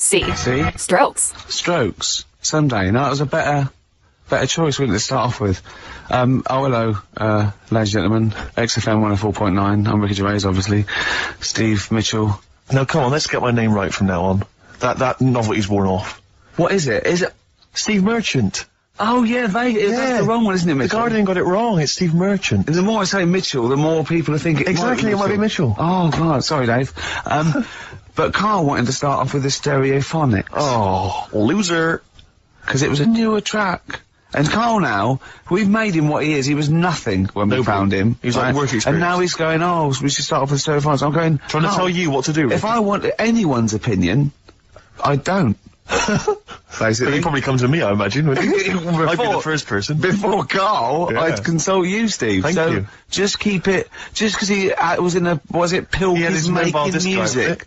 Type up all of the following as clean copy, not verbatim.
C. See? Strokes. Strokes. Sunday. No, that was a better choice, wouldn't it, to start off with? Hello, ladies and gentlemen. XFM 104.9. I'm Ricky Gervais, obviously. Steve Mitchell. No, come on, let's get my name right from now on. That novelty's worn off. What is it? Is it Steve Merchant. Oh, yeah, that's the wrong one, isn't it, The Mitchell? Guardian got it wrong, it's Steve Merchant. The more I say Mitchell, the more people are thinking... Exactly, it might be Mitchell. Oh, God, sorry, Dave. But Karl wanted to start off with the Stereophonics. Oh, loser. Because it was a newer track. And Karl now, we've made him what he is. He was nothing when we found him. He was like work experience. And now he's going, oh, we should start off with Stereophonics. I'm going... Trying to tell you what to do, Ricky. If I want anyone's opinion, I don't. Basically. You'd probably come to me, I imagine, wouldn't you? I'd be the first person. Before Karl, Yeah. I'd consult you, Steve. Thank you. Just keep it... Just because he was in Pilkington's making music.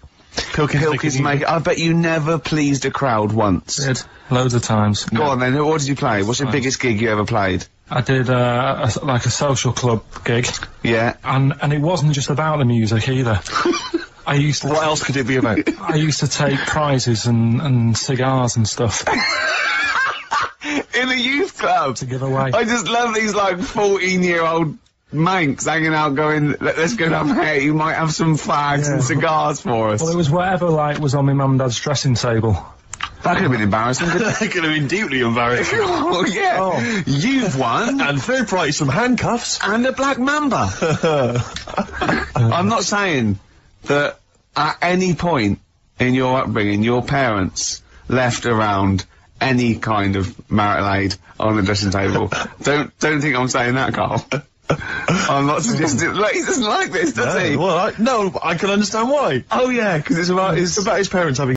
Pilkington's making... I bet you never pleased a crowd once. Did. Loads of times. Go on then, what did you play? What's the biggest gig you ever played? I did, like a social club gig. Yeah. And it wasn't just about the music either. I used to... What else could it be about? I used to take prizes and cigars and stuff. In a youth club? To give away. I just love these, like, 14-year-old manx hanging out going, let's go down here, you might have some fags and cigars for us. Well, it was whatever, like, was on my mum and dad's dressing table. That could have been embarrassing, couldn't it? That could have been deeply embarrassing. Oh, yeah. Oh. You've won. And third prize, some handcuffs. And a black mamba. I'm not saying that at any point in your upbringing, your parents left around any kind of marital aid on the dressing table. Don't think I'm saying that, Karl. I'm not suggesting... Look, he doesn't like this, does he? Well, I can understand why. Oh, yeah, because it's about his parents having...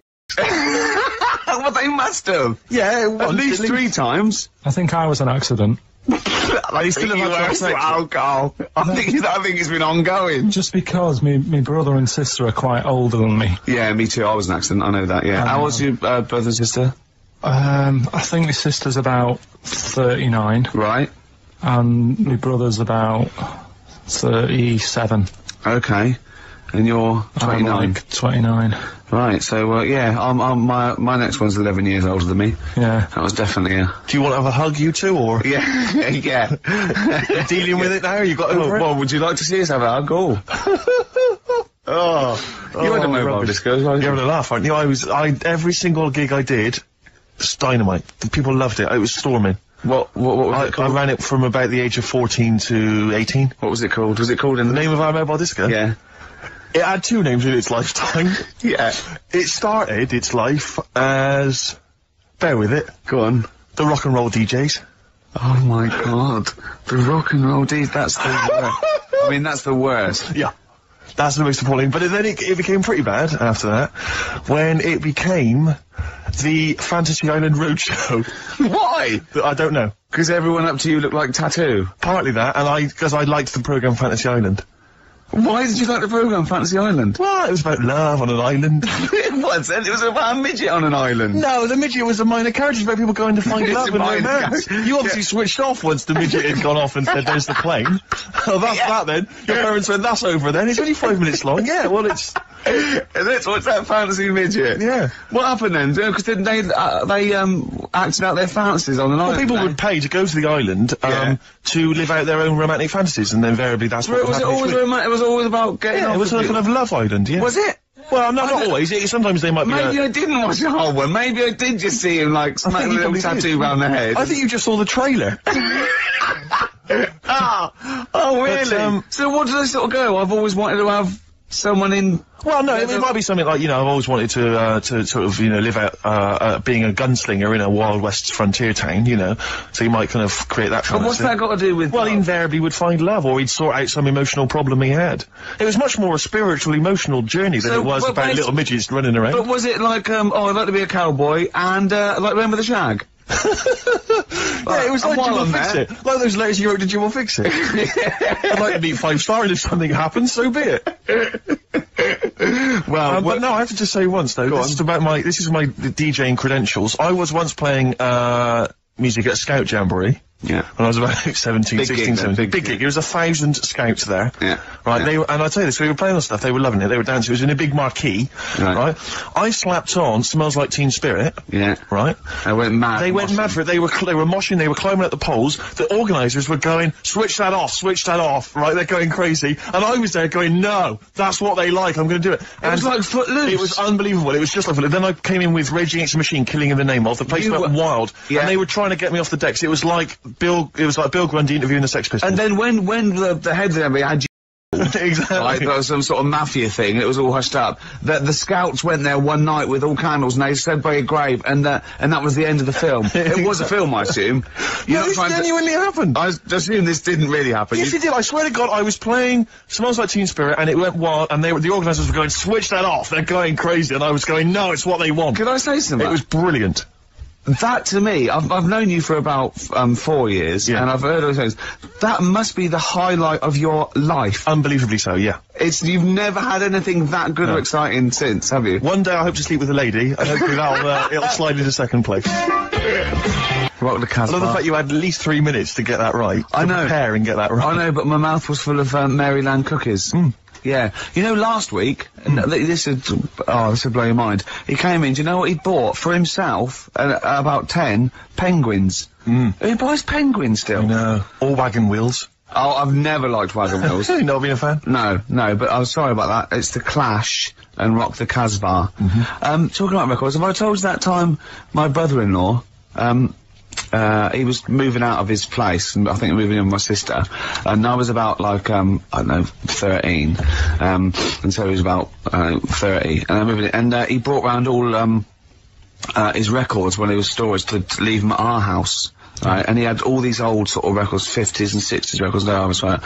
Well, they must have. Yeah, At least 3 times. I think I was an accident. They still have had sex. Wow, Karl. I think it's been ongoing. Just because my brother and sister are quite older than me. Yeah, me too. I was an accident. I know that, yeah. How old's your brother and sister? I think my sister's about 39. Right. And my brother's about 37. Okay. And you're 29? I'm like 29. Right, so, yeah, my next one's 11 years older than me. Yeah. That was definitely a... Do you want to have a hug, you two, or...? Yeah, yeah. You're dealing with it now? You got over it? Well, would you like to see us have a hug? Oh. You had a mobile disco, as well. You're having a laugh, aren't you? Every single gig I did, was dynamite. The people loved it. It was storming. What was it called? I ran it from about the age of 14 to 18. What was it called? Was it called in The name of our mobile disco? Yeah. It had 2 names in its lifetime. Yeah. It started its life as... Bear with it. Go on. The Rock and Roll DJs. Oh my god. The rock and roll DJs, that's the worst. I mean, that's the worst. Yeah. That's the most appalling. But then it became pretty bad after that, when it became the Fantasy Island Roadshow. Why? I don't know. Because everyone up to you looked like Tattoo. Partly that, and because I liked the programme Fantasy Island. Why did you like the programme Fantasy Island? Well, it was about love on an island. It wasn't. It was about a midget on an island. No, the midget was a minor character. It was about people going to find love and romance. You obviously switched off once the midget had gone off and said, there's the plane. Oh, that's that then. Your parents went, that's over then. It's only 5 minutes long. Yeah, well, it's... What's that fantasy midget? Yeah. What happened then? Because they acted out their fantasies on an island. Well, people would pay to go to the island, to live out their own romantic fantasies, and invariably that's what was it always romantic? It was always about getting off. It was a kind of love island, yeah. Was it? Well, no, not always. Sometimes they might be... Maybe I didn't watch the whole one. Maybe I did just see him, like, smack a little tattoo around the head. I think you just saw the trailer. Oh, really? But, so what do they sort of go? I've always wanted to have someone in... Well, no, it might be something like, I've always wanted to sort of, live out, being a gunslinger in a Wild West frontier town, so you might kind of create that kind of what's that got to do with... Well, he invariably would find love, or he'd sort out some emotional problem he had. It was much more a spiritual, emotional journey than it was about little midgets running around. But was it like, I'd like to be a cowboy, and, like, Remember the Shag? Yeah, it was like Jim will fix it. Like those letters you wrote to Jim will fix it. I'd like to meet 5-star, and if something happens, so be it. Well, but no, I have to just say once though, this is my DJing credentials. I was once playing music at Scout Jamboree. Yeah. When I was about 17, 16, 17. Big gig. It was 1,000 scouts there. Yeah. Right, Yeah. and I tell you this, we were playing on stuff, they were loving it, they were dancing, it was in a big marquee, right? I slapped on Smells Like Teen Spirit. Yeah. Right? They went mad. They went mad for it, they were moshing, they were climbing up the poles, the organisers were going, switch that off, right? They're going crazy, and I was there going, no, that's what they like, I'm gonna do it. It was like Footloose. It was unbelievable, it was just like Footloose. Then I came in with Rage Against the Machine, Killing in the Name of, the place went wild, and they were trying to get me off the decks, it was like Bill Grundy interviewing the Sex Pistols. And then when the heads of everybody had exactly. Like, there was some sort of mafia thing, and it was all hushed up. The scouts went there one night with all candles, and they said by a grave, and that was the end of the film. It was a film, I assume. No, this genuinely happened. I assume this didn't really happen. Yes, it did. I swear to God, I was playing Smells Like Teen Spirit, and it went wild, and the organisers were going, switch that off, they're going crazy, and I was going, no, it's what they want. Could I say something? It was brilliant. That, to me, I've known you for about 4 years, and I've heard all those things. That must be the highlight of your life. Unbelievably so, yeah. You've never had anything that good or exciting since, have you? One day I hope to sleep with a lady, and hopefully it'll slide into second place. What the Casbah. I love the fact you had at least 3 minutes to get that right. I know. Prepare and get that right. I know, but my mouth was full of Maryland cookies. Yeah. You know, last week, this would blow your mind. He came in, do you know what he bought? For himself, about 10 penguins. Who buys penguins still? No. All wagon wheels. Oh, I've never liked wagon wheels. You've not been a fan? No, but I was sorry about that. It's The Clash and Rock the Casbah. Talking about records, have I told you that time my brother-in-law, he was moving out of his place, and I think moving in with my sister, and I was about like, I don't know, 13, and so he was about, 30, and I moved in, and he brought round all, his records when he was storage to leave them at our house. Right, and he had all these old sort of records, 50s and 60s records, no, I was right,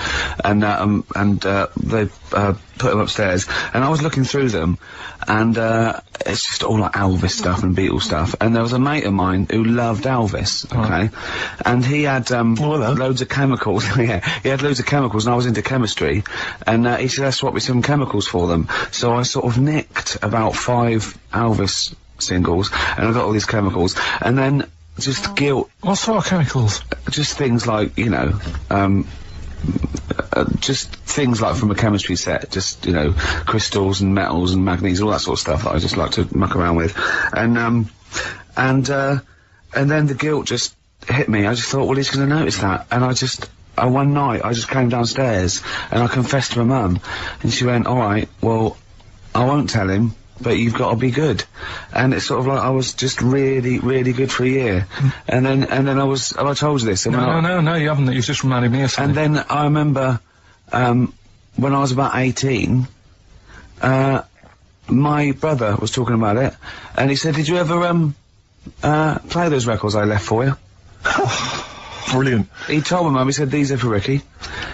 and they, put them upstairs, and I was looking through them, and, it's just all like Elvis stuff and Beatles stuff, and there was a mate of mine who loved Elvis, okay, and he had, loads of chemicals, yeah, he had loads of chemicals, and I was into chemistry, and, he said, let's swap me some chemicals for them, so I sort of nicked about 5 Elvis singles, and I got all these chemicals, and then, just guilt. What sort of chemicals? Just things like, you know, just things like from a chemistry set, just, you know, crystals and metals and manganese, all that sort of stuff that I just like to muck around with. And then the guilt just hit me. I just thought, well, he's gonna notice that. And one night, I just came downstairs and I confessed to my mum. And she went, alright, well, I won't tell him, but you've got to be good. And it's sort of like I was just really, really good for a year. And then have I told you this? No, you haven't. You've just reminded me of something. And then I remember, when I was about 18, my brother was talking about it, and he said, did you ever, play those records I left for you? Brilliant. He told my mum, he said, these are for Ricky.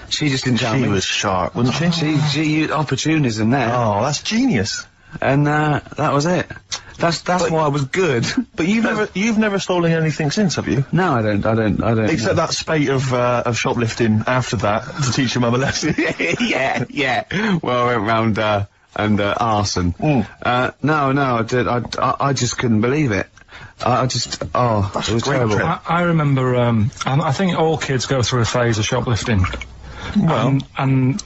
She just didn't tell me. She was sharp, wasn't she? She used opportunism there. Oh, that's genius. And, that was it. That's why I was good. But you've never stolen anything since, have you? No, I don't. Except that spate of shoplifting after that to teach your mum a lesson. yeah. Well, I went round, arson. No, I just couldn't believe it. It was terrible. I remember, I think all kids go through a phase of shoplifting. Well, and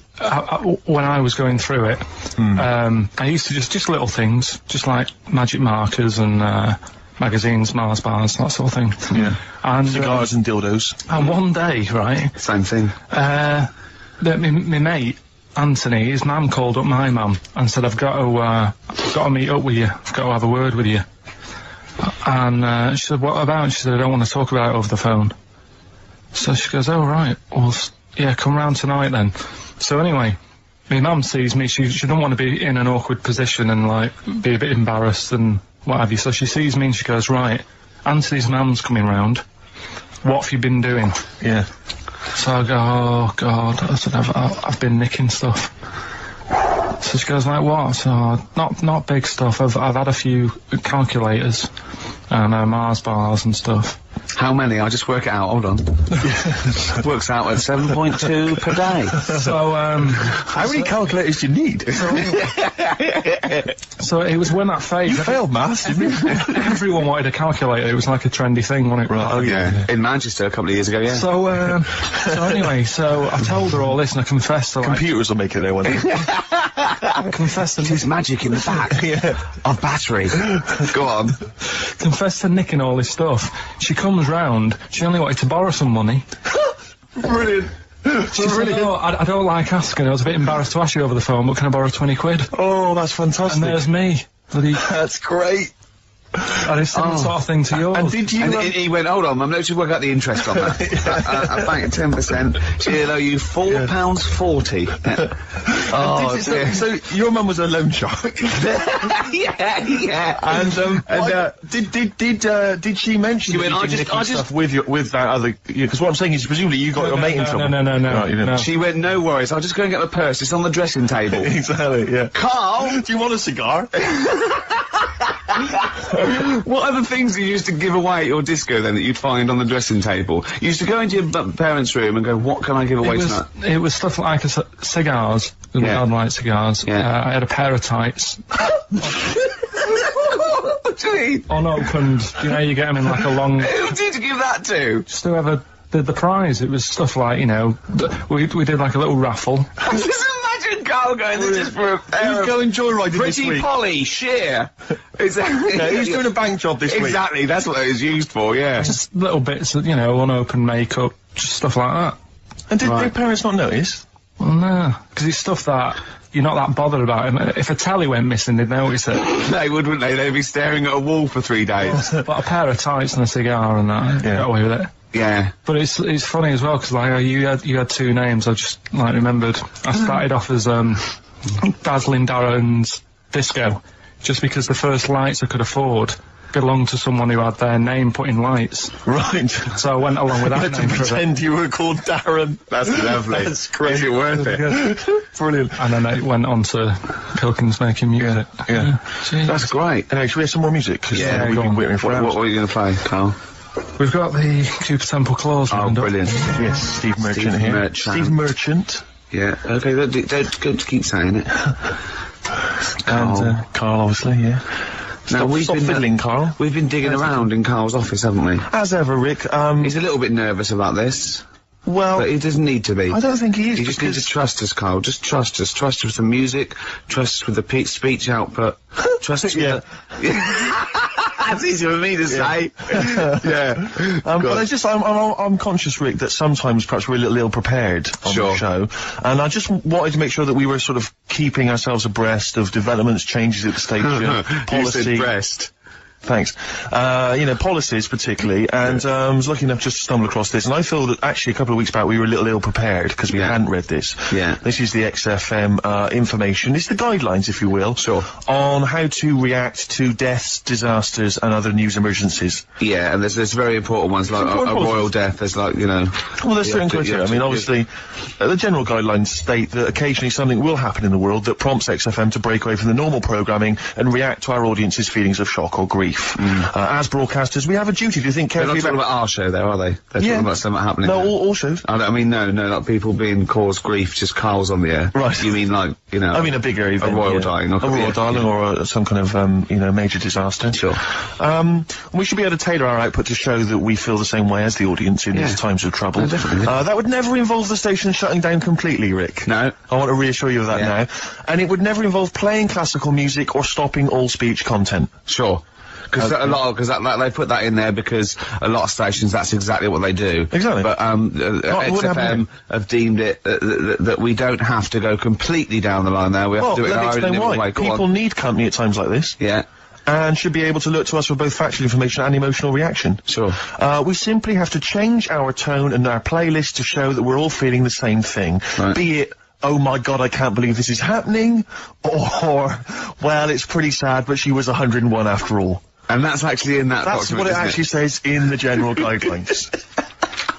when I was going through it, I used to just little things, just like magic markers and magazines, Mars bars, that sort of thing. Yeah. And cigars and dildos. And one day, right? Same thing. My mate Anthony, his mum called up my mum and said, "I've got to meet up with you. I've got to have a word with you." And she said, "What about?" She said, "I don't want to talk about it over the phone." So she goes, "Oh right, well." Yeah, come round tonight then. So anyway, my mum sees me, she don't want to be in an awkward position and like, be a bit embarrassed and what have you. So she sees me and she goes, right, Anthony's mum's coming round. What have you been doing? Yeah. So I go, oh God, I said, I've been nicking stuff. So she goes, like what? So, not big stuff, I've had a few calculators, and Mars bars and stuff. How many? I'll just work it out. Hold on. Works out at 7.2 per day. So, how many calculators do you need? So it was when that phase. You failed maths, didn't you? Everyone wanted a calculator. It was like a trendy thing, wasn't it? Right. Oh yeah. In Manchester a couple of years ago, yeah. So, anyway, so I told her all this and I confessed to computers will make it there one day. I confessed to there's magic in the back of battery. Go on. Confessed to nicking all this stuff. She comes round. She only wanted to borrow some money. Brilliant. She said, "Oh, I don't like asking. I was a bit embarrassed to ask you over the phone, but can I borrow 20 quid? Oh, that's fantastic. And there's me. That's great. And it's similar sort of thing to yours. And did you? And he went, hold on, Mum, let's just work out the interest on that. I bank 10%. She'll owe you £4.40. Oh, so your mum was a loan shark. yeah. And did she mention stuff with that other? Because what I'm saying is, presumably you got your mate in trouble. No. She went, no worries. I'll just go and get my purse. It's on the dressing table. Exactly. Yeah. Carl, do you want a cigar? What other things you used to give away at your disco then that you'd find on the dressing table? You used to go into your parents' room and go, what can I give away tonight? It was stuff like cigars. Yeah. I'd like cigars. Yeah. I had a pair of tights. What do you mean? Unopened. You know, you get them in like a long... Who did you give that to? Just whoever did the prize. It was stuff like, you know, we did like a little raffle. Just imagine Carl going there just for a pair of... going joyriding this week. Pretty Polly, sheer. Exactly. Yeah, who's doing a bank job this week? Exactly, that's what it was used for, yeah. Just little bits of, you know, unopened makeup, just stuff like that. And did their parents not notice? Well, no, because it's stuff that you're not that bothered about. If a telly went missing, they'd notice it. They would, wouldn't they? They'd be staring at a wall for 3 days. But a pair of tights and a cigar and that, got away with it. Yeah. But it's funny as well, because like, you had 2 names, I just, like, remembered. I started off as, Dazzling Darren's Disco, just because the first lights I could afford belonged to someone who had their name put in lights. Right. So I went along with that name for a bit. Pretend you were called Darren. That's lovely. That's great. Is it worth it? Brilliant. And then it went on to Pilkins making music. Yeah. That's great. Anyway, should we have some more music? Yeah, we've been waiting for What are you going to play, Carl? We've got the Cooper Temple Claws. Oh, brilliant. Yes, Steve Merchant here. Steve Merchant. Yeah, okay, don't keep saying it. And Carl, obviously, yeah. Stop fiddling, Carl. We've been digging around in Carl's office, haven't we? As ever, Rick. He's a little bit nervous about this. Well... But he doesn't need to be. I don't think he is. You just need to trust us, Carl. Just trust us. Trust us with the music. Trust us with the speech output. Trust us with That's easy for me to say. But I'm conscious, Rick, that sometimes perhaps we're a little ill-prepared on the show. And I just wanted to make sure that we were sort of keeping ourselves abreast of developments, changes at the station, policy. You said breast. Thanks. You know, policies particularly, and I was lucky enough just to stumble across this, and I feel that actually a couple of weeks back we were a little ill-prepared because we hadn't read this. Yeah. This is the XFM information. It's the guidelines, if you will, on how to react to deaths, disasters, and other news emergencies. Yeah, and there's very important ones like a royal death. There's like, you know... Well, there's certain criteria. I mean, obviously, the general guidelines state that occasionally something will happen in the world that prompts XFM to break away from the normal programming and react to our audience's feelings of shock or grief. As broadcasters, we have a duty to think carefully about... They're not talking about our show, though, are they? They're talking about something happening. No, all shows. I mean, no, like people being caused grief, just Carl's on the air. Right. You mean like, you know... I mean a bigger event. A royal dying. A royal dying or some kind of, you know, major disaster. Sure. We should be able to tailor our output to show that we feel the same way as the audience in these times of trouble. No, definitely. That would never involve the station shutting down completely, Rick. No. I want to reassure you of that now. And it would never involve playing classical music or stopping all speech content. Sure. Because they put that in there because a lot of stations, that's exactly what they do. Exactly. But XFM have deemed it that we don't have to go completely down the line there. We have to do it in our own little way. People need company at times like this. Yeah. And should be able to look to us for both factual information and emotional reaction. Sure. We simply have to change our tone and our playlist to show that we're all feeling the same thing. Right. Be it, oh my god, I can't believe this is happening, or, well, it's pretty sad, but she was 101 after all. And that's actually in that document. That's what it actually says in the general guidelines.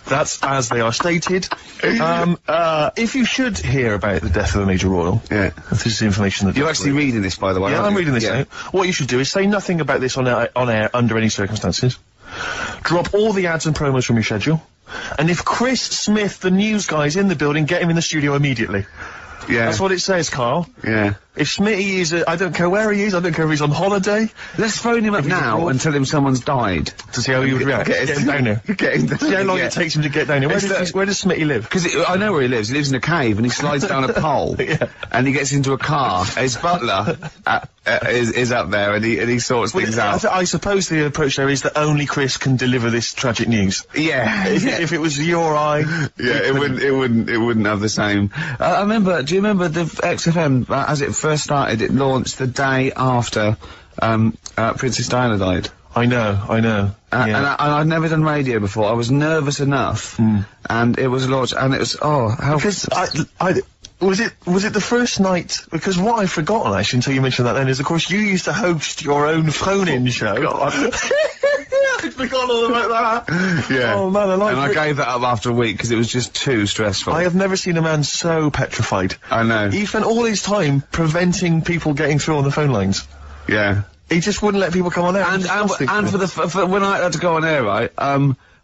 That's as they are stated. If you should hear about the death of a major royal, this is the information that you're actually reading this, by the way. Yeah, I'm reading this now. What you should do is say nothing about this on air under any circumstances. Drop all the ads and promos from your schedule. And if Chris Smith, the news guy, is in the building, get him in the studio immediately. Yeah. That's what it says, Carl. Yeah. If Smitty is, I don't care where he is, I don't care if he's on holiday. Let's phone him up now and tell him someone's died. To see how he would react. Get him down here. See how long it takes him to get down here. Where does Smitty live? Because I know where he lives. He lives in a cave and he slides down a pole. And he gets into a car. His butler is up there and he sorts things out. I suppose the approach there is that only Chris can deliver this tragic news. Yeah. If it was you or I. Yeah, it wouldn't have the same. Do you remember the XFM, as it first started, it launched the day after, Princess Diana died? I know. And I'd never done radio before. I was nervous enough. And it was launched, and it was, because was it the first night? Because what I've forgotten, actually, until you mentioned that then, is of course you used to host your own phone-in show. I'd forgotten all about that. Yeah. Oh man, I gave that up after a week because it was just too stressful. I have never seen a man so petrified. I know. He spent all his time preventing people getting through on the phone lines. Yeah. He just wouldn't let people come on air. And for when I had to go on air, right,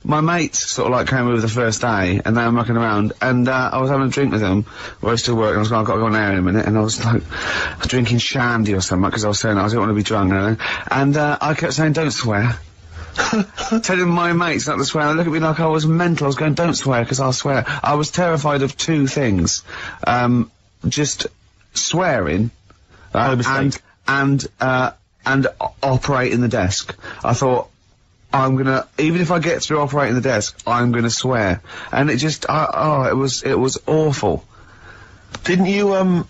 my mates sort of like came over the first day, and they were mucking around, and I was having a drink with them, where I was still working, I was going, I've got to go on air in a minute, and I was like, drinking shandy or something, because I was saying I didn't want to be drunk, and I kept saying, don't swear. Telling my mates not to swear, and they look at me like I was mental. I was going, don't swear, because I'll swear. I was terrified of two things. Just swearing, and operating the desk. I thought, even if I get through operating the desk, I'm gonna swear. And it just, it was awful. Didn't you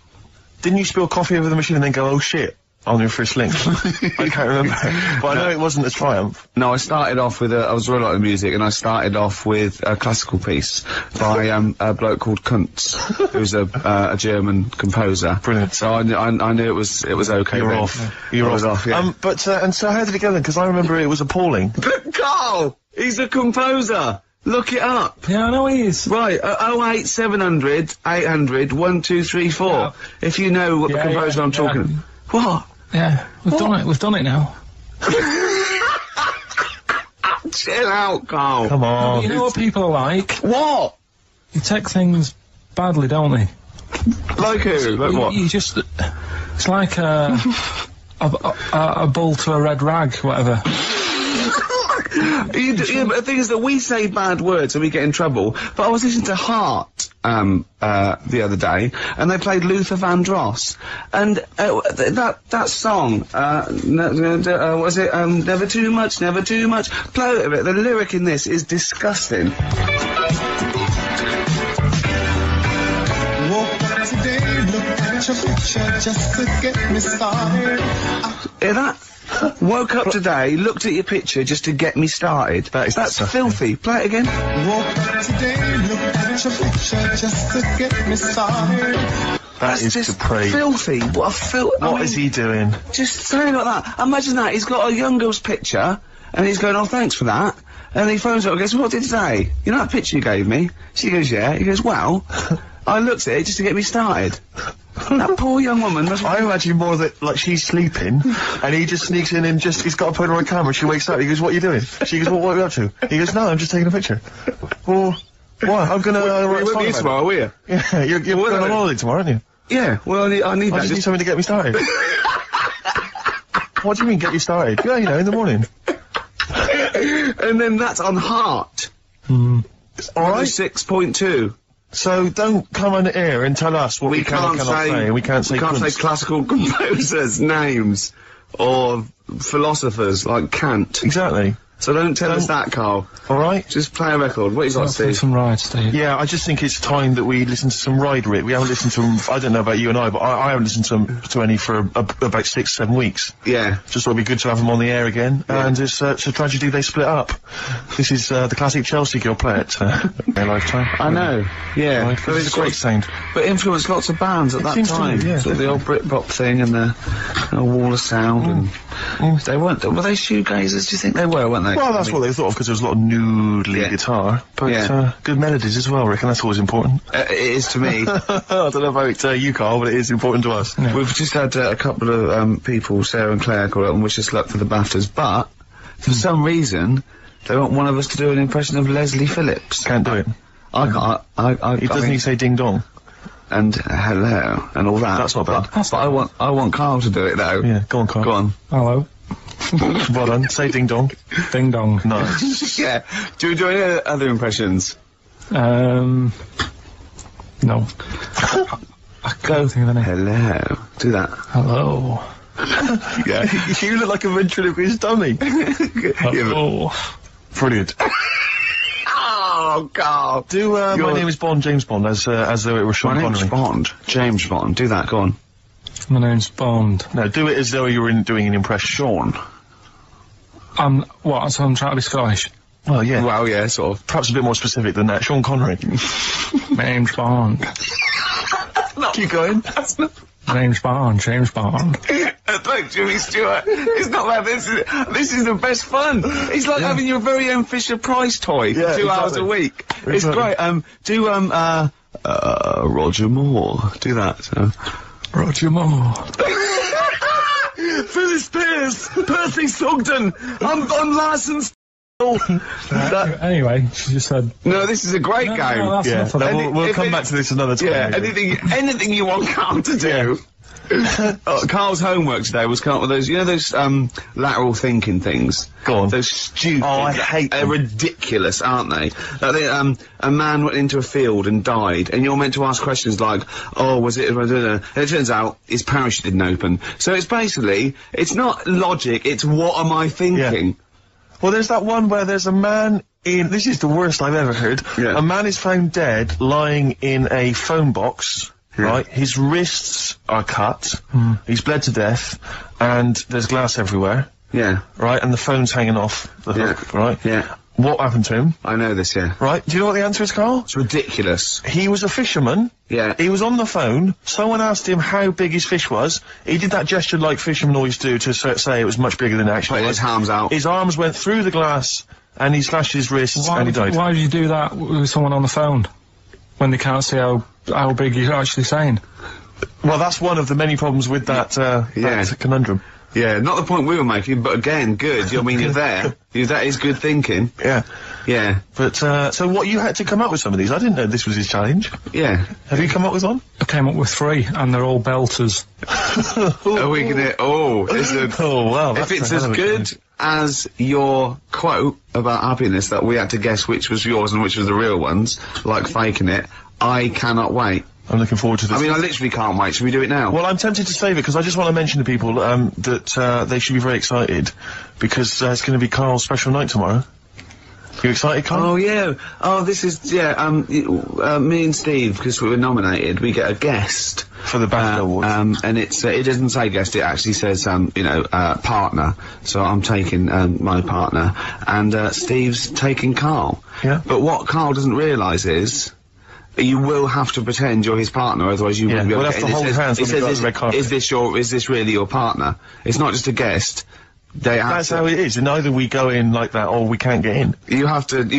spill coffee over the machine and then go, oh shit, on your first link? I can't remember. But I know it wasn't a triumph. No, I started off with I was really like the music, and I started off with a classical piece by a bloke called Kuntz, who's a German composer. Brilliant. So I knew it was okay. You're off. You're off, yeah. And so how did it go then? Because I remember it was appalling. But Carl! He's a composer! Look it up! Yeah, I know he is. Right, 08700 800 1234. Yeah. If you know what the composer I'm talking. What? Yeah, we've done it now. Chill out, Carl. Come on. You know what people are like? What? You take things badly, don't they? Like who? Like what? You just... It's like a bull to a red rag, whatever. But the thing is that we say bad words and we get in trouble, but I was listening to Heart, the other day, and they played Luther Vandross, and, that song, was it, Never Too Much, Never Too Much? Play it a bit. The lyric in this is disgusting. Woke up today, looked at your picture just to get me started. Hear that? Woke up today, looked at your picture just to get me started. That's filthy. Play it again. Woke up today, looked at your picture just to get me started. That is depraved. Filthy. What is he doing? Just saying like that. Imagine that. He's got a young girl's picture, and he's going, oh, thanks for that. And he phones her and goes, what did it say? You know that picture you gave me? She goes, yeah. He goes, well, I looked at it just to get me started. That poor young woman must... I imagine more that, like, she's sleeping, and he just sneaks in and he's got to put her on camera, she wakes up, he goes, what are you doing? She goes, what are you up to? He goes, no, I'm just taking a picture. Well, why? I'm gonna... you won't be tomorrow, will you? Yeah, you're going on holiday tomorrow, aren't you? Yeah, well, I need that. I just need something to get me started. What do you mean, get you started? Yeah, you know, in the morning. And then that's on Heart. Alright. 6.2. So don't come on air and tell us what we cannot say. We can't say classical composers' names or philosophers like Kant. Exactly. So don't tell us that, Carl. Alright? Just play a record. What you got, Steve? Some rides, Steve. Yeah, I just think it's time that we listen to some Ride Rit. We haven't listened to them, I don't know about you and I, but I haven't listened to any for about 6-7 weeks. Yeah. Just thought it'd be good to have them on the air again. Yeah. And it's a tragedy they split up. This is the classic Chelsea girl play it their lifetime. I know. Yeah. Right, but it's a great sound. But influenced lots of bands at that time. Yeah. Sort of the old Britpop thing and the Wall of Sound and... They weren't... Were they shoegazers? Do you think they were, weren't they? Well, that's what they thought of, because there was a lot of noodly guitar. But, good melodies as well, I reckon. That's always important. It is to me. I don't know about you, Carl, but it is important to us. Yeah. We've just had a couple of people, Sarah and Claire, call up and wish us luck for the BAFTAs, but for some reason they want one of us to do an impression of Leslie Phillips. Can't do it. I can't. Doesn't he say ding dong? And hello and all that. That's not bad. But I want Carl to do it though. Yeah, go on, Carl. Hello. Well done. Say ding dong. Ding dong. Nice. Yeah. Do we do any other impressions? No. I can't think of any. Hello. Do that. Hello. Yeah. You look like a ventriloquist dummy. Hello. Brilliant. Oh, Carl. Do, my name is Bond, James Bond, as though it were Sean Connery. My name's Bond. James Bond. Do that, go on. My name's Bond. No, do it as though you were doing an impression. Sean. What, so I'm trying to be Scottish? Well, yeah. Well, yeah, sort of. Perhaps a bit more specific than that. Sean Connery. My name's Bond. Keep going. My name's Bond, James Bond. Look, Jimmy Stewart, it's not like this is the best fun. It's like having your very own Fisher-Price toy for 2 hours a week. It's great. Do Roger Moore. Do that. Roger Moore. Phyllis Pierce, Percy Sugden, I'm licensed. Anyway, she just said... No, this is a great game. No, that's not we'll come back to this another time. Yeah, anything you want Carl to do. Carl's homework today was come up with those, you know those, lateral thinking things? Go on. Those stupid... Oh, I hate them. They're ridiculous, aren't they? Like a man went into a field and died, and you're meant to ask questions like, oh, was it... And it turns out his parachute didn't open. So it's basically, it's not logic, it's what am I thinking? Yeah. Well, there's that one where there's a man in... This is the worst I've ever heard. Yeah. A man is found dead lying in a phone box, right? His wrists are cut, he's bled to death, and there's glass everywhere. Yeah. Right? And the phone's hanging off the hook, right? Yeah. What happened to him? I know this, yeah. Right? Do you know what the answer is, Carl? It's ridiculous. He was a fisherman. Yeah. He was on the phone. Someone asked him how big his fish was. He did that gesture like fishermen always do to say it was much bigger than it actually was. His arms out. His arms went through the glass, and he slashed his wrists, and he died. Why would you do that with someone on the phone when they can't see how big you're actually saying? Well, that's one of the many problems with that conundrum. Yeah, not the point we were making, but again, good. I mean, you're there. That is good thinking. Yeah. Yeah. But, so what, you had to come up with some of these? I didn't know this was his challenge. Yeah. Have you come up with one? I came up with 3, and they're all belters. Are we gonna... Oh, wow. If it's as good as your quote about happiness that we had to guess which was yours and which was the real ones, like faking it, I cannot wait. I'm looking forward to this. I mean, I literally can't wait. Should we do it now? Well, I'm tempted to save it, because I just want to mention to people, that, they should be very excited, because, it's gonna be Carl's special night tomorrow. You excited, Carl? Oh, yeah. Oh, this is, me and Steve, because we were nominated, we get a guest. For the BAFTA Awards. And it's, it doesn't say guest, it actually says, partner. So I'm taking, my partner, and, Steve's taking Carl. Yeah. But what Carl doesn't realise is, you will have to pretend you're his partner, otherwise you won't be able to get in. We'll have to hold hands when we go on the red carpet. Is this really your partner? It's not just a guest. That's how it is, and either we go in like that or we can't get in. You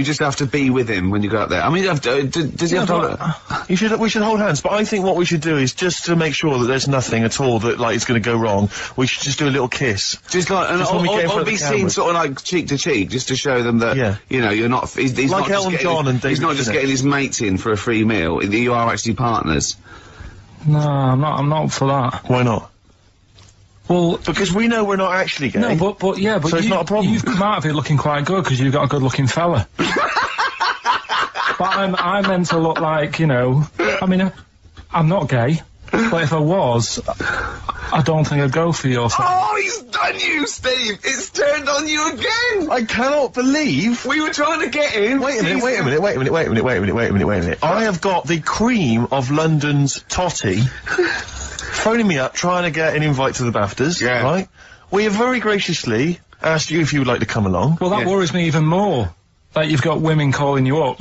just have to be with him when you go up there. I mean, does he have to... We should hold hands, but I think what we should do is, just to make sure that there's nothing at all that, like, is gonna go wrong, we should just do a little kiss. Just like, or be seen sort of like cheek to cheek, just to show them that, you know, you're not, he's like not Elton John and David he's not just getting his mates in for a free meal, you are actually partners. No, I'm not for that. Why not? Well, because we know we're not actually gay. No, but so it's not a problem. You've come out of it looking quite good, because you've got a good-looking fella. But I'm meant to look like, you know, I mean, I'm not gay, but if I was, I don't think I'd go for your fella. Oh, he's done you, Steve! It's turned on you again! I cannot believe... We were trying to get in. Wait a minute. I have got the cream of London's totty phoning me up, trying to get an invite to the BAFTAs, right? We have very graciously asked you if you would like to come along. Well, that worries me even more, that you've got women calling you up.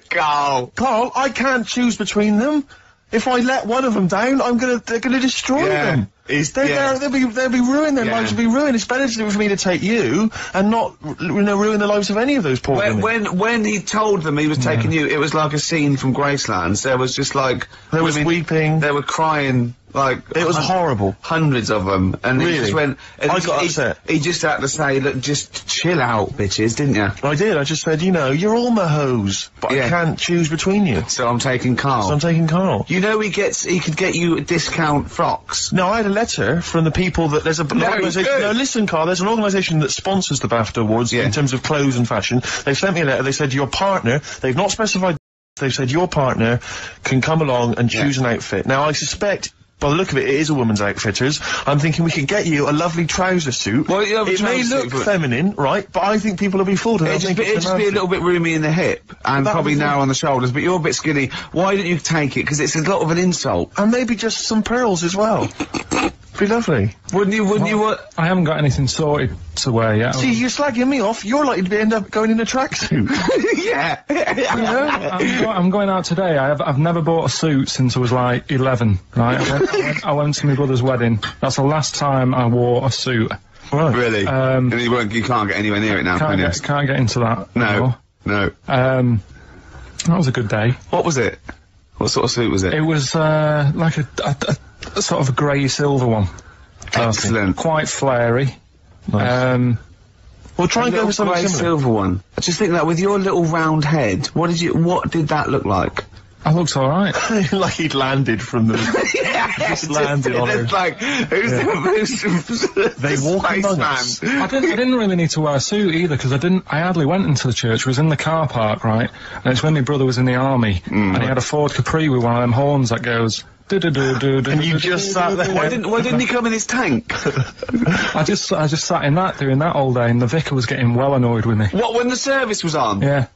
Carl, I can't choose between them. If I let one of them down, they're gonna destroy them. They'll be ruined. Their lives will be ruined. It's better for me to take you and not, ruin the lives of any of those poor women. When he told them he was taking you, it was like a scene from Graceland. There was just like there was weeping. They were crying. Like it was horrible. Hundreds of them, and really? He just went. I got upset. He just had to say, "Look, just chill out, bitches," didn't you? I did. I just said, you're all my hoes, but I can't choose between you. So I'm taking Karl. You know, he could get you discount frocks. No, I had a letter from the people that there's an organisation. No, listen, Karl. There's an organisation that sponsors the BAFTA Awards in terms of clothes and fashion. They sent me a letter. They said your partner. They've not specified. They've said your partner can come along and choose an outfit. Now I suspect. By the look of it, it is a woman's outfitters. I'm thinking we could get you a lovely trouser suit. Well, it may look feminine, right? But I think people will be fooled. It'd just be a little bit roomy in the hip and probably narrow on the shoulders. But you're a bit skinny. Why don't you take it? Because it's a lot of an insult. And maybe just some pearls as well. Be lovely. Wouldn't you? I haven't got anything sorted to wear yet. See, you're slagging me off. You're likely to end up going in a tracksuit. Yeah. I'm going out today. I've never bought a suit since I was like 11. Right. I went to my brother's wedding. That's the last time I wore a suit. Right. Really? And you can't get anywhere near it now, can you? Can't get into that. No. That was a good day. What was it? What sort of suit was it? It was like a sort of a grey silver one. Excellent. Quite flary. Nice. We'll try and go with something similar. Silver one. I just think that with your little round head, what did that look like? I looked alright. Like he'd landed from the... just landed on it. Like, who's they walk among us. I didn't really need to wear a suit either, because I hardly went into the church. It was in the car park, right? And it's when my brother was in the army, and he had a Ford Capri with one of them horns that goes... And you just sat there. Why didn't he come in his tank? I just sat in that, doing that all day, and the vicar was getting well annoyed with me. What, when the service was on? Yeah.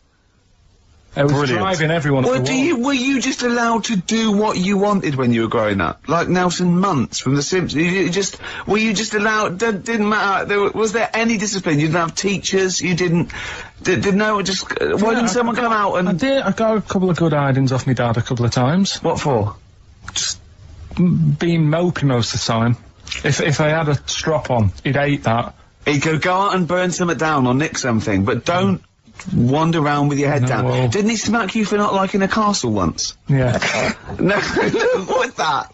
It was driving everyone. Well, were you just allowed to do what you wanted when you were growing up? Like Nelson Muntz from The Simpsons? Were you just allowed, didn't matter, was there any discipline? You didn't have teachers, you didn't, why didn't someone come out and... I got a couple of good hidings off my dad a couple of times. What for? Just being mopey most of the time. If I had a strop on, he'd hate that. He could go out and burn something down or nick something, but don't wander around with your head down. Well, didn't he smack you for not liking a castle once? Yeah. No, what's that?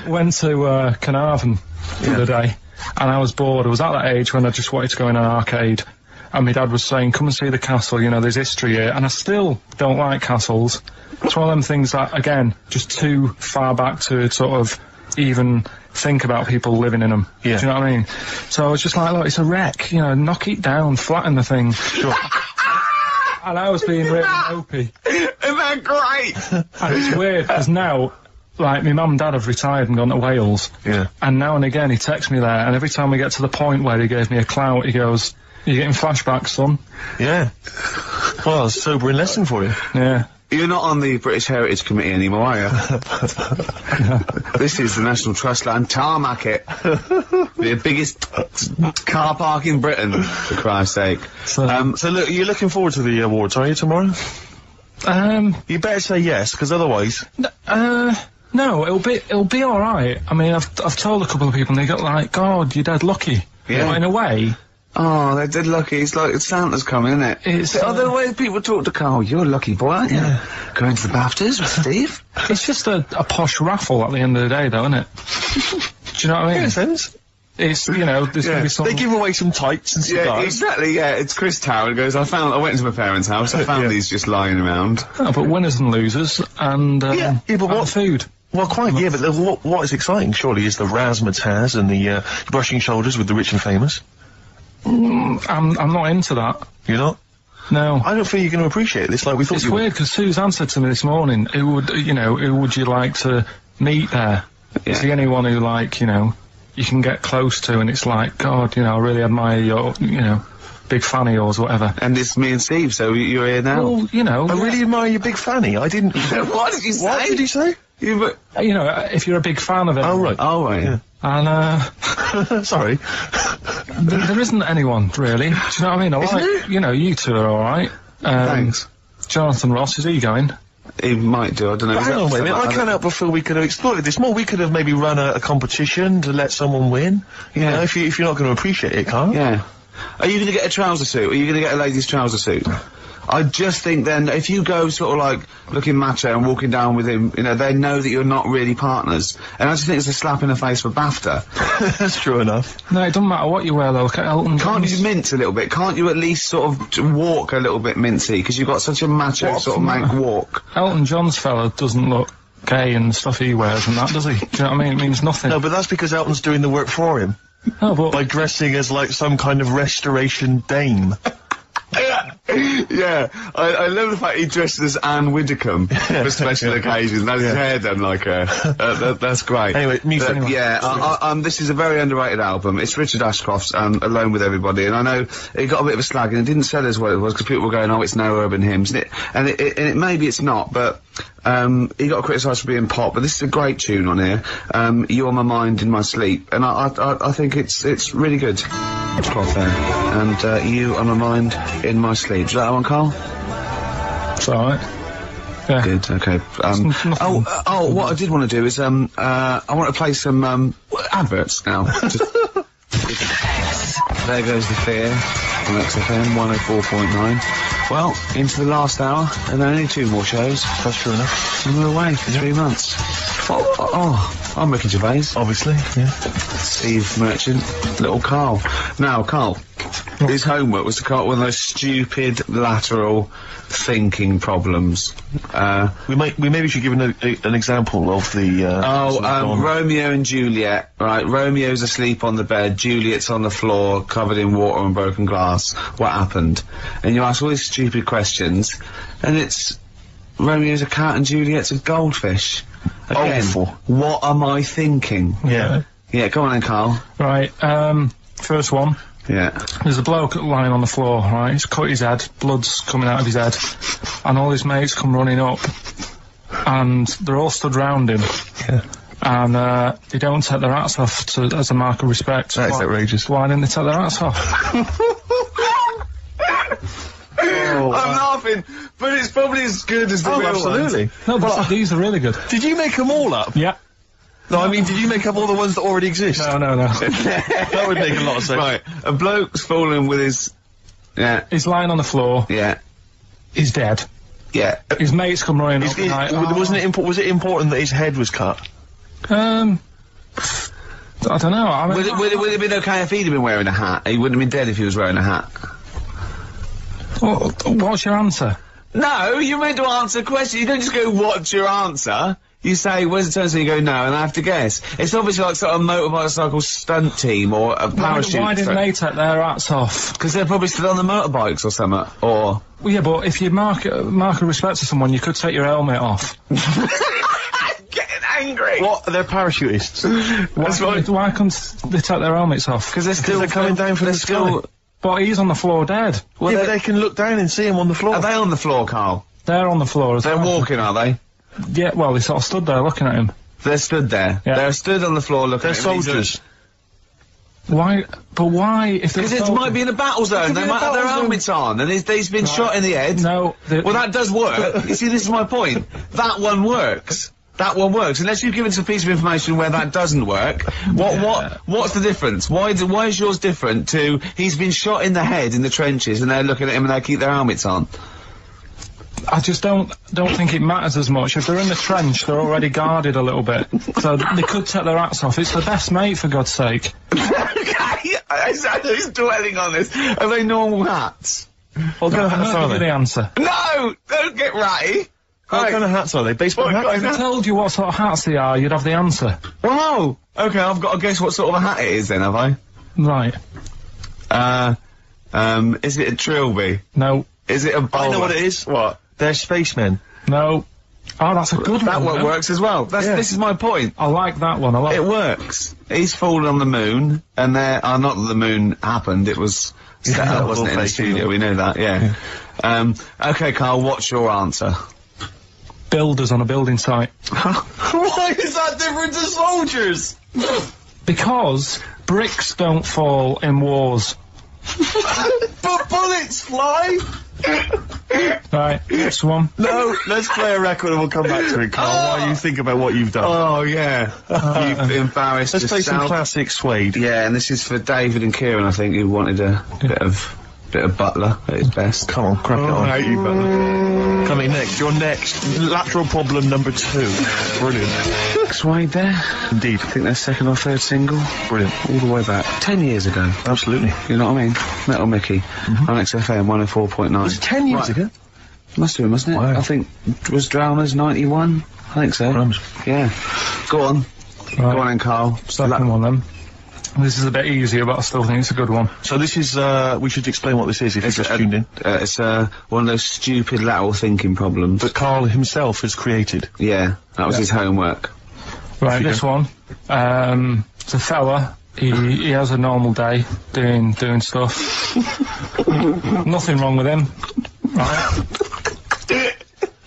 Went to Carnarvon the other day, and I was bored. I was at that age when I just wanted to go in an arcade, and my dad was saying, come and see the castle, there's history here, and I still don't like castles. It's one of them things that, again, just too far back to sort of even think about people living in them. Yeah. Do you know what I mean? So I was just like, look, it's a wreck, knock it down, flatten the thing. Sure. And I was being really mopey. Isn't that great? And it's weird, because now, like, my mum and dad have retired and gone to Wales. Yeah. And now and again he texts me there, and every time we get to the point where he gave me a clout, he goes, "You're getting flashbacks, son." Yeah. Well, it's a sobering lesson for you. Yeah. You're not on the British Heritage Committee anymore, are you? This is the National Trust land. Tarmac it. The biggest car park in Britain, for Christ's sake. So look, you're looking forward to the awards, are you, tomorrow? You better say yes, because otherwise... No, it'll be alright. I mean, I've told a couple of people, and they got like, God, you're dead lucky. Yeah. But in a way... Oh, they're dead lucky. It's like Santa's coming, isn't it? It's the way people talk to Karl, you're a lucky boy, aren't you? Yeah. Going to the BAFTAs with Steve? It's just a posh raffle at the end of the day, though, isn't it? Do you know what I mean? Makes sense. It's, there's gonna be some... They give away some tights and cigars. Yeah, exactly, yeah. It's Chris Tower goes, I went into my parents' house, I found these just lying around. Oh, but winners and losers, and, but what food? Well, quite, yeah, but what is exciting, surely, is the razzmatazz and the, brushing shoulders with the rich and famous. I'm not into that. You're not? No. I don't think you're going to appreciate this like we thought it's you would. It's weird, because Suzanne said to me this morning, who would you like to meet there? Yeah. Is there anyone who, like, you can get close to, and it's like, God, I really admire your, big fan of yours, whatever. And it's me and Steve, so you're here now. Well, I really admire your big fanny. I didn't... What did you say? What did he say? If you're a big fan of it. Oh, right. Oh, right, yeah. And, sorry. There isn't anyone, really. Do you know what I mean? I like, you two are alright. Thanks. Jonathan Ross, is he going? he might do. I don't know. But hang on, wait a minute. I can't help but feel we could have exploited this more. We could have maybe run a competition to let someone win. Yeah. You know, if you're not going to appreciate it, Carl. Yeah. Are you going to get a trouser suit? Are you going to get a ladies' trouser suit? I just think then, if you go sort of like looking macho and walking down with him, you know, they know that you're not really partners. And I just think it's a slap in the face for BAFTA. That's true enough. No, it doesn't matter what you wear though. Look at Elton. Can't you mince a little bit? Can't you at least sort of walk a little bit mincy? Because you've got such a macho sort of mank walk. Elton John's fella doesn't look gay and stuff he wears and that, does he? Do you know what I mean? It means nothing. No, but that's because Elton's doing the work for him. No, but by dressing as like some kind of restoration dame. Yeah, I love the fact he dressed as Anne Widdecombe for special occasions. That's his hair done like a. That's great. Anyway, music. Yeah, this is a very underrated album. It's Richard Ashcroft's Alone with Everybody, and I know it got a bit of a slag and it didn't sell as well as it was because people were going, oh, it's no urban hymns, and it maybe it's not, but he got criticised for being pop. But this is a great tune on here. You're My Mind in My Sleep, and I think it's really good. Ashcroft there, and You Are My Mind in My Sleep. Is that one, Carl? It's alright. Yeah. Good, okay. What I did want to do is, I want to play some, adverts now. There goes the fear on XFM 104.9. Well, into the last hour, and then only 2 more shows. That's true enough. And we're away for 3 months. I'm Ricky Gervais. Obviously, yeah. Steve Merchant, little Carl. Now, Carl, his homework was to come up with one of those stupid lateral thinking problems. We maybe should give an example of the. Romeo and Juliet. Right, Romeo's asleep on the bed, Juliet's on the floor, covered in water and broken glass. What happened? And you ask all these stupid questions, and it's Romeo's a cat and Juliet's a goldfish. Again, awful. What am I thinking? Yeah. Yeah, come on then, Carl. Right, first one. Yeah. There's a bloke lying on the floor, right? He's cut his head, blood's coming out of his head, and all his mates come running up, and they're all stood round him. Yeah. And, they don't take their hats off as a mark of respect. That is outrageous. Why didn't they take their hats off? I'm laughing, but it's probably as good as the real absolutely. ones. No, but these are really good. Did you make them all up? Yeah. No, I mean, did you make up all the ones that already exist? No. That would make a lot of sense. Right, a bloke's fallen with his... Yeah. He's lying on the floor. Yeah. He's dead. Yeah. His mates come running up and like, was it important that his head was cut? I don't know. I mean, Would it have been okay if he'd have been wearing a hat? He wouldn't have been dead if he was wearing a hat. What's your answer? No, you're meant to answer a question. You don't just go, what's your answer? You say, where's the turn? So you go, no, and I have to guess. It's obviously like sort of a motorcycle stunt team or a parachute. Why didn't they take their hats off? Because they're probably still on the motorbikes or something, or... Well, yeah, but if you mark a respect to someone, you could take your helmet off. I'm getting angry! What? They're parachutists. Why couldn't they take their helmets off? Because they're coming down from the sky. But he's on the floor dead. Well, yeah, but they can look down and see him on the floor. Are they on the floor, Carl? They're on the floor as well. They're walking, are they? Yeah, well, they sort of stood there looking at him. They're stood there. Yeah. They're stood on the floor looking at him. They're soldiers. Why? But why? If because it might be in a battle zone. They might have their helmets on, and he's been shot in the head. No. Well, that does work. You see, this is my point. That one works. That one works. Unless you've given us a piece of information where that doesn't work. What's the difference? Why is yours different to he's been shot in the head in the trenches and they're looking at him and they keep their helmets on? I just don't think it matters as much. If they're in the trench, they're already guarded a little bit. So they could take their hats off. It's the best mate, for God's sake. Okay, who's dwelling on this? Are they normal hats? What kind of hats are they? The answer. No! Don't get ratty! What kind of hats are they? Baseball hats? If I told you what sort of hats they are, you'd have the answer. Wow! Okay, I've got to guess what sort of a hat it is then, have I? Right. Is it a trilby? No. Is it a bowler? I know what it is. What? They're spacemen. No. Oh, that's a good one. That one works as well. This is my point. I like that one a lot. It works. He's fallen on the moon, and not that the moon happened, it was set up, wasn't it, in the studio, we know that, yeah. Okay, Carl, what's your answer? Builders on a building site. Why is that different to soldiers? Because bricks don't fall in wars. But bullets fly! Right, next one. No, let's play a record and we'll come back to it, Carl, while you think about what you've done. Oh, yeah. You've embarrassed Let's play some yourself. classic Suede. Yeah, and this is for David and Kieran, I think, who wanted a bit of Butler at his best. Come on, crack it on. I hate you, Butler. Coming next, you're next. Lateral problem number 2. Brilliant. Suede there. Indeed. I think their second or third single. Brilliant. All the way back. 10 years ago. Absolutely. You know what I mean? Metal Mickey. On XFM 104.9. Was it 10 years ago? Must have been, mustn't it? Wow. I think, was Drowners 91? I think so. Crumbs. Yeah. Go on. Right. Go on then, Carl. Second one then. This is a bit easier, but I still think it's a good one. So this is, we should explain what this is if you've just tuned in. It's one of those stupid lateral thinking problems. That Carl himself has created. Yeah, that was his homework. Right, this one. It's a fella. He has a normal day doing stuff. Nothing wrong with him. Right.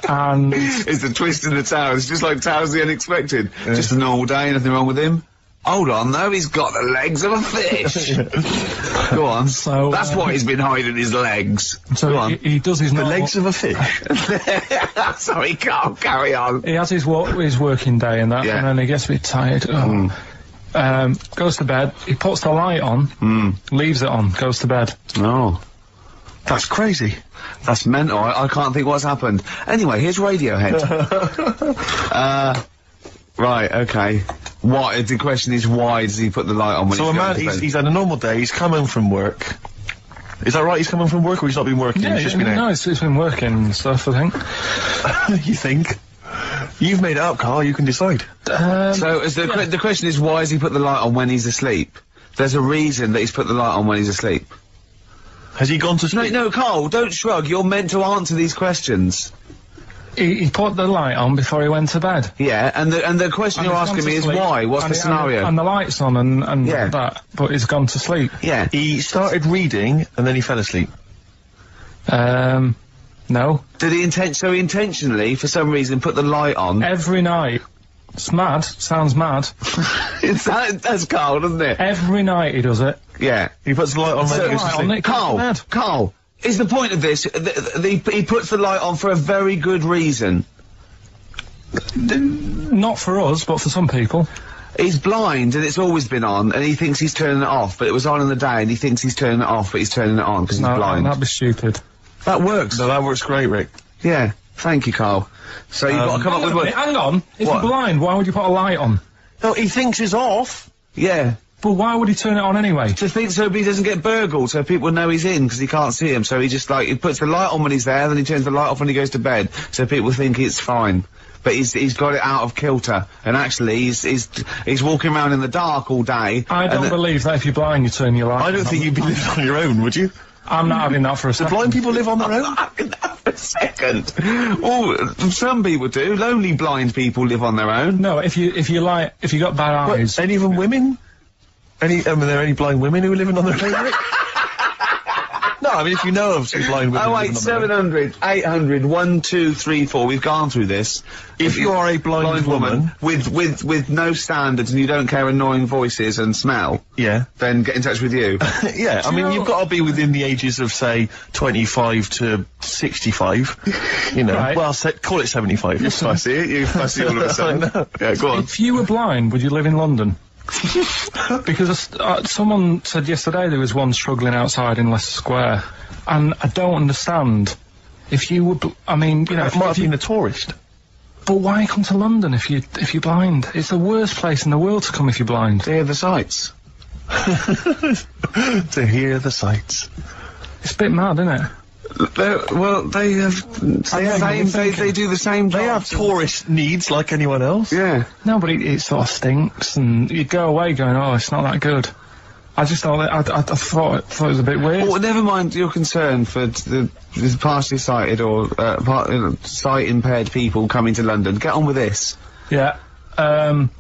And It's a twist in the tower. It's just like Towers the Unexpected. Just a normal day, nothing wrong with him. Hold on, though, he's got the legs of a fish. Go on. So, that's why he's been hiding his legs. Go so on. he does his The normal... legs of a fish. Sorry, Carl, carry on. He has his working day and that, Yeah. and then he gets a bit tired. Goes to bed. He puts the light on, leaves it on, goes to bed. Oh. That's crazy. That's mental. I can't think what's happened. Anyway, here's Radiohead. Right, okay. What? The question is, why does he put the light on when So he's a going man, to bed? he's had a normal day, he's come home from work. Is that right? He's come home from work or he's not been working? Yeah, he's just been out? no, it's been working and stuff, I think. You think? You've made it up, Carl, you can decide. So is the question is, why does he put the light on when he's asleep? There's a reason that he's put the light on when he's asleep. Has he gone to sleep? No, Carl, don't shrug. You're meant to answer these questions. He put the light on before he went to bed. Yeah, and the question you're he's gone asking to me is sleep, why? What's the scenario? And the light's on and Yeah. that, but he's gone to sleep. Yeah. He started reading and then he fell asleep. No. Did he intentionally, for some reason, put the light on? Every night. It's mad. Sounds mad. That's Carl, doesn't it? Every night he does it. Yeah. He puts the light on when he goes to light on sleep. it. Carl. Carl, is the point of this, he puts the light on for a very good reason. Not for us, but for some people. He's blind and it's always been on and he thinks he's turning it off, but it was on in the day and he thinks he's turning it off, but he's turning it on because he's blind. That'd be stupid. That works. No, that works great, Rick. Yeah. Thank you, Carl. So you've got to come up with what? Hang on. If What? you're blind, why would you put a light on? No, he thinks it's off. Yeah. But why would he turn it on anyway? To think so he doesn't get burgled, so people know he's in because he can't see him. So he just he puts the light on when he's there, then he turns the light off when he goes to bed, so people think it's fine. But he's got it out of kilter, and actually he's walking around in the dark all day. I don't believe that if you're blind, you turn your light on. I don't think you'd be living on your own, would you? I'm not having that for a Do second. blind people live on their own? A second. Oh, some people do. Lonely blind people live on their own. No, if you got bad eyes. Any of them women? Are there any blind women who are living on their own, Rick? No, I mean, if you know of some blind women. Oh wait, 700, 800, 1234. We've gone through this. If you are a blind woman with no standards and you don't care annoying voices and smell, yeah, then get in touch with you. yeah. I mean, you've got to be within the ages of say 25 to 65. You know, Right. well, call it 75. You fussy, you fussy all of a sudden. I know. Yeah, go on. If you were blind, would you live in London? Because someone said yesterday there was one struggling outside in Leicester Square, and I don't understand. If you were, I mean, you know, That might have been a tourist. but why come to London if you're blind? It's the worst place in the world to come if you're blind. To hear the sights. To hear the sights. It's a bit mad, isn't it? They do the same job. They have tourist needs like anyone else. Yeah. No, but it sort of stinks, and you go away going, oh, it's not that good. I just thought I thought it was a bit weird. Well, never mind your concern for the partially sighted or sight impaired people coming to London. Get on with this. Yeah.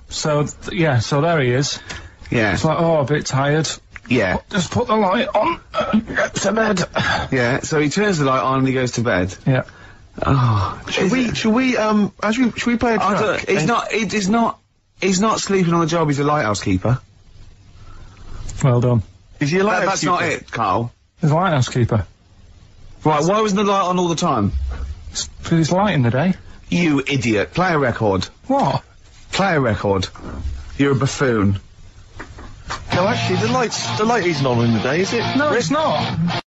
So there he is. Yeah. It's like, oh, a bit tired. Yeah. Just put the light on. Get to bed. Yeah. So he turns the light on and he goes to bed. Yeah. Oh. Should we play a track? He's not sleeping on the job. He's a lighthouse keeper. Well done. Is he a lighthouse That's not keeper? it, Carl. He's a lighthouse keeper. Right, why wasn't the light on all the time? Because it's light in the day. You idiot. Play a record. What? Play a record. You're a buffoon. No, actually, the light isn't on in the day, is it? No, it's not.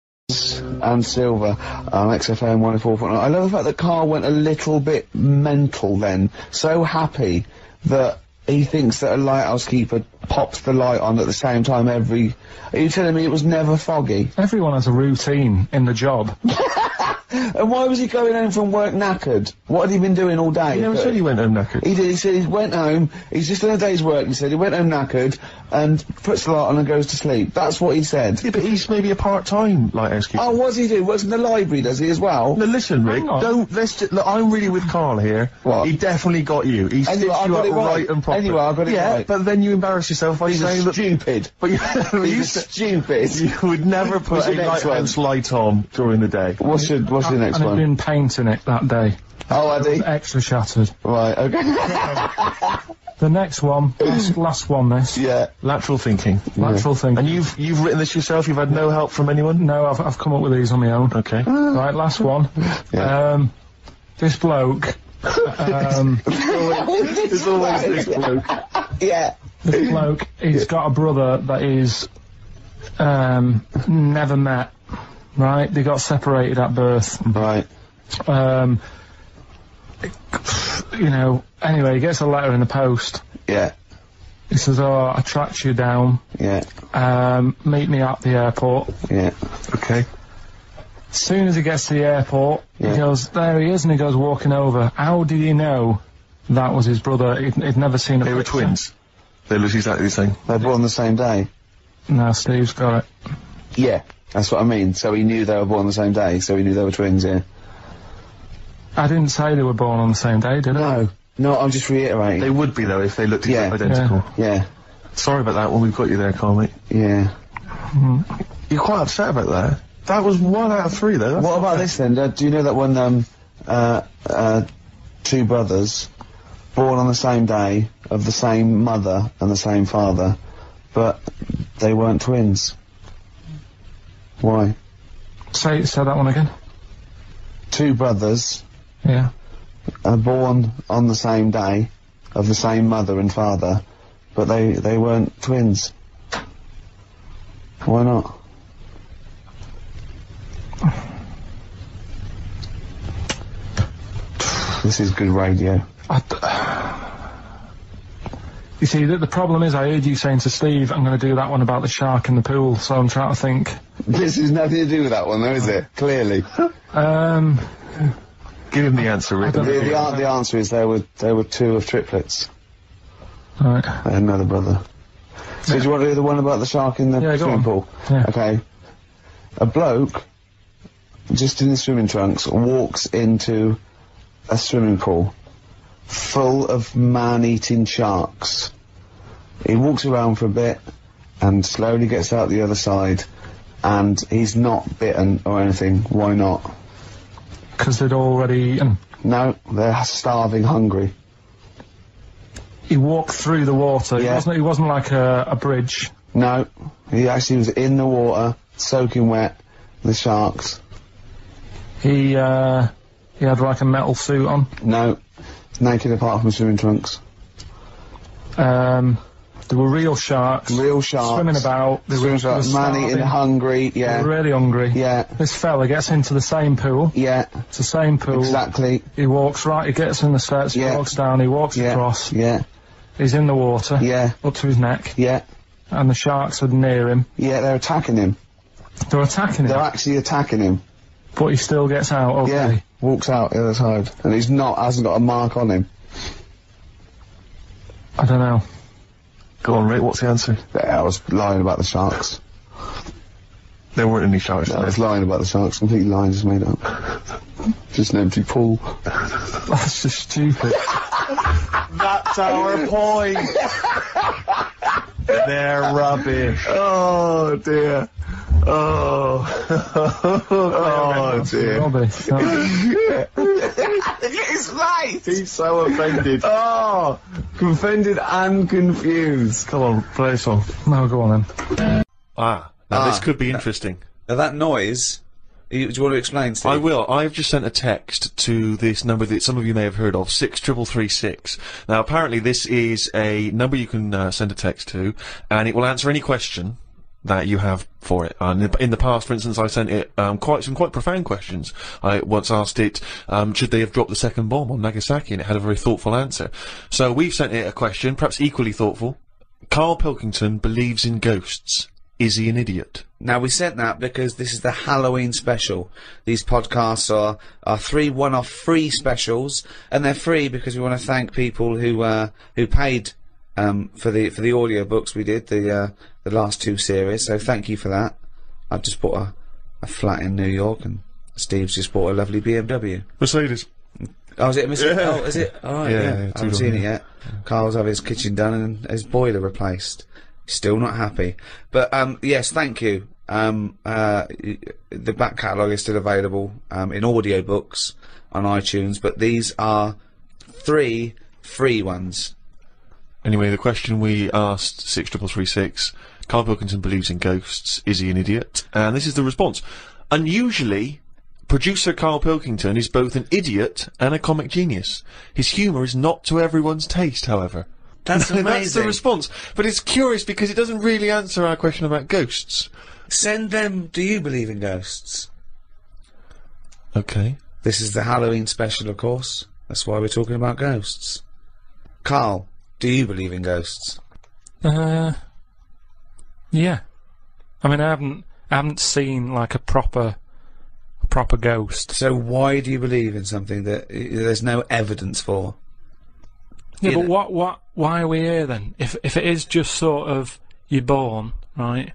And Silver, XFM 104.9. I love the fact that Karl went a little bit mental then. So happy that he thinks that a lighthouse keeper pops the light on at the same time every... Are you telling me it was never foggy? Everyone has a routine in the job. And why was he going home from work knackered? What had he been doing all day? He never said he went home knackered. He did, he said he went home, he's just done a day's work, he said he went home knackered, and puts the light on and goes to sleep. That's what he said. Yeah, but he's maybe a part-time lighthouse keeper. Oh, what does he do? Works in the library, does he, as well? No, listen, Rick, look, I'm really with Karl here. What? He definitely got you. He stitched you up right and proper. Anyway, I got it right. Yeah, but then you embarrass yourself by saying that... stupid. But you... He's stupid. You would never put a lighthouse light on during the day. What's your next And one? he'd been painting it that day. Oh, had he? Extra shattered. Right, okay. The next one, last one this. Yeah. Lateral thinking. Lateral thinking. And you've written this yourself? You've had no help from anyone? No, I've come up with these on my own. Okay. Right, last one. Yeah. This bloke, There's always this bloke. Yeah. this bloke, he's got a brother that is, never met. Right? They got separated at birth. Right. You know, anyway, he gets a letter in the post. Yeah. He says, oh, I tracked you down. Yeah. Meet me at the airport. Yeah. Okay. As soon as he gets to the airport, Yeah. he goes, there he is, and he goes walking over. How did he know that was his brother? He'd never seen a They were picture. twins. They look exactly the same. They're born the same day. No, Steve's got it. Yeah. That's what I mean. So he knew they were born the same day, so he knew they were twins, yeah. I didn't say they were born on the same day, did I? No, I'm just reiterating. They would be, though, if they looked Yeah. identical. Yeah. Sorry about that when we've got you there, Karl, mate. Yeah. You're quite upset about that. That was 1 out of 3, though. That's What about this then? Do you know that when, two brothers, born on the same day, of the same mother and the same father, but they weren't twins? Why? Say that one again. Two brothers Yeah. are born on the same day, of the same mother and father, but they weren't twins. Why not? This is good radio. You see, the problem is I heard you saying to Steve, I'm going to do that one about the shark in the pool, so I'm trying to think. This has nothing to do with that one, though, is it? Clearly. Give him the answer, Rick. The answer is there were two of triplets. Right. And another brother. So do you want to do the one about the shark in the Yeah, go swimming on. pool? Yeah. Okay. A bloke, just in his swimming trunks, walks into a swimming pool full of man-eating sharks. He walks around for a bit and slowly gets out the other side, and he's not bitten or anything. Why not? Because they'd already eaten. No, they're starving hungry. He walked through the water. Yeah. He wasn't like a bridge. No, he actually was in the water, soaking wet, the sharks. He had like a metal suit on. No, naked apart from swimming trunks. There were real sharks. Real sharks. Swimming about. Swimming sharks, man-eating, hungry, They yeah. were really hungry. Yeah. This fella gets into the same pool. Yeah, It's the same pool. exactly. He walks right, he gets in the steps, Yeah. he walks down, he walks Yeah, across. yeah, He's in the water. yeah, Up to his neck. yeah, And the sharks are near him. yeah, they're attacking him. They're attacking him. They're actually attacking him. But he still gets out, okay. Yeah, walks out the other side. And hasn't got a mark on him. I don't know. Go on, Rick, what's the answer? Yeah, I was lying about the sharks. There weren't any sharks I there. was lying about the sharks, completely lying, just made up. Just an empty pool. That's just stupid. That's our point! They're rubbish. Oh dear. Oh. Oh dear. Rubbish. It's right! He's so offended. Oh! Offended and confused. Come on, play a song. No, go on then. Now this could be interesting. Now that noise Do you want to explain, Steve? I will. I've just sent a text to this number that some of you may have heard of, 63336. Now, apparently this is a number you can send a text to, and it will answer any question that you have for it. And in the past, for instance, I sent it some quite profound questions. I once asked it, should they have dropped the second bomb on Nagasaki, and it had a very thoughtful answer. So we've sent it a question, perhaps equally thoughtful. Karl Pilkington believes in ghosts. Is he an idiot? Now, we sent that because this is the Halloween special. These podcasts are 3 one-off free specials, and they're free because we want to thank people who paid for the audiobooks we did, the last 2 series, so thank you for that. I've just bought a flat in New York, and Steve's just bought a lovely BMW. Mercedes. Oh, is it a Mercedes? Yeah. Oh, is it? Oh, right, Yeah, yeah. yeah, I haven't seen it yet. Carl's having his kitchen done and his boiler replaced. Still not happy. But, yes, thank you. The back catalogue is still available, in audiobooks on iTunes, but these are 3 free ones. Anyway, the question we asked, 63336, Karl Pilkington believes in ghosts. Is he an idiot? And this is the response. Unusually, producer Karl Pilkington is both an idiot and a comic genius. His humour is not to everyone's taste, however. That's amazing. That's the response. But it's curious because it doesn't really answer our question about ghosts. Send them, do you believe in ghosts? Okay. This is the Halloween special, of course. That's why we're talking about ghosts. Carl, do you believe in ghosts? Yeah. I mean, I haven't seen like a proper ghost. So why do you believe in something that there's no evidence for? Yeah, but why are we here then? If it is just sort of you're born, right?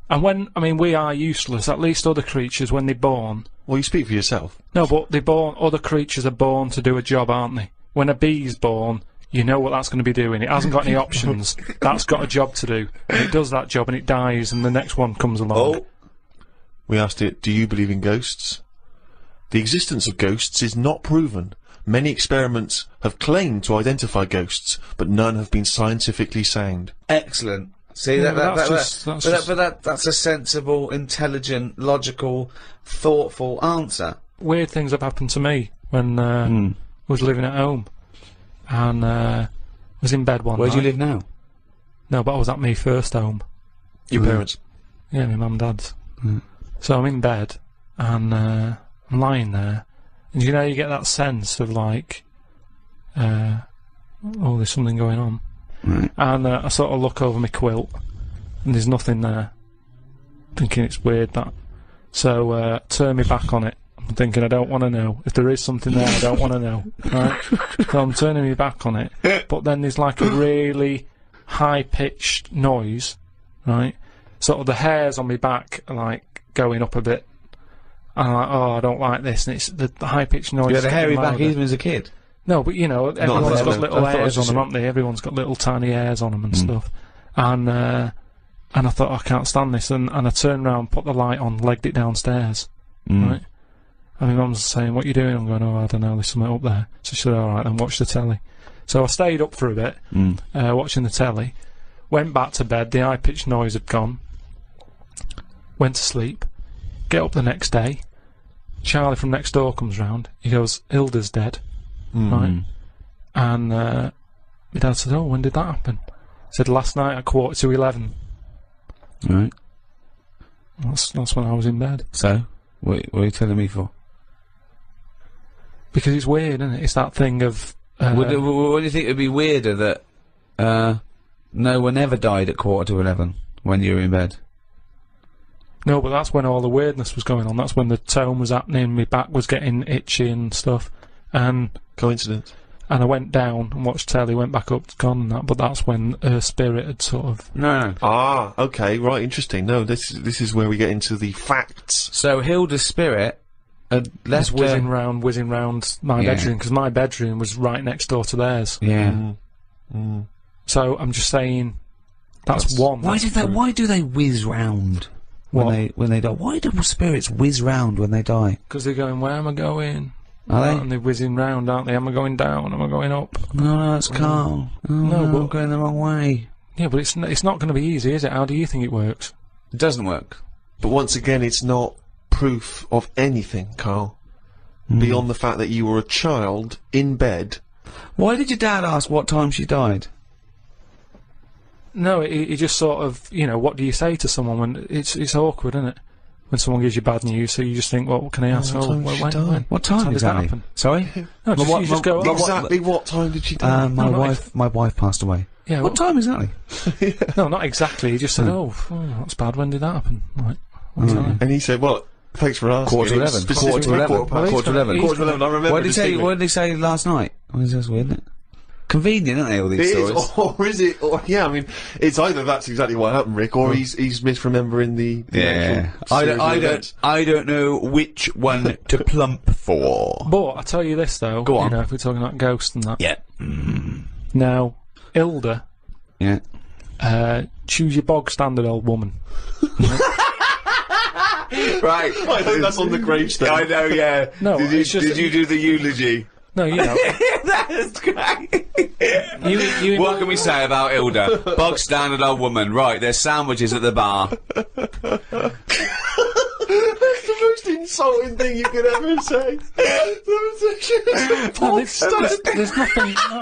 And we are useless. At least other creatures, when they're born. Well, you speak for yourself. No, but other creatures are born to do a job, aren't they? When a bee's born, you know what that's going to be doing. It hasn't got any options. That's got a job to do. And it does that job and it dies and the next one comes along. Oh. We asked it, do you believe in ghosts? The existence of ghosts is not proven. Many experiments have claimed to identify ghosts, but none have been scientifically sound. Excellent. See, Yeah, that's a sensible, intelligent, logical, thoughtful answer. Weird things have happened to me when I was living at home. And was in bed one night. Where do you live now? No, but I was at my first home. Your parents? Yeah, my mum and dad's. So I'm in bed, and I'm lying there, and you know you get that sense of like, oh, there's something going on. And I sort of look over my quilt, and there's nothing there. Thinking it's weird that. So turn me back on it. I'm thinking I don't want to know. If there is something there, I don't want to know. Right? So I'm turning me back on it. But then there's like a really high-pitched noise, right? Sort of the hairs on my back are like going up a bit. And I'm like, oh, I don't like this. And it's the high-pitched noise. You had a hairy back louder. even as a kid? No, but you know, everyone's got little I thought hairs it on was them, haven't they? Everyone's got little tiny hairs on them and stuff. And I thought, I can't stand this. And I turned around, put the light on, legged it downstairs. Right? And my mum's saying, what are you doing? I'm going, oh, I don't know, there's something up there. So she said, alright, then watch the telly. So I stayed up for a bit, watching the telly, went back to bed, the high-pitched noise had gone, went to sleep, get up the next day, Charlie from next door comes round, he goes, Hilda's dead, right? And my dad said, oh, when did that happen? He said, last night at 11:15. Right. That's when I was in bed. So, what are you telling me for? Because it's weird, isn't it? It's that thing of... what do you think would be weirder that no one ever died at 11:15 when you were in bed? No, but that's when all the weirdness was going on. That's when the tone was happening, my back was getting itchy and stuff. And... Coincidence. And I went down and watched telly, went back up, gone and that, but that's when her spirit had sort of... No. Ah, okay, right, interesting. No, this is where we get into the facts. So Hilda's spirit left whizzing round my bedroom, because my bedroom was right next door to theirs. Yeah. So I'm just saying, that's one. Why do they whiz round when they die? Why do spirits whiz round when they die? Because they're going, where am I going? Are they? And they're whizzing round, aren't they? Am I going down? Am I going up? No, that's Carl. Oh, no, but I'm going the wrong way. Yeah, but it's not going to be easy, is it? How do you think it works? It doesn't work. But once again, it's not proof of anything, Carl, beyond the fact that you were a child in bed. Why did your dad ask what time she died? No, he just sort of, you know, what do you say to someone when it's awkward, isn't it? When someone gives you bad news, so you just think, well, what can I ask? What time did exactly? that happen? Sorry? No, you just go, Exactly what time did she die? My wife passed away. Yeah, what time exactly? No, not exactly. He just said, oh, that's bad. When did that happen? Like, and he said, well, thanks for asking. Quarter to 11. Quarter to 11. Quarter to 11. Quarter to 11. I remember. What did he say last night? Well, that's weird, isn't it? Convenient, aren't they, all these stories? Or is it? Or, yeah, I mean, it's either that's exactly what happened, Rick, or he's misremembering the actual I don't know which one to plump for. But I tell you this though, go on. You know, if we're talking about ghosts and that. Yeah. Now, Hilda. Yeah. Choose your bog standard old woman. Right. I think that's on the gravestone. I know, yeah. No, did you do the eulogy? No, you know. That's great. What can we say about Hilda? Bog standard old woman. Right, there's sandwiches at the bar. That's the most insulting thing you could ever say. There's nothing. No.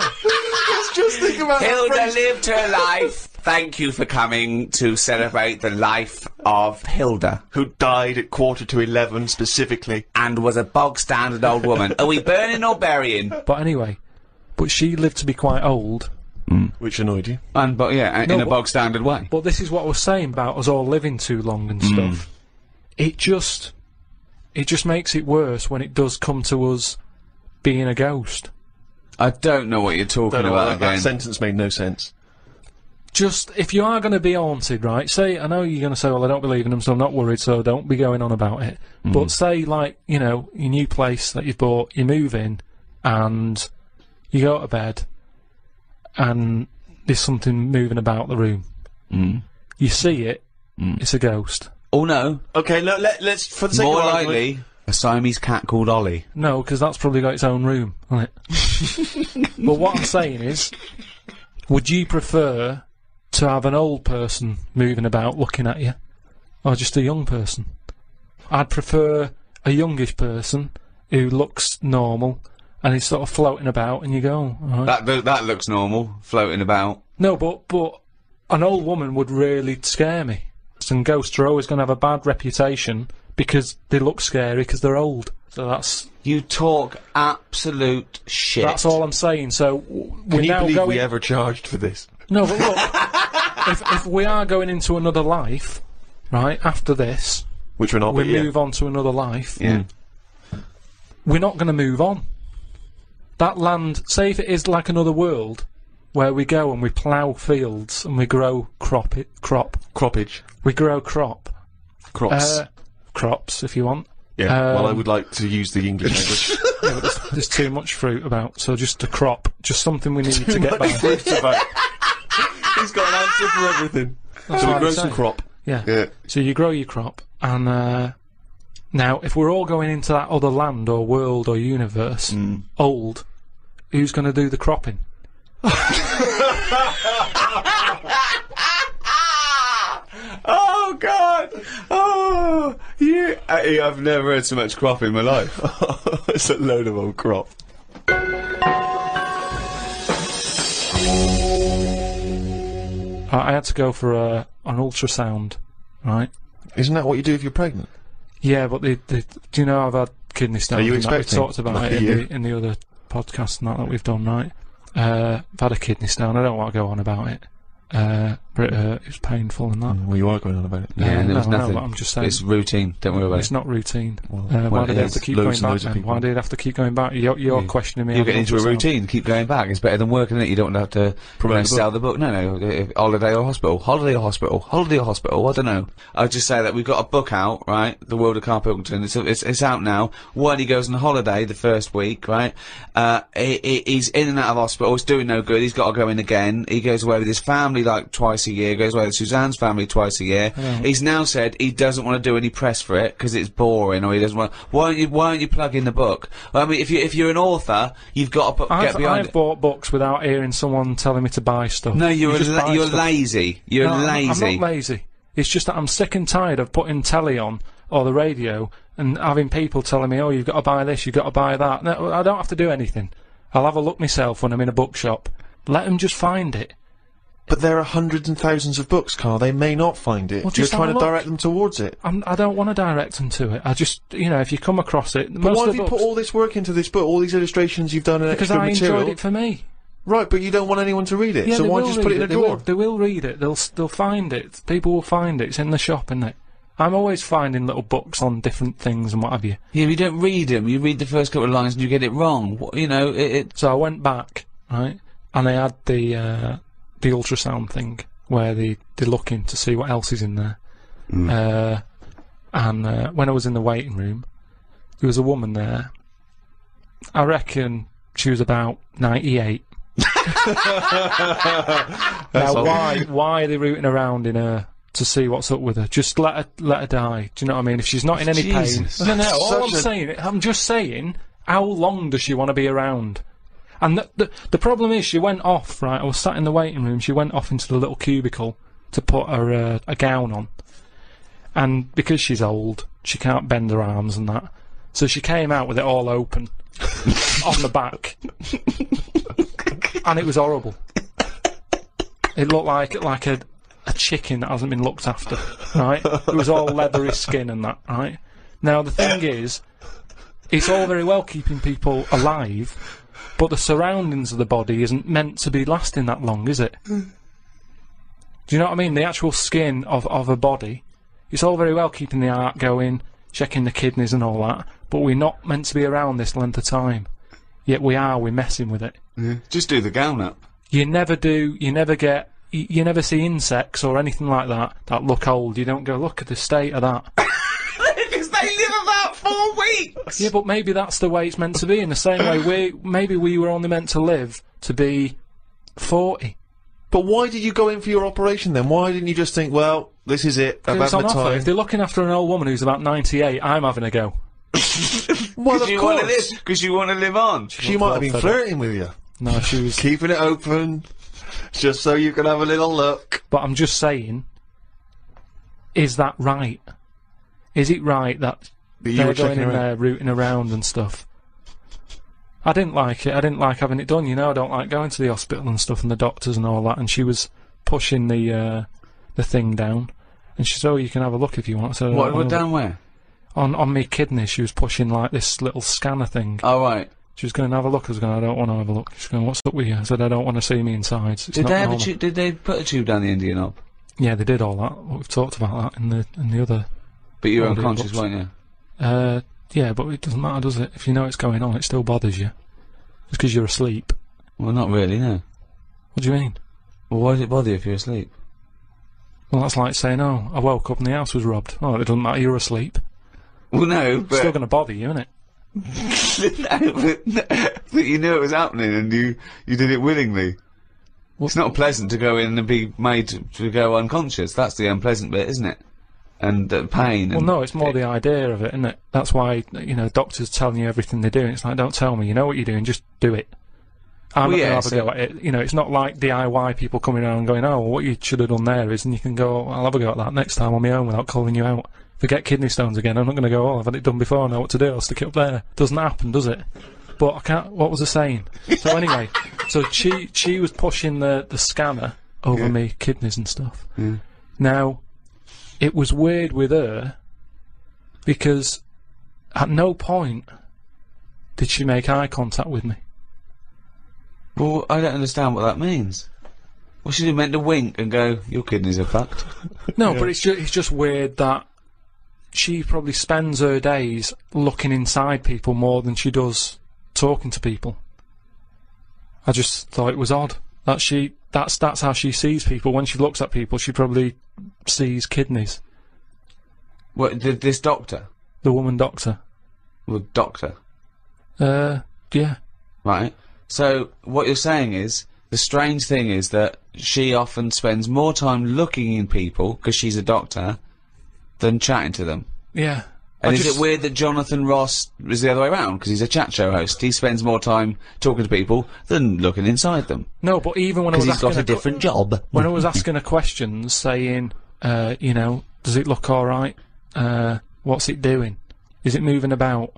Let's just think about Hilda lived her life. Thank you for coming to celebrate the life of Hilda, who died at 11:15 specifically, and was a bog standard old woman. Are we burning or burying? But anyway, she lived to be quite old. Which annoyed you. In a bog standard way. But this is what I was saying about us all living too long and stuff. It just makes it worse when it does come to us being a ghost. I don't know what you're talking about again. That sentence made no sense. Just, if you are going to be haunted, right, say, I know you're going to say, well, I don't believe in them, so I'm not worried, so don't be going on about it. But say, like, you know, your new place that you've bought, you move in, and you go to bed, and there's something moving about the room. You see it, it's a ghost. Oh, no. Okay, let's, for the sake of argument, more likely, a Siamese cat called Ollie. No, because that's probably got its own room, hasn't it? But what I'm saying is, would you prefer to have an old person moving about looking at you, or just a young person? I'd prefer a youngish person who looks normal and is sort of floating about, and you go, oh, right. That looks normal, floating about. No, but an old woman would really scare me. And ghosts are always going to have a bad reputation because they look scary because they're old. So that's... You talk absolute shit. That's all I'm saying. So Can you believe we ever charged for this? No, but look, if we are going into another life, right, after this, which we're not, we move on to another life. Yeah. We're not going to move on. That land, say if it is like another world, where we go and we plough fields and we grow croppage. We grow crops, if you want. Yeah, well, I would like to use the English language. Yeah, but there's too much fruit about, so just a crop, just something we need to get by. He's got an answer for everything. That's so we grow some crop. Yeah. So you grow your crop, and now if we're all going into that other land or world or universe, old, who's going to do the cropping? Oh God! Oh, I've never heard so much crop in my life. It's a load of old crop. I had to go for an ultrasound, right? Isn't that what you do if you're pregnant? Yeah, but do you know I've had kidney stones? Are you We expecting? talked about it in the other podcast and that we've done, right? I've had a kidney stone. I don't want to go on about it. But it was painful and that. Well, you are going on about it. Yeah, there was nothing. No, I'm just saying. It's routine. Don't worry about it. It's not routine. Well, why did they have to keep going back then? people. Why did they have to keep going back? You're questioning me. You get into a routine, keep going back. It's better than working it. You don't have to sell the book. No. Holiday or hospital. Holiday or hospital. Holiday or hospital. I don't know. I'll just say that we've got a book out, right? The World of Karl Pilkington. It's out now. When he goes on holiday the first week, right? He's in and out of hospital. It's doing no good. He's got to go in again. He goes away with his family like twice a year. Goes away with Suzanne's family twice a year. He's now said he doesn't want to do any press for it because it's boring, or he doesn't want. Why don't you plug in the book? Well, I mean, if you're an author, you've got to get behind. I've bought books without hearing someone telling me to buy stuff. No, you're lazy. You're lazy. I'm not lazy. It's just that I'm sick and tired of putting telly on or the radio and having people telling me, oh, you've got to buy this, you've got to buy that. No, I don't have to do anything. I'll have a look myself when I'm in a bookshop. Let them just find it. But there are hundreds and thousands of books, Carl. They may not find it. Well, You're trying to direct them towards it. I don't want to direct them to it. I just, you know, if you come across it... But why have you put all this work into this book, all these illustrations you've done and extra material? Because I enjoyed it for me. Right, but you don't want anyone to read it, yeah, so why just put it in a drawer? They will read it. They'll find it. People will find it. It's in the shop, isn't it? I'm always finding little books on different things and what have you. Yeah, you don't read them. You read the first couple of lines and you get it wrong. You know, So I went back, right, and they had the ultrasound thing where they're looking to see what else is in there. And when I was in the waiting room, there was a woman there. I reckon she was about 98. Now, why are they rooting around in her to see what's up with her? Just let her die. Do you know what I mean? If she's not in any pain. No. I'm just saying, how long does she want to be around? And the problem is, she went off, right? I was sat in the waiting room, she went off into the little cubicle to put her a gown on. And because she's old, she can't bend her arms and that. So she came out with it all open on the back. And it was horrible. It looked like a chicken that hasn't been looked after, right? It was all leathery skin and that, right? Now, the thing is, it's all very well keeping people alive, but the surroundings of the body isn't meant to be lasting that long, is it? Do you know what I mean? The actual skin of a body, it's all very well keeping the heart going, checking the kidneys and all that, but we're not meant to be around this length of time. Yet we're messing with it. Yeah. Just do the gown up. You never do, you never see insects or anything like that look old. You don't go, look at the state of that. Because they live about 4 weeks! Yeah, but maybe that's the way it's meant to be. In the same way, maybe we were only meant to live to be 40. But why did you go in for your operation then? Why didn't you just think, well, this is it, I've had my time? If they're looking after an old woman who's about 98, I'm having a go. Well, of course. Because you want to live on. She might have been flirting with you. No, she was... keeping it open, just so you can have a little look. But I'm just saying, is that right? Is it right that they're going in there rooting around and stuff? I didn't like it. I didn't like having it done, you know. I don't like going to the hospital and stuff and the doctors and all that. And she was pushing the thing down. And she said, oh, you can have a look if you want. So what down where? On me kidney, she was pushing like this little scanner thing. Oh, right. She was going to have a look. I was going, I don't want to have a look. She's going, what's up with you? I said, I don't want to see me inside. Did they put a tube down the Indian knob? Yeah, they did all that. We've talked about that in the other. But you were unconscious, weren't you? Yeah, but it doesn't matter, does it? If you know it's going on, it still bothers you. It's because you're asleep. Well, not really, no. What do you mean? Well, why does it bother you if you're asleep? Well, that's like saying, oh, I woke up and the house was robbed. Oh, it doesn't matter, you're asleep. Well, no, but... It's still going to bother you, isn't it? No, but you knew it was happening and you did it willingly. It's not pleasant to go in and be made to go unconscious. That's the unpleasant bit, isn't it? And pain. Well, no, it's more the idea of it, isn't it? That's why, you know, doctors telling you everything they do. It's like, don't tell me, you know what you're doing, just do it. I'm not going to have a go at it. You know, it's not like DIY people coming around and going, oh, well, what you should have done there is, and you can go, I'll have a go at that next time on my own without calling you out. If I get kidney stones again, I'm not going to go, oh, I've had it done before, I know what to do, I'll stick it up there. Doesn't happen, does it? But I can't, what was I saying? So anyway, so she was pushing the scanner over me kidneys and stuff. Now, it was weird with her, because at no point did she make eye contact with me. Well, I don't understand what that means. Well, she meant to wink and go, your kidneys are fucked. No, but it's just weird that she probably spends her days looking inside people more than she does talking to people. I just thought it was odd that that's how she sees people. When she looks at people, she probably sees kidneys. What, this doctor? The woman doctor. Well, doctor? Yeah. Right. So, what you're saying is, the strange thing is that she often spends more time looking in people, because she's a doctor, than chatting to them. Yeah. And is it weird that Jonathan Ross is the other way around, because he's a chat show host? He spends more time talking to people than looking inside them. No, but even when I was asking... Because he's got a different job. When I was asking her questions, saying, you know, does it look alright? what's it doing? Is it moving about?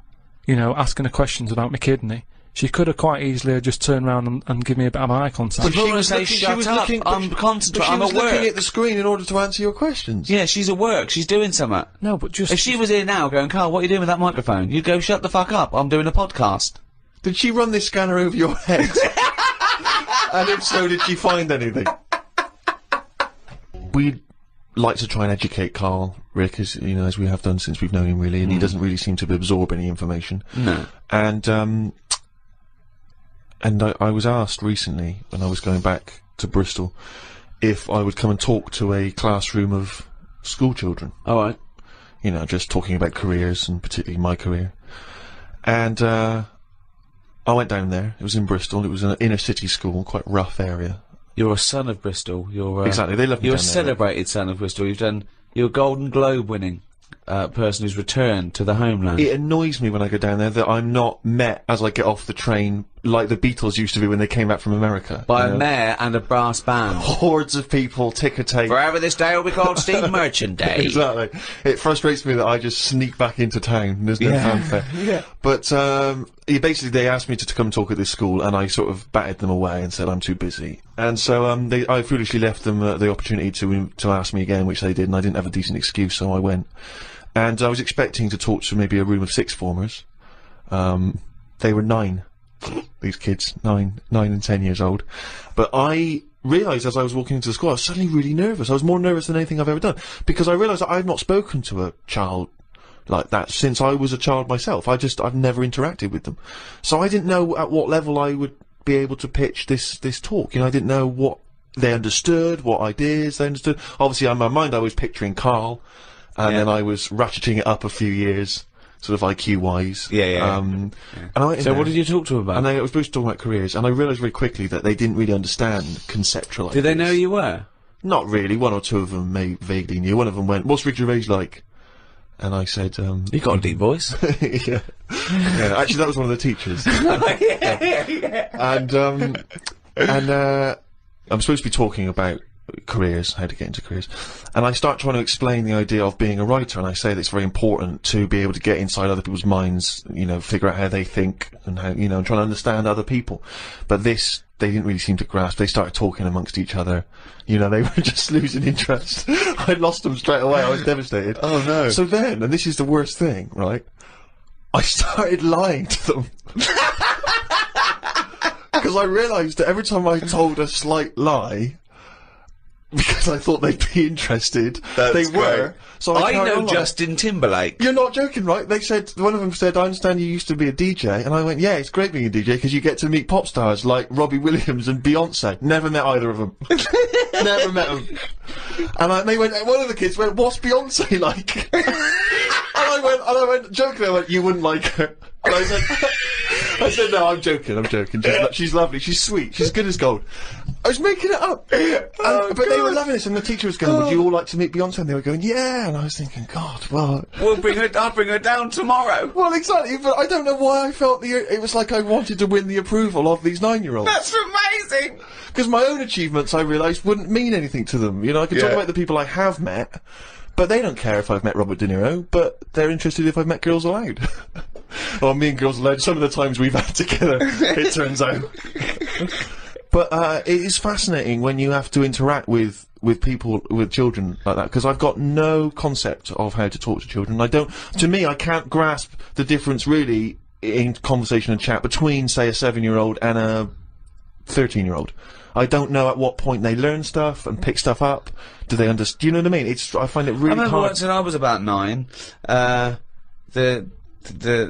You know, asking her questions about my kidney. She could have quite easily just turned around and give me a bit of eye contact. But she was say, shut up, I'm concentrating, I'm at work. She was looking at the screen in order to answer your questions. Yeah, she's at work, she's doing something. No, but just... If she was here now going, Carl, what are you doing with that microphone? You'd go, shut the fuck up, I'm doing a podcast. Did she run this scanner over your head? And if so, did she find anything? We'd like to try and educate Karl, Rick, as, you know, as we have done since we've known him, really, and he doesn't really seem to absorb any information. No. And I was asked recently, when I was going back to Bristol, if I would come and talk to a classroom of school children. Alright. You know, just talking about careers, and particularly my career. And, I went down there. It was in Bristol. It was an inner city school, quite rough area. You're a son of Bristol. You're exactly. They love me. You're a down there. celebrated son of Bristol. You're a Golden Globe winning person who's returned to the homeland. It annoys me when I go down there that I'm not met as I get off the train like the Beatles used to be when they came back from America. By a mayor and a brass band. Hordes of people, ticker tape. Forever this day will be called Steve Merchant Day. Exactly. It frustrates me that I just sneak back into town and there's no fanfare. Yeah. But, basically they asked me to come talk at this school, and I sort of batted them away and said I'm too busy. And so, I foolishly left them the opportunity to ask me again, which they did, and I didn't have a decent excuse, so I went. And I was expecting to talk to maybe a room of sixth formers. They were 9. These kids, 9 and 10 years old. But I realised as I was walking into the school, I was suddenly really nervous. I was more nervous than anything I've ever done. Because I realised that I've not spoken to a child like that since I was a child myself. I've never interacted with them. So I didn't know at what level I would be able to pitch this talk. You know, I didn't know what they understood, what ideas they understood. Obviously, in my mind, I was picturing Karl. And then I was ratcheting it up a few years, sort of IQ-wise. And so what did you talk to them about? And I was supposed to talk about careers, and I realised very quickly that they didn't really understand conceptual ideas. Did they know who you were? Not really. One or two of them vaguely knew. One of them went, "What's Rick Gervais like?" And I said, You got a deep voice. yeah. Actually, that was one of the teachers. And I'm supposed to be talking about careers, how to get into careers, and I start trying to explain the idea of being a writer, and I say that it's very important to be able to get inside other people's minds, you know, figure out how they think, and how, you know, and trying to understand other people. But this, they didn't really seem to grasp. They started talking amongst each other, you know, they were just losing interest. I lost them straight away. I was devastated. Oh no. So then, and this is the worst thing, right, I started lying to them. Because I realised that every time I told a slight lie, because I thought they'd be interested. They were. So I know Justin Timberlake. You're not joking, right? They said, one of them said, "I understand you used to be a DJ," and I went, "Yeah, it's great being a DJ because you get to meet pop stars like Robbie Williams and Beyonce." Never met either of them. Never met them. And they went. One of the kids went, "What's Beyonce like?" and I went, joking. I went, "You wouldn't like her." And I said, "No, I'm joking. She's lovely. She's sweet. She's good as gold." I was making it up. But they were loving this, and the teacher was going, "Would you all like to meet Beyonce?" And they were going, "Yeah." And I was thinking, God, well... I'll bring her down tomorrow. Well, exactly, but I don't know why I felt it was like I wanted to win the approval of these 9-year-olds. That's amazing! Because my own achievements, I realised, wouldn't mean anything to them. You know, I can talk about the people I have met, but they don't care if I've met Robert De Niro, but they're interested if I've met Girls Aloud. Or me and Girls Aloud, some of the times we've had together, it turns out. But it is fascinating when you have to interact with people, with children like that, because I've got no concept of how to talk to children. To me, I can't grasp the difference really in conversation and chat between, say, a 7-year-old and a 13-year-old. I don't know at what point they learn stuff and pick stuff up. Do they understand? Do you know what I mean? I find it really hard. I remember once when I was about 9, the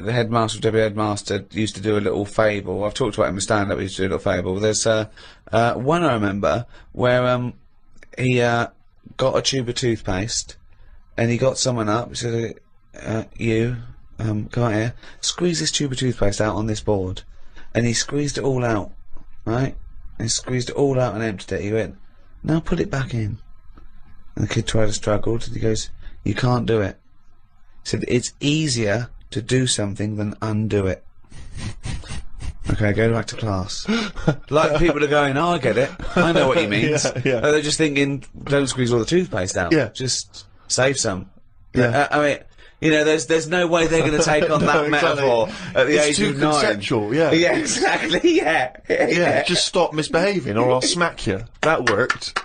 headmaster, deputy headmaster, used to do a little fable. I've talked about him in stand-up. He used to do a little fable. There's one I remember where he got a tube of toothpaste, and he got someone up. He said, come out here, squeeze this tube of toothpaste out on this board, and he squeezed it all out, right? And he squeezed it all out and emptied it. He went, "Now put it back in." And the kid tried to struggle, and he goes, "You can't do it." He said, "It's easier to do something than undo it." Okay, go back to class. Like, people are going, "Oh, I get it. I know what he means." They're just thinking, don't squeeze all the toothpaste out. Yeah. Just save some. Yeah. I mean, You know, there's no way they're going to take on that metaphor at the age of 9. It's too conceptual, yeah. Yeah, exactly, yeah. Yeah, just stop misbehaving or I'll smack you. That worked.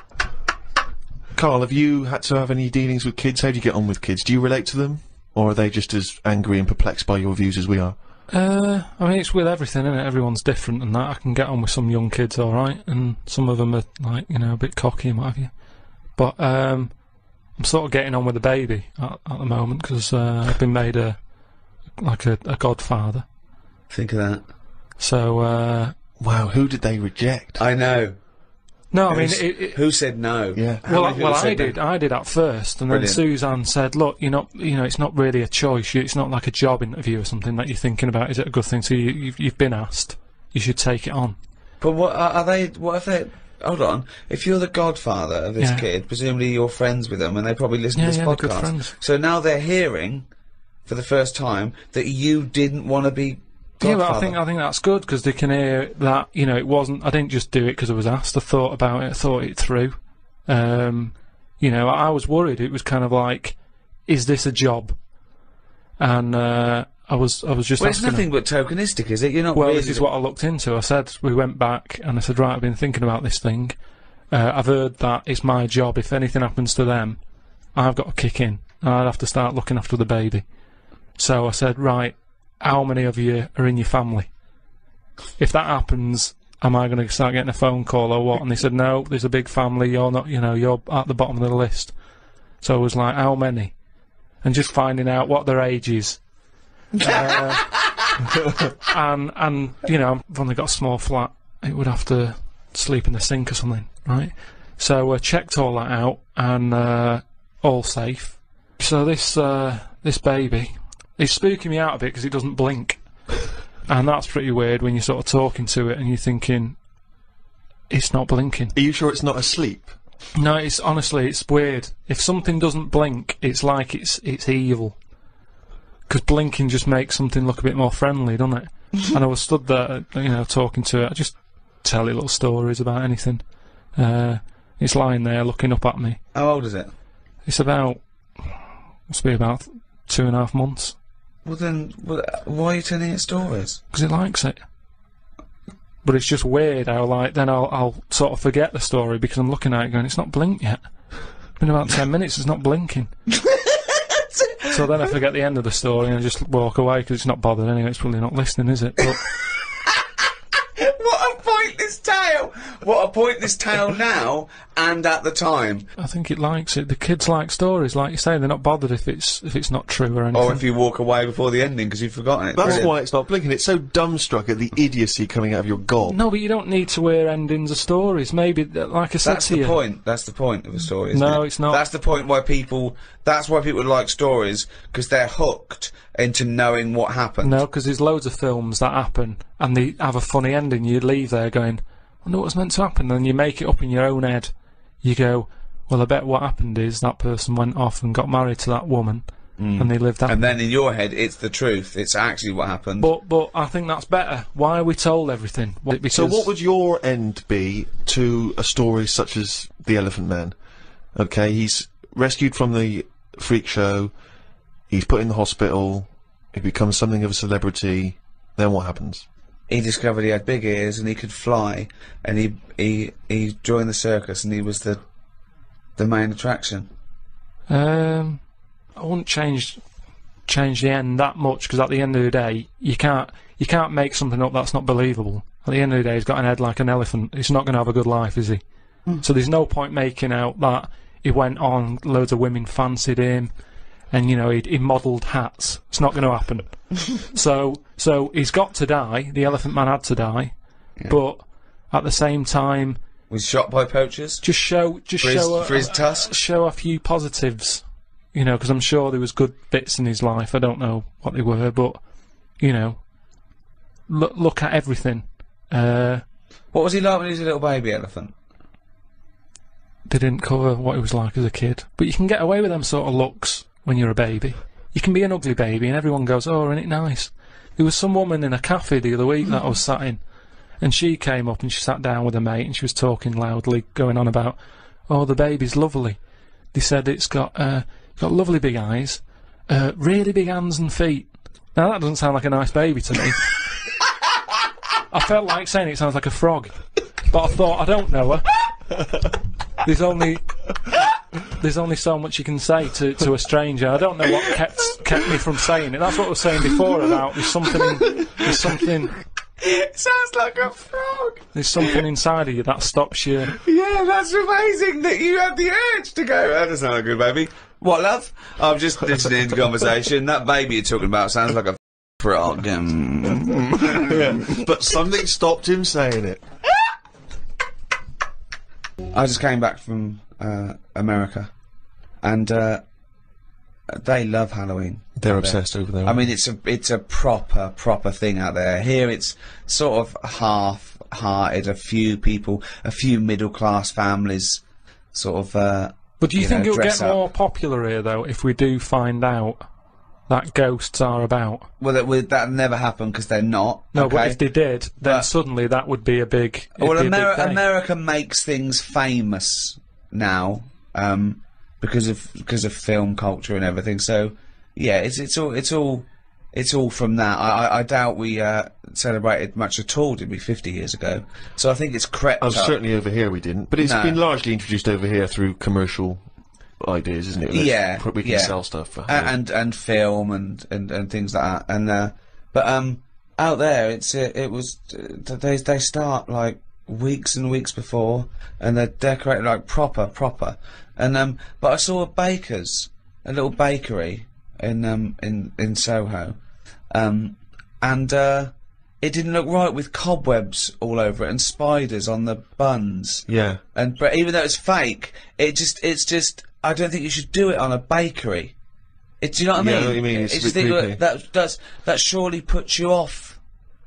Karl, have you had to have any dealings with kids? How do you get on with kids? Do you relate to them? Or are they just as angry and perplexed by your views as we are? I mean, it's with everything, isn't it? Everyone's different and that. I can get on with some young kids alright, and some of them are, like, you know, a bit cocky and what have you. But, I'm sort of getting on with the baby at the moment, because, I've been made a godfather. Think of that. So, wow, who did they reject? I know. No, I mean, who said no? Yeah. Well, I did. I did at first, and then Suzanne said, "Look, you know, it's not really a choice. It's not like a job interview or something that you're thinking about. Is it a good thing? So you've been asked. You should take it on." But what are they? What if they? Hold on. If you're the godfather of this kid, presumably you're friends with them, and they probably listen to this podcast. They're good friends. So now they're hearing, for the first time, that you didn't want to be. Godfather. Yeah, but I think that's good, because they can hear that, you know, it wasn't. I didn't just do it because I was asked. I thought about it, thought it through. You know, I was worried. It was kind of like, is this a job? And I was just. Well, it's nothing but tokenistic, is it? You're not. Well, really this is what I looked into. I said, we went back, and I said, right, I've been thinking about this thing. I've heard that it's my job. If anything happens to them, I've got to kick in, and I'd have to start looking after the baby. So I said, right. How many of you are in your family? If that happens, am I going to start getting a phone call or what? And they said, no, there's a big family, you're not, you know, you're at the bottom of the list. So I was like, how many? And just finding out what their age is. And, you know, I've only got a small flat. It would have to sleep in the sink or something, right? So I checked all that out, and all safe. So this baby... It's spooking me out a bit because it doesn't blink. And that's pretty weird when you're sort of talking to it and you're thinking, it's not blinking. Are you sure it's not asleep? No, it's honestly, it's weird. If something doesn't blink, it's like it's evil. Because blinking just makes something look a bit more friendly, doesn't it? And I was stood there, you know, talking to it. I just tell it little stories about anything. It's lying there looking up at me. How old is it? It's must be about 2.5 months. Well then, why are you telling it stories? Because it likes it. But it's just weird how, like, then I'll sort of forget the story because I'm looking at it going, it's not blinked yet. It's been about 10 minutes, it's not blinking. So then I forget the end of the story and I just walk away because it's not bothered anyway, it's probably not listening, is it? But What a pointless tale! What a pointless tale now, and at the time. I think it likes it. The kids like stories, like you say, they're not bothered if it's not true or anything. Or if you walk away before the ending because you've forgotten it. That's why it's not blinking. It's so dumbstruck at the idiocy coming out of your gob. No, but you don't need to hear endings of stories. Maybe, like I said to you... That's the point. That's the point of a story, isn't it? No, it's not. That's the point why people... That's why people like stories, because they're hooked into knowing what happened. No, because there's loads of films that happen, and they have a funny ending. You leave there going, I wonder what's meant to happen, and you make it up in your own head. You go, well, I bet what happened is that person went off and got married to that woman, and they lived happy. And then in your head, it's the truth. It's actually what happened. But I think that's better. Why are we told everything? Because So what would your end be to a story such as The Elephant Man? Okay, he's rescued from the freak show, he's put in the hospital, he becomes something of a celebrity, then what happens? He discovered he had big ears and he could fly, and he joined the circus and he was the main attraction. I wouldn't change the end that much, because at the end of the day, you can't make something up that's not believable. At the end of the day, he's got an head like an elephant. He's not going to have a good life, is he? So there's no point making out that he went on, loads of women fancied him, and, you know, he modelled hats. It's not going to happen. So he's got to die. The Elephant Man had to die, but at the same time, Was shot by poachers. show for his tusk. Show a few positives, you know, because I'm sure there was good bits in his life. I don't know what they were, but, you know, look at everything. What was he like when he was a little baby elephant? They didn't cover what he was like as a kid, but you can get away with them sort of looks when you're a baby. You can be an ugly baby and everyone goes, oh, isn't it nice? There was some woman in a cafe the other week that I was sat in, and she came up and she sat down with a mate and she was talking loudly, going on about, oh, the baby's lovely. They said it's got lovely big eyes, really big hands and feet. Now that doesn't sound like a nice baby to me. I felt like saying it sounds like a frog, but I thought, I don't know her. There's only so much you can say to a stranger. I don't know what kept me from saying it. That's what I was saying before about there's something. It sounds like a frog. There's something inside of you that stops you. Yeah, that's amazing that you had the urge to go. That doesn't sound like a good baby. What, love? I'm just listening to conversation. That baby you're talking about sounds like a frog. Yeah, but something stopped him saying it. I just came back from America, and they love Halloween. They're obsessed over there. I mean, it's a proper thing out there. Here, it's sort of half-hearted. A few middle-class families, sort of. But do you think it'll get up. more popular here, though, if we do find out that ghosts are about? Well, that'll never happen because they're not. No, okay? but if they did, then suddenly that would be a big. Well, America makes things famous now, because of film culture and everything. So, yeah, it's all from that. I doubt we celebrated much at all, did we, 50 years ago? So I think it's crept up. Certainly over here we didn't, but it's been largely introduced over here through commercial ideas, isn't it? Yeah, we can sell stuff for and film and things like that. But out there it was they start like weeks and weeks before, and they're decorated like proper. And but I saw a little bakery in Soho, and it didn't look right with cobwebs all over it and spiders on the buns. Yeah. But even though it's fake, it's just I don't think you should do it on a bakery. Do you know what I mean? Yeah, I know what you mean. It's a bit creepy. That surely puts you off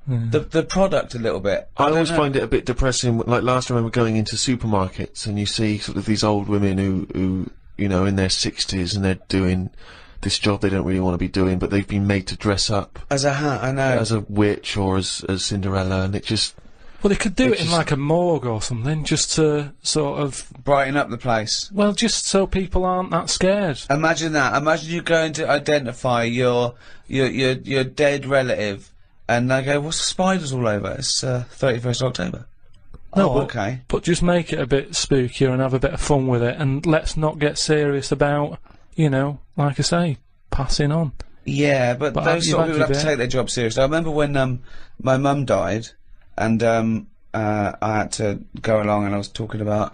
the product a little bit. I always find it a bit depressing. Like last time I remember going into supermarkets and you see sort of these old women who in their 60s and they're doing this job they don't really want to be doing, but they've been made to dress up as a hat. I know, as a witch or as Cinderella, and it just. Well, they could do it in like a morgue or something, just to sort of brighten up the place. Well, just so people aren't that scared. Imagine that. Imagine you going to identify your dead relative, and they go, "What's the spiders all over?" It's 31st October. No, oh, okay. But just make it a bit spookier and have a bit of fun with it, and let's not get serious about, like I say, passing on. Yeah, but those sort of people have to take their job seriously. I remember when my mum died. And I had to go along, and I was talking about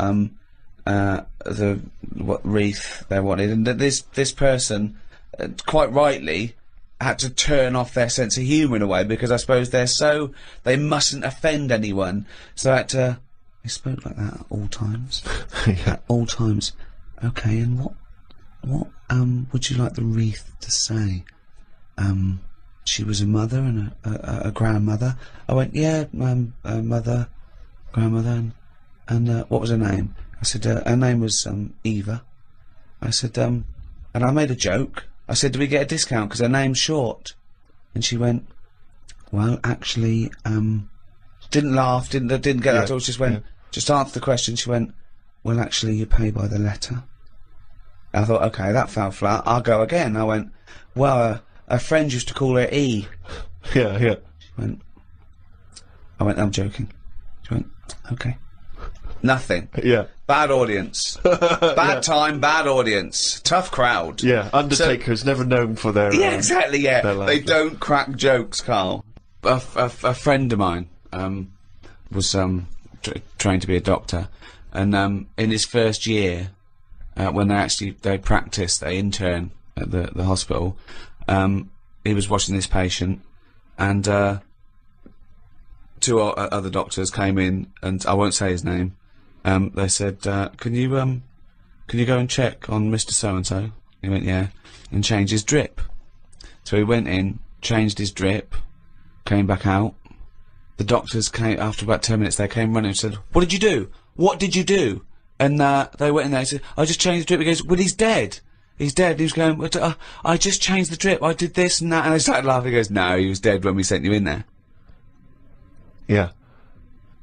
what wreath they wanted, and this person, quite rightly, had to turn off their sense of humour in a way, because I suppose they mustn't offend anyone, so they spoke like that at all times. Yeah. At all times. Okay, and what would you like the wreath to say? She was a mother and a grandmother. I went, yeah, mother, grandmother, and what was her name? I said, her name was Eva. I said, and I made a joke. I said, do we get a discount because her name's short? And she went, well, actually, didn't laugh, didn't get that at all. Just went, just answered the question. She went, well, actually, you pay by the letter. I thought, okay, that fell flat. I'll go again. I went, well, her friend used to call her E. Yeah. She I went, I'm joking. She went, okay. Nothing. Yeah. Bad audience. Bad time, bad audience. Tough crowd. Yeah, Undertaker's never known for their... Yeah, exactly, yeah. They laughter. Don't crack jokes, Carl. A friend of mine was trained to be a doctor, and in his first year, when they practiced, they intern at the hospital, he was watching this patient, and two other doctors came in, and I won't say his name. They said, can you go and check on Mr. So-and-so? He went, yeah, and change his drip. So he went in, changed his drip, came back out. The doctors came, after about 10 minutes, they came running and said, what did you do? What did you do? And they went in there and said, I just changed the drip. He goes, well, he's dead. He's dead. He was going, I just changed the drip. I did this and that. And I started laughing. He goes, no, he was dead when we sent you in there. Yeah.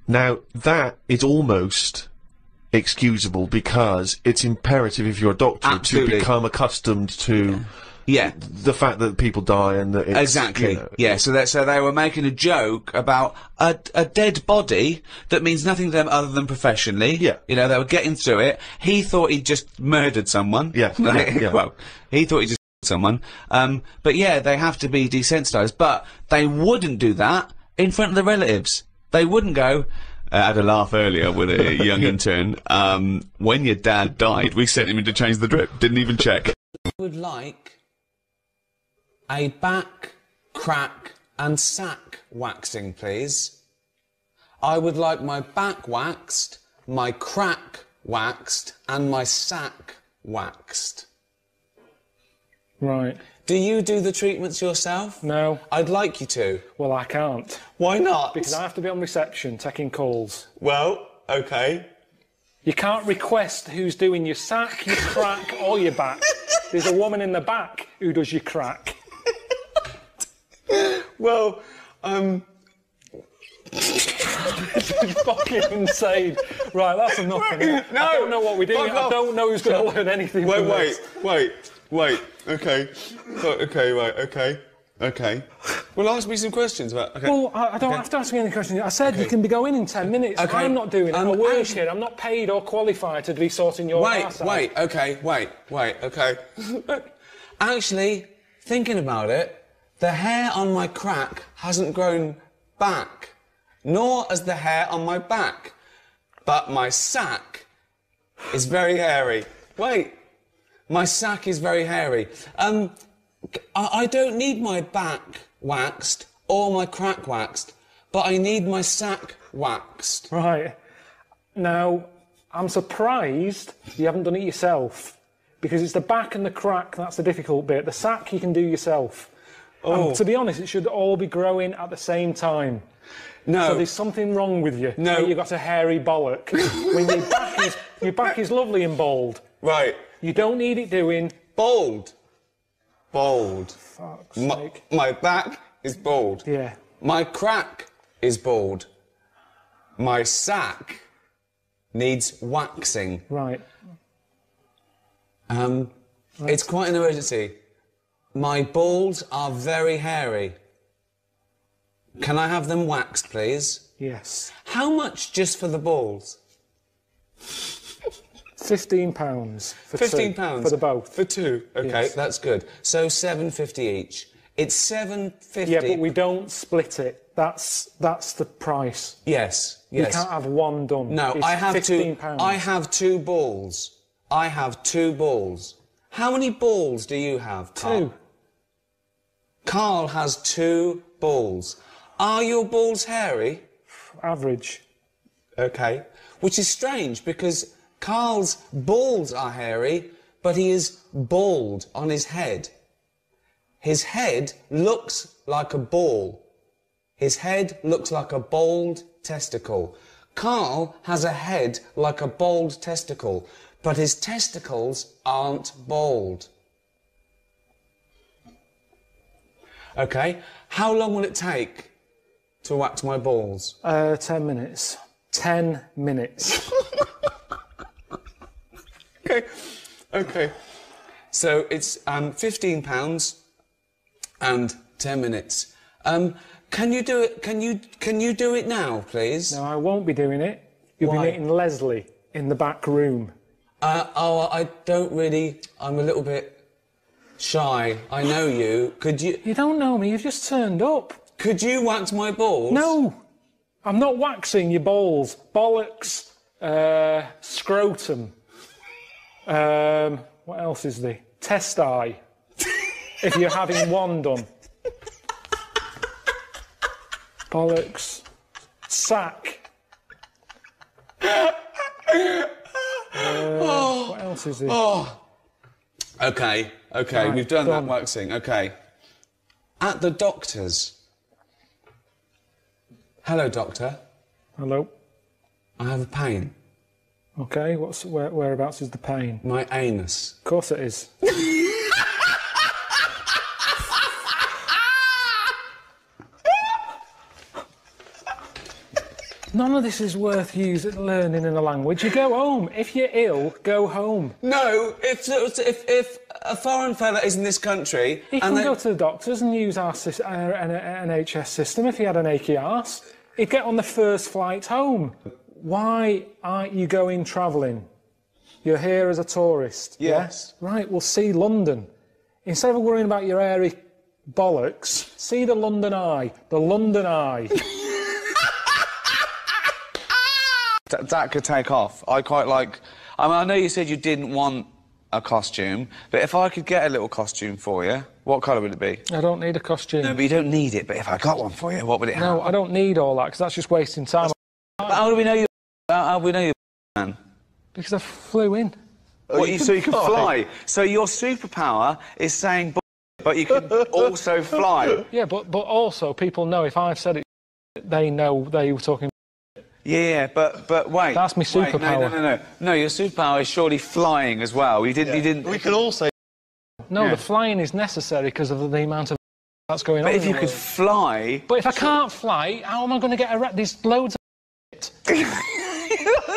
Now, that is almost excusable, because it's imperative if you're a doctor to become accustomed to Yeah. the fact that people die and that it's... Exactly. You know, Yeah, so they were making a joke about a dead body that means nothing to them other than professionally. Yeah. You know, they were getting through it. He thought he'd just murdered someone. Yeah. Yeah. Well, he thought he just murdered someone. But yeah, they have to be desensitised. But they wouldn't do that in front of the relatives. They wouldn't go... I had a laugh earlier with a young intern. When your dad died, we sent him in to change the drip. Didn't even check. I would like a back, crack and sack waxing, please. I would like my back waxed, my crack waxed and my sack waxed. Right. Do you do the treatments yourself? No. I'd like you to. Well, I can't. Why not? Because I have to be on reception, taking calls. Well, okay. You can't request who's doing your sack, your crack, or your back. There's a woman in the back who does your crack. Well, This is fucking insane. Right, that's enough. No, I don't know what we're doing. I don't know who's going to learn anything from this. Wait. Okay. Okay. Well, ask me some questions about... Okay. Well, I don't have to ask me any questions. I said you can be going in 10 minutes. Okay. I'm not doing it. I'm working. I'm not paid or qualified to be sorting your arse out. Wait, okay. Actually, thinking about it, the hair on my crack hasn't grown back, nor has the hair on my back. But my sack is very hairy. Wait, my sack is very hairy. I don't need my back waxed or my crack waxed, but I need my sack waxed. Right. Now, I'm surprised you haven't done it yourself, because it's the back and the crack that's the difficult bit. The sack you can do yourself. Oh. And to be honest, it should all be growing at the same time. No. So there's something wrong with you. No. You've got a hairy bollock. When your back is lovely and bald. Right. You don't need it doing... Bald. Fuck's sake. My back is bald. Yeah. My crack is bald. My sack needs waxing. Right. It's quite an emergency. My balls are very hairy. Can I have them waxed, please? Yes. How much just for the balls? £15 for £15 two, for the both. For two. Okay, Yes. that's good. So £7.50 each. It's £7.50. Yeah, but we don't split it. That's the price. Yes. You can't have one done. No, It's I have £15. I have two balls. How many balls do you have, Carl? Two. Carl has 2 balls. Are your balls hairy? Average. Okay. Which is strange because Carl's balls are hairy, but he is bald on his head. His head looks like a ball. His head looks like a bald testicle. Carl has a head like a bald testicle, but his testicles aren't bald. Okay. How long will it take to wax my balls? 10 minutes. 10 minutes. Okay. So it's £15 and 10 minutes. Can you do it? Can you do it now, please? No, I won't be doing it. You'll Why? be meeting Leslie in the back room. I don't really. I'm a little bit shy. I know you. Could you? You don't know me. You've just turned up. Could you wax my balls? No, I'm not waxing your balls. Bollocks. Scrotum. What else is there? Testi. If you're having one done. Bollocks. Sack. What else is there? Okay. Right, We've done done. that waxing. Okay. At the doctor's. Hello, doctor. Hello. I have a pain. Okay, whereabouts is the pain? My anus. Of course it is. None of this is worth learning in a language. You go home. If you're ill, go home. No, if a foreign fella is in this country... He can go to the doctors and use our NHS system if he had an achy arse. He'd get on the first flight home. Why aren't you going travelling? You're here as a tourist. Yes. Yeah? Right, we'll see London. Instead of worrying about your airy bollocks, see the London Eye. The London Eye. That could take off. I quite like... I mean, I know you said you didn't want a costume, but if I could get a little costume for you, what colour would it be? I don't need a costume. No, but you don't need it, but if I got one for you, what would it have? No, I don't need all that, because that's just wasting time. But how do we know you... How do we know you're man? Because I flew in. So you can fly. So your superpower is saying but you can also fly. Yeah, but also people know if I've said it, they know they were talking. Yeah, but wait. That's my superpower. No, your superpower is surely flying as well. You didn't. We can all say. No, the flying is necessary because of the amount of that's going on. But if you could fly. But if I can't fly, how am I going to get around? There's loads of.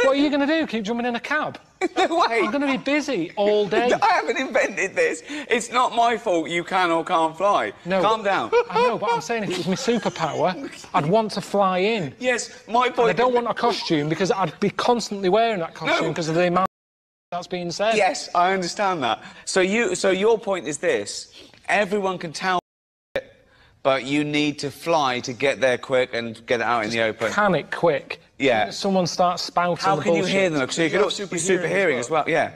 What are you going to do? Keep jumping in a cab? No way. I'm going to be busy all day. I haven't invented this. It's not my fault you can or can't fly. No. Calm down. I know, but I'm saying if it was my superpower, I'd want to fly in. Yes, my point... And I don't want a costume because I'd be constantly wearing that costume because of the amount that's being said. Yes, I understand that. So your point is this. Everyone can tell it, but you need to fly to get there quick and get it out in the open. Can it quick. Yeah. Someone starts spouting How can bullshit. you hear them? So you can also be super hearing as well. Yeah.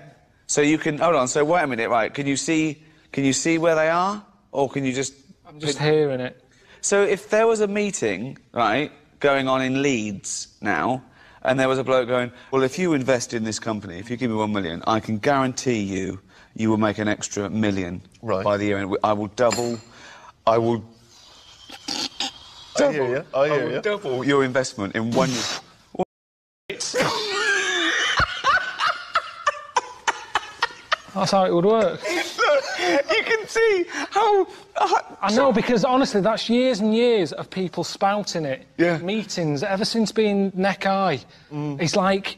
So you can... Hold on, so wait a minute, right. Can you see where they are? Or can you just... I'm just hearing it. So if there was a meeting, right, going on in Leeds now, and there was a bloke going, well, if you invest in this company, if you give me 1 million, I can guarantee you will make an extra $1 million by the year. And I will double... I will double your investment in 1 year. That's how it would work. You can see how... I know, because honestly, that's years and years of people spouting it. Yeah. Meetings, ever since being neck-high. It's like,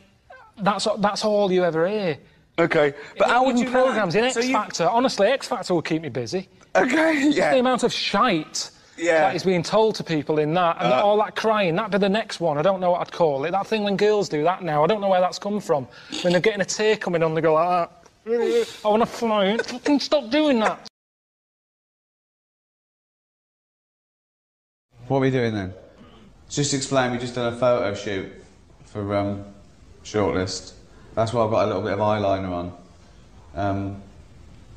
that's all you ever hear. OK, but how would you programmes in X Factor, honestly, X Factor will keep me busy. OK, yeah. The amount of shite that is being told to people in that, and all that crying, that'd be the next one. I don't know what I'd call it. That thing when girls do that now, I don't know where that's come from. When they're getting a tear coming on, they go like that. I want to fly. Fucking stop doing that. What are we doing then? Just explain, we just done a photo shoot for Shortlist. That's why I've got a little bit of eyeliner on.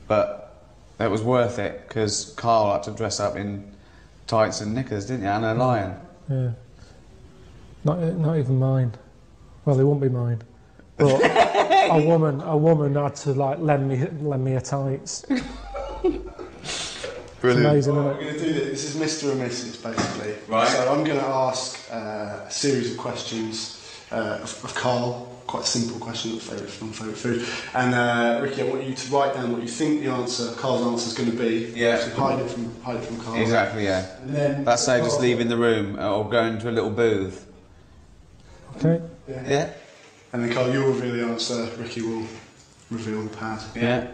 But it was worth it, because Karl had to dress up in tights and knickers, didn't you? And a lion. Yeah. Not even mine. Well, they won't be mine. But a woman had to like lend me a tights. Brilliant. Amazing, isn't We're it? going to do this. This is Mr. and Mrs. basically. Right. So I'm going to ask a series of questions of Karl. Quite a simple question: favourite film, favourite food. And Ricky, I want you to write down what you think the answer, Karl's answer, is going to be. Yeah. So hide it from Karl. Exactly, yeah. And then That's say just leaving the room or going to a little booth. Okay. Yeah. And then Karl, you'll reveal the answer. Ricky will reveal the pad. Yeah.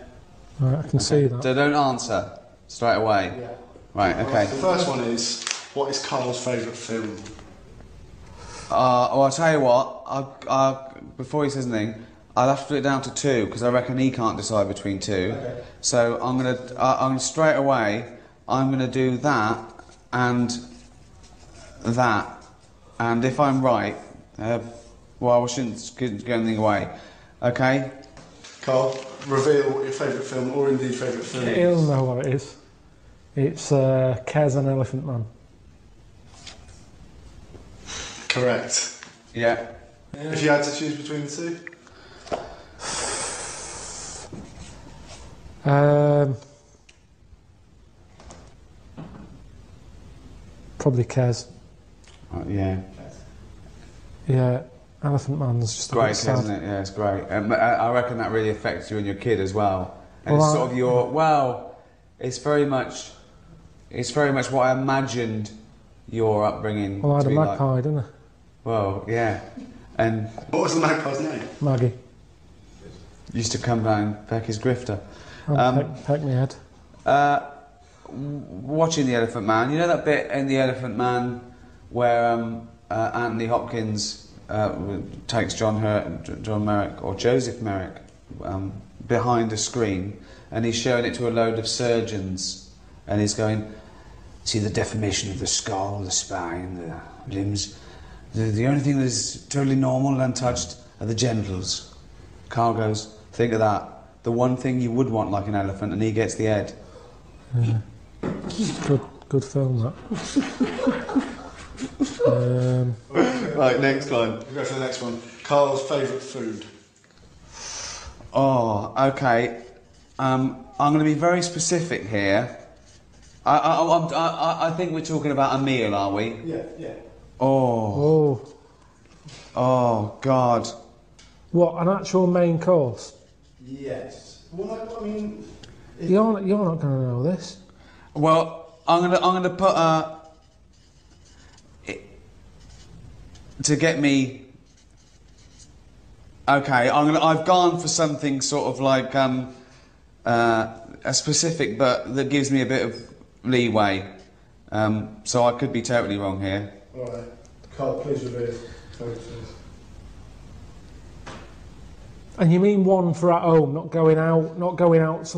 Right, I can see that. So don't answer straight away. Yeah. Right, okay. The first one is, what is Karl's favourite film? Well, I'll tell you what, before he says anything, I'll have to put it down to 2, because I reckon he can't decide between 2. Okay. So I'm gonna straight away, I'm gonna do that, and if I'm right, well, I shouldn't give anything away. Okay? Karl, reveal what your favourite film, or indeed favourite film is. He'll know what it is. It's Kez and Elephant Man. Correct. Yeah. If you had to choose between the two? Probably Kez. Yeah. Yeah, Elephant Man's just a Great, bit sad. isn't it? Yeah, it's great. I reckon that really affects you and your kid as well. And Well, it's sort of it's very much what I imagined your upbringing Well, I had to a be magpie, like. didn't I? Well, yeah. And What was the magpie's name? Maggie. used to come down Becky's grifter. Peck my head. Watching The Elephant Man, you know that bit in The Elephant Man where Anthony Hopkins takes John Merrick or Joseph Merrick behind a screen, and he's showing it to a load of surgeons, and he's going, see the deformation of the skull, the spine, the limbs. The only thing that is totally normal and untouched are the genitals. Carl goes, think of that. The one thing you would want like an elephant, and he gets the head. Yeah. Good film, that. Right, next one. We'll go for the next one. Carl's favourite food. Oh, okay. I'm going to be very specific here. I think we're talking about a meal, are we? Yeah, yeah. Oh, God. What, an actual main course? Yes. Well, I mean... You're not going to know this. Well, I'm gonna put to get me. Okay, I've gone for something sort of like a specific, but that gives me a bit of leeway. So I could be totally wrong here. All right, Carl, please reveal. And you mean one for at home, not going out,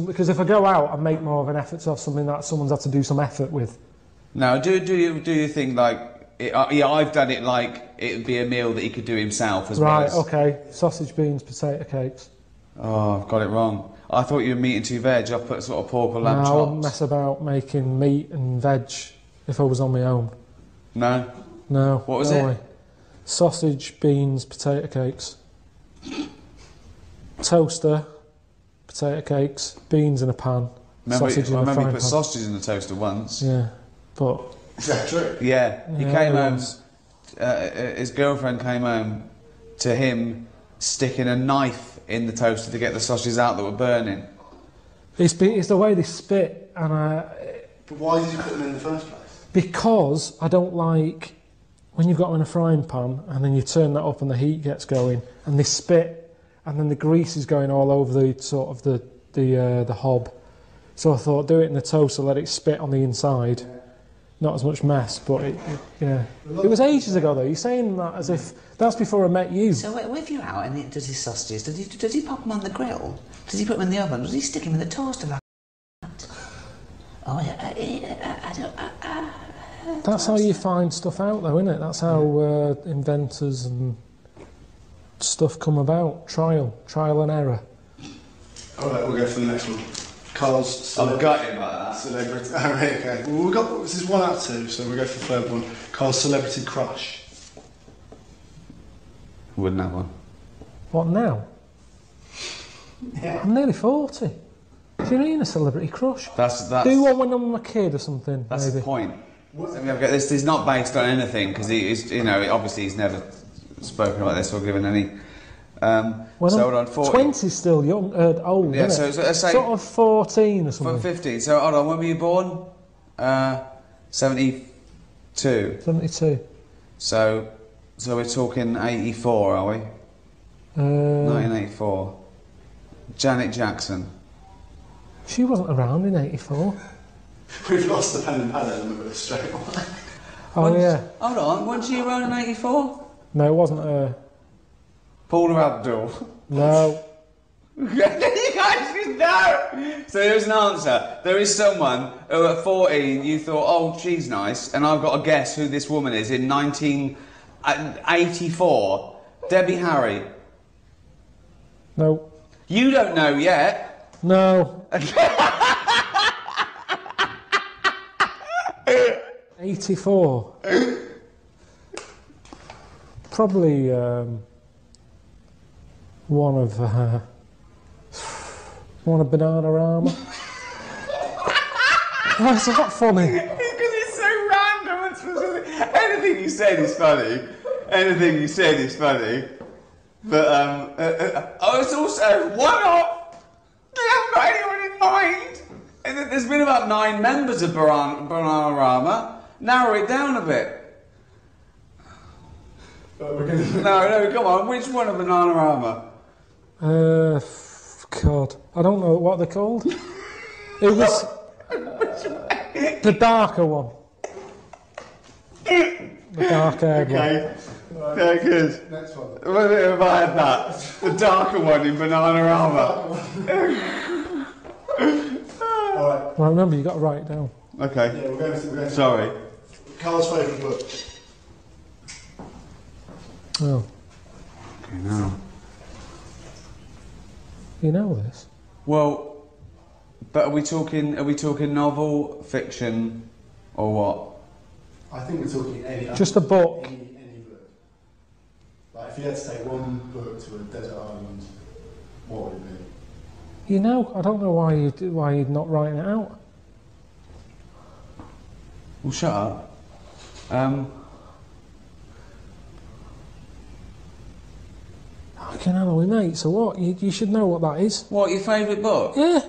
because if I go out, I make more of an effort to have something that someone's had to do some effort with. No, do you think like, yeah, I've done it like it'd be a meal that he could do himself as well as... Right, okay. Sausage, beans, potato cakes. Oh, I've got it wrong. I thought you were meat and two veg. I put sort of pork or lamb I chops. wouldn't mess about making meat and veg if I was on my own. No? No. What was no it? way. Sausage, beans, potato cakes. Toaster, potato cakes, beans in a pan, sausage in a frying pan. I remember you put sausages in the toaster once. Yeah, but... Is that true? Yeah, he Yeah, came it home, was. his girlfriend came home to him sticking a knife in the toaster to get the sausages out that were burning. It's the way they spit, and But why did you put them in the first place? because I don't like when you've got them in a frying pan and then you turn that up and the heat gets going and they spit and then the grease is going all over the sort of the hob. So I thought do it in the toaster, let it spit on the inside. Not as much mess, but it was ages ago though. You're saying that as if that's before I met you. So if you're out and he does his sausages, does he pop them on the grill? Does he put them in the oven? Does he stick them in the toaster like that? Oh yeah, I don't. That's how you find stuff out though, isn't it? That's how inventors and stuff come about. Trial and error. Alright, we'll go for the next one. Carl's I've got him like that. celebrity. Alright, okay. Well, this is 1 out of 2, so we'll go for the third one. Carl's celebrity crush. Wouldn't have one. What now? Yeah. I'm nearly 40. Do you mean a celebrity crush? That's Do one when I'm a kid or something, that's maybe. the point. This is not based on anything because obviously he's never spoken about this or given any. Hold on, 40. 20's still young, old, Yeah, isn't it? so let's say sort of 14 or from something. 15. So hold on, when were you born? 72. 72. So we're talking 84, are we? 1984. Janet Jackson. She wasn't around in 84. We've lost the pen and pad element of this straight away. Oh, yeah. Hold on, wasn't she around in 84? No, it wasn't her. Paula Abdul. No. You guys didn't know! So there's an answer. There is someone who at 14 you thought, oh, she's nice, and I've got to guess who this woman is in 1984. Debbie Harry. No. You don't know yet. No. 84. Probably one of Bananarama. Why is that funny? Because it's so random and specific. Anything you said is funny. Anything you said is funny. But it's also one off. You haven't got anyone in mind. And there's been about 9 members of Bananarama. Narrow it down a bit. No, come on. Which one of Bananarama? God, I don't know what they're called. It was the darker one. The dark-haired one. Okay. Very good. Next one. What if I had that? The darker one in banana armour. Alright. Well, remember, you got to write it down. Okay. Yeah, we're going to Sorry. Carl's favourite book. Oh, Okay, now. you know this? Well, but are we talking novel, fiction, or what? I think we're talking any. Just a book. Any book. Like if you had to take one book to a desert island, what would it be? You know, I don't know why you're not writing it out. Well, shut up. Fucking hell, we mate. So what? You should know what that is. What, your favourite book? Yeah.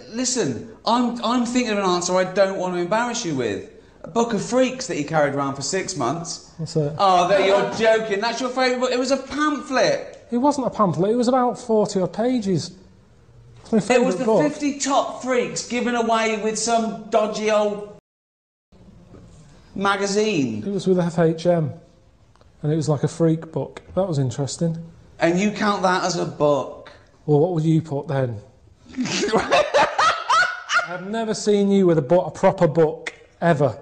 Listen, I'm thinking of an answer I don't want to embarrass you with. A book of freaks that he carried around for 6 months. What's it? Oh, you're joking. That's your favourite book. It was a pamphlet. It wasn't a pamphlet. It was about 40 odd pages. It's my It favourite was the book. 50 top freaks given away with some dodgy old magazine. It was with FHM, and it was like a freak book. That was interesting. And you count that as a book? Well, what would you put then? I've never seen you with a proper book ever.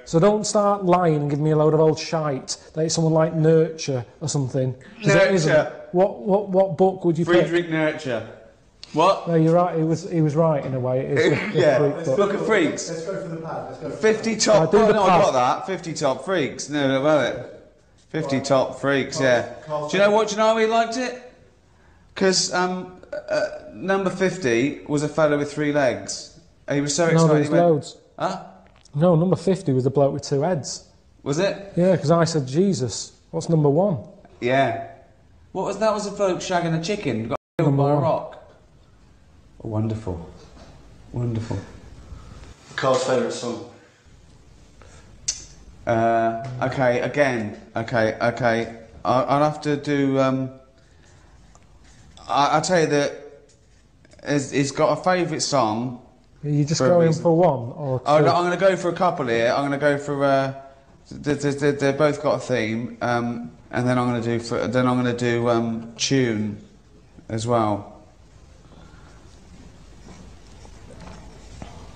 So don't start lying and give me a load of old shite that it's someone like Nurture or something. 'Cause it isn't. Nurture. What book would you pick? Friedrich Nurture. What? No, you're right. He was right in a way. It is a Yeah, freak book. Book of Freaks. Let's go for the pad. Let's go for 50 top. do Oh, the no, I pad. got that. 50 top freaks. No about it. 50 top freaks. Yeah. Carl, Do you know what? Do you know how he liked it? Because number 50 was a fellow with 3 legs. He was so No, excited. there was he went, loads. Huh? No, number 50 was the bloke with 2 heads. Was it? Yeah, because I said Jesus. What's number 1? Yeah. What was that? Was a bloke shagging a chicken? Got killed Number by a 1. rock. Oh, wonderful. Wonderful. Carl's favourite song. Okay, again. Okay. I'll have to do. I'll tell you that he's got a favourite song. Are you just For a going reason. for one or 2? Oh, no, I'm going to go for a couple here. I'm going to go for. They've both got a theme, and then I'm going to do tune as well.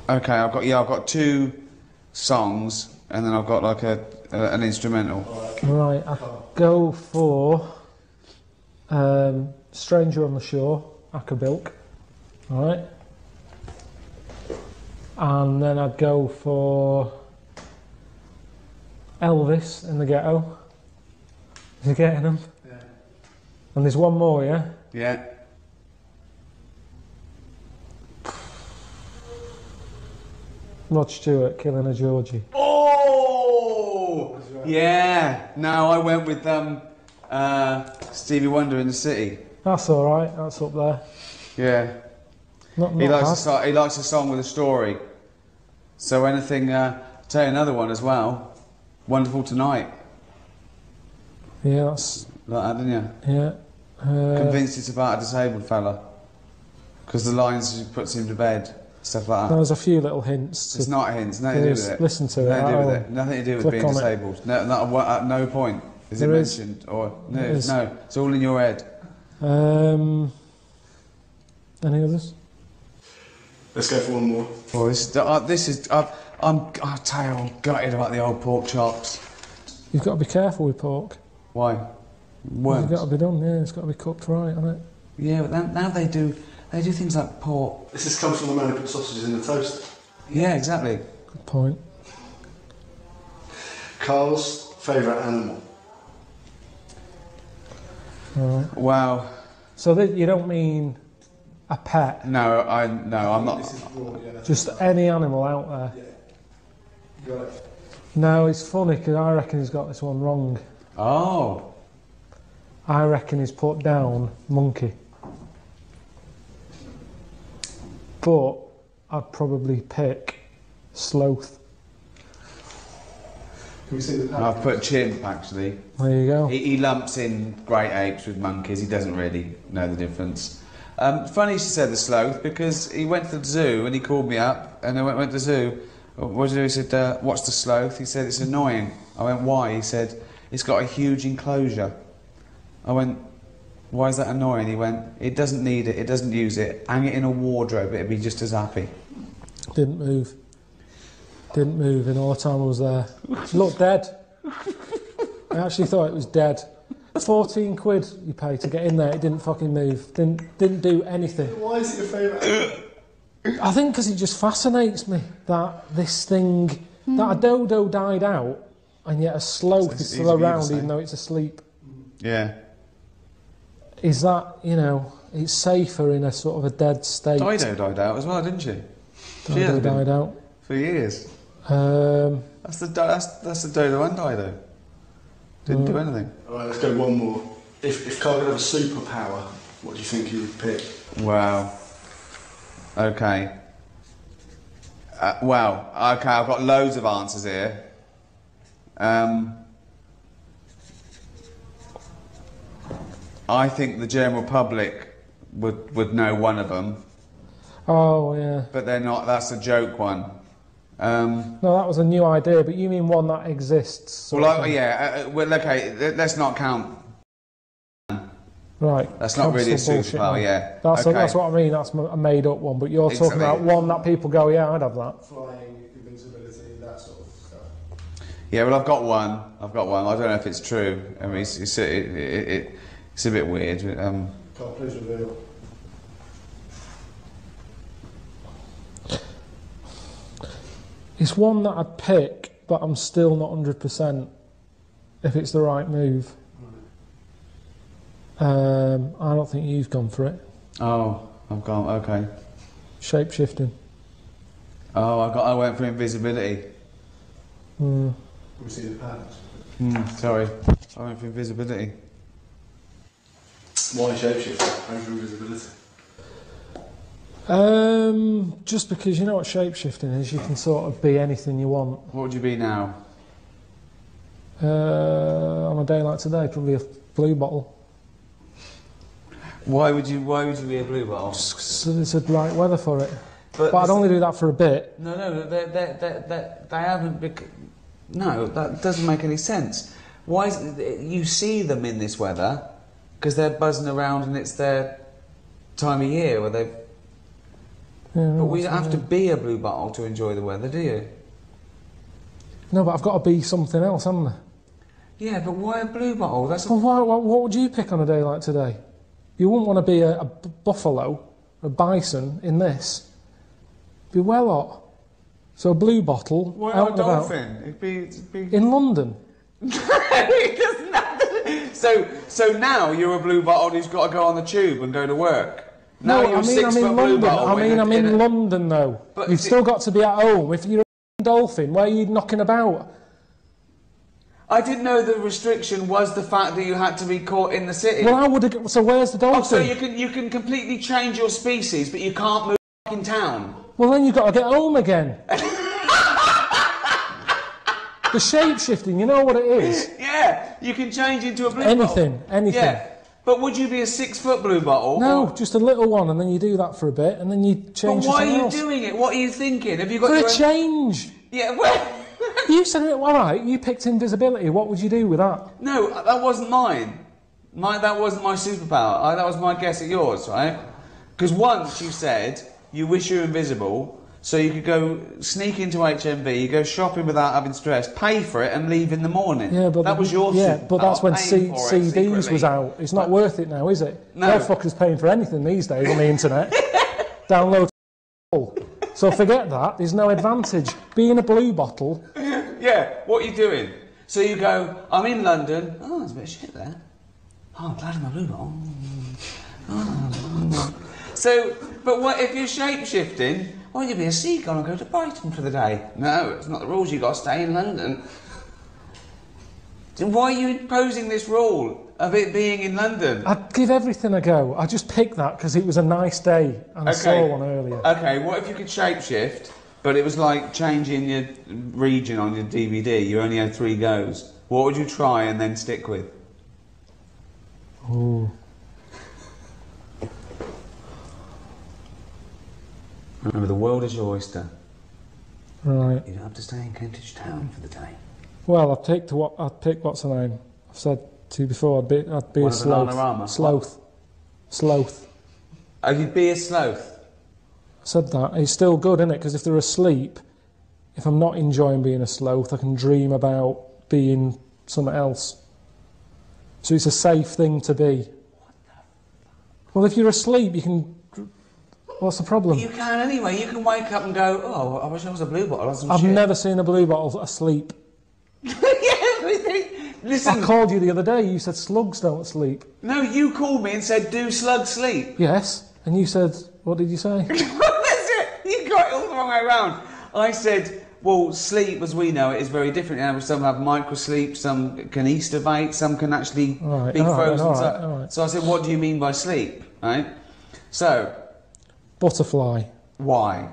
Okay, I've got 2 songs, and then I've got like an instrumental. Right, I'll go for Stranger on the Shore, Acapulco. Alright. And then I'd go for Elvis in the Ghetto. Is he getting them? Yeah. And there's one more, yeah? Yeah. Rod Stewart, Killing a Georgie. Oh! Yeah. No, I went with Stevie Wonder in the City. That's alright, that's up there. Yeah. Not He bad. likes a song with a story. So anything, I'll tell you another one as well. Wonderful Tonight. Yeah, that's... Like that, didn't you? Yeah. Convinced it's about a disabled fella. Because the lines she puts him to bed. Stuff like that. There's a few little hints. It's not hints, nothing to do with it. Listen to it. Nothing to do with I'll it. Nothing to do with click being on it. disabled. No, at no point is it There is. mentioned. Or no, There is. no, it's all in your head. Any others? Let's go for one more. Oh, I'm tell you, I'm gutted about the old pork chops. You've got to be careful with pork. Why? It's Worms. got to be done, yeah. It's got to be cooked right, hasn't it? Yeah, but now they do things like pork. This comes from the man who put sausages in the toast. Yeah, exactly. Good point. Carl's favourite animal. Alright. Wow. So you don't mean a pet, No, I'm not. This is raw, yeah. just any animal out there? Yeah. You got it. No, it's funny because I reckon he's got this one wrong. Oh. I reckon he's put down monkey. But I'd probably pick sloth. Can we see the pad? I've put chimp actually. There you go. He lumps in great apes with monkeys. He doesn't really know the difference. Funny she said the sloth, because he went to the zoo and he called me up and I went to the zoo. What did he do? He said, what's the sloth? He said, it's annoying. I went, why? He said, it's got a huge enclosure. I went, why is that annoying? He went, it doesn't need it, it doesn't use it. Hang it in a wardrobe, it'd be just as happy. Didn't move. Didn't move in all the time I was there. It looked dead. I actually thought it was dead. 14 quid you pay to get in there, it didn't fucking move. Didn't do anything. Why is it your favourite? I think because it just fascinates me that this thing, that a dodo died out and yet a sloth is still around even though it's asleep. Yeah. Is that, you know, it's safer in a sort of a dead state. Dido died out as well, didn't she? Dido died out. For years. That's the dodo and Dido. Didn't do anything. Alright, let's go one more. If Karl could have a superpower, what do you think he would pick? Wow. Okay. Well, okay, I've got loads of answers here. I think the general public would know one of them. Oh, yeah. But they're not, that's a joke one. No, that was a new idea, but you mean one that exists? Well, well, okay, let's not count. Right. That's not really a superpower, yeah. That's okay. what I mean, that's a made-up one, but you're talking about one that people go, yeah, I'd have that. Flying, invincibility, that sort of stuff. Yeah, well, I've got one. I don't know if it's true. I mean, it's a bit weird. Karl, please reveal. It's one that I'd pick, but I'm still not 100% if it's the right move. I don't think you've gone for it. Oh, I've gone, okay. Shape-shifting. Oh, I went for invisibility. We see the patterns. Sorry. I went for invisibility. Why shapeshifting over invisibility? Just because you know what shape-shifting is, you can sort of be anything you want. What would you be now? On a day like today, probably a blue bottle. Why would you be a blue bottle? Just 'cause it's the right weather for it. But I'd only do that for a bit. No, they haven't. No, that doesn't make any sense. Why is it, you see them in this weather because they're buzzing around and it's their time of year where they've. Yeah, but we don't have to be a blue bottle to enjoy the weather, do you? No, but I've got to be something else, haven't I? Yeah, but why a blue bottle? That's. Well, what would you pick on a day like today? You wouldn't want to be a buffalo, a bison in this. Be well hot. So a blue bottle. Why out a and dolphin? About. It'd be in London. It doesn't have to. So now you're a blue bottle who's got to go on the tube and go to work. Now No, you're I mean I'm in London. I'm in London though. But You've still got to be at home. If you're a dolphin, where are you knocking about? I didn't know the restriction was the fact that you had to be caught in the city. Well, I would have. So where's the dolphin? Oh, so you can completely change your species, but you can't move in town. Well, then you've got to get home again. The shape-shifting, you know what it is? Yeah, you can change into a blue Anything. Yeah. But would you be a 6-foot blue bottle? No, just a little one, and then you do that for a bit, and then you change. But why are you else. doing it? What are you thinking? Have you got For your a own... change? Yeah, well... You said it, all right, you picked invisibility, what would you do with that? No, that wasn't mine. That wasn't my superpower. That was my guess at yours, right? Because once you said you wish you were invisible, so you could go sneak into HMV, you go shopping without having stress, pay for it and leave in the morning. Yeah, but that was your superpower. but that's when paying for it CDs secretly. was out. It's not worth it now, is it? No. No fucker's paying for anything these days on the internet. Download. So forget that. There's no advantage. Being a blue bottle. Yeah, what are you doing? So you go, I'm in London. Oh, there's a bit of shit there. Oh, I'm glad I'm a blue bottle. So, but what if you're shape-shifting? Why don't you be a seagull and go to Brighton for the day? No, it's not the rules. You've got to stay in London. Why are you imposing this rule of it being in London? I'd give everything a go. I just picked that because it was a nice day and I saw one earlier. Okay, what if you could shapeshift, but it was like changing your region on your DVD? You only had 3 goes. What would you try and then stick with? Ooh. Remember, the world is your oyster. Right. You don't have to stay in Kentish Town for the day. Well, I'd pick what's her name? I've said to you before. I'd be a sloth. Sloth. Oh, you'd be a sloth. I said that. It's still good, isn't it? Because if they're asleep, if I'm not enjoying being a sloth, I can dream about being something else. So it's a safe thing to be. Well, if you're asleep, you can. What's the problem? You can anyway. You can wake up and go, oh, I wish I was a blue bottle or some I've shit. never seen a blue bottle asleep. Listen. I called you the other day. You said slugs don't sleep. No, you called me and said, do slugs sleep? Yes. And you said, what did you say? That's it. You got it all the wrong way around. I said, well, sleep, as we know it, is very different. You know, some have microsleep, some can estivate, some can actually be frozen. So I said, what do you mean by sleep? Right? So. Butterfly. Why?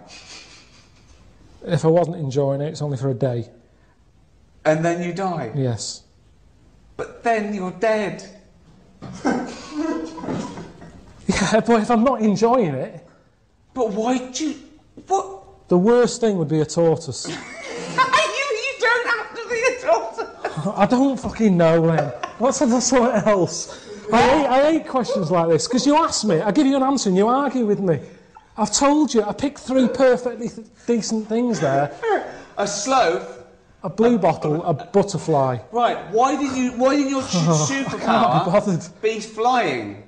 If I wasn't enjoying it, it's only for a day. And then you die? Yes. But then you're dead. Yeah, but if I'm not enjoying it... But why'd you... What? The worst thing would be a tortoise. You don't have to be a tortoise. I don't fucking know, then. What's something else? I hate questions like this, because you ask me, I give you an answer and you argue with me. I've told you, I picked 3 perfectly decent things there. A sloth. A blue bottle, a butterfly. Right, why didn't your superpower be flying?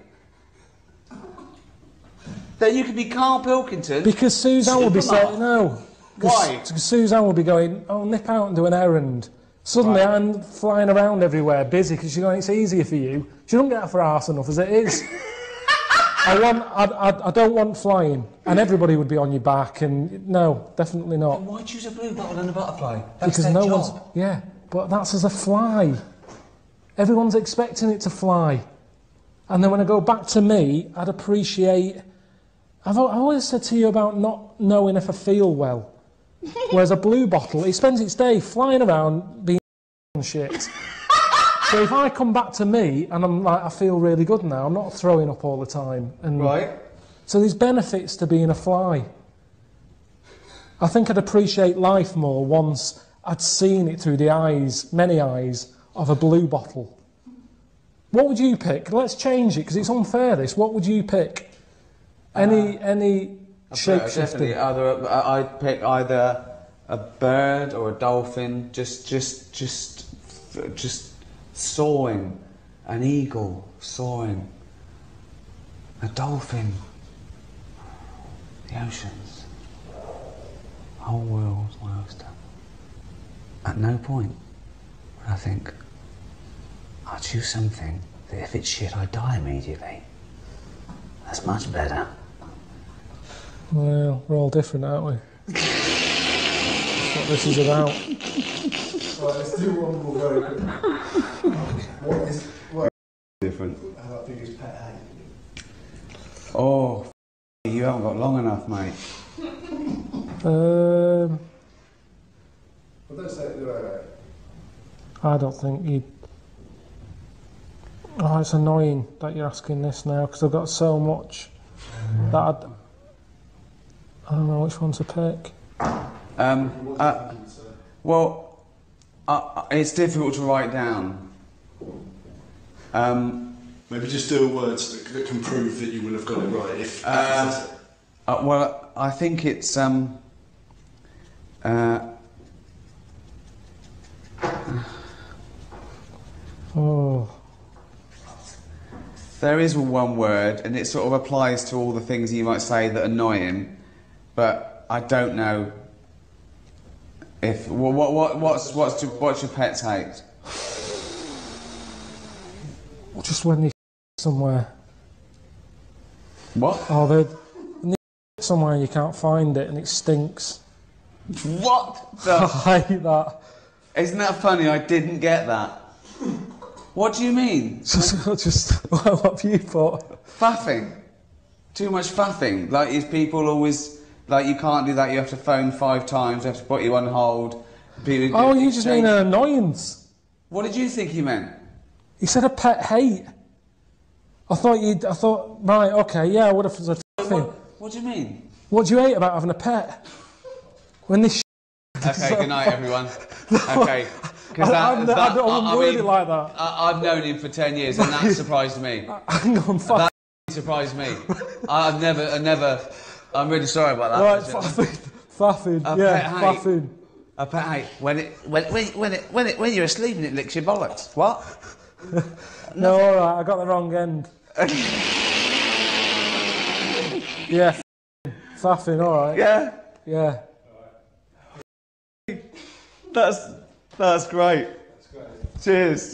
Then you could be Karl Pilkington. Because Suzanne would be saying no. Why? Because Suzanne would be going, oh, nip out and do an errand. Suddenly I'm flying around everywhere, busy, because she's going, it's easier for you. She don't get out for arse enough as it is. I don't want flying, and everybody would be on your back, and no, definitely not. Then why choose a blue bottle and a butterfly? That's because no one's. Yeah, but that's as a fly. Everyone's expecting it to fly, and then when I go back to me, I'd appreciate. I've always said to you about not knowing if I feel well, whereas a blue bottle, it spends its day flying around being shit. So if I come back to me and I'm like, I feel really good now, I'm not throwing up all the time. And right. So there's benefits to being a fly. I think I'd appreciate life more once I'd seen it through the eyes, many eyes, of a blue bottle. What would you pick? Let's change it, because it's unfair, this. What would you pick? Any shape-shifting? I'd pick either a bird or a dolphin, just soaring, an eagle soaring, a dolphin, the oceans, whole world's my oyster. At no point would I think, I'll choose something that if it's shit I die immediately. That's much better. Well, we're all different, aren't we? That's what this is about. Right, let's do one more very quick. What different? How about biggest pet hate? Oh, you haven't got long enough, mate. Well, don't say it the right way. I don't think you'd... Oh, it's annoying that you're asking this now, because I've got so much that I don't know which one to pick. Well, it's difficult to write down. Maybe just do words that can prove that you will have got it right. If well, I think it's Oh. There is one word, and it sort of applies to all the things you might say that annoy him, but I don't know if what's your pet's hate? Just when they somewhere. What? Oh, they're somewhere and you can't find it and it stinks. What? I hate that. Isn't that funny? I didn't get that. What do you mean? Just what have you thought? Faffing. Too much faffing. Like, is people always like, you can't do that, you have to phone 5 times, they have to put you on hold. Oh, you just mean an annoyance. What did you think he meant? He said a pet hate. I thought, right, okay, yeah, what if it's a faffing? What What do you mean? What do you hate about having a pet? When this Okay, good night, everyone. Okay. I wouldn't word it like that. I've known him for 10 years, and that surprised me. Hang on, That surprised me. I'm really sorry about that. Right, faffing. Yeah, faffing. A pet hate. When you're asleep and it licks your bollocks. What? No, alright, I got the wrong end. Yeah, faffing, alright. Yeah. Yeah. That's great. Cheers.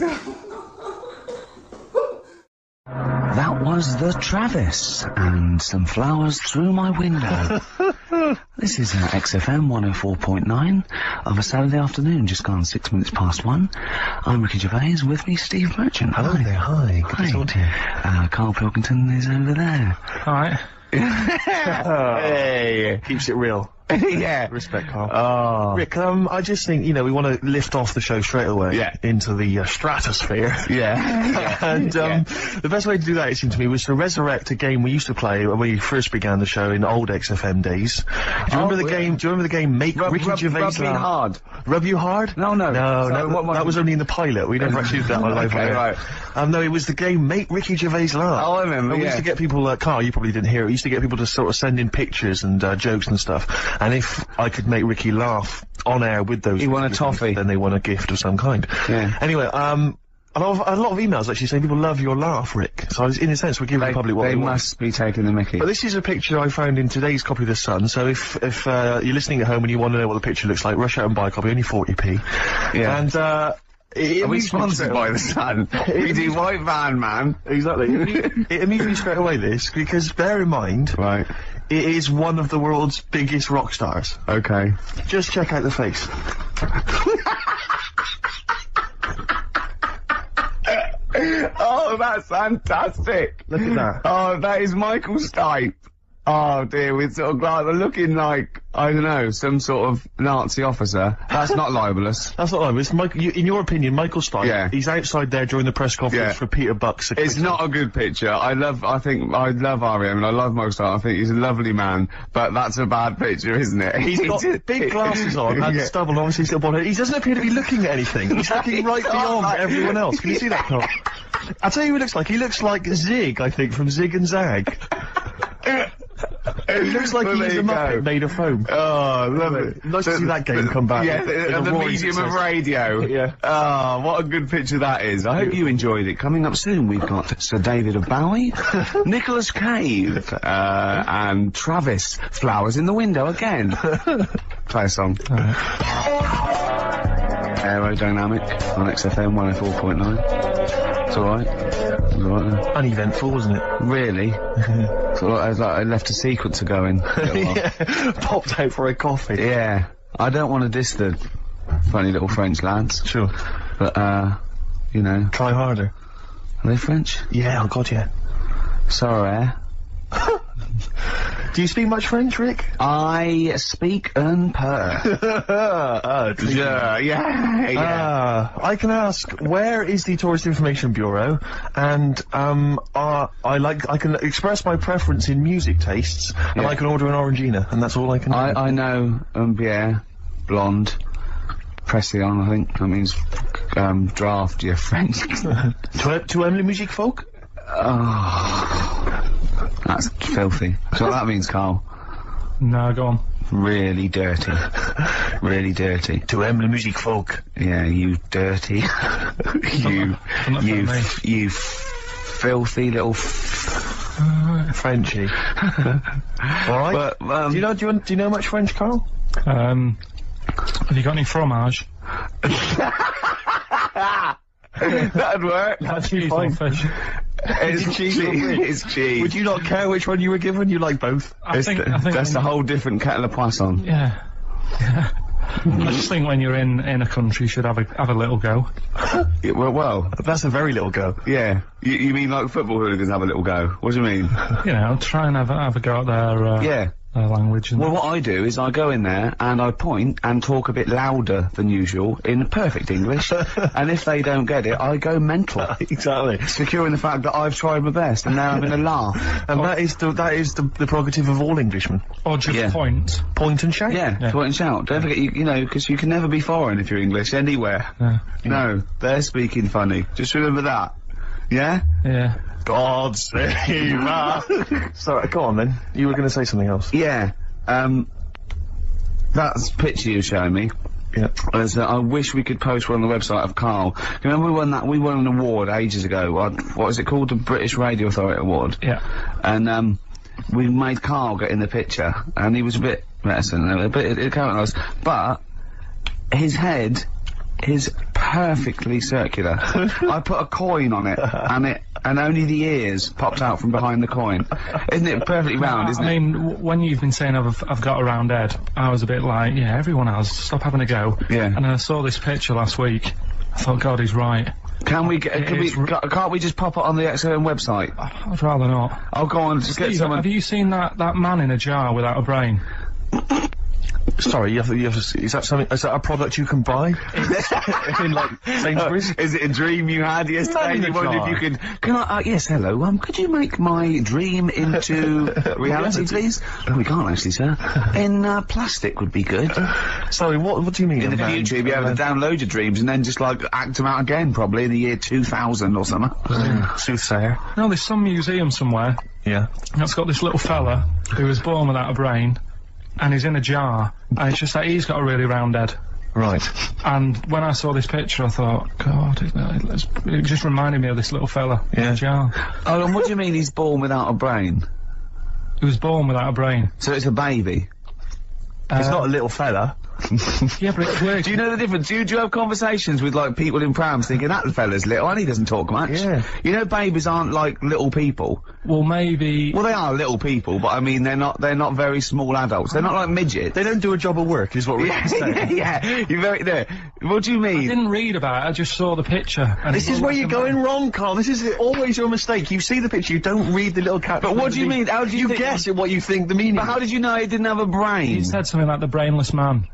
That was the Travis and some flowers through my window. This is XFM 104.9 of a Saturday afternoon, just gone 6 minutes past 1. I'm Ricky Gervais, with me Steve Merchant. Hello there, hi. Good to talk to you. Karl Pilkington is over there. Alright. Hey, keeps it real. Yeah. Respect, Karl. Oh. Rick, I just think, we want to lift off the show straight away into the stratosphere. Yeah. And the best way to do that, it seemed to me, was to resurrect a game we used to play when we first began the show in old XFM days. Do you remember the game? Do you remember the game Make Ricky Gervais Rub me hard. Rub you hard? No. That was only in the pilot. We never actually did that on live. Okay, right. No, it was the game Make Ricky Gervais laugh. Oh, I remember. We used to get people. Karl, you probably didn't hear it. We used to get people to sort of send in pictures and jokes and stuff. And if I could make Ricky laugh on air with those, he won a toffee. Then they won a gift of some kind. Yeah. Anyway, a lot of emails actually saying people love your laugh, Rick. So in a sense, we're giving the public what they want. They must be taking the mickey. But this is a picture I found in today's copy of The Sun, so if you're listening at home and you want to know what the picture looks like, rush out and buy a copy, only 40p. Yeah. And, are we sponsored by The Sun? We do White Van Man. Exactly. It amused me straight away, this, because bear in mind, right, it is one of the world's biggest rock stars. Okay. Just check out the face. Oh, that's fantastic. Look at that. Oh, that is Michael Stipe. Oh dear, we're sort of looking like, I don't know, some sort of Nazi officer. That's not libelous. That's not libelous. In your opinion, Michael Stipe, he's outside there during the press conference for Peter Buck's. It's not a good picture. I love R.E.M. and I love Michael Stipe. I think he's a lovely man, but that's a bad picture, isn't it? He's got big glasses on and stubble, obviously still blonde hair. He doesn't appear to be looking at anything. He's looking right beyond everyone else. Can you see that, Karl? I'll tell you who he looks like. He looks like Zig, I think, from Zig and Zag. It looks like he's a Muppet made of foam. Oh, love it. Nice to see that game come back. Yeah, and the medium of radio. Yeah. Oh, what a good picture that is. I hope you enjoyed it. Coming up soon, we've got Sir David of Bowie, Nicolas Cage, and Travis. Flowers in the window again. Play a song. Aerodynamic on XFM 104.9. It's alright. It was alright then. Uneventful, wasn't it? Really? Sort of, I left a sequencer going. Yeah, popped out for a coffee. Yeah. I don't want to diss the funny little French lads. Sure. But, try harder. Are they French? Yeah, oh god, yeah. Sorry. Do you speak much French, Rick? I speak un peu. Yeah. I can ask, where is the Tourist Information Bureau? And, I can express my preference in music tastes, and I can order an Orangina, and that's all I can do. I know, bière, blonde, Pression, I think. That means, draft your French. Tu aimes la musique folk? Oh. That's filthy. So what that means, Karl? No, go on. Really dirty. Really dirty. Tu aimes la musique folk? Yeah, you dirty. you filthy little Frenchie. Alright. But, do you know much French, Karl? Have you got any fromage? That'd work. That's fine. Fish. It's cheese. It's cheese. Would you not care which one you were given? You like both? I think that's a whole different kettle of poisson. Yeah. I just think when you're in a country, you should have a little go. Yeah, well, that's a very little go. Yeah. You mean like football hooligans have a little go? What do you mean? Try and have a go out there. Yeah. language. And Well, what I do is I go in there and I point and talk a bit louder than usual in perfect English, and if they don't get it, I go mental. Exactly. Securing the fact that I've tried my best and now I'm going to laugh. And that is the prerogative of all Englishmen. Or just Yeah. point. Point and shout. Yeah, point and shout. Don't forget, you know, because you can never be foreign if you're English anywhere. No, they're speaking funny. Just remember that. Yeah? Yeah. God save us. Sorry, go on then. You were going to say something else. Yeah. That picture you showed me. Yeah. I wish we could post one on the website of Karl. Remember we won an award ages ago. What was it called? The British Radio Authority Award. Yeah. And we made Karl get in the picture, and he was a bit reticent, a bit counterless, but his head is perfectly circular. I put a coin on it, and only the ears popped out from behind the coin. Isn't it perfectly round, isn't it? I mean, when you've been saying I've got a round head, I was a bit like, yeah, everyone has. Stop having a go. Yeah. And then I saw this picture last week. I thought, God, he's right. Can't we just pop it on the XFM website? I'd rather not. I'll go on, just get someone... Have you seen that man in a jar without a brain? Sorry, is that something? Is that a product you can buy? In like Sainsbury's? Is it a dream you had yesterday? You wondered if you could. Can I? Yes, hello. Could you make my dream into reality, please? No, we can't actually, sir. In plastic would be good. Sorry, what do you mean? In the future, you'll be able to download your dreams and then just like act them out again, probably in the year 2000 or something. Soothsayer. No, there's some museum somewhere. Yeah. That's got this little fella who was born without a brain. And he's in a jar, and it's just that he's got a really round head. Right. And when I saw this picture, I thought, God, it just reminded me of this little fella in a jar. Oh, and what do you mean he's born without a brain? He was born without a brain. So it's a baby? It's not a little fella. Yeah, but it's weird. Do you know the difference? Do you have conversations with, like, people in prams thinking, that fella's little, and he doesn't talk much? Yeah. You know babies aren't, like, little people. Well, maybe... Well, they are little people, but, I mean, they're not very small adults. They're not like midgets. They don't do a job of work, is what we're saying. Yeah, you're very there. What do you mean? I didn't read about it, I just saw the picture. And This is where you're going wrong, Karl. This is always your mistake. You see the picture, you don't read the little cat. But what do you mean? How do you guess at what you think the meaning But how did you know it didn't have a brain? You said something like the brainless man.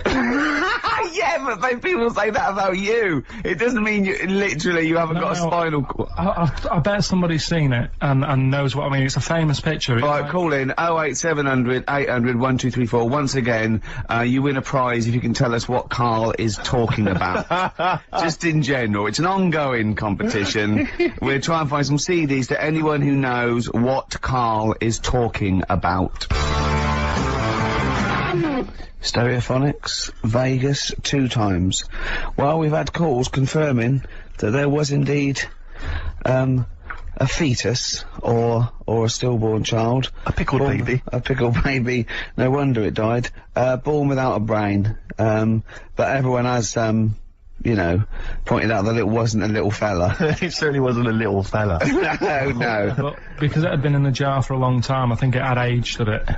Yeah, but people say that about you. It doesn't mean you haven't got a spinal cord. I bet somebody's seen it and knows what I mean. It's a famous picture. Right, call in 08700 800 1234. Once again, you win a prize if you can tell us what Karl is talking about. Just in general. It's an ongoing competition. We'll try and find some CDs to anyone who knows what Karl is talking about. Stereophonics, Vegas, 2 times. Well, we've had calls confirming that there was indeed, a fetus, or a stillborn child. A pickled baby. A pickled baby. No wonder it died. Born without a brain. But everyone has, you know, pointed out that it wasn't a little fella. It certainly wasn't a little fella. No. But because it had been in the jar for a long time, I think it had aged a bit.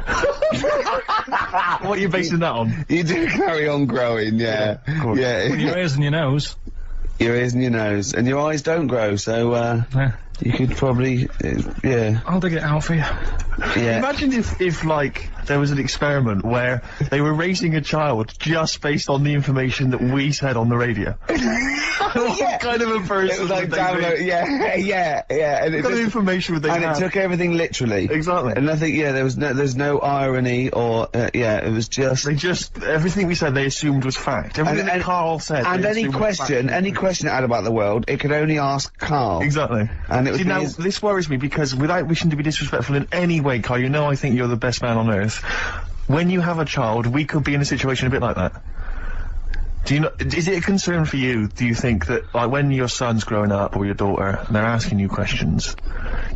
What are you basing that on? You do carry on growing, yeah. Well, your ears and your nose. Your ears and your nose. And your eyes don't grow, so, you could probably, yeah. I'll dig it out for you. Yeah. Imagine if, like, there was an experiment where they were raising a child just based on the information that we said on the radio. What kind of a person It was like would they download, be? yeah. And What kind of information would they and have? it took everything literally. Exactly. And I think, there's no irony or, it was just... everything we said they assumed was fact. Everything that Karl said. And any question it had about the world, it could only ask Karl. Exactly. And it was See, now, this worries me because without wishing to be disrespectful in any way, Karl, you know I think you're the best man on earth. When you have a child, we could be in a situation a bit like that. Do you know, is it a concern for you, do you think, that, like, when your son's growing up, or your daughter, and they're asking you questions,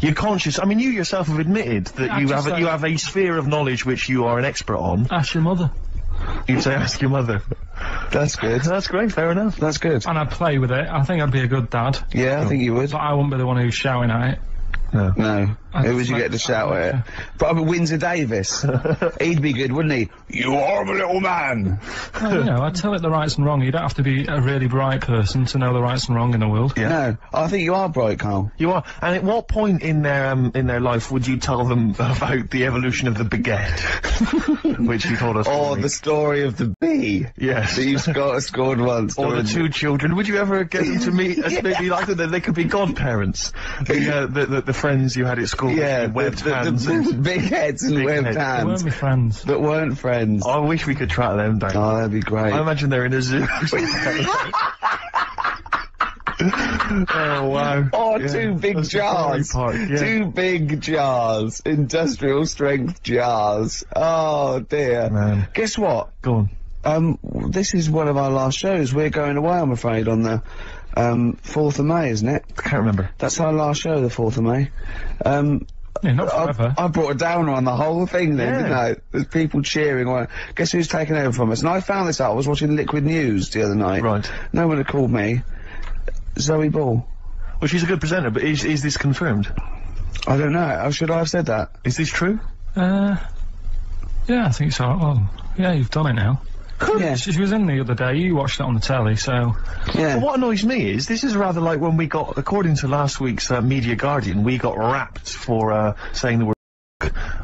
you're conscious, I mean, you yourself have admitted that you have a sphere of knowledge which you are an expert on. Ask your mother. You'd say ask your mother. That's good. That's great, fair enough. That's good. And I'd play with it. I think I'd be a good dad. Yeah, I think you would. But I wouldn't be the one who's shouting at it. No. Who would you get to shout at? Probably Windsor Davis. He'd be good, wouldn't he? You horrible little man! Well, you know, I'd tell it the rights and wrong. You don't have to be a really bright person to know the rights and wrong in the world. Yeah. No, I think you are bright, Carl. You are. And at what point in their life would you tell them about the evolution of the baguette? Which you told us. Or the story of the bee. Yes. That you scored once. Or the two children. Would you ever get them to meet as maybe like that? They could be godparents. The friends you had at school. Yeah, webbed hands. The big heads and webbed hands. They weren't my friends. That weren't friends. I wish we could track them down. Oh, that'd be great. I imagine they're in a zoo. Oh, wow. Oh, Yeah. two big jars. Park, yeah. Two big jars. Industrial strength jars. Oh, dear. Man. Guess what? Go on. This is one of our last shows. We're going away, I'm afraid, on the 4th of May, isn't it? I can't remember. That's our last show, the 4th of May. Yeah, not forever. I brought a downer on the whole thing then, didn't I? There's people cheering. Guess who's taken over from us? And I found this out. I was watching Liquid News the other night. Right. No one had called me. Zoe Ball. Well, she's a good presenter, but is this confirmed? I don't know. Should I have said that? Is this true? Yeah, I think so. Well, yeah, you've done it now. Yeah. She was in the other day. You watched it on the telly, so. Yeah. Well, what annoys me is this is rather like when we got, according to last week's Media Guardian, we got rapped for saying the word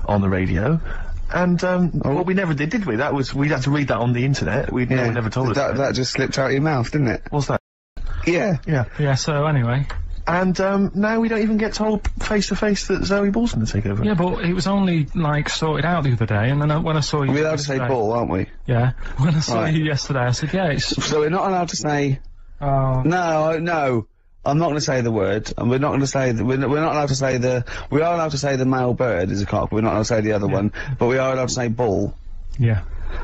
on the radio. And, well, we never did we? We had to read that on the internet. No one never told us that just slipped out of your mouth, didn't it? What's that? Yeah. Yeah, so anyway. And, now we don't even get told face to face that Zoe Ball's gonna take over. Yeah, but it was only, like, sorted out the other day, and then when I saw you. We're allowed to say Ball, aren't we? Yeah. When I saw you yesterday, I said, yeah, it's. So we're not allowed to say. Oh. No. I'm not going to say the word, and we're not going to say we're not allowed to say we are allowed to say the male bird is a cock, but we're not allowed to say the other one, but we are allowed to say ball. Yeah.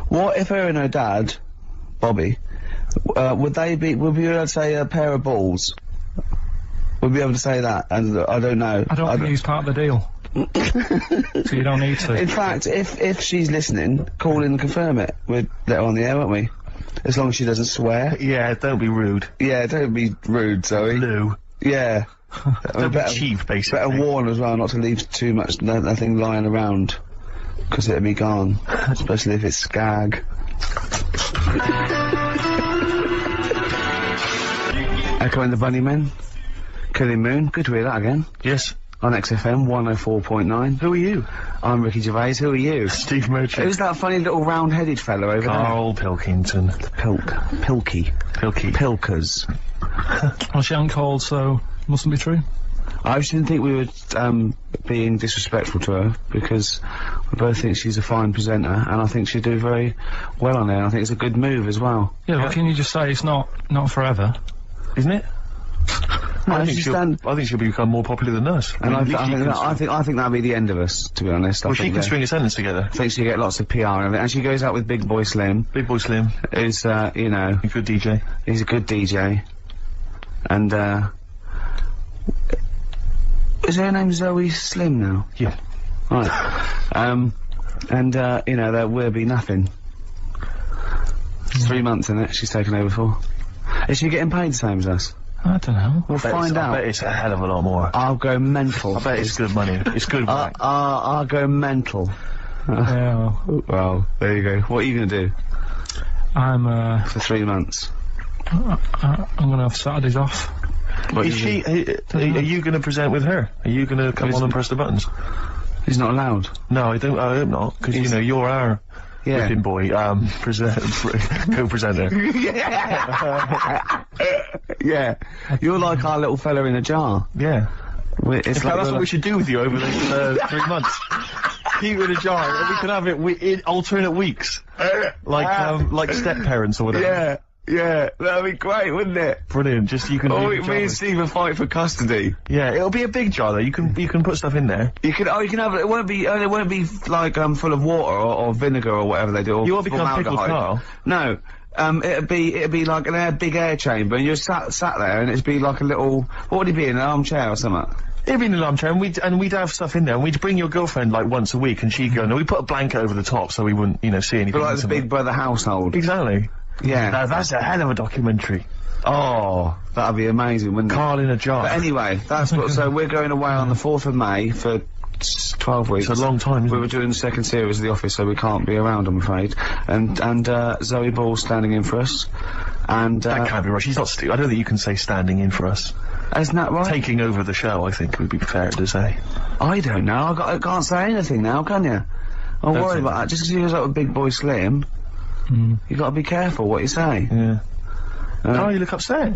What if her and her dad, Bobby, would we be able to say a pair of balls? Would we be able to say that? And I don't know. I don't think he's part of the deal. So you don't need to. In fact, if she's listening, call in and confirm it. We'd let her on the air, won't we? As long as she doesn't swear. Yeah, don't be rude. Yeah, don't be rude, Zoe. Lou. Yeah. Don't be cheap, basically. Better warn as well not to leave too much nothing lying around, because it'll be gone. Especially if it's skag. Echo and the Bunnymen. Killing Moon. Good to hear that again. Yes. On XFM 104.9. Who are you? I'm Ricky Gervais. Who are you? Steve Merchant. Who's that funny little round-headed fellow over Karl Pilkington. Pilky. Pilkers. Well, she ain't called, so mustn't be true. I just didn't think we were being disrespectful to her, because we both think she's a fine presenter, and I think she'd do very well on there. I think it's a good move as well. Yeah, but can you just say it's not forever? Isn't it? No, I think she'll become more popular than us. And I think that'll be the end of us, to be honest. Well, she can string a sentence together. I think she'll get lots of PR and everything. And she goes out with Big Boy Slim. Big Boy Slim is, you know, a good DJ. He's a good DJ. And, is her name Zoe Slim now? Yeah. Right. You know, there will be nothing. It's 3 months, isn't it, she's taken over for? Is she getting paid the same as us? I don't know. We'll find out. I bet it's a hell of a lot more. I'll go mental. I bet it's good money. It's good money. I'll go mental. Yeah. Well, there you go. What are you going to do? I'm, for 3 months. I'm going to have Saturdays off. Is she, are you going to present with her? Are you going to come on and press the buttons? He's not allowed. No, I hope not, because, you know, you're our whipping boy, co-presenter. Yeah. You're like our little fella in a jar. Yeah. That's what we should do with you over the 3 months. Keep it in a jar, and we could have it in alternate weeks. Like step-parents or whatever. Yeah, that'd be great, wouldn't it? Brilliant. Just you can. Me and Steve will fight for custody. Yeah, it'll be a big jar though. You can put stuff in there. You can have it. It won't be like full of water or vinegar or whatever they do. You won't become Pickle Carl. No. It'd be like an big air chamber, and you're sat there, and it'd be like a little. What would it be, in an armchair or something? It'd be in an armchair, and we'd have stuff in there, and we'd bring your girlfriend like once a week, and she'd go, no, we put a blanket over the top so we wouldn't, you know, see anything. But like the Big Brother household. Exactly. Yeah. Now, that's a hell of a documentary. Oh, that'd be amazing, wouldn't it? Carl in a jar. But anyway, that's what, so we're going away on the 4th of May for 12 weeks. It's a long time, isn't We it? were doing the second series of The Office, so we can't be around, I'm afraid. And Zoe Ball's standing in for us. And, That can't be right. She's not I don't think you can say standing in for us. Isn't that right? Taking over the show, I think, would be fair to say. I don't know. I can't say anything now, can you? I'm Don't worried say about that. Just because you like a big boy Slim, you got to be careful what you say. Yeah. Oh, you look upset.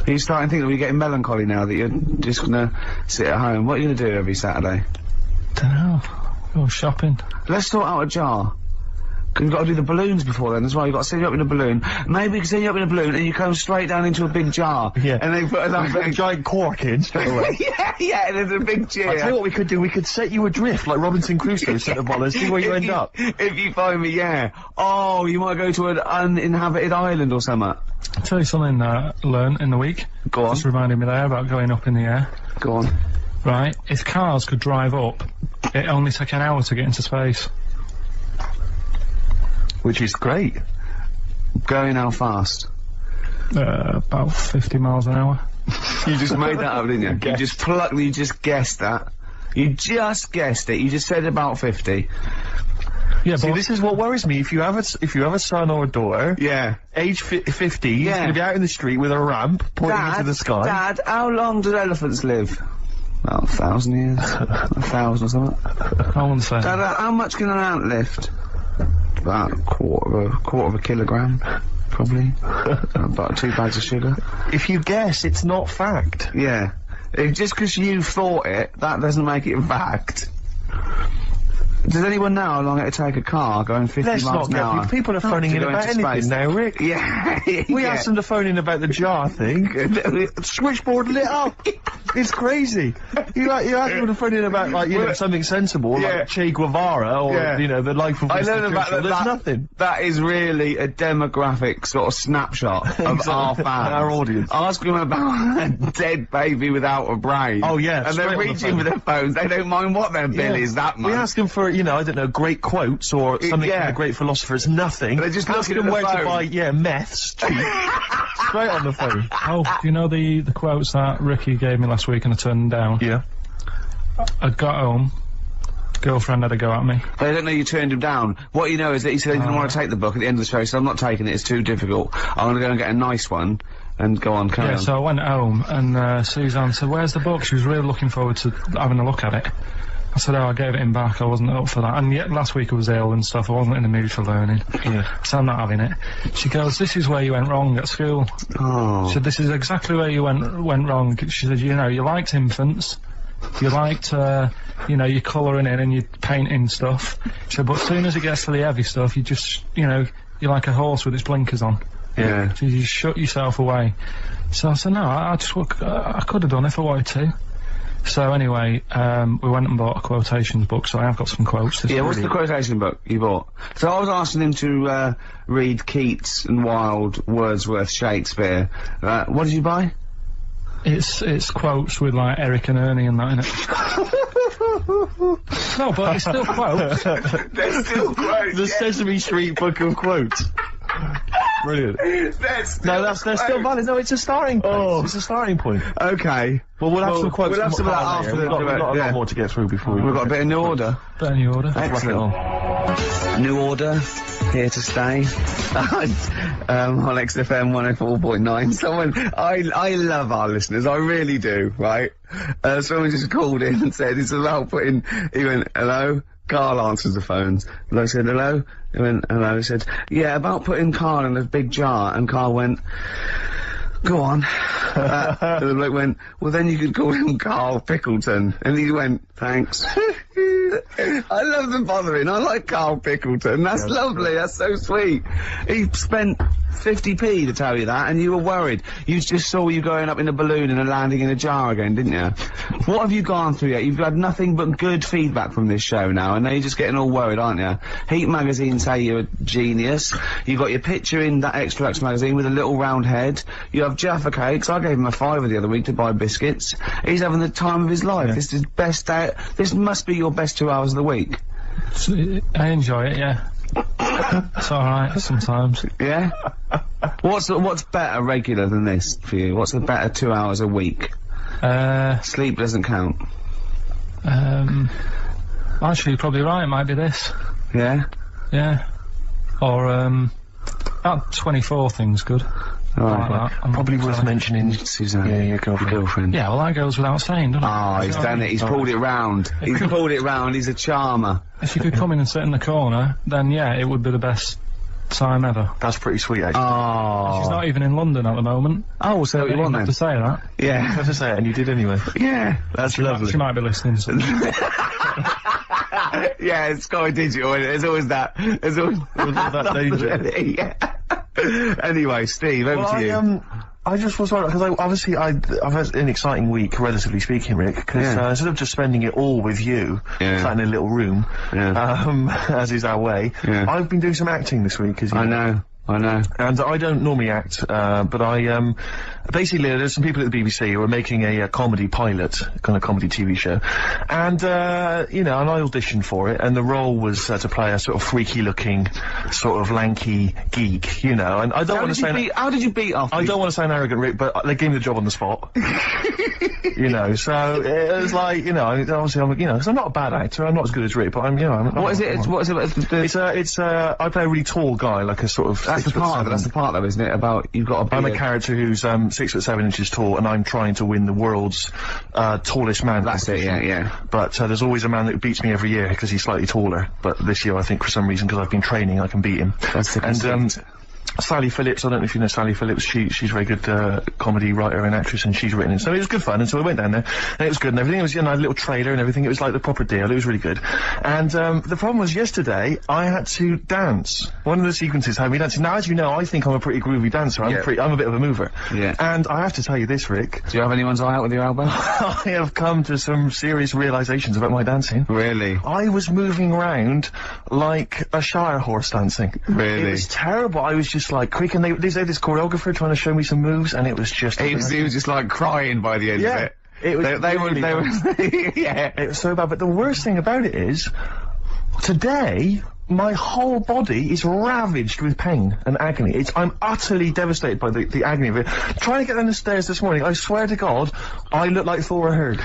Are you starting to think that you're getting melancholy now that you're just gonna sit at home? What are you gonna do every Saturday? Dunno. Go shopping. Let's sort out a jar. 'Cause you've got to do the balloons before then as well. You've got to set you up in a balloon. Maybe you can set you up in a balloon and you come straight down into a big jar. Yeah. And they put a giant cork in straight away. yeah, there's a big chair. I tell you what we could do. We could set you adrift like Robinson Crusoe, set the ball and see where you end up. If you find me, yeah. Oh, you might go to an uninhabited island or something. I'll tell you something I learned in the week. Go on. Just reminded me there about going up in the air. Go on. Right, if cars could drive up, it only took an hour to get into space. Which is great. Going how fast? About 50 miles an hour. You just made that up, didn't you? You just guessed that. You just guessed it. You just said about 50. Yeah, See, but this is what worries me. If you have a son or a daughter, yeah, age 50, he's Yeah. going to be out in the street with a ramp pointing into the sky. Dad, how long do elephants live? About 1,000 years. 1,000 or something. I wouldn't say. Dad, how much can an ant lift? About a quarter of a kilogram, probably. About 2 bags of sugar. If you guess, it's not fact. Yeah. Just because you thought it, that doesn't make it fact. Does anyone know how long it'd take a car going 50 Let's miles not an hour? get people are phoning to in go about into anything space? now, Rick. Yeah. We yeah. asked them to phone in about the jar thing. Switchboard lit up. It's crazy. You asked them to phone in about, like, you know, something sensible, Yeah. like Che Guevara, or, Yeah. you know, the life of I Winston learned about Churchill. that. There's nothing. That is really a demographic sort of snapshot of our fans. Our audience. Ask them about a dead baby without a brain. Oh, yeah, And straight they're on the reaching phone. for their phones. They don't mind what their bill is that much. We ask them for, you know, I don't know, great quotes or something yeah. from a great philosopher. It's nothing. They're just ask looking them at the where phone. to buy, meths cheap. Straight on the phone. Oh, do you know the quotes that Ricky gave me last week and I turned them down? Yeah. I got home, girlfriend had a go at me. They don't know you turned him down. What you know is that he said he didn't want to take the book at the end of the show, so I'm not taking it, it's too difficult. I'm gonna go and get a nice one and go on, carry Yeah, on. so I went home and Suzanne said, "Where's the book?" She was really looking forward to having a look at it. I said, "Oh, I gave it him back, I wasn't up for that." And yet last week I was ill and stuff, I wasn't in the mood for learning. Yeah. So I'm not having it. She goes, "This is where you went wrong at school." Oh. She said, "This is exactly where you went wrong." She said, "You know, you liked infants. You liked, you know, your colouring in and your painting stuff." She said, "But as soon as it gets to the heavy stuff, you just, you know, you're like a horse with its blinkers on." Yeah. So you shut yourself away. So I said, "No, I could have done if I wanted to." So anyway, we went and bought a quotations book, so I have got some quotes. Yeah, what's the quotation book you bought? So I was asking him to, read Keats and Wilde, Wordsworth, Shakespeare. What did you buy? It's quotes with like Eric and Ernie and that in it. No, but it's still quotes. They're still quotes. The Sesame Street book of quotes. Brilliant. They're still valid. No, it's a starting point. Oh. It's a starting point. Okay. Well, we'll have some quotes. We'll have some of that later. after We've got a yeah. lot more to get through before We've got a bit of new order. But any order. Excellent. New order, here to stay. On XFM 104.9. Someone, I love our listeners, I really do, right? Someone just called in and said it's about putting, he went, "Hello?" Karl answers the phones. And I said, "Hello?" He went, "Hello." He said, "Yeah, about putting Karl in a big jar." And Karl went, "Go on." And the bloke went, "Well, then you could call him Karl Pilkington." And he went, "Thanks." I love the bothering. I like Karl Pilkington. That's lovely. That's so sweet. He spent 50p to tell you that, and you were worried. You just saw you going up in a balloon and landing in a jar again, didn't you? What have you gone through yet? You've had nothing but good feedback from this show now, and now you're just getting all worried, aren't you? Heat magazine say you're a genius. You got your picture in that Extra X magazine with a little round head. You have Jaffa cakes. I gave him a £5 the other week to buy biscuits. He's having the time of his life. This is best day. This must be your best 2 hours of the week. I enjoy it, yeah. It's alright sometimes. Yeah? What's better regular than this for you? What's the better 2 hours a week? Sleep doesn't count. Actually, you're probably right. It might be this. Yeah? Yeah. Or, about 24 thing's good. Right. Like that. I'm Probably not worth telling. mentioning. Suzanne. Yeah, your girlfriend. Yeah, well, that goes without saying, doesn't it? Oh, he's done it. He's pulled it round. He's pulled it round. He's a charmer. If you could come in and sit in the corner, then yeah, it would be the best time ever. That's pretty sweet, actually. Oh. She's not even in London at the moment. Oh, so You you want have then? to say that. You Yeah. have to say it, and you did anyway. Yeah. That's lovely. She might be listening. So. Yeah, it's Sky Digital, and there's always that. There's always that danger. Yeah. Anyway, Steve, over to you. I just was wondering, because obviously I've had an exciting week, relatively speaking, Rick, because instead of just spending it all with you, sat in a little room, as is our way, I've been doing some acting this week, as you know. I know. And I don't normally act, but I, basically there's some people at the BBC who are making a comedy pilot, kind of comedy TV show, and, you know, and I auditioned for it, and the role was to play a sort of freaky looking, sort of lanky geek, you know, and I don't want to say... How did you beat off? I don't want to sound arrogant, Rick, but they gave me the job on the spot. You know, so it was like, you know, obviously I'm, you know, 'cause I'm not a bad actor, I'm not as good as Rick, but I'm, you know, What is it? I play a really tall guy, like a sort of... That's the part though, isn't it? About, you've got a beard. I'm a character who's 6'7" tall, and I'm trying to win the world's tallest man. That's it, yeah. But there's always a man that beats me every year because he's slightly taller. But this year, I think for some reason, because I've been training, I can beat him. That's the conceit. Sally Phillips, I don't know if you know Sally Phillips, she's a very good comedy writer and actress, and she's written it. So it was good fun, and so I went down there, and it was good and everything. It was, you know, a little trailer and everything. It was like the proper deal. It was really good. And the problem was yesterday, I had to dance. One of the sequences had me dancing. Now, as you know, I think I'm a pretty groovy dancer. I'm a bit of a mover. Yeah. And I have to tell you this, Rick. Do you have anyone's eye out with your elbow? I have come to some serious realizations about my dancing. Really? I was moving around like a shire horse dancing. Really? It was terrible. I was just like quick, and they had this choreographer trying to show me some moves, and it was just... He was just like crying by the end of it. It was they were yeah. It was so bad, but the worst thing about it is, today, my whole body is ravaged with pain and agony. I'm utterly devastated by the agony of it. Trying to get down the stairs this morning, I swear to God, I looked like Thor Hurd.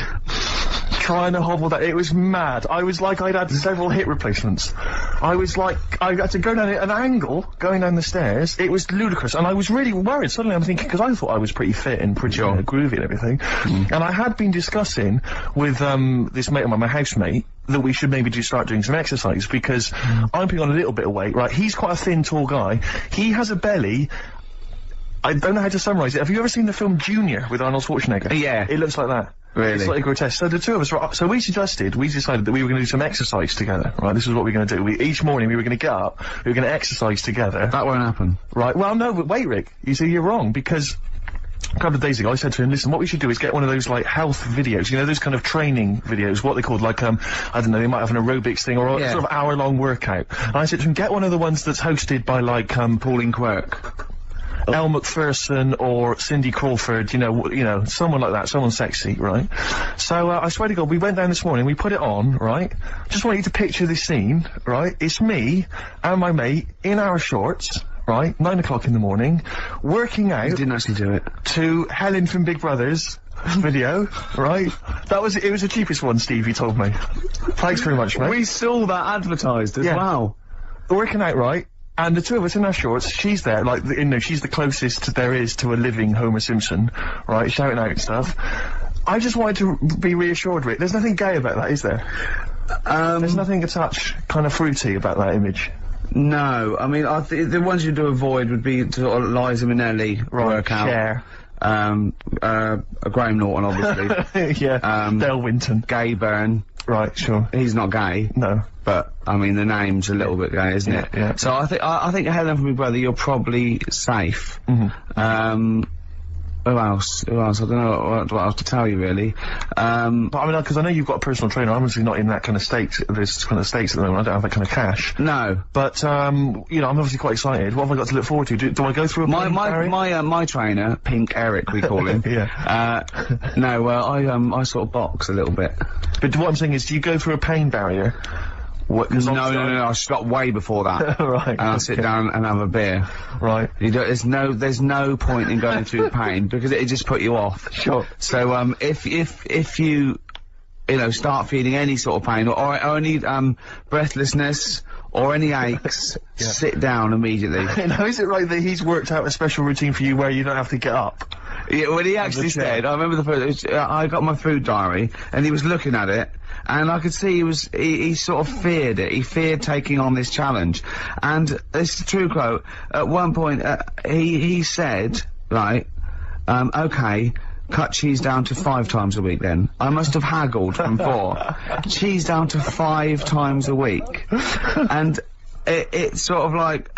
Trying to hobble that, it was mad. I was like, I'd had several hip replacements. I was like, I had to go down at an angle, going down the stairs. It was ludicrous, and I was really worried. Suddenly I'm thinking, because I thought I was pretty fit and pretty groovy and everything, and I had been discussing with this mate of mine, my housemate, that we should maybe start doing some exercise, because I'm putting on a little bit of weight, right? He's quite a thin, tall guy. He has a belly. I don't know how to summarise it. Have you ever seen the film Junior with Arnold Schwarzenegger? Yeah. It looks like that. Really? It's slightly grotesque. So the two of us were so we decided that we were going to do some exercise together, right? This is what we were going to do. Each morning we were going to get up, we were going to exercise together. That won't happen. Right, well no, but wait, Rick, you see, you're wrong, because a couple of days ago I said to him, listen, what we should do is get one of those, like, health videos, you know, those kind of training videos, what they called, like, I don't know, they might have an aerobics thing, or a sort of hour-long workout. And I said to him, get one of the ones that's hosted by, like, Pauline Quirk. Elle Macpherson or Cindy Crawford, you know, someone like that, someone sexy, right? So, I swear to God, we went down this morning, we put it on, right? Just want you to picture this scene, right? It's me and my mate in our shorts, right? 9 o'clock in the morning, working out. You didn't actually do it. To Helen from Big Brothers video, right? It was the cheapest one, Steve, he told me. Thanks very much, mate. We saw that advertised as well. Working out, right? And the two of us in our shorts, she's there, like, you know, she's the closest there is to a living Homer Simpson, right, shouting out and stuff. I just wanted to be reassured, Rick. There's nothing gay about that, is there? There's nothing a touch kind of fruity about that image. No, I mean, the ones you'd avoid would be sort of Liza Minnelli workout. Cher. Graham Norton, obviously. Yeah. Del Winton. Gay Byrne. Right, sure. He's not gay. No. But, I mean, the name's a little bit gay, isn't it? Yeah. So I think Helen from Big Brother, you're probably safe. Who else? I don't know what else to tell you, really. But I mean, because I know you've got a personal trainer, I'm obviously not in that kind of state, this kind of states at the moment, I don't have that kind of cash. No. But, you know, I'm obviously quite excited. What have I got to look forward to? Do I go through a my trainer, Pink Eric, we call him. I sort of box a little bit. But what I'm saying is, do you go through a pain barrier? No, I stopped way before that. Right. And I'll sit down and have a beer. Right. There's no point in going through the pain, because it just put you off. Sure. So, if you you know, start feeling any sort of pain or any breathlessness or any aches, sit down immediately. Now, is it right that he's worked out a special routine for you where you don't have to get up? Yeah, well, he actually said, I remember I got my food diary, and he was looking at it, and I could see he sort of feared it. He feared taking on this challenge. And this is a true quote. At one point, he said, right, okay, cut cheese down to 5 times a week then. I must have haggled from 4. Cheese down to 5 times a week. And it's sort of like,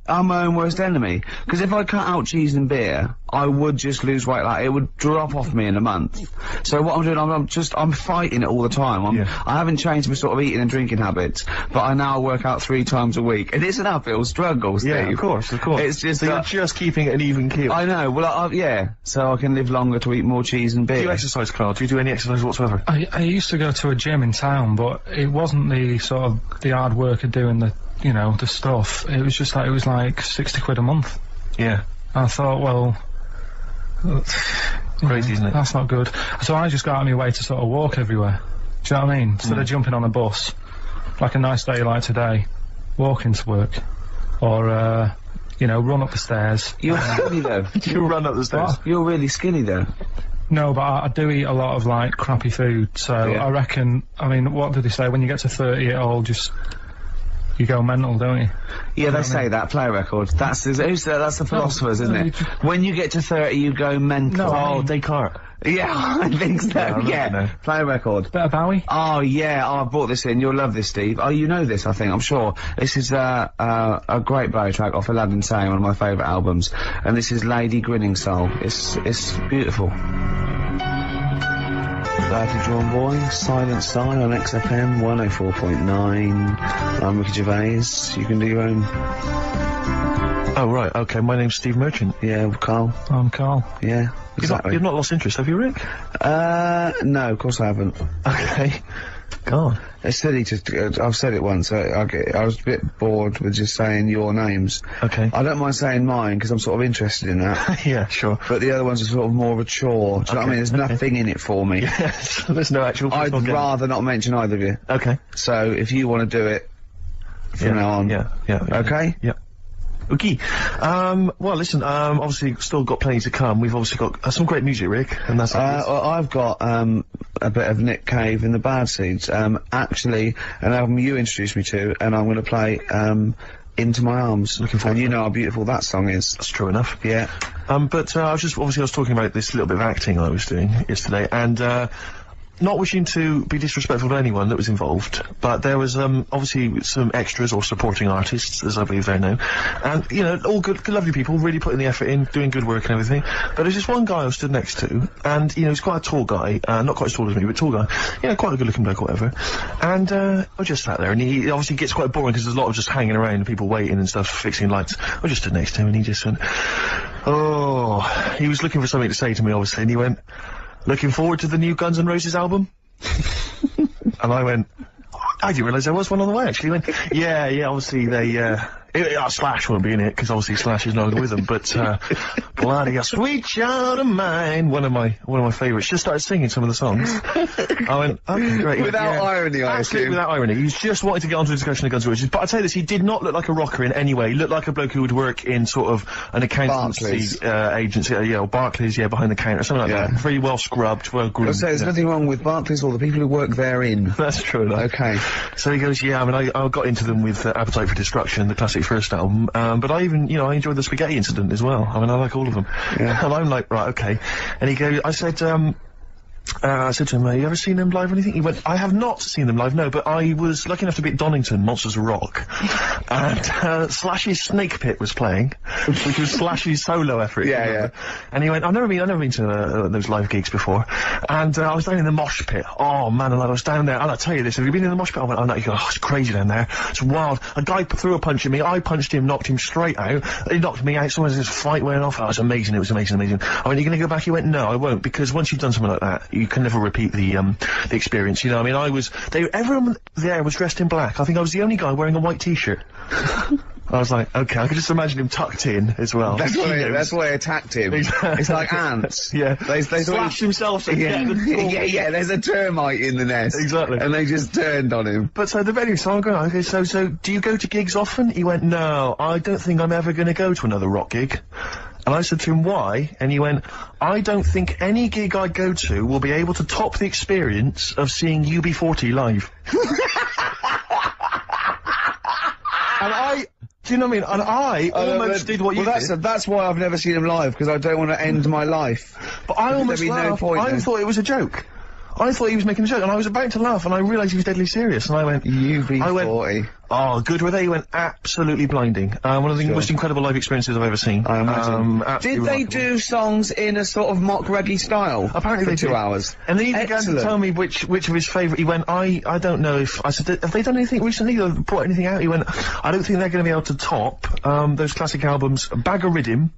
I'm my own worst enemy. Because if I cut out cheese and beer, I would just lose weight. Like, it would drop off me in a month. So what I'm doing, I'm fighting it all the time. I haven't changed my sort of eating and drinking habits, but I now work out 3 times a week. And it's an uphill struggle, Steve. Yeah, of course. It's just so you're just keeping it an even keel. I know, well, yeah. So I can live longer to eat more cheese and beer. Do you exercise, Carl? Do you do any exercise whatsoever? I used to go to a gym in town, but it wasn't the sort of the hard work of doing the, you know, the stuff. It was just like, it was like 60 quid a month. Yeah. I thought, well, crazy, isn't it? That's not good. So I just got out of my way to sort of walk everywhere. Do you know what I mean? Instead of jumping on a bus, like a nice day like today, walking to work, or, you know, run up the stairs. You're skinny though. You run up the stairs. What? You're really skinny though. No, but I do eat a lot of, like, crappy food, so I reckon, I mean, what do they say? When you get to 30, it all just... You go mental, don't you? Yeah, they say that, play record. That's the philosophers, isn't it? When you get to 30, you go mental. No, Descartes. Yeah, I think so, yeah. Play record. Bit of Bowie? Oh, yeah, I brought this in. You'll love this, Steve. Oh, you know this, I think, I'm sure. This is, a great Bowie track off Aladdin Sane, one of my favourite albums. And this is Lady Grinning Soul. It's beautiful. Badly Drawn Boy, Silent Sign on XFM 104.9. I'm Ricky Gervais. You can do your own. Oh, right, okay, my name's Steve Merchant. Yeah, Carl. I'm Carl. Yeah, exactly. You've not lost interest, have you, Rick? No, of course I haven't. Okay. Go on. It's silly to, I've said it once, I was a bit bored with just saying your names. Okay. I don't mind saying mine, because I'm sort of interested in that. Yeah, sure. But the other ones are sort of more of a chore. Do you know what I mean? There's nothing in it for me. Yes, there's no actual... I'd rather not mention either of you. Okay. So, if you want to do it from now on. Yeah. Okay? Yeah. Okay. Well, listen, obviously still got plenty to come. We've obviously got some great music, Rick, and that's... I've got, a bit of Nick Cave and the Bad Seeds. Actually, an album you introduced me to, and I'm gonna play, Into My Arms. Looking forward. And you know how beautiful that song is. That's true enough. Yeah. But, I was talking about this little bit of acting I was doing yesterday, and, not wishing to be disrespectful to anyone that was involved, but there was, obviously some extras or supporting artists, as I believe they're known, and, you know, all good, lovely people, really putting the effort in, doing good work and everything, but there's this one guy I stood next to, and, you know, he's quite a tall guy, not quite as tall as me, but tall guy, you know, quite a good looking bloke or whatever, and, I just sat there, and he obviously gets quite boring because there's a lot of just hanging around and people waiting and stuff, fixing lights. I just stood next to him, and he just went, oh, he was looking for something to say to me, obviously, and he went, looking forward to the new Guns N' Roses album? And I went, I didn't realise there was one on the way, actually. He went, yeah, obviously they, Slash won't be in it, because obviously Slash is no longer with them, but, bloody Sweet Child of Mine, one of my favourites, just started singing some of the songs. I went, okay, great. Without irony, I assume. Without irony. He just wanted to get onto a discussion of Guns N' Roses, but I'll tell you this, he did not look like a rocker in any way. He looked like a bloke who would work in sort of an accountancy, agency, or Barclays, behind the counter, something like that. Very well scrubbed, well groomed. So there's nothing wrong with Barclays or the people who work therein. That's true enough. Okay. So he goes, yeah, I mean, I got into them with Appetite for Destruction, the classic first album, but I even, you know, I enjoyed the Spaghetti Incident as well. I mean, I like all of them. Yeah. And I'm like, right, okay. And he goes, I said to him, have you ever seen them live or anything? He went, I have not seen them live, no, but I was lucky enough to be at Donington, Monsters of Rock, and Slash's Snake Pit was playing, which was Slash's solo effort. Yeah. And he went, I've never been to those live gigs before, and I was down in the mosh pit. Oh man, and I was down there, and I'll tell you this, have you been in the mosh pit? I went, oh no, he goes, oh, it's crazy down there, it's wild. A guy threw a punch at me, I punched him, knocked him straight out, he knocked me out, someone's this fight went off, it was amazing. I went, are you gonna go back? He went, no, I won't, because once you've done something like that, you can never repeat the experience, you know. I mean, everyone there was dressed in black. I think I was the only guy wearing a white t-shirt. I was like, okay, I could just imagine him tucked in as well. That's why I attacked him. Exactly. It's like ants. Yeah. They Slash himself. Yeah, there's a termite in the nest. Exactly. And they just turned on him. But so I'm going, okay, so do you go to gigs often? He went, no, I don't think I'm ever going to go to another rock gig. And I said to him, why? And he went, I don't think any gig I go to will be able to top the experience of seeing UB40 live. And do you know what I mean? And I almost did what you did. That's why I've never seen him live, because I don't want to end my life. But I almost laughed. I thought it was a joke. I thought he was making a joke, and I was about to laugh, and I realised he was deadly serious, and I went... UB40. Oh, good were they? He went absolutely blinding. One of the most incredible live experiences I've ever seen. I imagine. Did they do songs in a sort of mock reggae style? Apparently they 2 hours. And then he began to tell me which of his favourite... He went, I don't know if... I said, have they done anything recently? Or brought anything out? He went, I don't think they're going to be able to top those classic albums, Bag of Riddim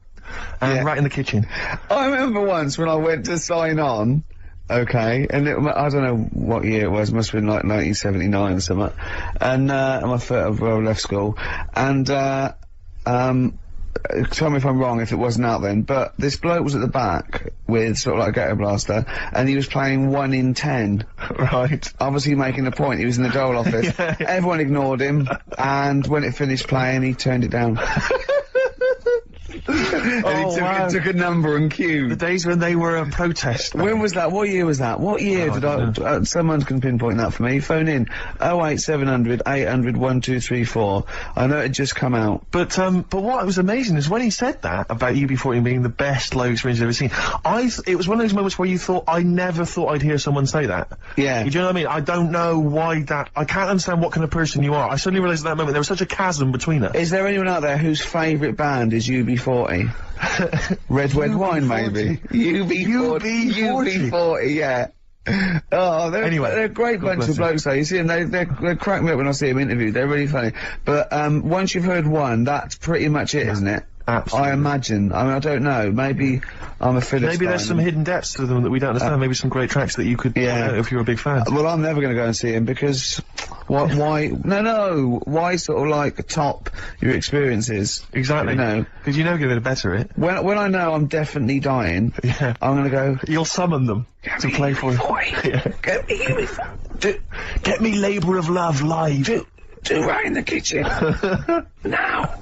and Rat in the Kitchen. I remember once when I went to sign on... Okay, and I don't know what year it was, must have been like 1979 or something, and, my first, well, left school, and, tell me if I'm wrong if it wasn't out then, but this bloke was at the back with sort of like a ghetto blaster, and he was playing 1 in 10. Right. Obviously making a point, he was in the dole office. Yeah. Everyone ignored him, and when it finished playing, he turned it down. And he took a number and queued. The days when they were a protest. When was that? What year was that? What year did someone can pinpoint that for me. Phone in 08700 800 1234. I know it just come out. But what was amazing is when he said that about UB40 being the best live experience I've ever seen, it was one of those moments where you thought, I never thought I'd hear someone say that. Yeah. Do you know what I mean? I don't know why I can't understand what kind of person you are. I suddenly realised at that moment there was such a chasm between us. Is there anyone out there whose favourite band is UB40? Red Wine, maybe. UB40, yeah. Oh, they're a great bunch of blokes though. You see them, they crack me up when I see them interviewed. They're really funny. But, once you've heard one, that's pretty much it, isn't it? Absolutely. I imagine. I mean, I don't know. Maybe I'm a Philistine. Maybe there's some hidden depths to them that we don't understand. Maybe some great tracks that you could, if you're a big fan. Well, I'm never going to go and see him because, why, no, why sort of like top your experiences? Exactly. You know? Because you know you're going to better it. When I know I'm definitely dying, I'm going to go. You'll summon them to play for you. Get me Labour of Love live. Do Right in the Kitchen. Now.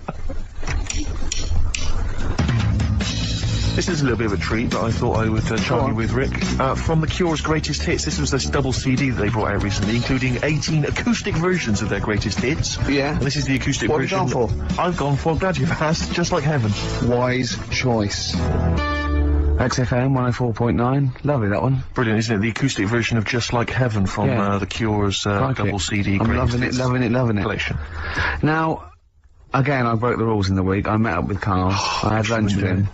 This is a little bit of a treat, but I thought I would charm you with, Rick. From The Cure's Greatest Hits, this was this double CD that they brought out recently, including 18 acoustic versions of their greatest hits. Yeah. And this is the acoustic version. What have you gone for? I've gone for, glad you've asked, Just Like Heaven. Wise choice. XFM 104.9. Lovely, that one. Brilliant, isn't it? The acoustic version of Just Like Heaven from The Cure's double CD I'm Greatest loving Hits it. collection. Now, again, I broke the rules in the week. I met up with Karl. I had lunch with him.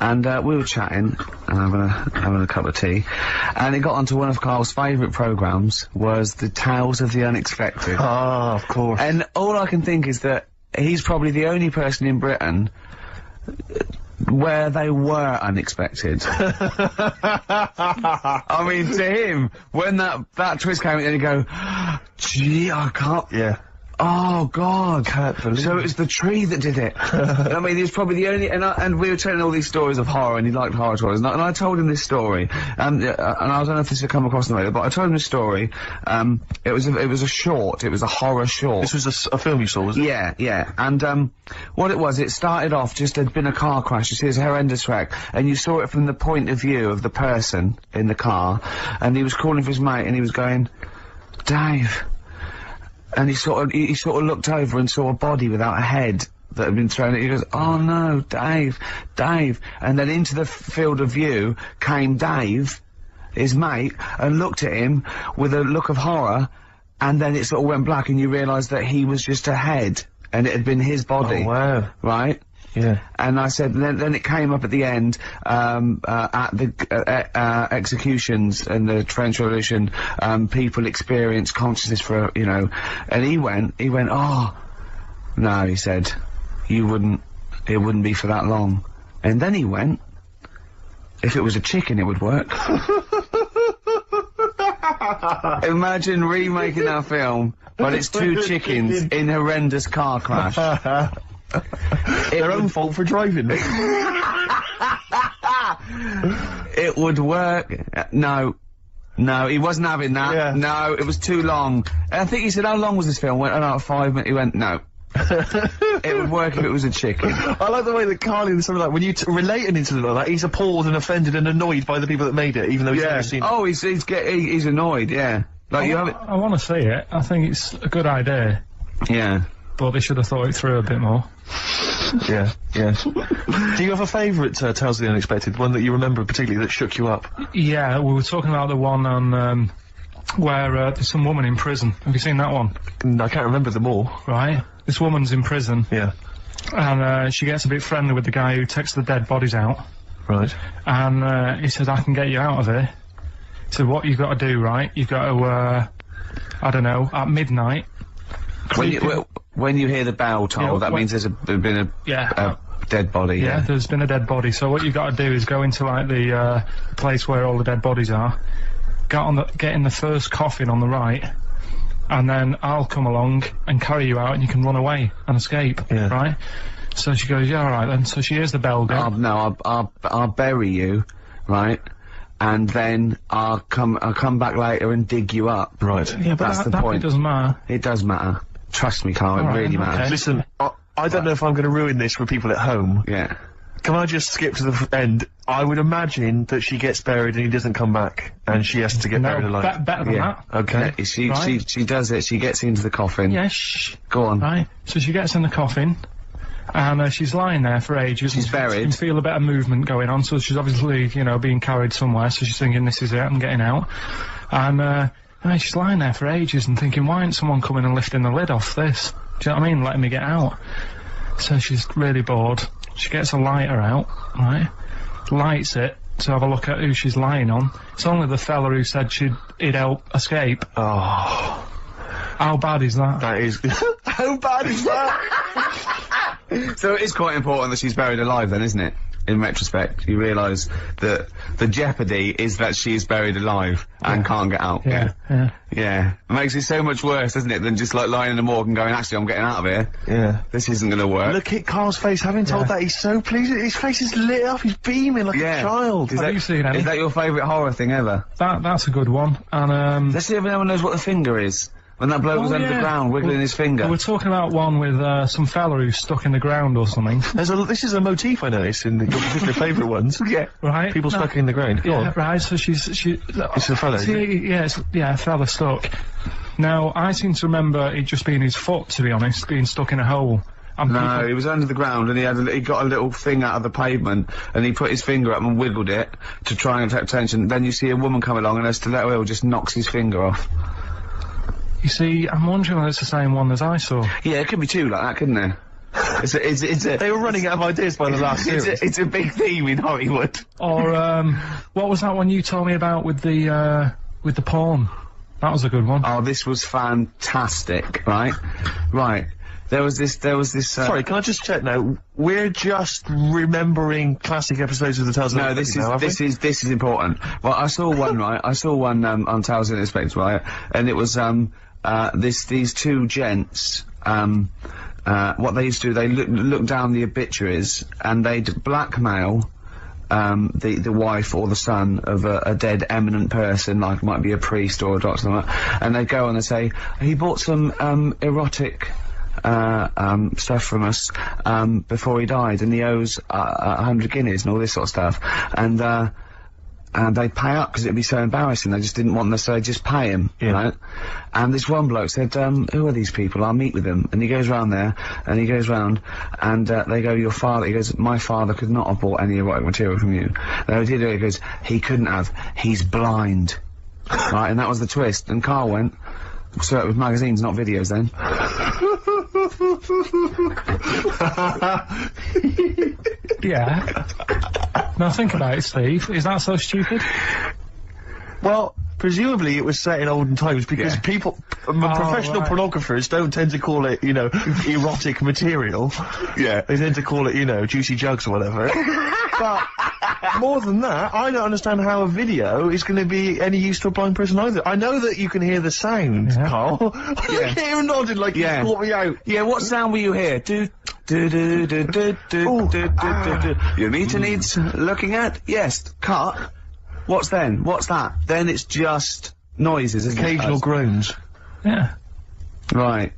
And we were chatting, and having a cup of tea, and it got onto one of Karl's favourite programmes, was the Tales of the Unexpected. Ah, of course. And all I can think is that he's probably the only person in Britain where they were unexpected. I mean, to him, when that twist came in, and you go, gee, I can't... Yeah. Oh, God. Can't believe So it was the tree that did it. I mean, he was probably the only... And we were telling all these stories of horror, and he liked horror stories. And I told him this story. And I don't know if this had come across in the radio, but I told him this story. It was a short. It was a horror short. This was a film you saw, was it? Yeah, yeah. And, what it was, it started off just there'd been a car crash. You see, it's a horrendous wreck. And you saw it from the point of view of the person in the car. And he was calling for his mate, and he was going, Dave... And he sort of looked over and saw a body without a head that had been thrown at. He goes, oh no, Dave. And then into the field of view came Dave, his mate, and looked at him with a look of horror, and then it sort of went black and you realised that he was just a head, and it had been his body. Oh, wow. Right? Yeah. And I said, then it came up at the end, at the, executions and the French Revolution, people experience consciousness for, you know, and he went, oh, no, he said, it wouldn't be for that long. And then he went, if it was a chicken, it would work. Imagine remaking that film, but it's two chickens in horrendous car crash. Their own fault for driving. It would work. No, he wasn't having that. Yeah. No, it was too long. I think he said, how long was this film? I went, about 5 minutes. He went, no. It would work if it was a chicken. I like the way that Carl in something like, when you relate an incident like that, he's appalled and offended and annoyed by the people that made it, even though he's never seen it. Oh, he's annoyed, yeah. Like, I want to see it. I think it's a good idea. Yeah. But they should have thought it through a bit more. Yeah. Do you have a favourite Tales of the Unexpected, one that you remember particularly that shook you up? Yeah, we were talking about the one on, where there's some woman in prison. Have you seen that one? I can't remember them all. Right. This woman's in prison. Yeah. And she gets a bit friendly with the guy who takes the dead bodies out. Right. And he says, I can get you out of here. So what you've got to do, right? You've got to, I don't know, at midnight. When you hear the bell toll, that means there's been a dead body. Yeah, there's been a dead body. So what you've got to do is go into like the place where all the dead bodies are. Get in the first coffin on the right, and then I'll come along and carry you out, and you can run away and escape. Yeah. Right? So she goes, yeah, all right then. So she hears the bell go. No, I'll bury you, right? And then I'll come back later and dig you up. Right. Yeah, but that's the point. It doesn't matter. It does matter. Trust me, Carl, it really matters. Okay. Listen, I don't know if I'm going to ruin this for people at home. Yeah. Can I just skip to the end? I would imagine that she gets buried and he doesn't come back, and she has to get buried alive. Better than that. Okay. Yeah, she does it. She gets into the coffin. Yeah, shh. Go on. Right. So she gets in the coffin, and she's lying there for ages. She's buried. You can feel a bit of movement going on, so she's obviously, you know, being carried somewhere, so she's thinking, this is it, I'm getting out. And she's lying there for ages and thinking, why ain't someone coming and lifting the lid off this? Do you know what I mean? Letting me get out. So she's really bored. She gets a lighter out, right? Lights it to have a look at who she's lying on. It's only the fella who said he'd help escape. Oh. How bad is that? That is... How bad is that? So it is quite important that she's buried alive then, isn't it? In retrospect, you realise that the jeopardy is that she's buried alive and can't get out. Yeah. It makes it so much worse, doesn't it, than just like lying in the morgue and going, actually, I'm getting out of here. Yeah. This isn't going to work. Look at Carl's face, having told that, he's so pleased. His face is lit up, he's beaming like a child. Have you seen any? Is that your favourite horror thing ever? That's a good one. And let's see if anyone knows what the finger is. When that bloke was under the ground, wiggling his finger. We're talking about one with some fella who's stuck in the ground or something. This is a motif I noticed in your particular favourite ones. Yeah. Right. People stuck in the ground. Go on. Right, so it's a fella. A fella stuck. Now, I seem to remember it just being his foot, to be honest, being stuck in a hole. No, he was under the ground and he got a little thing out of the pavement and he put his finger up and wiggled it to try and attract attention. Then you see a woman come along and her stiletto heel just knocks his finger off. You see, I'm wondering whether it's the same one as I saw. Yeah, it could be two like that, couldn't it? It's a... They were running out of ideas by the last series. It's a big theme in Hollywood. Or, what was that one you told me about with the porn? That was a good one. Oh, this was fantastic, right? Right. There was this, Sorry, can I just check now? We're just remembering classic episodes of the Tales of the Unexpected. This is important. Well, I saw one, right? I saw one, on Tales of the Unexpected, right? And it was, these two gents, what they used to do, they look down the obituaries, and they'd blackmail, the wife or the son of a dead eminent person, like might be a priest or a doctor, something like that, and they'd go on and say, he bought some, erotic, stuff from us before he died, and he owes 100 guineas and all this sort of stuff, and they'd pay up because it'd be so embarrassing. They just didn't want to, so they'd just pay him, right? And this one bloke said, who are these people? I'll meet with them. And he goes round there, and he goes round, and they go, your father, he goes, my father could not have bought any erotic material from you. They did it, he goes, he couldn't have, he's blind. Right, and that was the twist. And Carl went, so it was magazines, not videos then. Yeah. Now think about it, Steve. Is that so stupid? Well, presumably it was set in olden times because people, professional pornographers don't tend to call it, you know, erotic material. Yeah. They tend to call it, you know, juicy jugs or whatever. But more than that, I don't understand how a video is going to be any use to a blind person either. I know that you can hear the sound, Carl. I hear him nodding like he's caught me out. Yeah, what sound will you hear? Your meter needs looking at? Yes. Cut. What's then? What's that? Then it's just noises, isn't Occasional it? groans. Yeah. Right.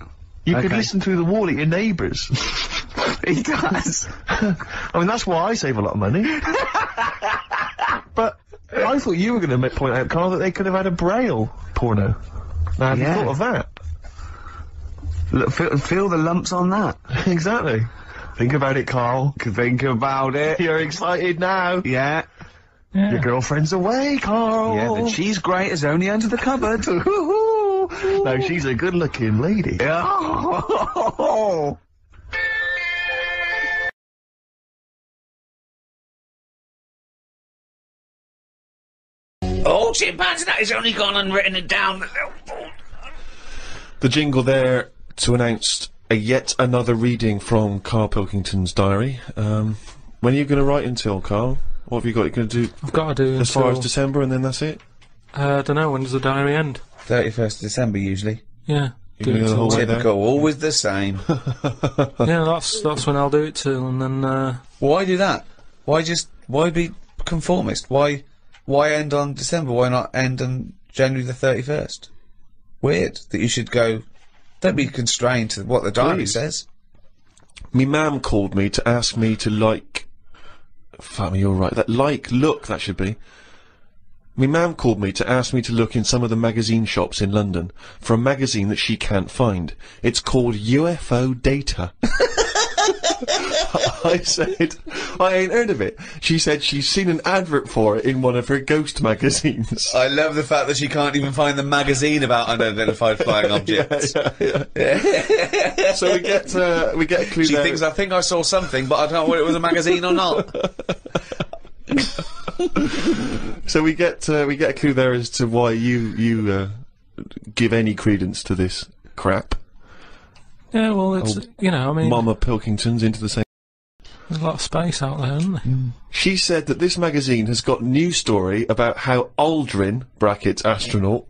You could listen through the wall at your neighbours. He does. I mean, that's why I save a lot of money. But I thought you were going to point out, Carl, that they could have had a Braille porno. Now, have you thought of that? Look, feel the lumps on that. Exactly. Think about it, Carl. Think about it. You're excited now. Yeah. Your girlfriend's away, Carl. Yeah, the cheese grate is only under the cupboard. No, she's a good-looking lady. Yeah. Oh, chimpanzee, that has only gone and written it down. The jingle there to announce yet another reading from Karl Pilkington's diary. When are you going to write until, Carl? What have you got? You're going to do? I've got to do as far as December, and then that's it. I don't know. When does the diary end? 31st of December usuly. Yeah. You're gonna do the whole way there? Typical, always the same. Yeah, that's when I'll do it till, and then. Why do that? Why be conformist? Why end on December? Why not end on January the 31st? Weird that you should go. Don't be constrained to what the diary says. Me mum called me to ask me to like. Fuck me, you're right. That should be. Me mum called me to ask me to look in some of the magazine shops in London for a magazine that she can't find. It's called UFO Data. I said, I ain't heard of it. She said she's seen an advert for it in one of her ghost magazines. I love the fact that she can't even find the magazine about unidentified flying objects. Yeah. So we get a clue. She thinks, I think I saw something, but I don't know whether it was a magazine or not. So we get a clue there as to why you give any credence to this crap. Yeah, well, it's, you know, I mean... Mama Pilkington's into the same... There's a lot of space out there, isn't there? She said that this magazine has got news story about how Aldrin, brackets astronaut,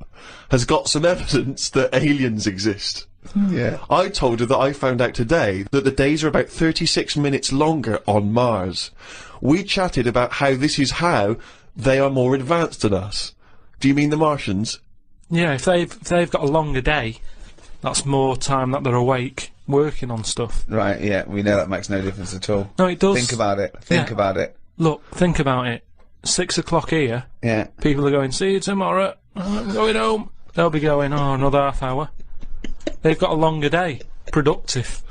has got some evidence that aliens exist. Yeah. I told her that I found out today that the days are about 36 minutes longer on Mars. We chatted about how this is how they are more advanced than us. Do you mean the Martians? Yeah, if they've got a longer day, that's more time that they're awake, working on stuff. Right, yeah, we know that makes no difference at all. No, it does. Think about it. Think about it. Look, think about it. 6 o'clock here. Yeah. People are going, see you tomorrow. I'm going home. They'll be going, oh, another half hour. They've got a longer day. Productive.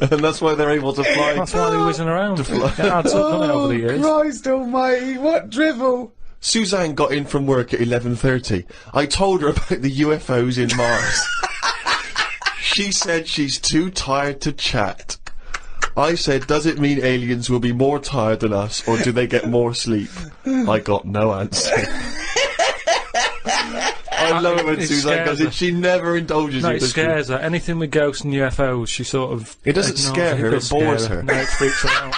And that's why they're able to fly. That's why they're whizzing around. It adds up, doesn't it, over the years? Christ almighty, what drivel! Suzanne got in from work at 11:30. I told her about the UFOs in Mars. She said she's too tired to chat. I said, does it mean aliens will be more tired than us, or do they get more sleep? I got no answer. I love it when Suzanne goes in. She never indulges no, you. It scares her. Anything with ghosts and UFOs, she sort of... It doesn't scare her, it bores her. No, it freaks her out.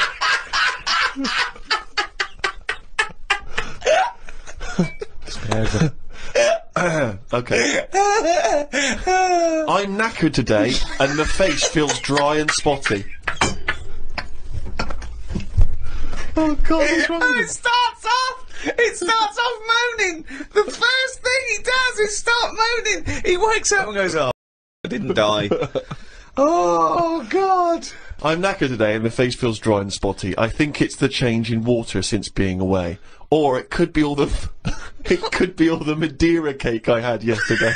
Scares her. Okay. I'm knackered today, and the face feels dry and spotty. Oh God, what's wrong with It starts off moaning. The first thing he does is start moaning. He wakes up and goes, oh, I didn't die. Oh God. I'm knackered today and the face feels dry and spotty. I think it's the change in water since being away. Or it could be all the it could be all the Madeira cake I had yesterday.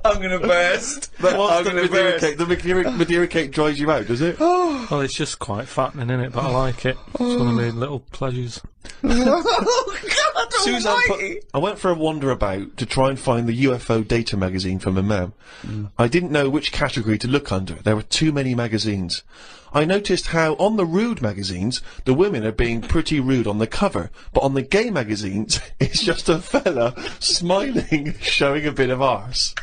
I'm gonna burst. That was the Madeira cake. The Madeira cake dries you out, does it? Well, it's just quite fattening, isn't it? But I like it. It's one of my little pleasures. Oh God Suzanne I went for a wander about to try and find the UFO Data magazine for my mum. I didn't know which category to look under. There were too many magazines. I noticed how on the rude magazines, the women are being pretty rude on the cover, but on the gay magazines, it's just a fella smiling, showing a bit of arse.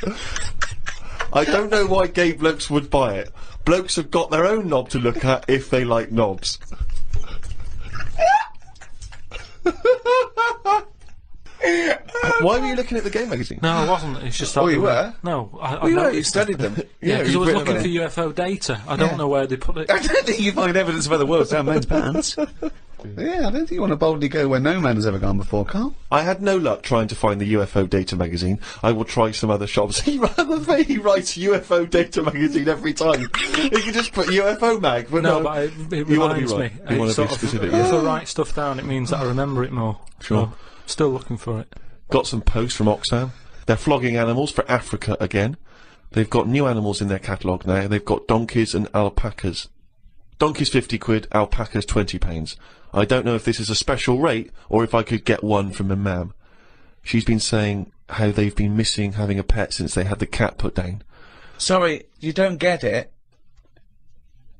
I don't know why gay blokes would buy it. Blokes have got their own knob to look at if they like knobs. Why were you looking at the game magazine? No, I wasn't. It's just that. Oh, you were? No, I You noticed studied them. Yeah, because I you've was written looking about for UFO data. I don't know where they put it. I don't think you find evidence of other worlds down men's pants. Yeah, I don't think you want to boldly go where no man has ever gone before, Carl. I had no luck trying to find the UFO Data magazine. I will try some other shops. He writes UFO Data magazine every time. You can just put UFO mag, but No, but it You wanna be reminds right. me. You wanna It's be sort of- specific, If yeah. I write stuff down, it means that I remember it more. Sure. So, still looking for it. Got some posts from Oxfam. They're flogging animals for Africa again. They've got new animals in their catalogue now. They've got donkeys and alpacas. Donkeys 50 quid, alpacas 20 pounds. I don't know if this is a special rate or if I could get one from a mam. She's been saying how they've been missing having a pet since they had the cat put down. Sorry, you don't get it.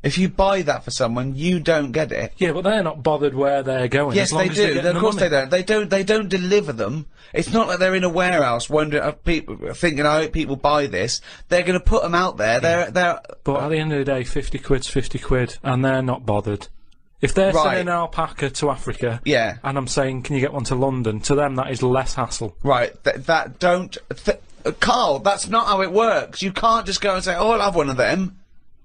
If you buy that for someone, you don't get it. Yeah, but they're not bothered where they're going. Yes, as long they as they're do. getting Of the course money. they don't. They don't deliver them. It's not like they're in a warehouse wondering, people thinking, I hope people buy this. They're going to put them out there. They're. But at the end of the day, 50 quid's 50 quid, and they're not bothered. If they're Right. sending an alpaca to Africa, Yeah. and I'm saying, can you get one to London? To them, that is less hassle. Right, Carl, that's not how it works. You can't just go and say, oh, I'll have one of them.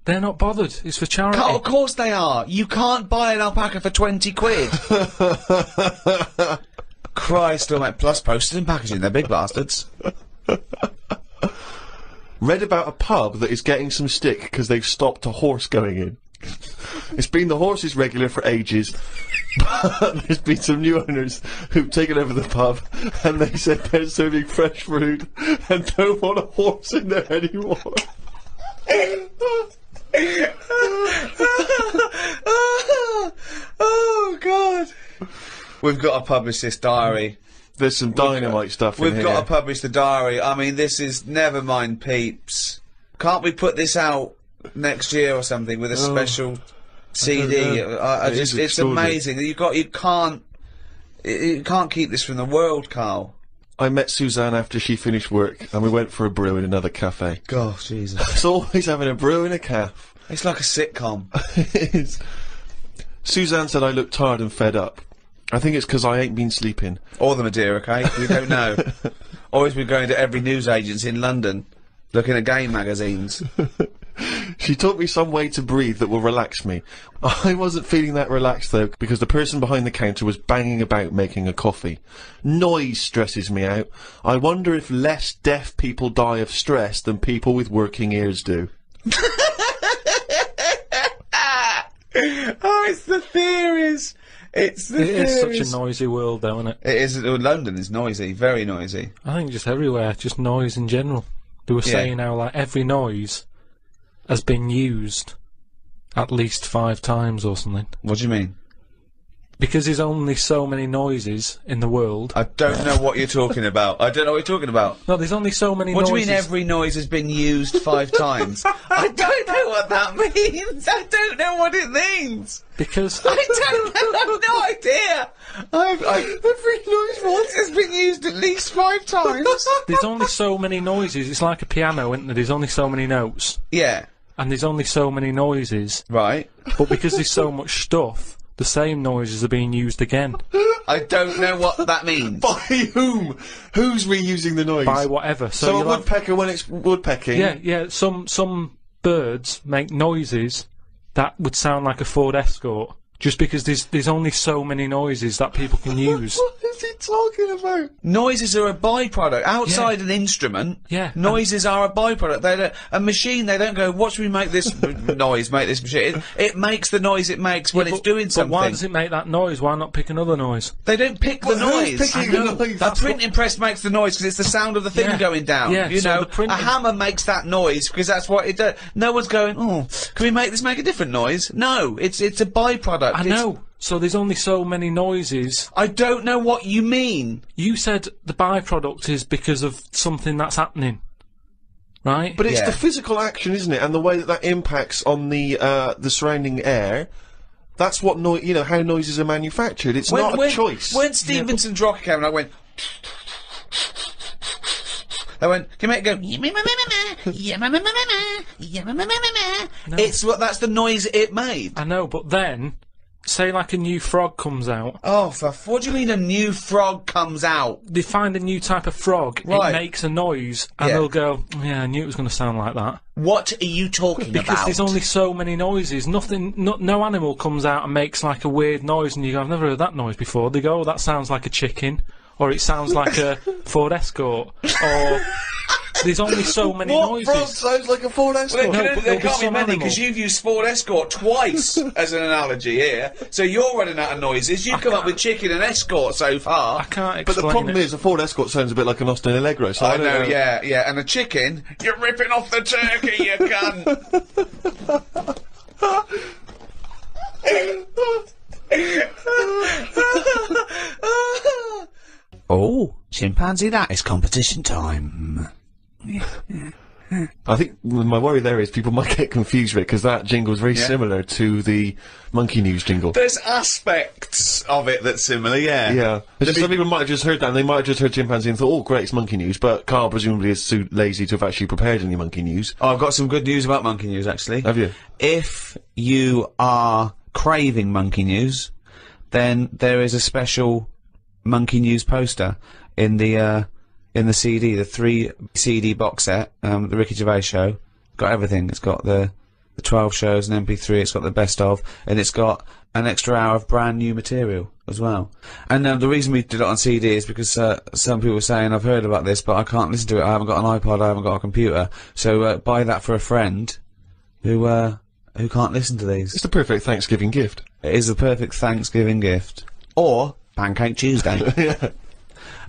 They're not bothered. It's for charity. Carl, of course they are. You can't buy an alpaca for 20 quid. Christ almighty. Plus postage and packaging, they're big bastards. Read about a pub that is getting some stick because they've stopped a horse going in. It's been the horse's regular for ages, but there's been some new owners who've taken over the pub and they said they're serving fresh food and don't want a horse in there anymore. Oh, God. We've got to publish this diary. There's some dynamite stuff in We've here. got to publish the diary. I mean, this is never mind, peeps. Can't we put this out next year or something with a special CD? It's amazing. You can't keep this from the world, Carl. I met Suzanne after she finished work and we went for a brew in another cafe. God, Jesus. It's always having a brew in a calf. It's like a sitcom. It is. Suzanne said I look tired and fed up. I think it's 'cause I ain't been sleeping. Or the Madeira cake, we don't know. Always been going to every news agency in London, looking at game magazines. She taught me some way to breathe that will relax me. I wasn't feeling that relaxed though, because the person behind the counter was banging about making a coffee. Noise stresses me out. I wonder if less deaf people die of stress than people with working ears do. Oh, it's the theories! It's the theories! It is such a noisy world, though, isn't it? It is. London is noisy, very noisy. I think just everywhere, just noise in general. They were saying how, like, every noise has been used at least 5 times or something. What do you mean? Because there's only so many noises in the world. I don't know what you're talking about. I don't know what you're talking about. No, there's only so many What noises. do you mean every noise has been used 5 times? I don't know what that means. I don't know what it means. Because I don't know. I've no idea. Every noise once has been used at least 5 times. there's only so many noises. It's like a piano, isn't there? There's only so many notes. Yeah. And there's only so many noises. Right. But because there's so much stuff, the same noises are being used again. I don't know what that means. By whom? Who's reusing the noise? By whatever. So a you'll have- woodpecker when it's woodpecking? Yeah. Some birds make noises that would sound like a Ford Escort. Just because there's only so many noises that people can use. What is he talking about? Noises are a byproduct. Outside an instrument, noises are a byproduct. They don't, a machine, they don't go, what should we make this noise, make this machine? It makes the noise it makes when it's doing something. But why does it make that noise? Why not pick another noise? They don't pick the noise. Who's picking the noise? A printing press makes the noise because it's the sound of the thing going down. Yeah, you so know, the printing- a hammer makes that noise because that's what it does. No one's going, oh, can we make this make a different noise? No, it's a byproduct. I know. So there's only so many noises. I don't know what you mean. You said the byproduct is because of something that's happening, right? But it's the physical action, isn't it? And the way that impacts on the surrounding air. That's what how noises are manufactured. It's not a choice. When Stevenson's rocket came, and I went. I went, can you make it go? It's what, that's the noise it made. I know, but then say like a new frog comes out. Oh, what do you mean a new frog comes out? They find a new type of frog, Right. it makes a noise, and Yeah. they'll go, yeah, I knew it was going to sound like that. What are you talking Because about? there's only so many noises. No animal comes out and makes like a weird noise, and you go, I've never heard that noise before. They go, oh, that sounds like a chicken, or it sounds like a Ford Escort, or there's only so many What frog noises. sounds like a Ford Escort? Well, No, but there there'll be can't be some many animal. because you've used Ford Escort twice as an analogy here. So you're running out of noises. You've come up with chicken and Escort so far. I can't But explain the problem it. is, a Ford Escort sounds a bit like an Austin Allegro, so I I don't know, know. yeah. And a chicken, you're ripping off the turkey, you cunt. Oh, chimpanzee, that is competition time. I think my worry there is people might get confused with it, because that jingle's very similar to the Monkey News jingle. There's aspects of it that's similar, yeah. Yeah. Some people might have just heard that, and they might have just heard chimpanzee and thought, oh, great, it's Monkey News, but Carl presumably is too lazy to have actually prepared any Monkey News. Oh, I've got some good news about Monkey News, actually. Have you? If you are craving Monkey News, then there is a special Monkey News poster in the CD, the 3 CD box set, the Ricky Gervais show. Got everything. It's got the 12 shows and MP3, it's got the best of, and it's got an extra hour of brand new material as well. And the reason we did it on CD is because some people were saying, I've heard about this, but I can't listen to it, I haven't got an iPod, I haven't got a computer. So buy that for a friend who can't listen to these. It's the perfect Thanksgiving gift. It is the perfect Thanksgiving gift. Or Pancake Tuesday. Yeah.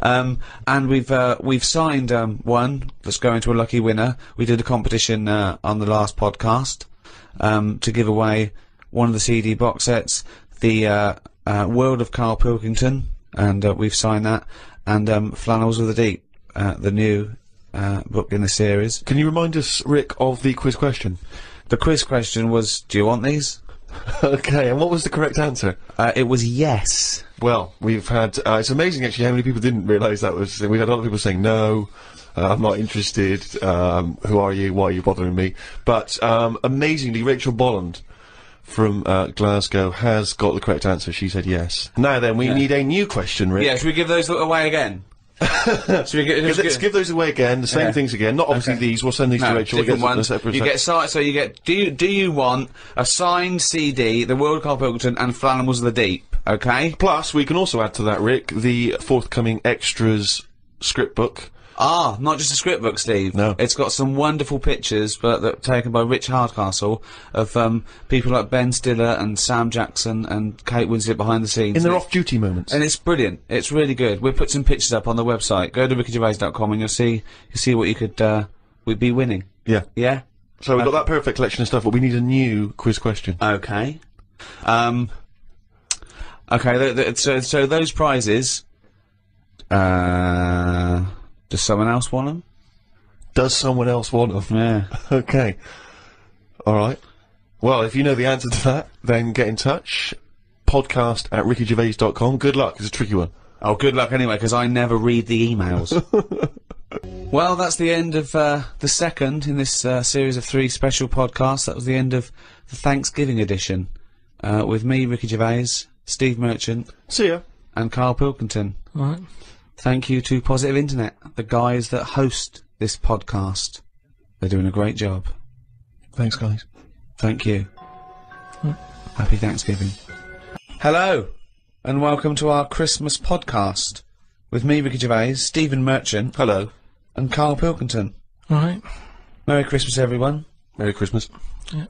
And we've signed one that's going to a lucky winner. We did a competition on the last podcast to give away one of the CD box sets, the World of Karl Pilkington, and we've signed that, and Flannels of the Deep, the new book in the series. Can you remind us, Rick, of the quiz question? The quiz question was, do you want these? Okay, and what was the correct answer? It was yes. Well, we've had, it's amazing actually how many people didn't realise that was, we had a lot of people saying no, I'm not interested, who are you, why are you bothering me? But, amazingly, Rachel Bolland from, Glasgow has got the correct answer, she said yes. Now then, we need a new question, Rick. Yeah, should we give those away again? Let's give those away again, the same things again, not obviously these, we'll send these to Rachel. Different we'll ones. separate You get so you get do you want a signed CD, the World of Karl Pilkington and Flannels of the Deep, okay? Plus, we can also add to that, Rick, the forthcoming extras script book. Ah, not just a script book, Steve. No. It's got some wonderful pictures, but that taken by Rich Hardcastle, of people like Ben Stiller and Sam Jackson and Kate Winslet behind the scenes. In their off-duty moments. And it's brilliant. It's really good. We'll put some pictures up on the website. Go to rickygervais.com and you'll see what you could we'd be winning. Yeah. Yeah? So we've got that perfect collection of stuff, but we need a new quiz question. Okay. Okay, so those prizes, does someone else want them? Does someone else want them? Yeah. Okay. Alright. Well, if you know the answer to that, then get in touch. podcast@rickygervais.com. Good luck, it's a tricky one. Oh, good luck anyway, because I never read the emails. Well, that's the end of the second in this series of 3 special podcasts. That was the end of the Thanksgiving edition. With me, Ricky Gervais, Steve Merchant. See ya. And Karl Pilkington. Right. Thank you to Positive Internet, the guys that host this podcast. They're doing a great job. Thanks, guys. Thank you. Happy Thanksgiving. Hello, and welcome to our Christmas podcast. With me, Ricky Gervais, Stephen Merchant. Hello. And Karl Pilkington. Right. Merry Christmas, everyone. Merry Christmas. Yeah.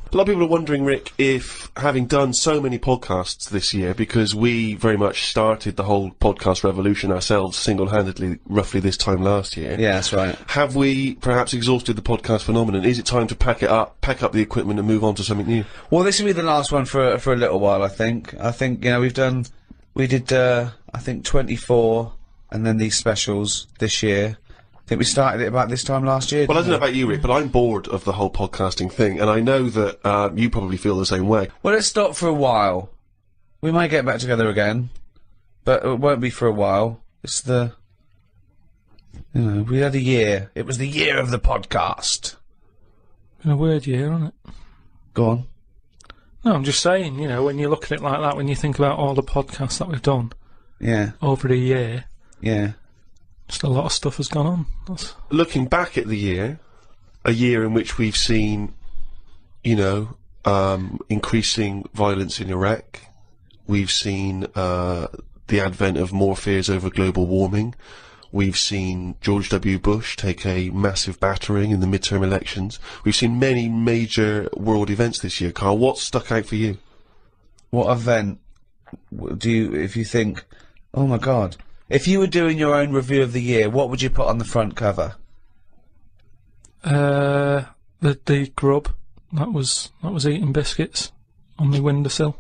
A lot of people are wondering, Rick, if having done so many podcasts this year, because we very much started the whole podcast revolution ourselves single-handedly roughly this time last year. Yeah, that's right. Have we perhaps exhausted the podcast phenomenon? Is it time to pack up the equipment and move on to something new? Well, this will be the last one for a little while, I think. I think, you know, we did, I think 24, and then these specials this year. I think we started it about this time last year. Well, I don't know about you, Rick, but I'm bored of the whole podcasting thing, and I know that you probably feel the same way. Well, let's stop for a while. We might get back together again, but it won't be for a while. It's the... You know, we had a year. It was the year of the podcast. Been a weird year, hasn't it? Go on. No, I'm just saying, you know, when you look at it like that, when you think about all the podcasts that we've done over the year, just a lot of stuff has gone on. Looking back at the year, a year in which we've seen, you know, increasing violence in Iraq, we've seen the advent of more fears over global warming, we've seen George W. Bush take a massive battering in the midterm elections. We've seen many major world events this year. Karl, what stuck out for you? What event do you, if you think, oh my god, if you were doing your own review of the year, what would you put on the front cover? The grub that was eating biscuits on the windowsill.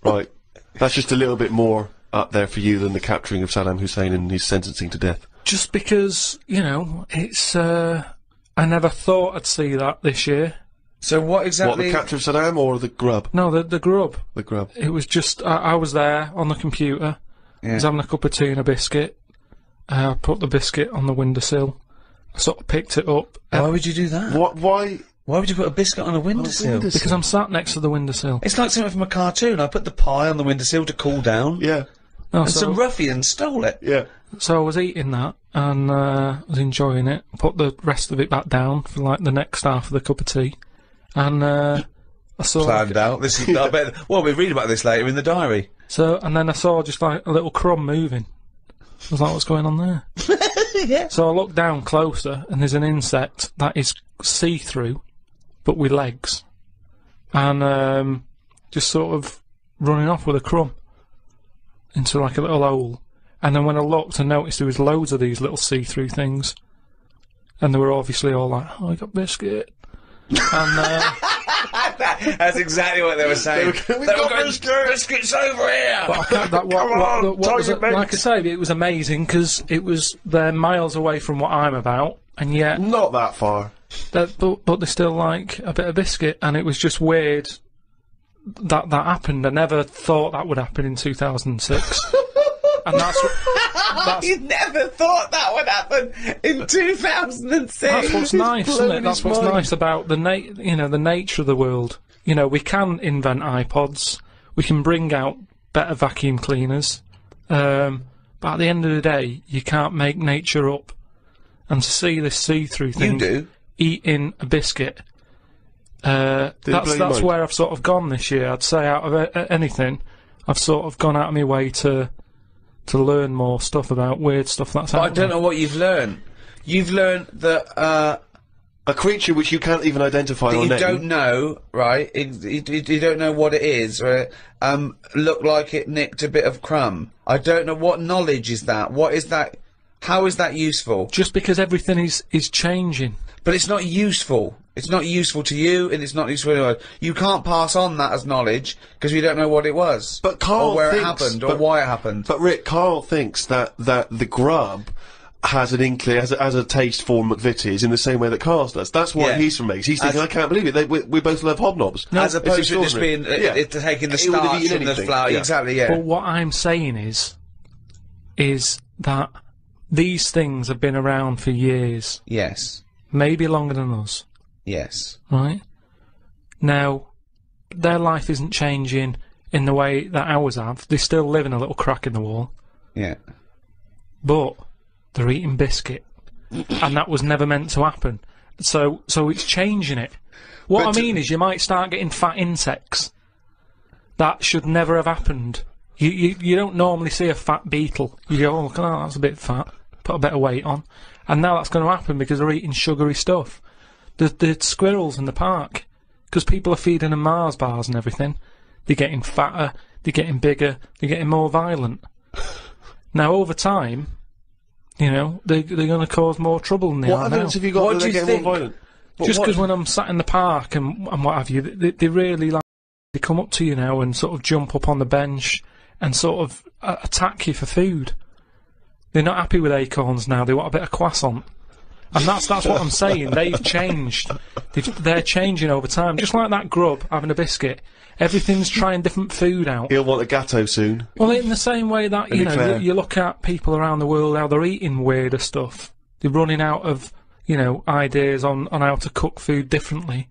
Right, that's just a little bit more up there for you than the capturing of Saddam Hussein and his sentencing to death. Just because, you know, it's I never thought I'd see that this year. So what exactly? What, the capture of Saddam or the grub? No, the grub. The grub. It was just I was there on the computer. I was having a cup of tea and a biscuit. I put the biscuit on the windowsill. I sort of picked it up. Why would you do that? Why? Why would you put a biscuit on a windowsill? Because I'm sat next to the windowsill. It's like something from a cartoon. I put the pie on the windowsill to cool down. Yeah. No, And some ruffians stole it. Yeah. So I was eating that and was enjoying it. Put the rest of it back down for like the next half of the cup of tea, and I saw planned out. This is. I bet. Well, we read about this later in the diary. So and then I saw just like a little crumb moving. I was like, what's going on there? Yeah. So I looked down closer, and there's an insect that is see-through, but with legs, and just sort of running off with a crumb into like a little hole. And then when I looked, I noticed there was loads of these little see-through things, and they were obviously all like, "Oh, I got biscuit," and that's exactly what they were saying. They were going, biscuits over here. Like I say, it was amazing because they're miles away from what I'm about, and yet not that far. But they still like a bit of biscuit, and it was just weird that happened. I never thought that would happen in 2006. And that's you never thought that would happen in 2006. That's what's nice, isn't it? That's what's nice about the nature of the world. You know, we can invent iPods, we can bring out better vacuum cleaners, but at the end of the day, you can't make nature up. And to see this see-through thing eating a biscuit, that's where I've sort of gone this year. I'd say out of anything, I've sort of gone out of my way to learn more stuff about weird stuff that's out I don't know what you've learned. You've learned that a creature which you can't even identify or name. You don't know, right? You don't know what it is. Right? Looked like it nicked a bit of crumb. I don't know what knowledge is that. What is that? How is that useful? Just because everything is changing. But it's not useful. It's not useful to you, and it's not useful to anyone. You can't pass on that as knowledge because we don't know what it was, but Karl or where thinks, it happened, or why it happened. But Rick, Karl thinks that the grub has an inkling, has a taste for McVitie's in the same way that Karl does. That's why he's from Meg's. He's thinking, I can't believe it. We both love hobnobs. No, as opposed to just being taking the starch and the flour. Yeah. Exactly. Yeah. But what I'm saying is that these things have been around for years. Yes. Maybe longer than us. Yes. Right? Now, their life isn't changing in the way that ours have. They still live in a little crack in the wall. Yeah. But they're eating biscuit. And that was never meant to happen. So it's changing it. What I mean is you might start getting fat insects. That should never have happened. You don't normally see a fat beetle. You go, oh, look at that, that's a bit fat. Put a bit of weight on. And now that's going to happen because they're eating sugary stuff. The squirrels in the park, because people are feeding them Mars bars and everything, they're getting fatter, they're getting bigger, they're getting more violent. Now, over time, you know, they're going to cause more trouble than they are now. What evidence have you got that they're getting more violent? Just because when I'm sat in the park and what have you, they really like, they come up to you now and sort of jump up on the bench and sort of attack you for food. They're not happy with acorns now, they want a bit of croissant. And that's what I'm saying. They've changed. They're changing over time. Just like that grub having a biscuit. Everything's trying different food out. He'll want a gatto soon. Well, in the same way that, you know, you look at people around the world, how they're eating weirder stuff. They're running out of, you know, ideas on how to cook food differently.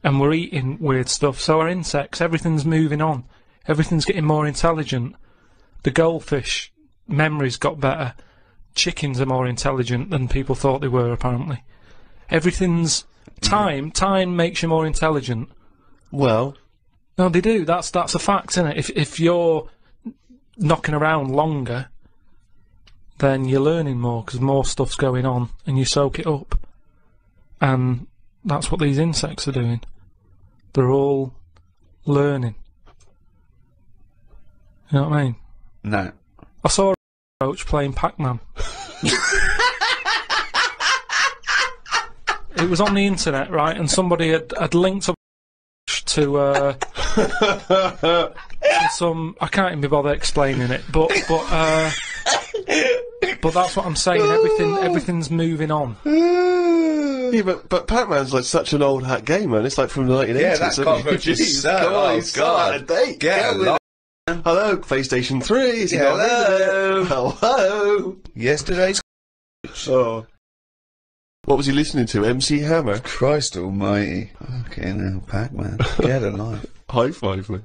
and we're eating weird stuff. So our insects, everything's moving on. Everything's getting more intelligent. The goldfish memories got better. Chickens are more intelligent than people thought they were, apparently. Everything's... Time makes you more intelligent. Well... No, they do. That's a fact, isn't it? If you're knocking around longer, then you're learning more, because more stuff's going on, and you soak it up. And that's what these insects are doing. They're all learning. You know what I mean? No. I saw a roach playing Pac-Man. It was on the internet, right, and somebody had linked up to some... I can't even be bothered explaining it, but that's what I'm saying. Everything's moving on. Yeah, but Pac-Man's like such an old hat game, man. It's like from the 1980s. Yeah, that's cockroaches. God, out of date. Hello, PlayStation 3. Hello. Yesterday's. Oh. What was he listening to? MC Hammer? Christ almighty. Okay, now, Pac-Man. Get a life. High five, man.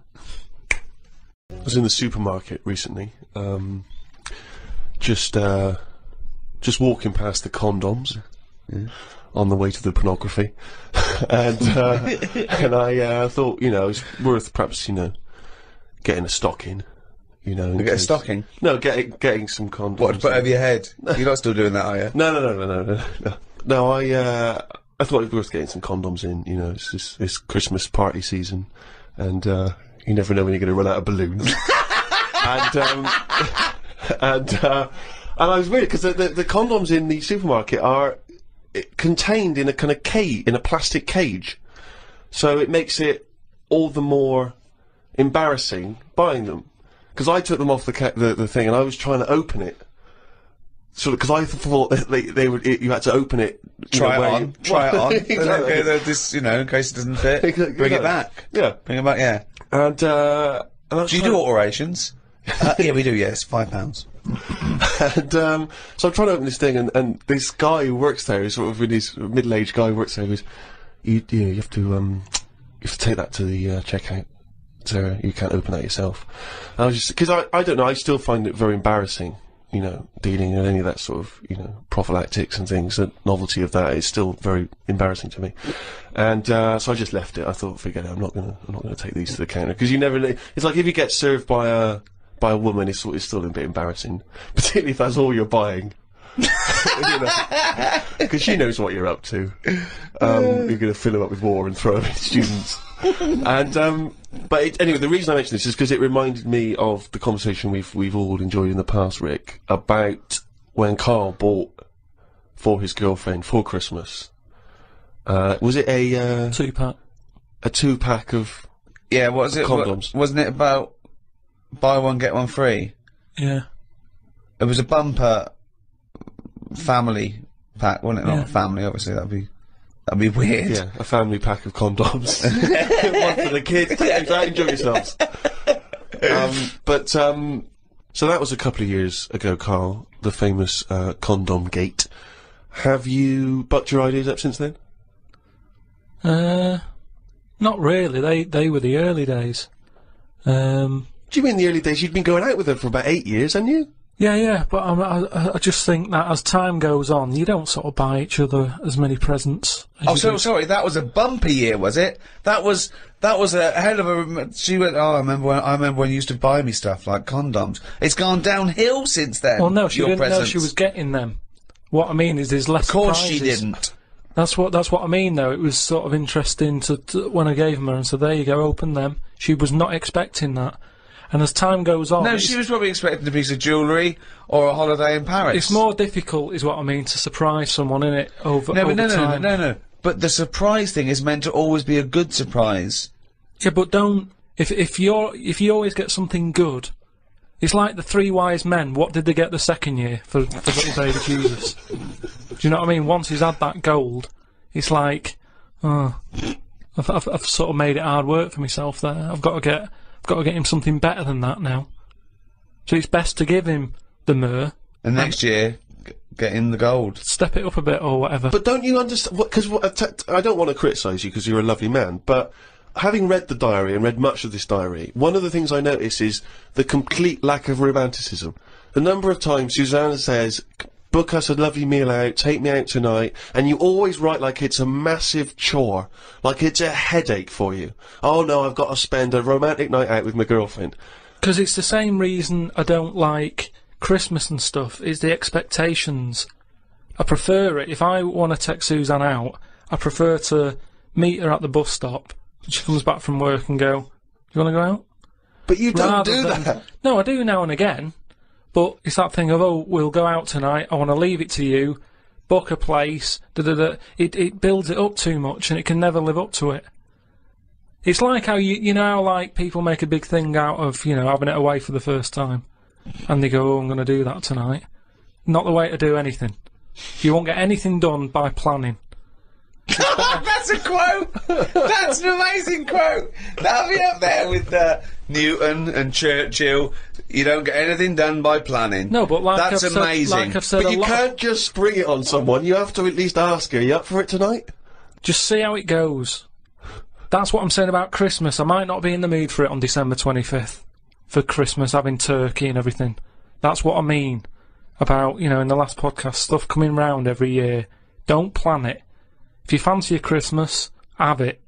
I was in the supermarket recently, just walking past the condoms on the way to the pornography, and I thought, you know, it's worth perhaps, you know, getting a stocking, you know. You get a stocking? No, getting some condoms. What, to put over your head? You're not still doing that, are you? No, I thought it was worth getting some condoms in, you know, it's Christmas party season, and you never know when you're going to run out of balloons. and I was weird, because the condoms in the supermarket are contained in a kind of cage, in a plastic cage, so it makes it all the more embarrassing buying them, because I took them off the thing and I was trying to open it, sort of, because I thought that they would, you had to open it, try it on. Exactly. Okay, this, you know, in case it doesn't fit, bring it back. Yeah, bring it back. Yeah. And do you do alterations? Yeah, we do. Yes, £5. And so I'm trying to open this thing, and this guy who works there, sort of his middle-aged guy who works there, goes, you have to take that to the checkout. So you can't open that yourself. And I was just, because I don't know, I still find it very embarrassing, you know, dealing in any of that sort of, you know, prophylactics and things. The novelty of that is still very embarrassing to me. And so I just left it. I thought, forget it, I'm not gonna take these to the counter, because you never know. It's like if you get served by a woman, it's still a bit embarrassing, particularly if that's all you're buying. Because she knows what you're up to. You're going to fill them up with water and throw them at students. And but anyway, the reason I mention this is because it reminded me of the conversation we've all enjoyed in the past, Rick, about when Karl bought for his girlfriend for Christmas. Was it a 2-pack? A 2-pack of what was it? Condoms? Wasn't it about buy one get one free? Yeah. It was a bumper family pack, wasn't it? Not a family, obviously. That'd be weird. Yeah, a family pack of condoms. One for the kids. Enjoy yourselves. So that was a couple of years ago, Karl, the famous condom gate. Have you bucked your ideas up since then? Not really. They were the early days. Do you mean the early days? You'd been going out with her for about 8 years, hadn't you? Yeah, but I just think that as time goes on, you don't sort of buy each other as many presents. Sorry, that was a bumper year, was it? That was a hell of a. She went. Oh, I remember when you used to buy me stuff like condoms. It's gone downhill since then. Well, no, she didn't know she was getting them. What I mean is, there's less. Of course, surprises. she didn't. That's what I mean, though. It was sort of interesting to when I gave them her and said, "There you go, open them." She was not expecting that. And as time goes on... No, she was probably expecting a piece of jewellery or a holiday in Paris. It's more difficult, is what I mean, to surprise someone, innit, over time. No. But the surprise thing is meant to always be a good surprise. Yeah, but don't... If you always get something good... It's like the 3 wise men. What did they get the second year for little baby Jesus? Do you know what I mean? Once he's had that gold, it's like... Oh, I've sort of made it hard work for myself there. I've got to get him something better than that now. So it's best to give him the myrrh. And next year, getting the gold. Step it up a bit or whatever. But don't you understand? Because I don't want to criticise you because you're a lovely man, but having read the diary and read much of this diary, one of the things I notice is the complete lack of romanticism. The number of times Susanna says, book us a lovely meal out, take me out tonight, and you always write like it's a massive chore, like it's a headache for you. Oh no, I've got to spend a romantic night out with my girlfriend. Because it's the same reason I don't like Christmas and stuff, is the expectations. I prefer it, if I want to take Suzanne out, I prefer to meet her at the bus stop, she comes back from work and go, you want to go out? But you don't do that! No, I do now and again, but it's that thing of, oh, we'll go out tonight, I want to leave it to you, book a place, it builds it up too much and it can never live up to it. It's like how, you know how, like, people make a big thing out of, you know, having it away for the first time. And they go, oh, I'm going to do that tonight. Not the way to do anything. You won't get anything done by planning. That's a quote! That's an amazing quote! That'll be up there with Newton and Churchill. You don't get anything done by planning. No, but like that's amazing. Like I've said but you can't just spring it on someone. You have to at least ask her, you up for it tonight? Just see how it goes. That's what I'm saying about Christmas. I might not be in the mood for it on December 25th. For Christmas, having turkey and everything. That's what I mean about, you know, in the last podcast, stuff coming round every year. Don't plan it. If you fancy a Christmas, have it.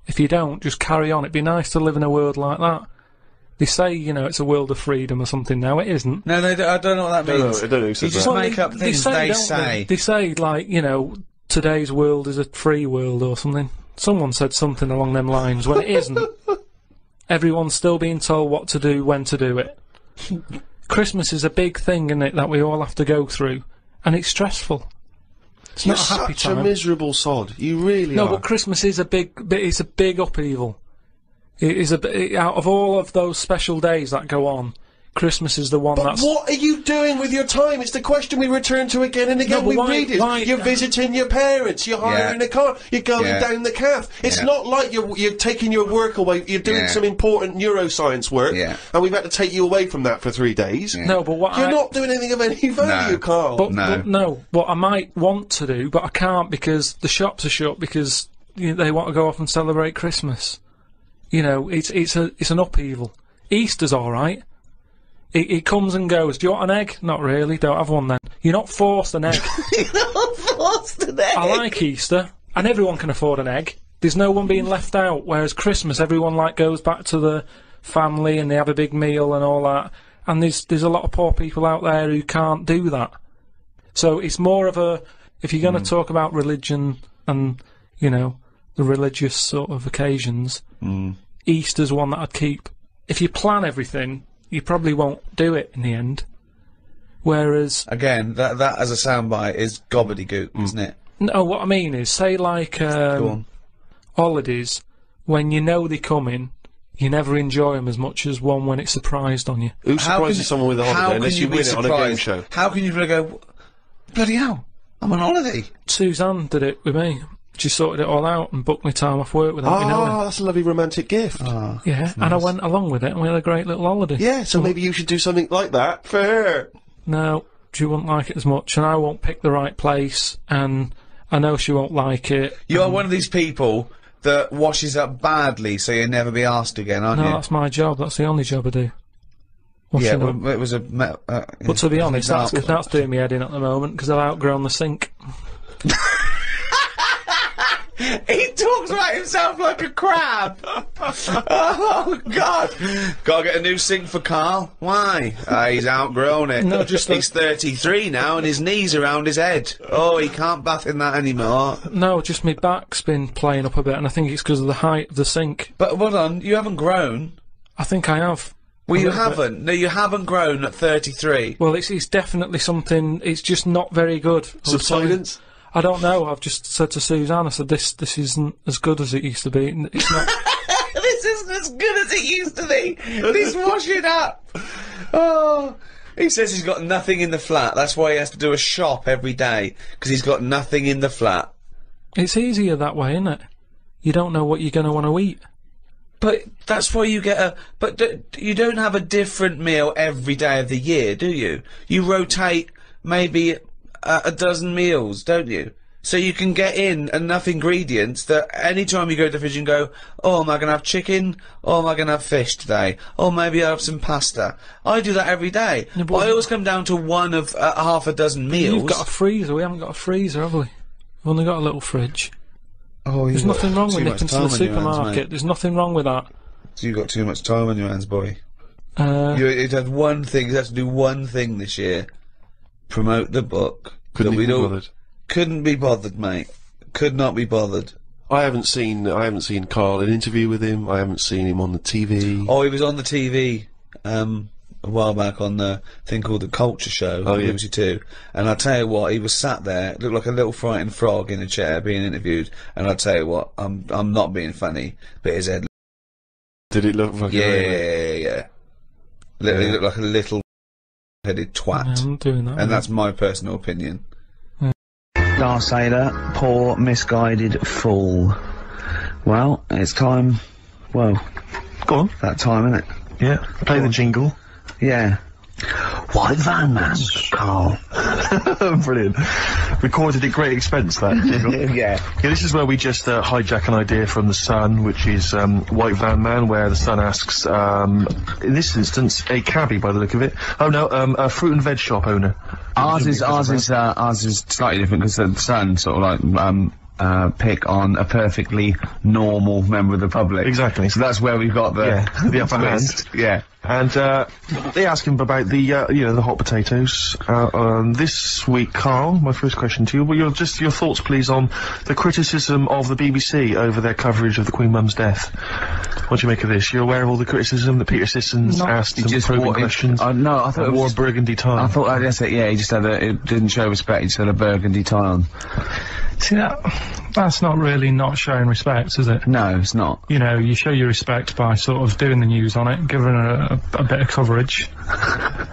If you don't, just carry on. It'd be nice to live in a world like that. They say, you know, it's a world of freedom or something now. It isn't. No, I don't know what that means. I don't know. You just make up things they say. They say, like, you know, today's world is a free world or something. Someone said something along them lines when it isn't. Everyone's still being told what to do, when to do it. Christmas is a big thing, isn't it, that we all have to go through. And it's stressful. It's not a happy time. You're such a miserable sod. You really are. No, but Christmas is it's a big upheaval. It is out of all of those special days that go on, Christmas is the one but what are you doing with your time? It's the question we return to again and again. No, You're visiting your parents, you're hiring a car, you're going down the calf. It's not like you're taking your work away, you're doing some important neuroscience work, and we've had to take you away from that for 3 days. No, but what You're not doing anything of any value, Carl. But what I might want to do, but I can't because the shops are shut because they want to go off and celebrate Christmas. You know, it's an upheaval. Easter's alright. It comes and goes. Do you want an egg? Not really. Don't have one then. You're not forced an egg. You're not forced an egg. I like Easter, and everyone can afford an egg. There's no one being left out. Whereas Christmas, everyone like goes back to the family and they have a big meal and all that. And there's a lot of poor people out there who can't do that. So it's more of a, if you're going to talk about religion and, you know, the religious sort of occasions, Easter's one that I'd keep. If you plan everything, you probably won't do it in the end. Whereas... Again, that as a soundbite is gobbledygook, isn't it? No, what I mean is, say like, holidays, when you know they're coming, you never enjoy them as much as one when it's surprised on you. Who surprises someone with a holiday unless you win it on a game show? How can you really go, bloody hell, I'm on holiday? Suzanne did it with me. She sorted it all out and booked me time off work without me knowing. That's a lovely romantic gift. Yeah, nice. And I went along with it and we had a great little holiday. Yeah, so maybe you should do something like that for her. No, she wouldn't like it as much, and I won't pick the right place, and I know she won't like it. You are one of these people that washes up badly so you'll never be asked again, aren't you? No, that's my job. That's the only job I do. Yeah, well, it was a... but to be honest, that's doing me head in at the moment, because I've outgrown the sink. He talks about himself like a crab. Oh, God. Gotta get a new sink for Carl. Why? He's outgrown it. No, just he's 33 now and his knees around his head. Oh, he can't bath in that anymore. No, just my back's been playing up a bit, and I think it's because of the height of the sink. But hold on, you haven't grown. I think I have. Well, you haven't. No, you haven't grown at 33. Well, it's definitely something. It's just not very good. Subsidence? I don't know. I've just said to Suzanne, I said, this isn't as good as it used to be. It's not. This isn't as good as it used to be. This washing up. Oh. He says he's got nothing in the flat. That's why he has to do a shop every day, because he's got nothing in the flat. It's easier that way, isn't it? You don't know what you're going to want to eat. But that's why you get a... But you don't have a different meal every day of the year, do you? You rotate maybe a dozen meals, don't you? So you can get in enough ingredients that any time you go to the fridge and go, oh, am I going to have chicken? Oh, am I going to have fish today? Oh, maybe I'll have some pasta. I do that every day. No, but I always come down to one of half a dozen meals. You've got a freezer. We haven't got a freezer, have we? We've only got a little fridge. Oh, there's nothing wrong with nipping to the supermarket. There's nothing wrong with that. So you've got too much time on your hands, boy. You had one thing. You have to do one thing this year. Promote the book. Couldn't be bothered. Couldn't be bothered, mate. Could not be bothered. I haven't seen Karl in an interview with him. I haven't seen him on the TV. Oh, he was on the TV a while back on the thing called The Culture Show on BBC 2. And I tell you what, he was sat there, looked like a little frightened frog in a chair being interviewed. And I tell you what, I'm not being funny, but his head. Did it look like? Yeah. Literally looked like a little headed twat. I'm doing that. And that's my personal opinion. Darsader, poor, misguided fool. Well, it's time. Well, go on. That time, isn't it? Yeah. Play the jingle. Yeah. White van man, Karl. Brilliant. Recorded at great expense, that jingle. Yeah. This is where we just hijack an idea from The Sun, which is White Van Man, where The Sun asks, in this instance, a cabbie by the look of it. Oh no, a fruit and veg shop owner. Ours is slightly different because The Sun sort of like pick on a perfectly normal member of the public. Exactly. So that's where we've got the upper hand. Yeah. And they ask him about the the hot potatoes. This week, Karl, my first question to you, well, your thoughts, please, on the criticism of the BBC over their coverage of the Queen Mum's death. What do you make of this? You're aware of all the criticism that Peter Sissons asked some probing questions? No, I thought it wore a burgundy tie. I thought that's it. Yeah, he just had it didn't show respect. He just had a burgundy tie on. See, that's not really not showing respect, is it? No, it's not. You know, you show your respect by sort of doing the news on it, giving a bit of coverage,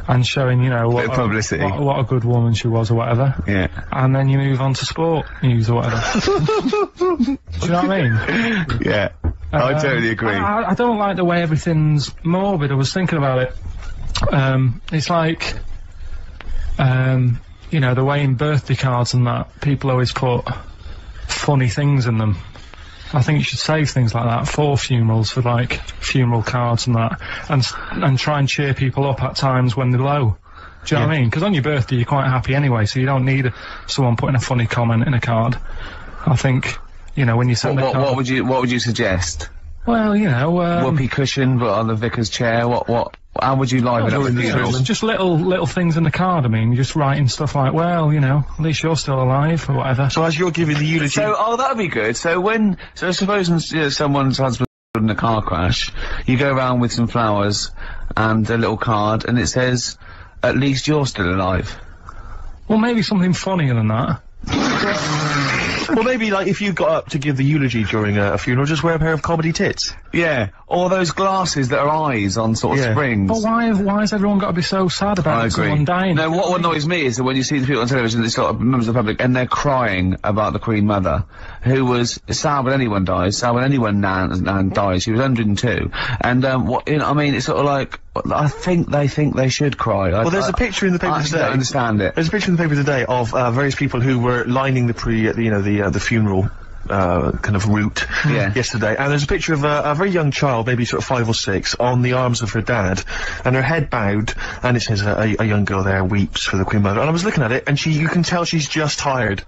and showing, you know, what publicity. What a good woman she was or whatever. Yeah. And then you move on to sport news or whatever. Do you know what I mean? Yeah. I totally agree. I don't like the way everything's morbid. I was thinking about it. It's like, you know, the way in birthday cards and that, people always put funny things in them. I think you should save things like that for funerals, for like funeral cards and that, and try and cheer people up at times when they're low. Do you know what I mean? Because on your birthday you're quite happy anyway, so you don't need someone putting a funny comment in a card. I think, you know, when you send a card. What would you suggest? Well, you know, whoopee cushion, but on the vicar's chair. How would you liven up the funeral? Just little things in the card. I mean, just writing stuff like, well, you know, at least you're still alive or whatever. So as you're giving the eulogy, that'd be good. So suppose someone's husband in a car crash, you go around with some flowers and a little card, and it says, "At least you're still alive." Well, maybe something funnier than that. Well, maybe, like, if you got up to give the eulogy during a funeral, just wear a pair of comedy tits. Yeah. Or those glasses that are eyes on sort of springs. But why has everyone got to be so sad about someone dying? No, what annoys me is that when you see the people on television, these sort of members of the public, and they're crying about the Queen Mother, who was sad when anyone dies, sad when anyone nan dies. She was 102. And, I mean, it's sort of like, I think they should cry. Well, there's a picture in the paper today. I don't understand it. There's a picture in the paper today of various people who were lining the funeral kind of route yesterday, and there's a picture of a very young child, maybe sort of 5 or 6, on the arms of her dad, and her head bowed, and it says a young girl there weeps for the Queen Mother. And I was looking at it, and you can tell she's just tired.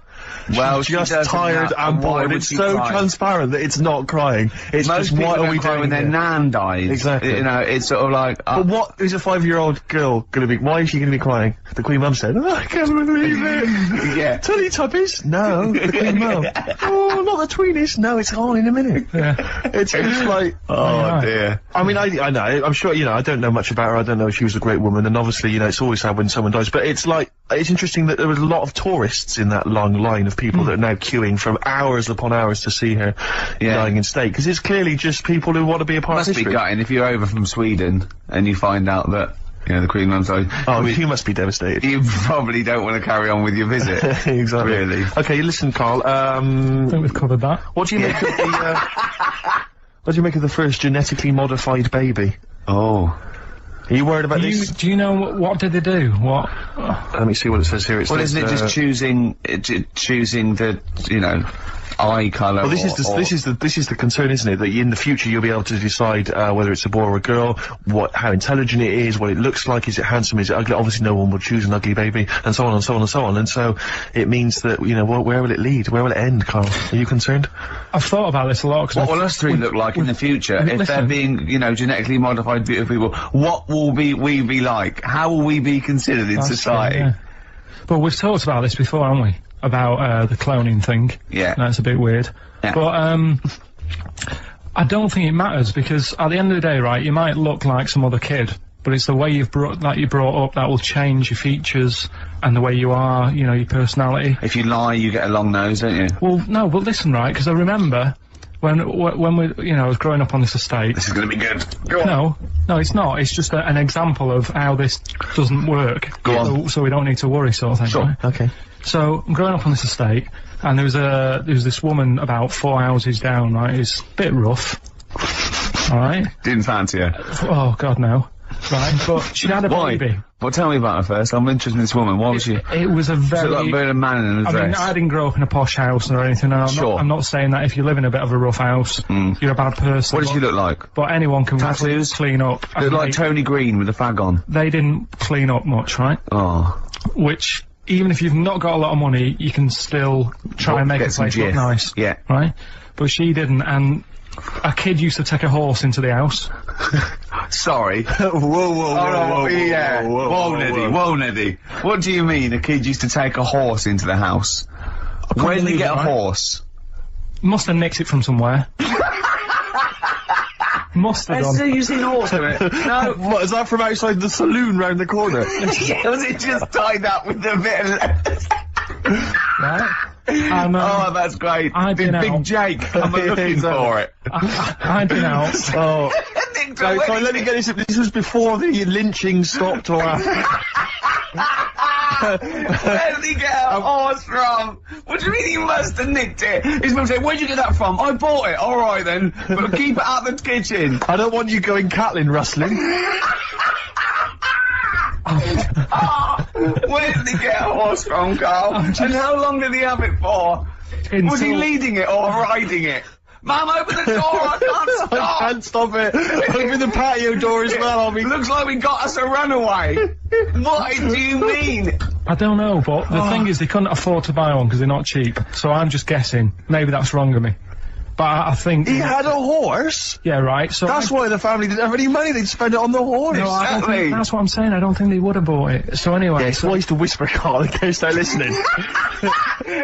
Well, she's just tired and bored. It's so transparent that it's not crying. It's most just, what are we doing when their nan dies? Exactly. You know, it's sort of like. But what is a 5-year-old girl gonna be? Why is she gonna be crying? The Queen Mum said, "Oh, I can't believe it." Yeah. Teletubbies? No, the Queen Mum. Oh, not the Tweenies. No, it's on in a minute. Yeah. It's like. Oh dear. I mean, I know. I'm sure. You know, I don't know much about her. I don't know if she was a great woman, and obviously, you know, it's always sad when someone dies. But it's like, it's interesting that there was a lot of tourists in that long line of people that are now queuing from hours upon hours to see her dying in state, because it's clearly just people who want to be a part of history. Must be gutting if you're over from Sweden and you find out that, you know, the Queen Mum's died. Oh, you must be devastated. You probably don't want to carry on with your visit. Exactly. Really. Okay, listen, Karl, I think we've covered that. What do you make of the, what do you make of the first genetically modified baby? Oh. Are you worried about this? Do you know what did they do? What? Let me see what it says here. Well, isn't it just choosing the, you know, eye colour? Well, this is the concern, isn't it? That in the future you'll be able to decide whether it's a boy or a girl, how intelligent it is, what it looks like, is it handsome, is it ugly? Obviously, no one would choose an ugly baby, and so on and so on and so on. And so it means that, you know, where will it lead? Where will it end, Carl? Are you concerned? I've thought about this a lot. What will us three look like in the future if they're being, you know, genetically modified beautiful people? What will we be like? How will we be considered in society? True, yeah. But we've talked about this before, haven't we? About the cloning thing. Yeah. That's a bit weird. Yeah. But I don't think it matters, because at the end of the day, right, you might look like some other kid, but it's the way you're brought up that will change your features and the way you are, you know, your personality. If you lie, you get a long nose, don't you? Well, no, but listen, right, because I remember when we, you know, I was growing up on this estate. This is going to be good. Go on. No, it's not. It's just an example of how this doesn't work. Go on. So we don't need to worry, sort of thing. Sure. Right? Okay. So I'm growing up on this estate, and there was this woman about 4 houses down. Right, it's a bit rough. All right. Didn't fancy her. Oh God, no. Right, but she had a baby. Well, tell me about her first. I'm interested in this woman. Why was she? It was a very. Was it like a man in a dress? I mean, I didn't grow up in a posh house or anything. And I'm not saying that if you live in a bit of a rough house, you're a bad person. What did she look like? But anyone can tattoos, clean up. Looked like Tony Green with a fag on. They didn't clean up much, right? Oh. Which, even if you've not got a lot of money, you can still try and make the place look nice. Yeah. Right? But she didn't, and a kid used to take a horse into the house. Sorry. Whoa, Neddy. What do you mean a kid used to take a horse into the house? Where did he get a horse? Must have nicked it from somewhere. Must have done. You seen a horse in it? No. What, is that from outside the saloon round the corner? Yeah, was it just tied up with a bit of right? Oh, that's great. Big Jake, I'm looking for it. I'd been out. Oh. So let me get this. This was before the lynching stopped, or where did he get a horse from? What do you mean he must have nicked it? His mum said, where'd you get that from? I bought it. All right then, but keep it out of the kitchen. I don't want you going Catlin rustling. Where did he get a horse from, Carl? And how long did he have it for? Was he leading it or riding it? Mum, open the door, I can't stop! I can't stop it! Open the patio door as well, Looks like we got us a runaway! What do you mean? I don't know, but the thing is they couldn't afford to buy one because they're not cheap, so I'm just guessing. Maybe that's wrong of me. But I think... He had a horse? Yeah, right, so... That's why the family didn't have any money, they'd spend it on the horse. No, I don't think, that's what I'm saying, I don't think they would have bought it. So anyway... Yeah, it's wise to whisper, Carl, in case they're listening.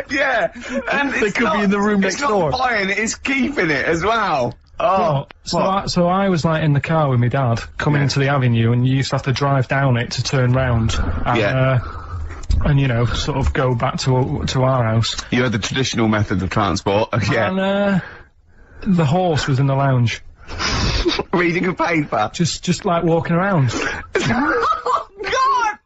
Yeah, and they could be in the room next door. It's not buying it, it's keeping it as well. Oh, so I was like in the car with my dad, coming into the avenue, and you used to have to drive down it to turn round. And, and you know, sort of go back to our house. You had the traditional method of transport, yeah. And, the horse was in the lounge. Reading a paper? Just like walking around. Oh, God!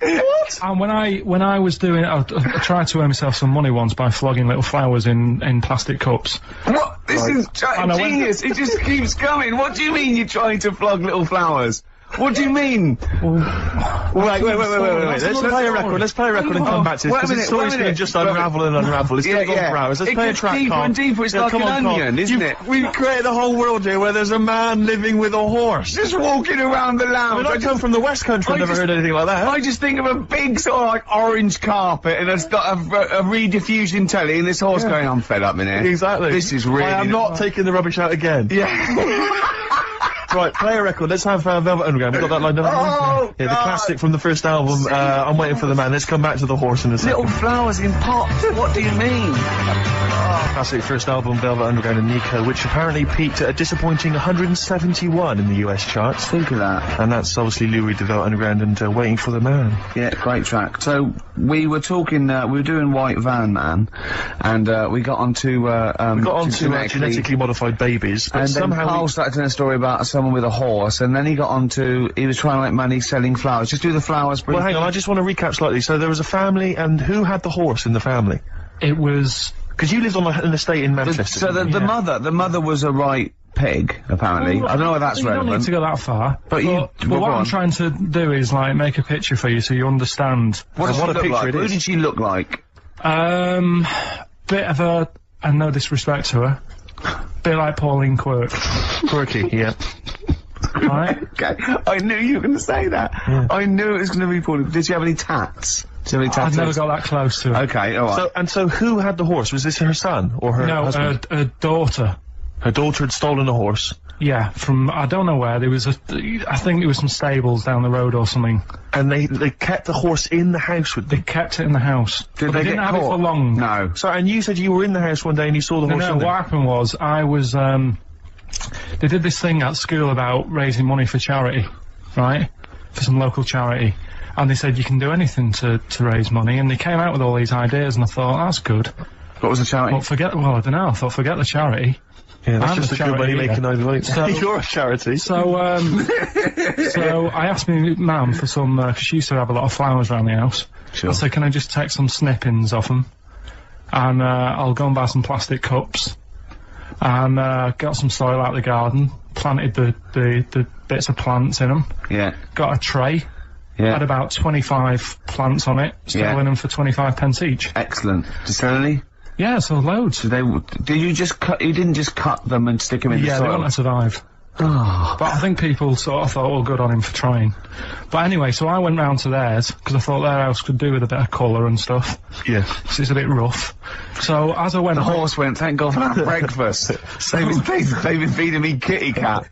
What? And when I was doing it, I tried to earn myself some money once by flogging little flowers in plastic cups. What? This is genius! It just keeps coming. What do you mean you're trying to flog little flowers? What do you mean? Wait. Let's play a record. Let's play a record and come back to this, because the story's going to just unravel and unravel. It's going to go for hours. Let's play a track, deeper and deeper. It's like an onion, isn't it? We've created a whole world here where there's a man living with a horse. Just walking around the lounge. I come from the West Country, I've never heard anything like that. I just think of a big sort of like orange carpet, and it's got a rediffusion telly, and this horse going, I'm fed up in here. Exactly. This is really... I am not taking the rubbish out again. Yeah. Right, play a record. Let's have Velvet Underground. We've got that lined up. Oh, yeah, the classic from the first album. I'm Waiting for the Man. Let's come back to the horse in a second. Little flowers in pots. What do you mean? Classic first album, Velvet Underground and Nico, which apparently peaked at a disappointing 171 in the US charts. Think of that. And that's obviously Lou Reed, the Velvet Underground, and Waiting for the Man. Yeah, great track. So we were talking. We were doing White Van Man, and we got onto genetically modified babies. But and somehow then Carl started telling a story about someone with a horse, and then he got onto, he was trying to make money selling flowers. Just do the flowers briefly. Well, hang on, I just want to recap slightly. So there was a family, and who had the horse in the family? It was... Because you lived on an estate in Manchester. So the mother was a right pig, apparently. I don't know whether that's you relevant. don't need to go that far. But what I'm trying to do is, like, make a picture for you so you understand. What does she look like? Who did she look like? Bit of a, and no disrespect to her, bit like Pauline Quirk. Quirky, yeah. Right? Okay. I knew you were going to say that. Yeah. I knew it was going to be Pauline. Did she have any tats? I've never got that close to her. Okay, alright. So who had the horse? Was this her son or her husband? No, her daughter. Her daughter had stolen a horse? Yeah, from, I don't know where, there was I think there was some stables down the road or something. And they kept the horse in the house with them? They kept it in the house. Did they didn't have it for long. No. So, and you said you were in the house one day and you saw the horse? No, what happened was, I was, they did this thing at school about raising money for charity, right? For some local charity. And they said you can do anything to raise money, and they came out with all these ideas, and I thought, that's good. What was the charity? Well, I don't know, I thought, forget the charity. Yeah, that's just a good money making idea. So, you're a charity. So, so I asked my mum for some, cause she used to have a lot of flowers around the house. Sure. I said, can I just take some snippings of them? And, I'll go and buy some plastic cups. And, got some soil out of the garden, planted the bits of plants in them. Yeah. Got a tray. Yeah. Had about 25 plants on it, selling them for 25 pence each. Excellent. Did you sell any? Yeah, so loads. Did you just cut, you didn't just cut them and stick them in the soil? Yeah, they wouldn't have survived. But I think people sort of thought, oh, good on him for trying. But anyway, so I went round to theirs, because I thought their house could do with a bit of colour and stuff. Yeah. So it's a bit rough. So as I went the horse went, thank God for that breakfast. They've been feeding me kitty cat.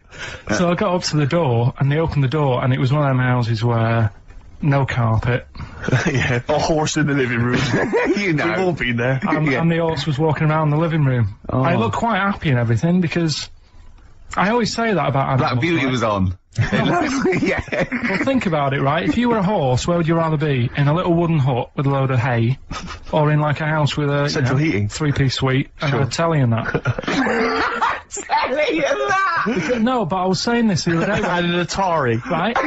So I got up to the door, and they opened the door, and it was one of them houses where no carpet. Yeah, a horse in the living room. You know. We've all been there. And the horse was walking around the living room. Oh. I looked quite happy and everything, because I always say that about animals. That beauty was on. Yeah. Well, think about it, right? If you were a horse, where would you rather be? In a little wooden hut with a load of hay, or in like a house with a central heating, 3-piece suite, and a telly and that? Telly and that. No, but I was saying this the other day. And an Atari, right?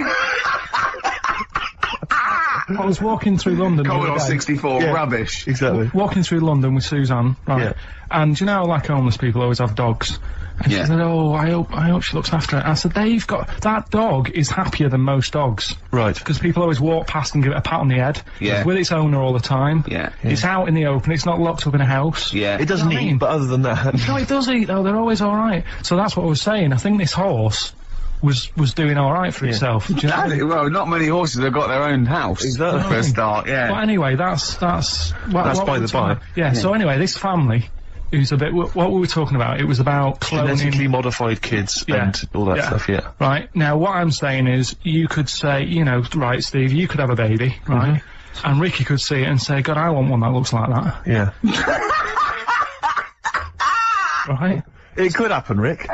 I was walking through London. Commodore 64, rubbish. Exactly. Walking through London with Suzanne, right? Yeah. And you know, like homeless people always have dogs. And she said, oh, I hope she looks after it. I said, that dog is happier than most dogs. Right. Because people always walk past and give it a pat on the head. Yeah. It's with its owner all the time. Yeah. It's out in the open, it's not locked up in a house. Yeah. It doesn't eat, but other than that. No, it does eat though, they're always alright. So that's what I was saying, I think this horse was doing alright for itself. Do you know what I mean? Well, not many horses have got their own house. Exactly. For a start, yeah. But anyway, that's by the by. Yeah, so anyway, this family, who's a bit, what were we talking about? It was about cloning. Genetically modified kids and all that stuff, yeah. Right, now what I'm saying is, you could say, you know, right, Steve, you could have a baby, right? And Ricky could see it and say, God, I want one that looks like that. Yeah. Right? It could happen, Rick.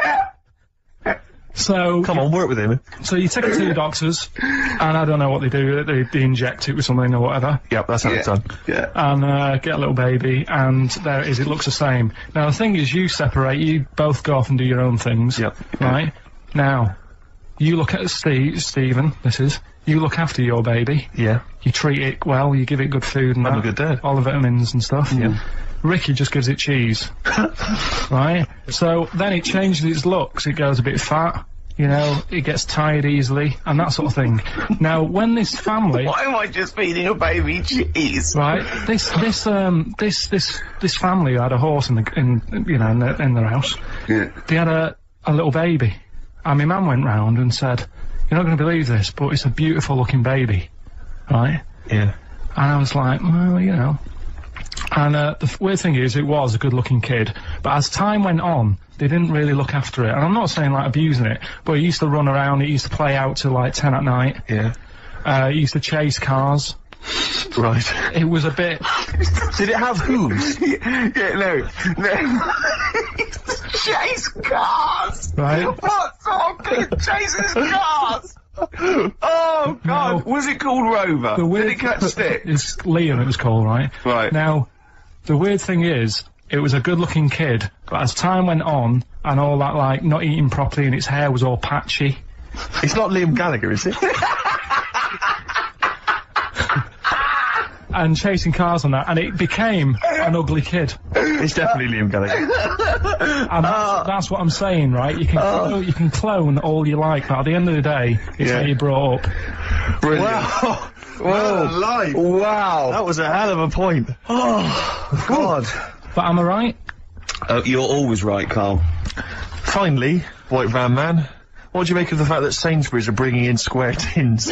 So come on, work with him. So you take it to the doctors, and I don't know what they do. They inject it with something or whatever. Yep, that's how it's done. Yeah. And get a little baby, and there it is. It looks the same. Now the thing is, you separate. You both go off and do your own things. Yep. Right. Now, you look at Stephen. You look after your baby. Yeah. You treat it well. You give it good food and I'm a good dad. All the vitamins and stuff. Yeah. Ricky just gives it cheese. Right? So then it changes its looks. It goes a bit fat. You know, it gets tired easily, and that sort of thing. Now, when this family... Why am I just feeding a baby cheese? Right? This family had a horse in their house. Yeah. They had a little baby. And my mum went round and said, you're not going to believe this, but it's a beautiful looking baby. Right? Yeah. And I was like, well, you know... And the weird thing is, it was a good-looking kid, but as time went on, they didn't really look after it. And I'm not saying, like, abusing it, but it used to run around, it used to play out till, like, 10 at night. Yeah. It used to chase cars. Right. It was a bit... Did it have hooves? No. Chase cars! Right. What sort of kid chases cars? Oh, God. No. Was it called Rover? Did it catch stick? It's Liam, it was called, right? Right. Now, the weird thing is, it was a good-looking kid, but as time went on, and all that, like, not eating properly and its hair was all patchy... It's not Liam Gallagher, is it? And chasing cars and that, and it became an ugly kid. It's definitely Liam Gallagher. And that's what I'm saying, right? You can clone all you like, but at the end of the day, it's how you brought up. Brilliant. Wow. Wow. Wow. That was a hell of a point. Oh, God. But am I right? You're always right, Carl. Finally, White Van Man, what do you make of the fact that Sainsbury's are bringing in square tins?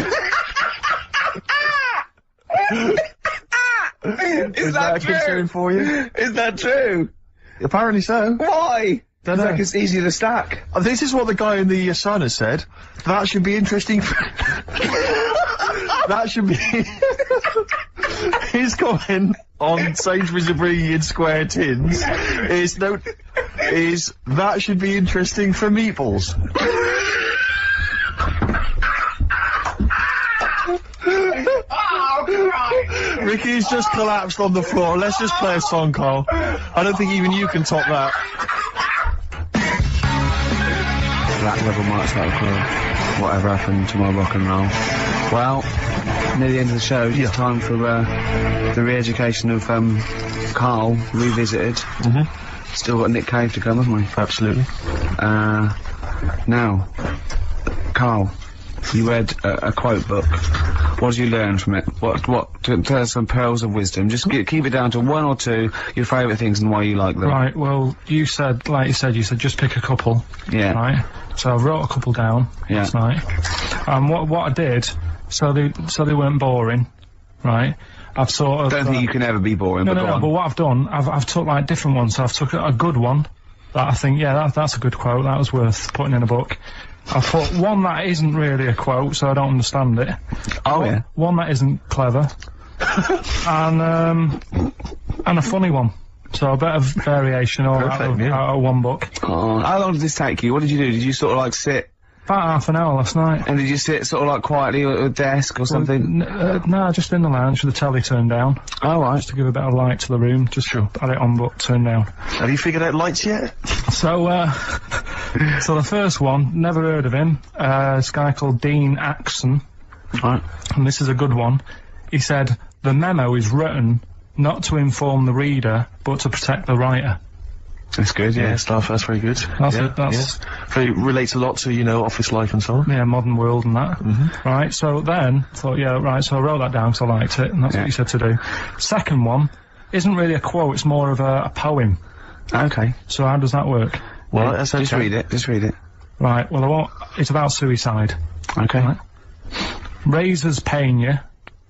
Is that a concern for you? Is that true? Apparently so. Why? Don't know. Like it's easy to stack. This is what the guy in the Sun has said. That should be interesting. That should be his comment on Sainsbury's are bringing in square tins. Is that should be interesting for meatballs. Ricky's just collapsed on the floor. Let's just play a song, Carl. I don't think even you can top that. Black Rebel March Battle Club. Whatever happened to my rock and roll? Well, near the end of the show, it's time for the re-education of Carl revisited. Still got Nick Cave to come, haven't we? Absolutely. Now, Carl, you read a quote book. What did you learn from it? Tell us some pearls of wisdom. Just keep it down to one or two, your favourite things and why you like them. Right, well, you said just pick a couple. Yeah. Right? So I wrote a couple down last night. And what I did, so they weren't boring, right? I've sort of... Don't think you can ever be boring, No, but what I've done, I've took like different ones. So I've took a good one that I think, that's a good quote, that was worth putting in a book. I thought one that isn't really a quote, so I don't understand it. One that isn't clever. and a funny one. So a bit of variation out of one book. Oh, how long did this take you? What did you do? Did you sort of like sit? About half an hour last night. And did you sit sort of like quietly at a desk or something? No, just in the lounge with the telly turned down. Oh, right. Just to give a bit of light to the room. Just had it on but turned down. Have you figured out lights yet? So, so the first one, never heard of him. This guy called Dean Axon. Right. And this is a good one. He said, the memo is written not to inform the reader, but to protect the writer. That's good, yeah. Stuff, that's very good. That's Very relates a lot to, office life and so on. Yeah, modern world and that. Right, so then, thought, so I wrote that down because I liked it, and that's what you said to do. Second one isn't really a quote, it's more of a poem. Okay. So how does that work? Well, that's okay. Just read it. Right, well, it's about suicide. Okay. Right? Razors pain you,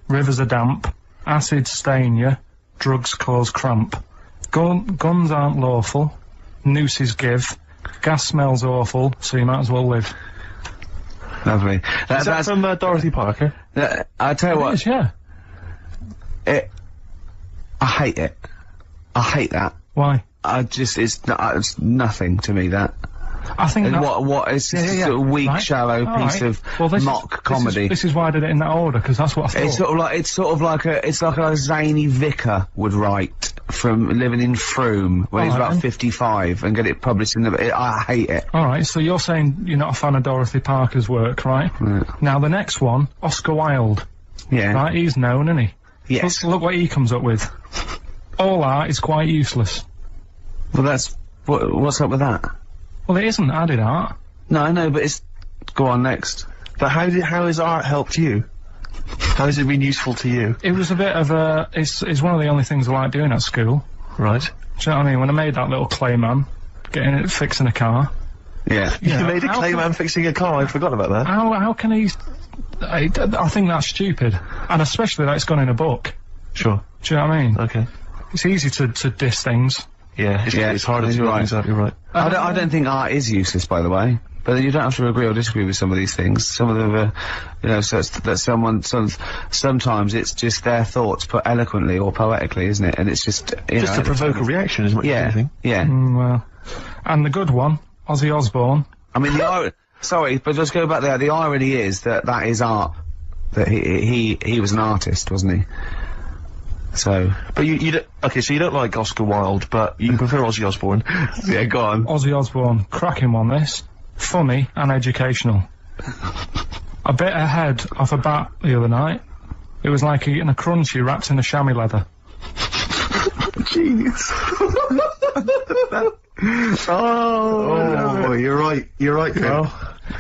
rivers are damp, acid stain you, drugs cause cramp. Guns aren't lawful, nooses give, gas smells awful, so you might as well live. Lovely. Is that from Dorothy Parker? I tell you what. It is, yeah. I hate it. I hate that. Why? It's nothing to me, that. I think that... What is just a sort of weak, shallow piece of mock comedy. This is why I did it in that order, because that's what I thought. It's sort of like a zany vicar would write from living in Frome when he's about 55 and get it published in the... I hate it. Alright, so you're saying you're not a fan of Dorothy Parker's work, right? Now the next one, Oscar Wilde. Yeah. Right, he's known, isn't he? Yes. Look what he comes up with. All art is quite useless. Well, that's... What's up with that? Well, it isn't added art. No, I know, but it's... Go on, next. But how has art helped you? How has it been useful to you? It was a bit of a... It's one of the only things I like doing at school. Right. Do you know what I mean? When I made that little clay man, fixing a car. Yeah. You made a clay man fixing a car, I forgot about that. How can he... I think that's stupid. And especially that it's gone in a book. Sure. Do you know what I mean? Okay. It's easy to diss things. Yeah, it's harder to do things out, you're right. I don't think art is useless, by the way. But you don't have to agree or disagree with some of these things. Some of them are, so sometimes it's just their thoughts put eloquently or poetically, isn't it? And it's just, to provoke a reaction as much as anything. Yeah. Well, and the good one, Ozzy Osbourne. I mean, sorry, but let's go back there. The irony is that is art. That he was an artist, wasn't he? So, but you don't, okay, so you don't like Oscar Wilde, but you prefer Ozzy Osbourne. Yeah, go on. Ozzy Osbourne, cracking one this, funny and educational. I bit a head off a bat the other night. It was like eating a crunchy wrapped in a chamois leather. Genius. Oh, you're right, Carl.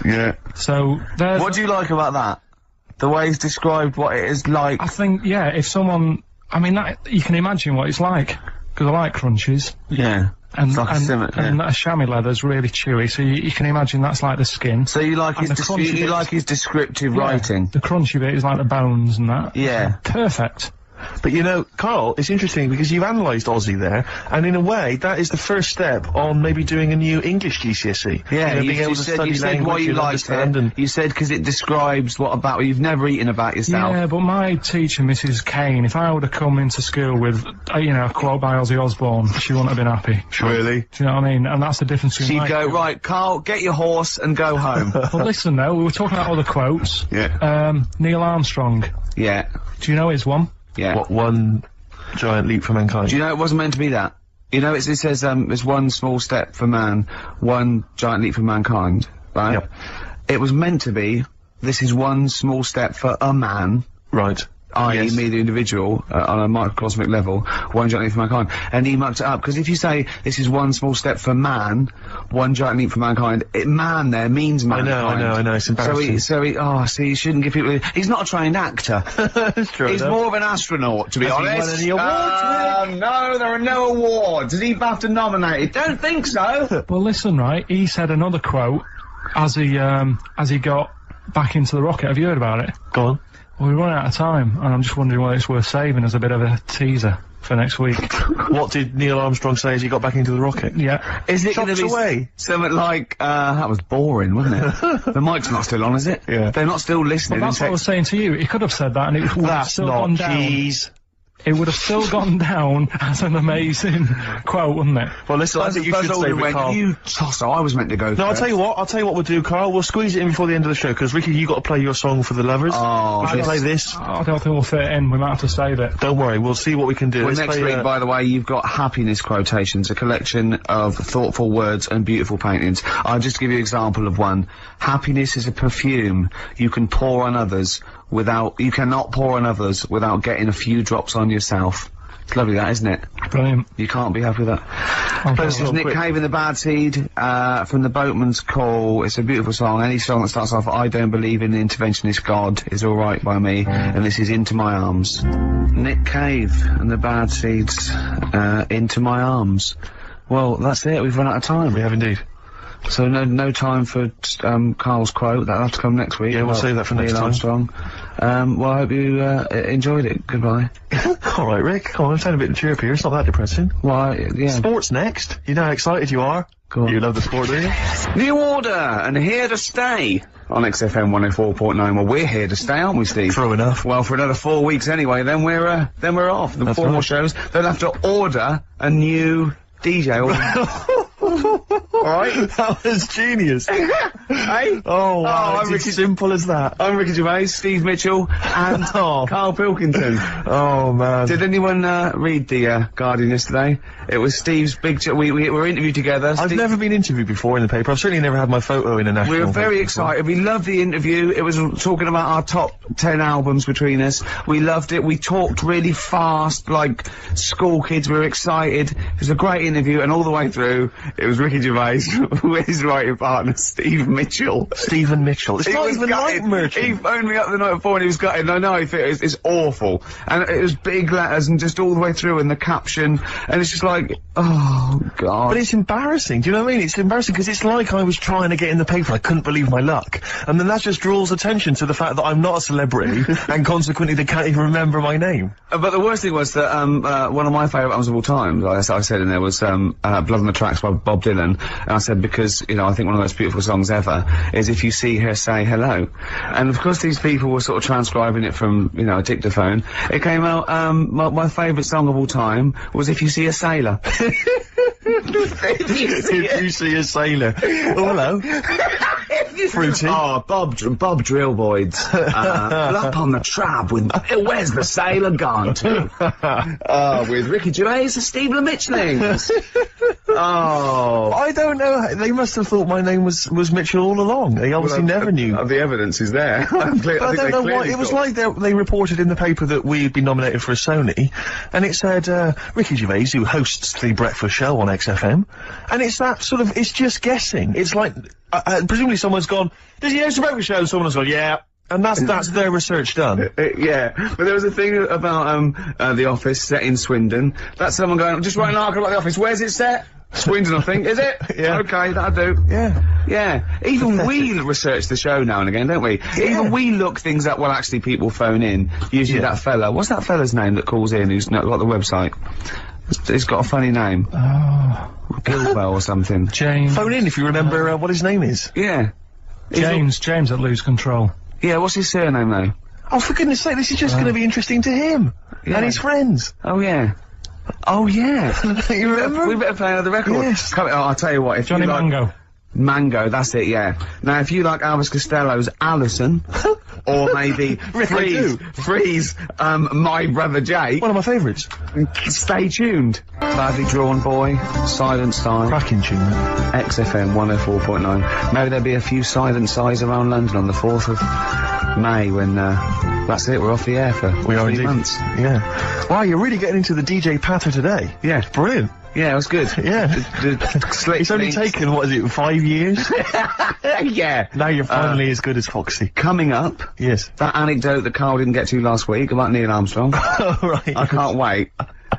Yeah. So, there's... What do you like about that? The way he's described what it is like? I think, yeah, if someone... I mean, that, you can imagine what it's like. Because I like crunches. Yeah. And, it's like and a chamois leather's really chewy, so you can imagine that's like the skin. So you like his descriptive writing? The crunchy bit is like the bones and that. Yeah. Perfect. But you know, Carl, it's interesting because you've analysed Aussie there, and in a way, that is the first step on maybe doing a new English GCSE. Yeah, being able to study language why you liked it. And you said because it describes what you've never eaten about yourself. Yeah, but my teacher, Mrs. Kane, if I would have come into school with, a quote by Ozzy Osbourne, she wouldn't have been happy. Really? Do you know what I mean? And that's the difference between She'd go, right, Carl, get your horse and go home. Well, listen though, we were talking about other quotes. Yeah. Neil Armstrong. Yeah. Do you know his one? Yeah. What, one giant leap for mankind? Do you know it wasn't meant to be that? You know, it says, it's one small step for man, one giant leap for mankind, right? Yep. It was meant to be, this is one small step for a man. Right. I.e. me, the individual, on a microcosmic level, one giant leap for mankind. And he mucked it up, because if you say, this is one small step for man, one giant leap for mankind, man there means mankind. I know, it's embarrassing. So you shouldn't give people... He's not a trained actor. That's true. He's more of an astronaut, to be honest. Has he won any awards, no, there are no awards. Is he BAFTA nominated? Don't think so. Well, listen, right, he said another quote as he got back into the rocket. Have you heard about it? Go on. Well, we're running out of time, and I'm just wondering whether it's worth saving as a bit of a teaser for next week. What did Neil Armstrong say as he got back into the rocket? Yeah. Is it going to be away? Something like, that was boring, wasn't it? The mic's not still on, is it? Yeah. They're not still listening. Well, that's what I was saying to you. He could have said that, and it would have still gone down. Cheese. It would have still gone down as an amazing quote, wouldn't it? Well, listen, I think you should save it, Carl. You tosser, I was meant to go No, I'll tell you what we'll do, Carl. We'll squeeze it in before the end of the show, because Ricky, you got to play your song for the lovers. Oh, we should play this. I don't think we'll fit it in. We might have to save it. Don't worry, we'll see what we can do. Well, next week, by the way, you've got Happiness Quotations, a collection of thoughtful words and beautiful paintings. I'll just give you an example of one. Happiness is a perfume you can pour on others you cannot pour on others without getting a few drops on yourself. It's lovely, that, isn't it? Brilliant. You can't be happy with that. This is Nick Cave and the Bad Seed, from the Boatman's Call. It's a beautiful song. Any song that starts off, I don't believe in the interventionist God, is alright by me. And this is Into My Arms. Nick Cave and the Bad Seeds, Into My Arms. Well, that's it. We've run out of time. We have indeed. So no time for Carl's quote. That'll have to come next week. Yeah, we'll save that for next time. Armstrong. Well, I hope you enjoyed it. Goodbye. All right, Rick. Come on, I'm sounding a bit chirpier. It's not that depressing. Well, yeah. Sports next. You know how excited you are. Go on. You love the sport, do you? New Order and Here to Stay on XFM 104.9. Well, we're here to stay, aren't we, Steve? True enough. Well, for another 4 weeks anyway. Then we're off. Then 4 more shows. They'll have to order a new DJ. Alright? That was genius. Hey? Oh, wow. It's as simple as that. I'm Ricky Gervais, Steve Mitchell, and Karl Pilkington. Oh, man. Did anyone read the Guardian yesterday? It was Steve's big... we were interviewed together. I've never been interviewed before in the paper. I've certainly never had my photo in a national We were very excited. We loved the interview. It was talking about our top 10 albums between us. We loved it. We talked really fast, like school kids. We were excited. It was a great interview, and all the way through, it was Ricky Gervais with his writing partner, Steve Mitchell. Stephen Mitchell. It's not even like Merchant. He phoned me up the night before and he was gutted. I know, it's awful. And it was big letters and just all the way through in the caption. And it's just like, oh, God. But it's embarrassing. Do you know what I mean? It's embarrassing because it's like I was trying to get in the paper. I couldn't believe my luck. And then that just draws attention to the fact that I'm not a celebrity and consequently they can't even remember my name. But the worst thing was that, one of my favourite albums of all time, I said in there, was, Blood on the Tracks by Bob Dylan. And I said, because, you know, I think one of the most beautiful songs ever is If You See Her, Say Hello. And of course these people were sort of transcribing it from, you know, a dictaphone. It came out, my favourite song of all time was If You See a Sailor. If you see a sailor. Oh, hello. Fruity. Oh, Bob Drillboyd's, up on the trap with, where's the sailor gone to? With Ricky Gervais and Steve Mitchell. Oh. I don't know. They must have thought my name was Mitchell all along. They obviously never knew. The evidence is there. I don't know why. It was like they reported in the paper that we'd been nominated for a Sony, and it said, Ricky Gervais, who hosts the breakfast show on XFM, and it's that sort of, it's just guessing. It's like, presumably someone's gone, does he host the breakfast show? And someone's gone, yeah. And that's their research done. Yeah, but there was a thing about, The Office set in Swindon. That's someone going, just writing an article about The Office. Where's it set? Swindon, I think. Is it? Yeah. Okay, that'll do. Yeah. Yeah. Even we research the show now and again, don't we? Yeah. Even we look things up. Well, actually, people phone in. Usually that fella. What's that fella's name that calls in who's not got the website? It's got a funny name. Oh. Gilwell or something. James. Phone in if you remember what his name is. Yeah. James at Lose Control. Yeah, what's his surname though? Oh, for goodness sake, this is just going to be interesting to him. Yeah. And his friends. Oh, yeah. Oh, yeah. You remember? We better play another record. Yes. I'll tell you what, if Johnny you like... Mango. Mango, that's it, yeah. Now, if you like Elvis Costello's Alison, or maybe Freeze, My Brother Jake... One of my favourites. Stay tuned. Badly Drawn Boy, Silent Sigh. Cracking tune. XFM 104.9. Maybe there'll be a few Silent Sighs around London on the 4th of May when, that's it, we're off the air for 3 months. Yeah. Wow, you're really getting into the DJ patter today. Yeah. Brilliant. Yeah, it was good. Yeah. It's only taken, what is it, 5 years? Yeah. Now you're finally as good as Foxy. Coming up. Yes. That anecdote that Carl didn't get to last week about Neil Armstrong. Oh, right. I can't wait.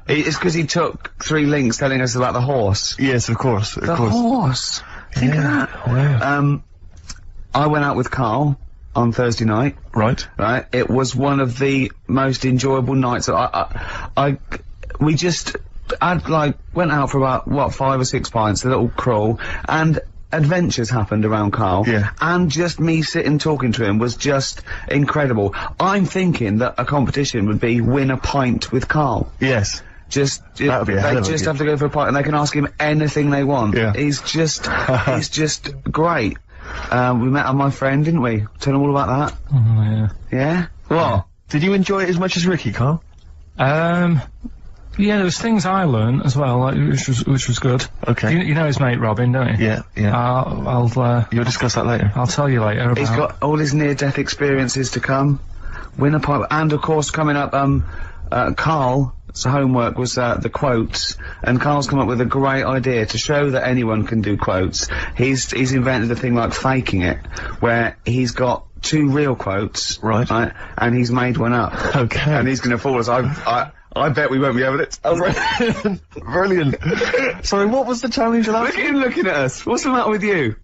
It's because he took 3 links telling us about the horse. Yes, of course. The horse. Think of that. Yeah. I went out with Carl on Thursday night. Right. Right. It was one of the most enjoyable nights. We just... went out for about, 5 or 6 pints, a little crawl, and adventures happened around Carl. Yeah. And just me sitting talking to him was just incredible. I'm thinking that a competition would be win a pint with Carl. Yes. That would be a hell they of a just gift. have to go for a pint and they can ask him anything they want. Yeah. He's just great. We met my friend, didn't we? Tell him all about that. Oh, yeah. Yeah? What? Did you enjoy it as much as Ricky, Carl? Yeah, there was things I learned as well, like, which was good. Okay. You know his mate Robin, don't you? Yeah, yeah. I'll You'll discuss that later. I'll tell you later about... He's got all his near-death experiences to come. Win a pint, and of course coming up, Carl's homework was, the quotes, and Carl's come up with a great idea to show that anyone can do quotes. He's invented a thing like faking it, where he's got 2 real quotes. Right. And he's made one up. Okay. And he's gonna fool us. I bet we won't be able to. Oh, brilliant. Sorry, what was the challenge last Look at him looking at us. What's the matter with you?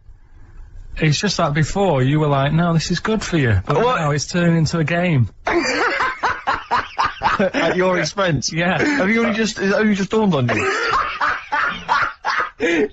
It's just that before, you were like, no, this is good for you. But now it's turning into a game. At your expense? Yeah. Have you only just dawned on you?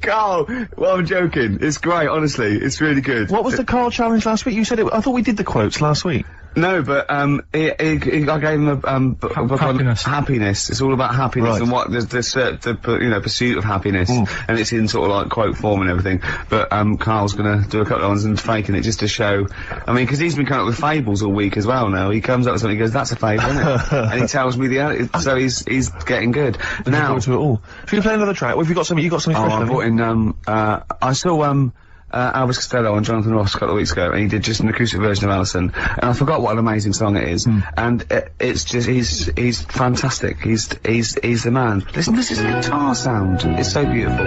Carl, well, I'm joking. It's great, honestly. It's really good. What was the Carl challenge last week? You said it, I thought we did the quotes last week. No, but, I gave him a, book on Happiness. happiness. It's all about happiness Right. and what the pursuit of happiness. And it's in sort of like quote form and everything. But, Carl's gonna do a couple of ones and faking it just to show, I mean, cause he's been coming up with fables all week as well now. He comes up with something, he goes, that's a fable, isn't it? And he tells me so he's getting good. Now, To it all. Should we play another track? What have you got something? You got something oh, fresh? I brought in, I saw, Elvis Costello and Jonathan Ross a couple of weeks ago, and he did just an acoustic version of Alison, and I forgot what an amazing song it is, and it's just, he's fantastic, he's the man. Listen to this guitar sound, it's so beautiful.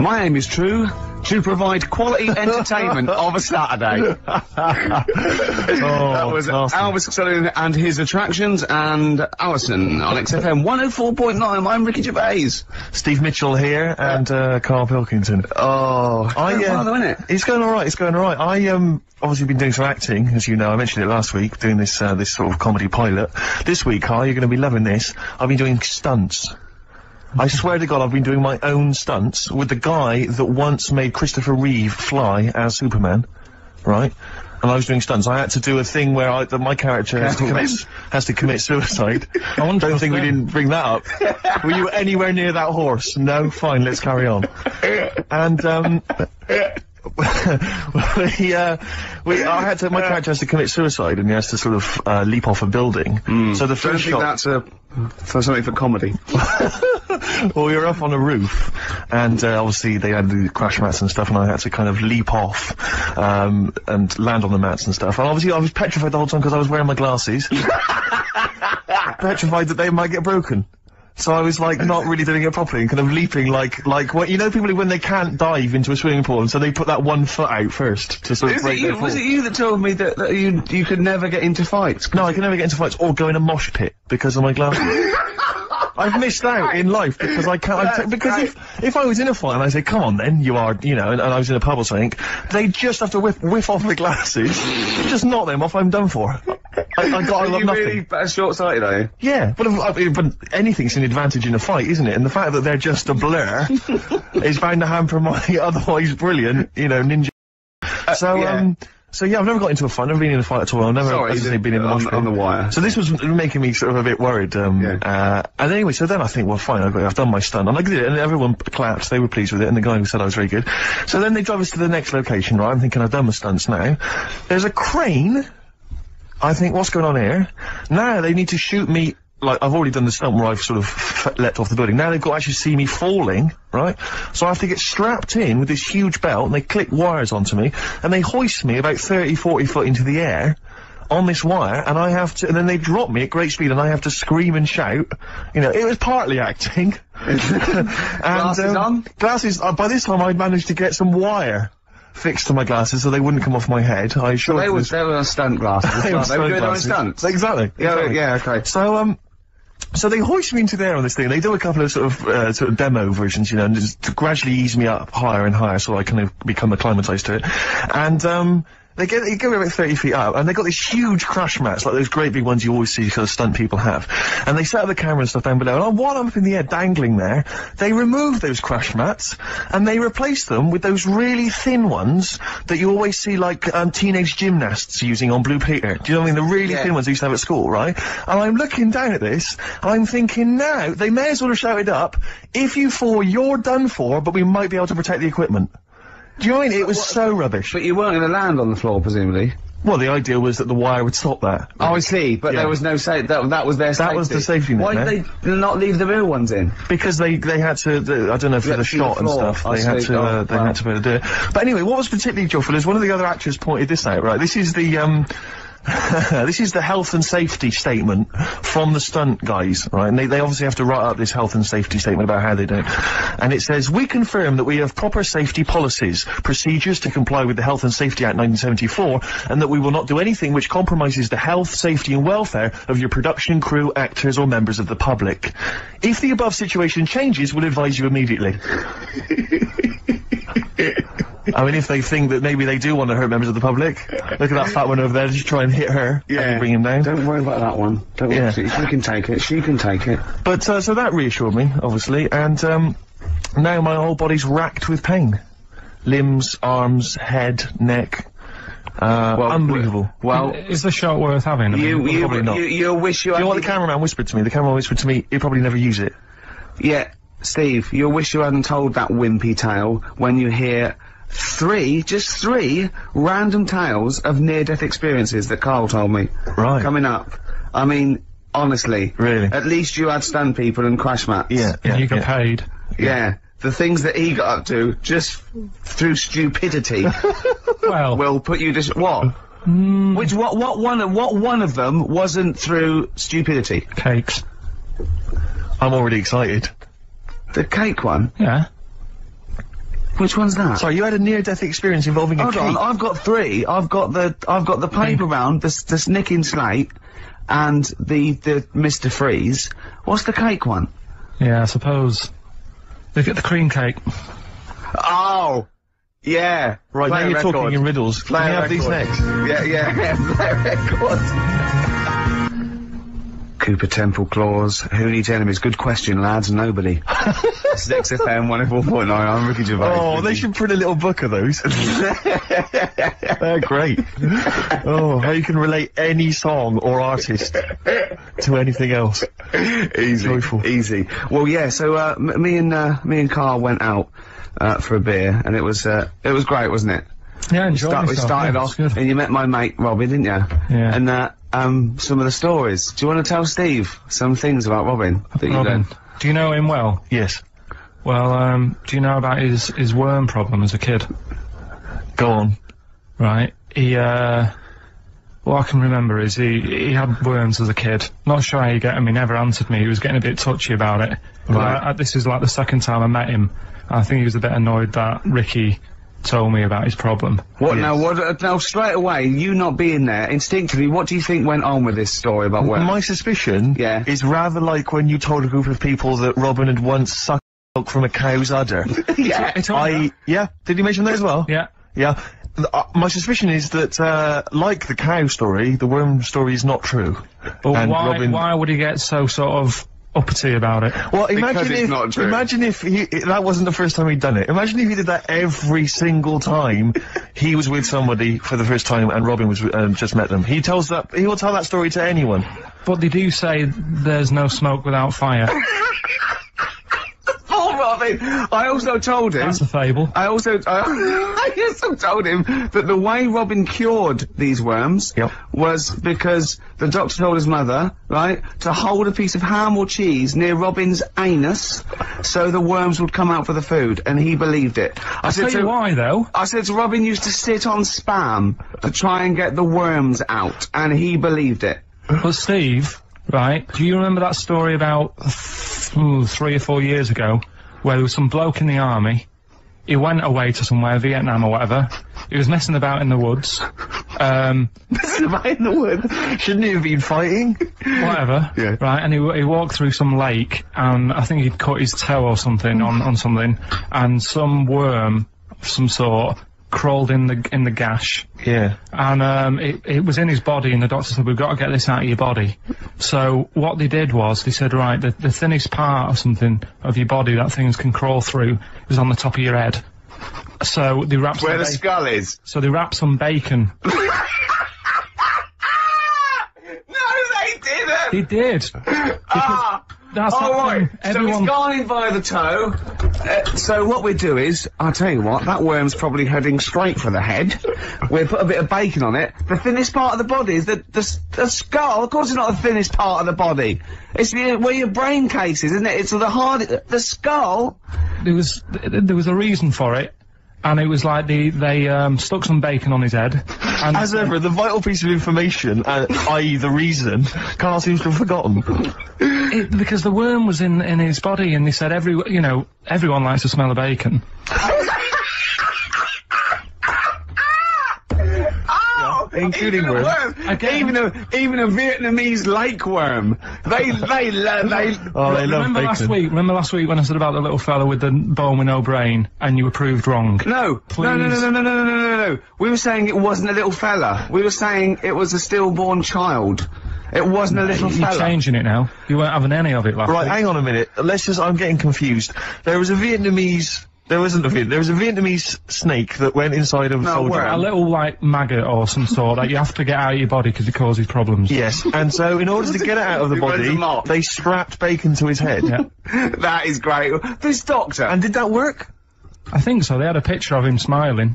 My aim is true, to provide quality entertainment of a Saturday. That was Elvis Costello and his attractions, and Alison on XFM 104.9. I'm Ricky Gervais. Steve Mitchell here, and, Karl Pilkington. Oh, isn't it? It's going alright, it's going alright. Obviously been doing some acting, as you know, I mentioned it last week, doing this sort of comedy pilot. This week, Karl, you're gonna be loving this. I've been doing stunts. I swear to God, I've been doing my own stunts with the guy that once made Christopher Reeve fly as Superman, right? And I was doing stunts. I had to do a thing where my character has to commit suicide. I don't think we didn't bring that up. Were you anywhere near that horse? No? Fine, let's carry on. And, my character has to commit suicide and he has to sort of, leap off a building. So the first shot... that's for something for comedy. Well, we were up on a roof, and obviously they had the crash mats and stuff, and I had to kind of leap off, and land on the mats and stuff. And obviously I was petrified the whole time because I was wearing my glasses. Petrified that they might get broken. So I was like not really doing it properly and kind of leaping like what, you know, people when they can't dive into a swimming pool, and so they put that one foot out first to sort of break their fall. Was it you that told me that you could never get into fights? No, I could never get into fights or go in a mosh pit because of my glasses. I've missed out in life because I can't, because if I was in a fight and I say, come on then, you are, you know, and I was in a pub or something, they just have to whiff off the glasses, just knock them off, I'm done for. I got nothing. Really short-sighted, are you? Yeah, but anything's an advantage in a fight, isn't it? And the fact that they're just a blur is bound to hamper my otherwise brilliant, you know, ninja. So yeah, I've never got into a fight, never been in a fight at all, I've never, been in on the wire. So this was making me sort of a bit worried, and anyway, so then I think, well fine, I've done my stunt, and I did it, and everyone clapped, they were pleased with it, and the guy who said I was very good. So then they drive us to the next location, right, I'm thinking I've done my stunts now. There's a crane, I think, what's going on here? Now they need to shoot me, like, I've already done the stunt where I've sort of leapt off the building. Now they've got to actually see me falling, right? So I have to get strapped in with this huge belt, and they click wires onto me, and they hoist me about 30, 40 foot into the air on this wire, and I have to, and then they drop me at great speed, and I have to scream and shout. You know, it was partly acting. Glasses on? Glasses, by this time I'd managed to get some wire fixed to my glasses so they wouldn't come off my head. I sure they were stunt glasses. They were doing their own stunts. Exactly. Yeah, okay. So they hoist me into the air on this thing. They do a couple of sort of demo versions, you know, and just to gradually ease me up higher and higher so I kind of become acclimatized to it. And, they go about 30 feet up, and they got these huge crash mats, like those great big ones you always see kind of stunt people have. And they set up the camera and stuff down below, and while I'm up in the air dangling there, they remove those crash mats, and they replace them with those really thin ones that you always see, like, teenage gymnasts using on Blue Peter. Do you know what I mean? The really thin ones they used to have at school, right? And I'm looking down at this, and I'm thinking, now, they may as well have shouted up, if you fall, you're done for, but we might be able to protect the equipment. Do you know what I mean? It was so rubbish. But you weren't going to land on the floor, presumably? Well, the idea was that the wire would stop that. Oh, I see, but there was no that was their safety. That was the safety net. Why did they not leave the real ones in? Because they had to, I don't know, for the shot and stuff, they had to be able to do it. But anyway, what was particularly joyful is one of the other actors pointed this out, right? This is the, this is the health and safety statement from the stunt guys, right? And they obviously have to write up this health and safety statement about how they do it. And it says, we confirm that we have proper safety policies, procedures to comply with the Health and Safety Act 1974, and that we will not do anything which compromises the health, safety and welfare of your production crew, actors or members of the public. If the above situation changes, we'll advise you immediately. I mean, if they think that maybe they do want to hurt members of the public, look at that fat one over there, just try and hit her and bring him down. Don't worry about that one. Don't worry. She can take it. She can take it. But, so that reassured me, obviously, and, now my whole body's racked with pain. Limbs, arms, head, neck. Unbelievable. Well, is the shot worth having? Probably not. You wish you had... Do you know what the cameraman whispered to me? The cameraman whispered to me, he'd probably never use it. Yeah, Steve, you'll wish you hadn't told that wimpy tale when you hear just three random tales of near-death experiences that Karl told me. Right. Coming up. I mean, honestly. Really? At least you had stunt people and crash mats. Yeah. And you got paid. Yeah. The things that he got up to, just through stupidity, well, will put you what? What one of them wasn't through stupidity? Cakes. I'm already excited. The cake one? Yeah. Which one's that? Sorry, you had a near-death experience involving a cake? Hold on, I've got three. I've got the paper round, the nicking slate, and the Mr. Freeze. What's the cake one? Yeah, I suppose. Look at the cream cake. Oh! Yeah. Right, now you're talking in riddles. Can we have these next? Yeah. Play a record. Cooper Temple Claws. Who needs enemies? Good question, lads. Nobody. This is XFM 104.9. I'm Ricky Gervais. Oh, they should print a little book of those. They're great. Oh, how you can relate any song or artist to anything else. Easy. Joyful. Easy. Well, yeah, so, me and Karl went out, for a beer, and it was great, wasn't it? Yeah, enjoyed myself. We started off, and you met my mate, Robbie, didn't you? Yeah. And, some of the stories. Do you want to tell Steve some things about Robin? Robin. Do you know him well? Yes. Well, do you know about his worm problem as a kid? Go on. Right. What I can remember is he had worms as a kid. Not sure how you get him. He never answered me. He was getting a bit touchy about it. Right. This is like the second time I met him. I think he was a bit annoyed that Ricky told me about his problem. What now? Now straight away, you not being there, instinctively, what do you think went on with this story about worms? My suspicion is rather like when you told a group of people that Robin had once sucked milk from a cow's udder. Yeah. Did you mention that as well? Yeah. Yeah. My suspicion is that, like the cow story, the worm story is not true. But and why would he get so sort of uppity about it? Well, imagine if that wasn't the first time he'd done it. Imagine if he did that every single time he was with somebody for the first time and Robin was just met them. He will tell that story to anyone. But they do say there's no smoke without fire. Oh, Robin! I also told him... That's a fable. I also told him that the way Robin cured these worms was because the doctor told his mother, right, to hold a piece of ham or cheese near Robin's anus so the worms would come out for the food, and he believed it. I'll tell you why, though. I said to Robin used to sit on spam to try and get the worms out, and he believed it. But Steve, right, do you remember that story about 3 or 4 years ago where there was some bloke in the army? He went away to somewhere, Vietnam or whatever. He was messing about in the woods. Messing about in the woods? Shouldn't he have been fighting? Whatever. Yeah. Right, and he walked through some lake, and I think he'd cut his toe or something on something, and some worm of some sort crawled in the gash. Yeah. And it was in his body, and the doctor said, we've got to get this out of your body. So what they did was, they said, right, the thinnest part of something of your body that things can crawl through is on the top of your head. So they wrapped where the skull is. So they wrapped some bacon. No, they didn't! They did. That's right. Everyone... So it's gone in via the toe. So what we do is, I'll tell you what, that worm's probably heading straight for the head. We'll put a bit of bacon on it. The thinnest part of the body is the skull. Of course it's not the thinnest part of the body. It's where your brain case is, isn't it? It's the skull. There was a reason for it. And it was like they stuck some bacon on his head. And as ever, the vital piece of information, i.e. the reason, Karl seems to have forgotten. Because the worm was in his body, and they said everyone likes to smell the bacon. Including worms. Even a Vietnamese lake worm. They love bacon. Remember last week when I said about the little fella with the bone with no brain, and you were proved wrong? No. Please. No. We were saying it wasn't a little fella. We were saying it was a stillborn child. It wasn't a little fella. You're changing it now. You weren't having any of it last week. Right, hang on a minute. I'm getting confused. There was a Vietnamese snake that went inside of a soldier. A little, like, maggot or some sort that you have to get out of your body because it causes problems. Yes, and so in order to get it out of the body, they strapped bacon to his head. Yeah. That is great. This doctor. And did that work? I think so. They had a picture of him smiling.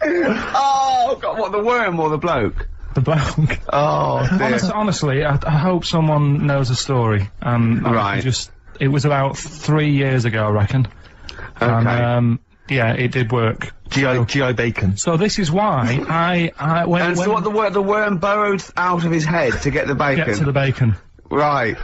Oh, God, what, the worm or the bloke? The bloke. Oh, dear. Honestly, I hope someone knows the story. Right. It was about 3 years ago, I reckon. Okay. And, yeah, it did work. GI bacon. So this is why the worm burrowed out of his head to get the bacon? Get to the bacon. Right.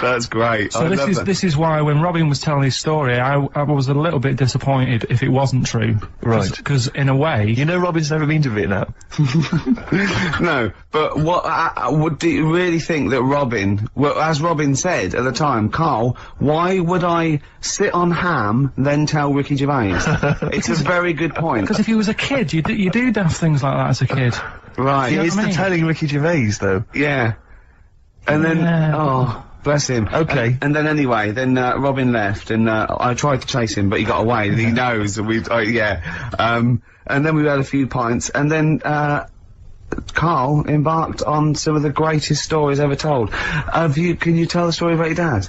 That's great. So this is why when Robin was telling his story, I was a little bit disappointed if it wasn't true. Right. Because in a way, You know Robin's never been to Vietnam. No, but do you really think that Robin, well, as Robin said at the time, Carl, why would I sit on ham, then tell Ricky Gervais? It's a very good point. because if he was a kid, you do have things like that as a kid. Right. He know is what I the mean? telling Ricky Gervais, though. Yeah. And then, Yeah. oh, bless him. Okay. And then anyway, Robin left, and I tried to chase him, but he got away. He knows. And then we had a few pints, and then Carl embarked on some of the greatest stories ever told. Can you tell the story about your dad?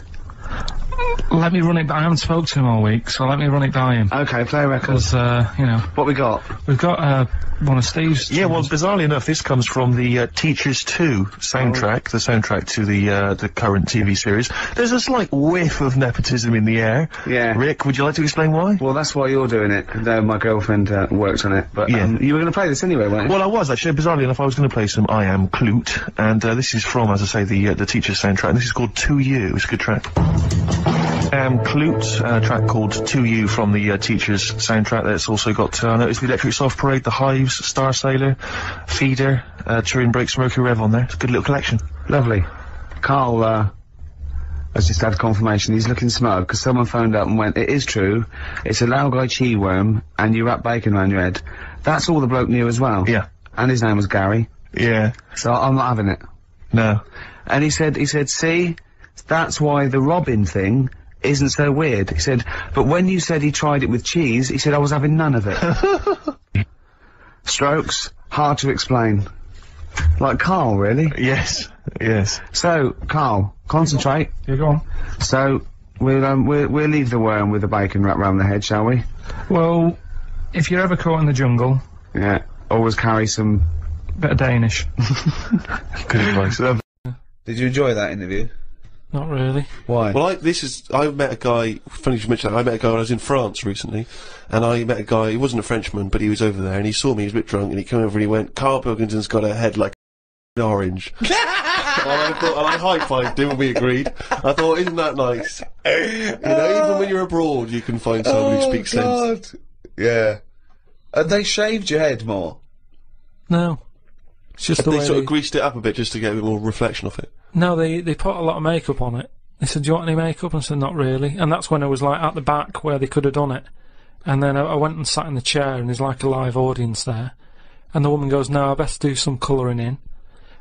Let me run it by. I haven't spoke to him all week, so let me run it by him. Okay, play a record. Because you know, What we got? we've got one of Steve's. Yeah, well, bizarrely enough, this comes from the Teachers 2 soundtrack, the soundtrack to the current TV series. There's a slight whiff of nepotism in the air. Yeah. Rick, would you like to explain why? Well, that's why you're doing it. My girlfriend works on it. But Yeah. you were going to play this anyway, weren't you? Well, I was actually. Bizarrely enough, I was going to play some I Am Clute, and this is from, as I say, the Teachers soundtrack. And this is called To You. It's a good track. I Am Clute, a track called To You from the Teachers soundtrack. That's also got, I noticed the Electric Soft Parade, The Hives, Star Sailor, Feeder, Turin Breaks, Mercury Rev on there. It's a good little collection. Lovely. Carl has just had confirmation. He's looking smug because someone phoned up and went, "It is true. It's a Laogai chi worm, and you wrap bacon around your head." That's all the bloke knew as well. Yeah. And his name was Gary. Yeah. So I'm not having it. No. And he said, see, that's why the Robin thing isn't so weird. He said, but when you said he tried it with cheese, he said I was having none of it. Strokes, hard to explain. Like Carl, really. Yes. Yes. So, Carl, concentrate. Yeah, go on. So, we'll leave the worm with the bacon wrapped round the head, shall we? Well, if you're ever caught in the jungle, Yeah. Always carry some... bit of Danish. Good advice. Did you enjoy that interview? Not really. Why? Well, I met a guy, funny you should mention that, I met a guy when I was in France recently, and I met a guy, he wasn't a Frenchman, but he was over there, and he saw me, he was a bit drunk, and he came over and he went, "Karl Pilkington's got a head like orange." And I high-fived him and we agreed. I thought, isn't that nice? You know, even when you're abroad, you can find someone who speaks sense. Yeah. And they shaved your head more? No. It's just the They way sort of greased it up a bit just to get a bit more reflection off it. No, they put a lot of makeup on it. They said, "Do you want any makeup?" And I said, "Not really." And that's when I was like at the back where they could have done it. And then I went and sat in the chair, and there's like a live audience there. And the woman goes, "No, I best do some colouring in."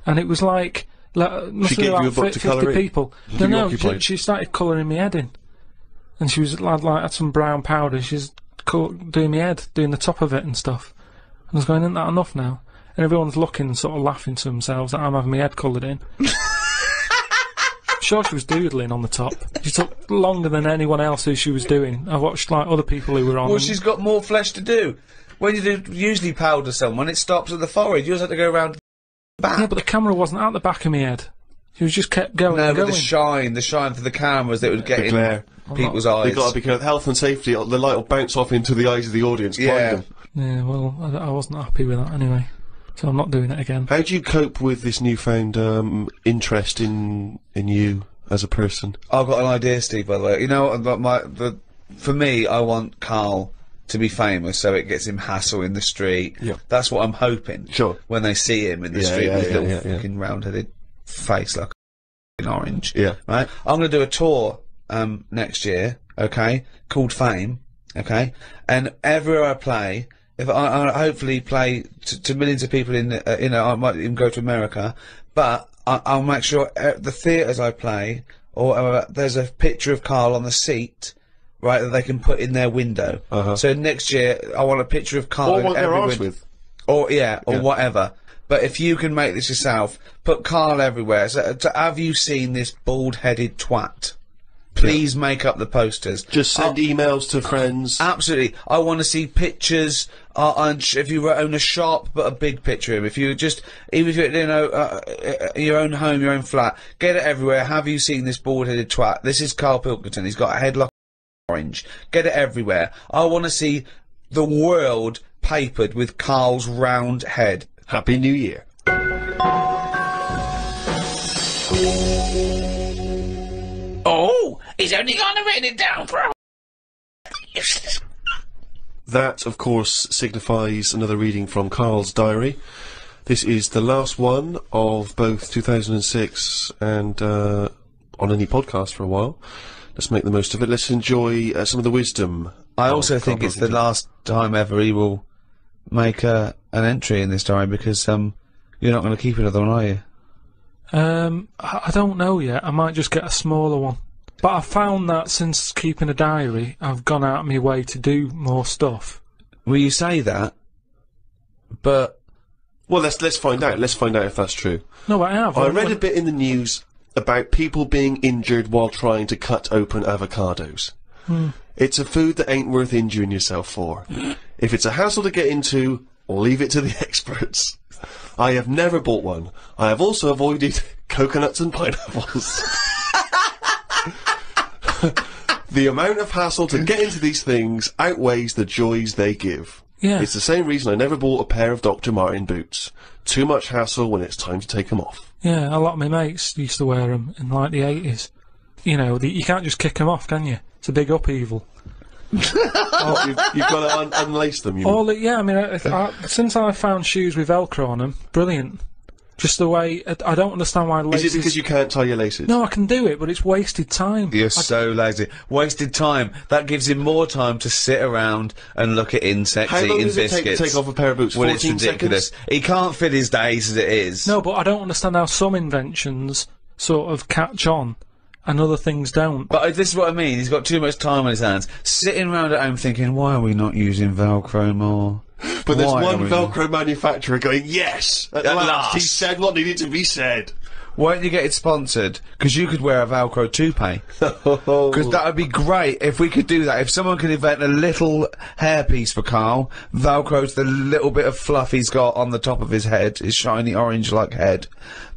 And it was like, must She have been gave you a about book to 50 colour in? people. You No, occupied? she started colouring my head in. And she was like had some brown powder. She's doing my head, doing the top of it and stuff. And I was going, "Isn't that enough now?" And everyone's looking and sort of laughing to themselves that I'm having my head coloured in. Sure, she was doodling on the top. She took longer than anyone else who she was doing. I watched like other people who were on. Well, she's got more flesh to do. When you do usually powder someone, it stops at the forehead. You just have to go around the back. Yeah, but the camera wasn't at the back of my head. She was just kept going No, and but going. the shine for the cameras that would get The in glare. people's eyes. They've got to be careful. Health and safety, the light will bounce off into the eyes of the audience. Blind Yeah. them. Yeah, well, I wasn't happy with that anyway. So I'm not doing it again. How do you cope with this newfound interest in you as a person? I've got an idea, Steve, by the way. You know, for me, I want Carl to be famous so it gets him hassle in the street. Yeah. That's what I'm hoping. Sure. When they see him in the Yeah, street yeah, with his yeah, little yeah. fucking round-headed face like an orange. Yeah. Right? I'm going to do a tour next year, okay, called Fame, okay? And everywhere I play, if I hopefully play to millions of people I might even go to America, but I'll make sure the theatres I play, or there's a picture of Carl on the seat, right, that they can put in their window. So next year, I want a picture of Carl Or in what their every arse window. with. Or, yeah, or whatever. But if you can make this yourself, put Carl everywhere. So, have you seen this bald-headed twat? Please make up the posters. Just send emails to friends. Absolutely. I want to see pictures, if you own a shop, but a big picture of him. If you just, even if you, your own home, your own flat, get it everywhere. Have you seen this bald-headed twat? This is Karl Pilkington. He's got a head like orange. Get it everywhere. I want to see the world papered with Carl's round head. Happy New Year. Oh, he's only gonna write it down for a... That, of course, signifies another reading from Karl's diary. This is the last one of both 2006 and on any podcast for a while. Let's make the most of it. Let's enjoy some of the wisdom. I also think it's the last time ever he will make an entry in this diary, because you're not going to keep another one, are you? I don't know yet. I might just get a smaller one. But I've found that since keeping a diary, I've gone out of my way to do more stuff. Well, you say that, but... Well, let's find out. Let's find out if that's true. No, but I have. I read a bit in the news about people being injured while trying to cut open avocados. It's a food that ain't worth injuring yourself for. If it's a hassle to get into, leave it to the experts. I have never bought one. I have also avoided coconuts and pineapples. The amount of hassle to get into these things outweighs the joys they give. Yeah. It's the same reason I never bought a pair of Dr. Martin boots. Too much hassle when it's time to take them off. Yeah, a lot of my mates used to wear them in, like, the 80s. You know, you can't just kick them off, can you? It's a big upheaval. Oh, you've got to unlace them, you mean? Yeah, I mean, since I found shoes with Velcro on them, brilliant. Just the way, I don't understand why laces... Is it because you can't tie your laces? No, I can do it, but it's wasted time. You're so lazy. Wasted time. That gives him more time to sit around and look at insects, eating biscuits. How long does it take to take off a pair of boots? Well, 14 it's ridiculous. seconds? He can't fit his days as it is. No, but I don't understand how some inventions sort of catch on and other things don't. But this is what I mean. He's got too much time on his hands. Sitting around at home thinking, why are we not using Velcro more? But there's one Velcro manufacturer going, yes! At last! He said what needed to be said. Why don't you get it sponsored? Because you could wear a Velcro toupee. Because that would be great if we could do that. If someone could invent a little hairpiece for Karl, Velcro's the little bit of fluff he's got on the top of his head, his shiny orange-like head.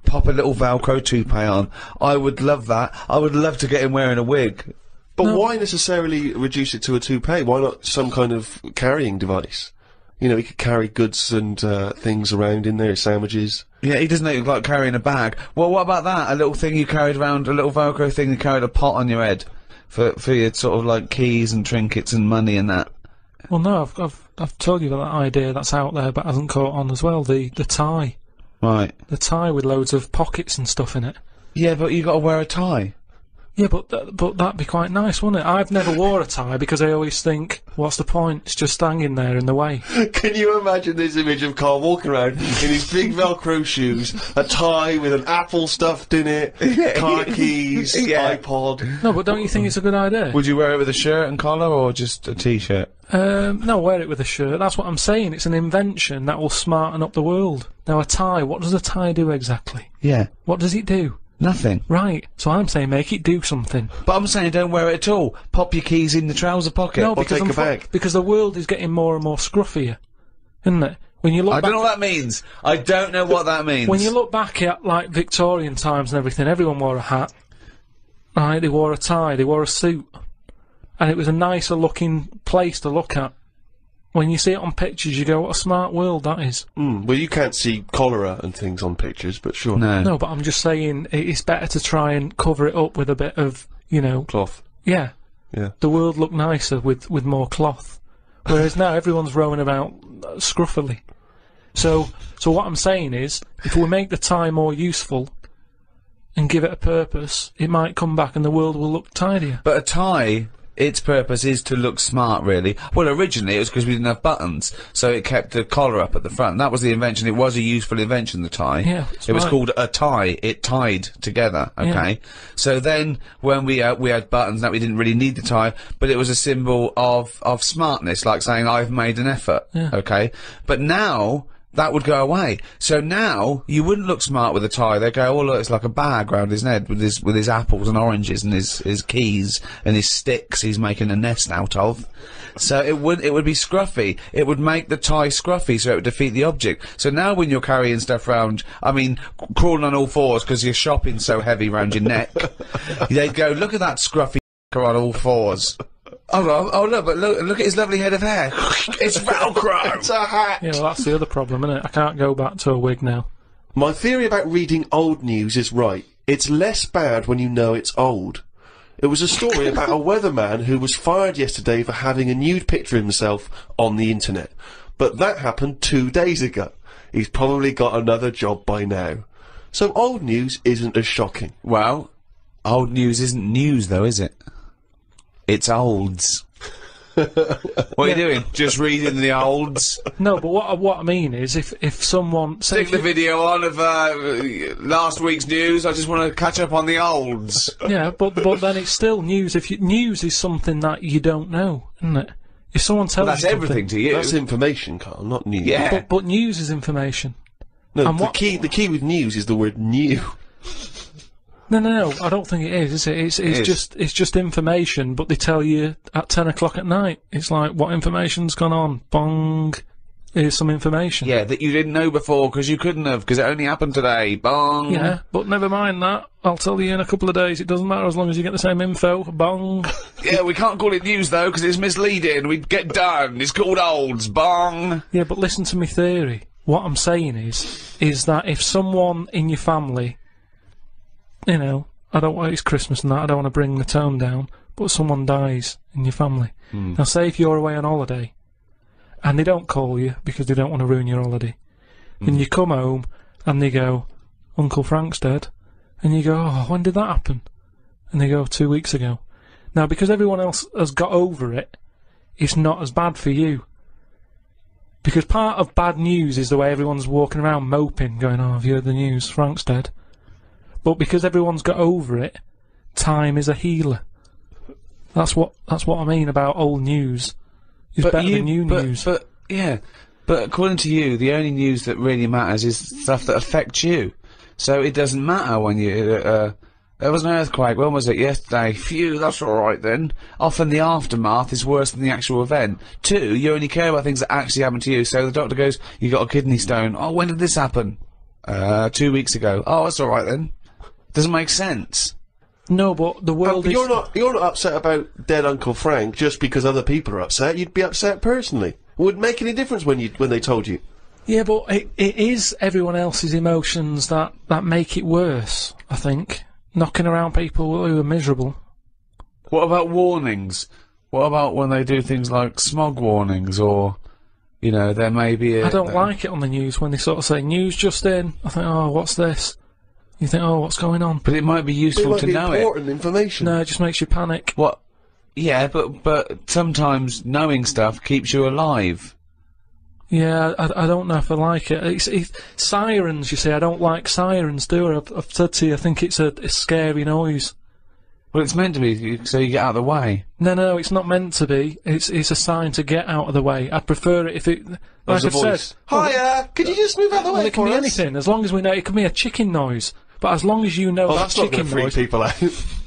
Pop a little Velcro toupee on. I would love that. I would love to get him wearing a wig. But why necessarily reduce it to a toupee? Why not some kind of carrying device? You know, he could carry goods and things around in there, sandwiches. Yeah, he doesn't look like carrying a bag. Well, what about that? A little thing you carried around, a little Velcro thing you carried a pot on your head for your sort of like keys and trinkets and money and that. Well, no, I've told you about that idea that's out there, but hasn't caught on as well. The tie. Right. The tie with loads of pockets and stuff in it. Yeah, but you got to wear a tie. Yeah, but that'd be quite nice, wouldn't it? I've never wore a tie because I always think, what's the point? It's just hanging there in the way. Can you imagine this image of Karl walking around in his big Velcro shoes, a tie with an apple stuffed in it, car keys, iPod? No, but don't you think it's a good idea? Would you wear it with a shirt and collar or just a t-shirt? No, wear it with a shirt. That's what I'm saying. It's an invention that will smarten up the world. Now, a tie, what does a tie do exactly? Yeah. What does it do? Nothing. Right. So I'm saying make it do something. But I'm saying don't wear it at all. Pop your keys in the trouser pocket. No, or because take a bag. Because the world is getting more and more scruffier, isn't it? When you look I don't know what that means. I don't know what that means. When you look back at, like, Victorian times and everything, everyone wore a hat. Right? They wore a tie, they wore a suit. And it was a nicer looking place to look at. When you see it on pictures, you go, what a smart world that is. Well, you can't see cholera and things on pictures, but sure. No, but I'm just saying, it's better to try and cover it up with a bit of, you know... cloth. Yeah. Yeah. The world looked nicer with more cloth. Whereas now everyone's roaming about scruffily. So what I'm saying is, if we make the tie more useful and give it a purpose, it might come back and the world will look tidier. But a tie... its purpose is to look smart, really. Well, originally it was because we didn't have buttons, so it kept the collar up at the front. That was the invention. It was a useful invention, the tie. Yeah, it was called a tie. It tied together, okay? Yeah. So then, when we had buttons, that we didn't really need the tie, but it was a symbol of smartness, like saying, I've made an effort, okay? But now... that would go away. So now, you wouldn't look smart with a tie. They'd go, oh look, it's like a bag round his head with his apples and oranges and his keys and his sticks he's making a nest out of. So it would be scruffy. It would make the tie scruffy, so it would defeat the object. So now when you're carrying stuff around, I mean, crawling on all fours because your shopping's so heavy round your neck, they'd go, look at that scruffy on all fours. Oh look, but look at his lovely head of hair. It's Velcro! It's a hat! Yeah, well, that's the other problem, isn't it? I can't go back to a wig now. My theory about reading old news is right. It's less bad when you know it's old. It was a story about a weatherman who was fired yesterday for having a nude picture of himself on the internet. But that happened 2 days ago. He's probably got another job by now. So old news isn't as shocking. Well, old news isn't news though, is it? It's olds. What are you doing? Just reading the olds? No, but what I mean is, if someone... Stick the video on of last week's news. I just want to catch up on the olds. Yeah, but then it's still news. News is something that you don't know, isn't it? If someone tells that's you everything to you. That's information, Carl, not news. Yeah. But news is information. No, the key with news is the word new. No, I don't think it is it? It's just information, but they tell you at 10 o'clock at night. It's like, what information's gone on? Bong. Here's some information. Yeah, that you didn't know before, because you couldn't have, because it only happened today. Bong. Yeah, but never mind that. I'll tell you in a couple of days. It doesn't matter as long as you get the same info. Bong. Yeah, we can't call it news, though, because it's misleading. We'd get done. It's called olds. Bong. Yeah, but listen to me theory. What I'm saying is that if someone in your family... You know, it's Christmas and that, I don't want to bring the tone down, but someone dies in your family. Now, say if you're away on holiday, and they don't call you because they don't want to ruin your holiday, and you come home, and they go, Uncle Frank's dead, and you go, oh, when did that happen? And they go, 2 weeks ago. Now, because everyone else has got over it, it's not as bad for you. Because part of bad news is the way everyone's walking around moping, going, oh, have you heard the news? Frank's dead. But because everyone's got over it, time is a healer. That's what I mean about old news. It's better than new news. But according to you, the only news that really matters is stuff that affects you. So it doesn't matter when you, there was an earthquake, when was it? Yesterday. Phew, that's alright then. Often the aftermath is worse than the actual event. 2, you only care about things that actually happen to you. So the doctor goes, you got a kidney stone. Oh, when did this happen? 2 weeks ago. Oh, that's alright then. Doesn't make sense. No, but the world is... You're not upset about dead Uncle Frank just because other people are upset. You'd be upset personally. It wouldn't make any difference when they told you. Yeah, but it is everyone else's emotions that make it worse, I think. Knocking around people who are miserable. What about warnings? What about when they do things like smog warnings, or, you know, there may be a... I don't like it on the news when they sort of say, news just in. I think, oh, what's this? You think, oh, what's going on? But it might be useful to know it. Important information. No, it just makes you panic. What? Yeah, but sometimes knowing stuff keeps you alive. Yeah, I don't know if I like it. It's sirens, you see, I don't like sirens, do I? I've said to you, I think it's a scary noise. Well, it's meant to be, so you get out of the way. No, it's not meant to be. It's a sign to get out of the way. I'd prefer it if it... Like I've said... Hiya! Could you just move out of the way well, it can be anything, as long as we know... It can be a chicken noise. But as long as you know that's chicken not going to freak people out.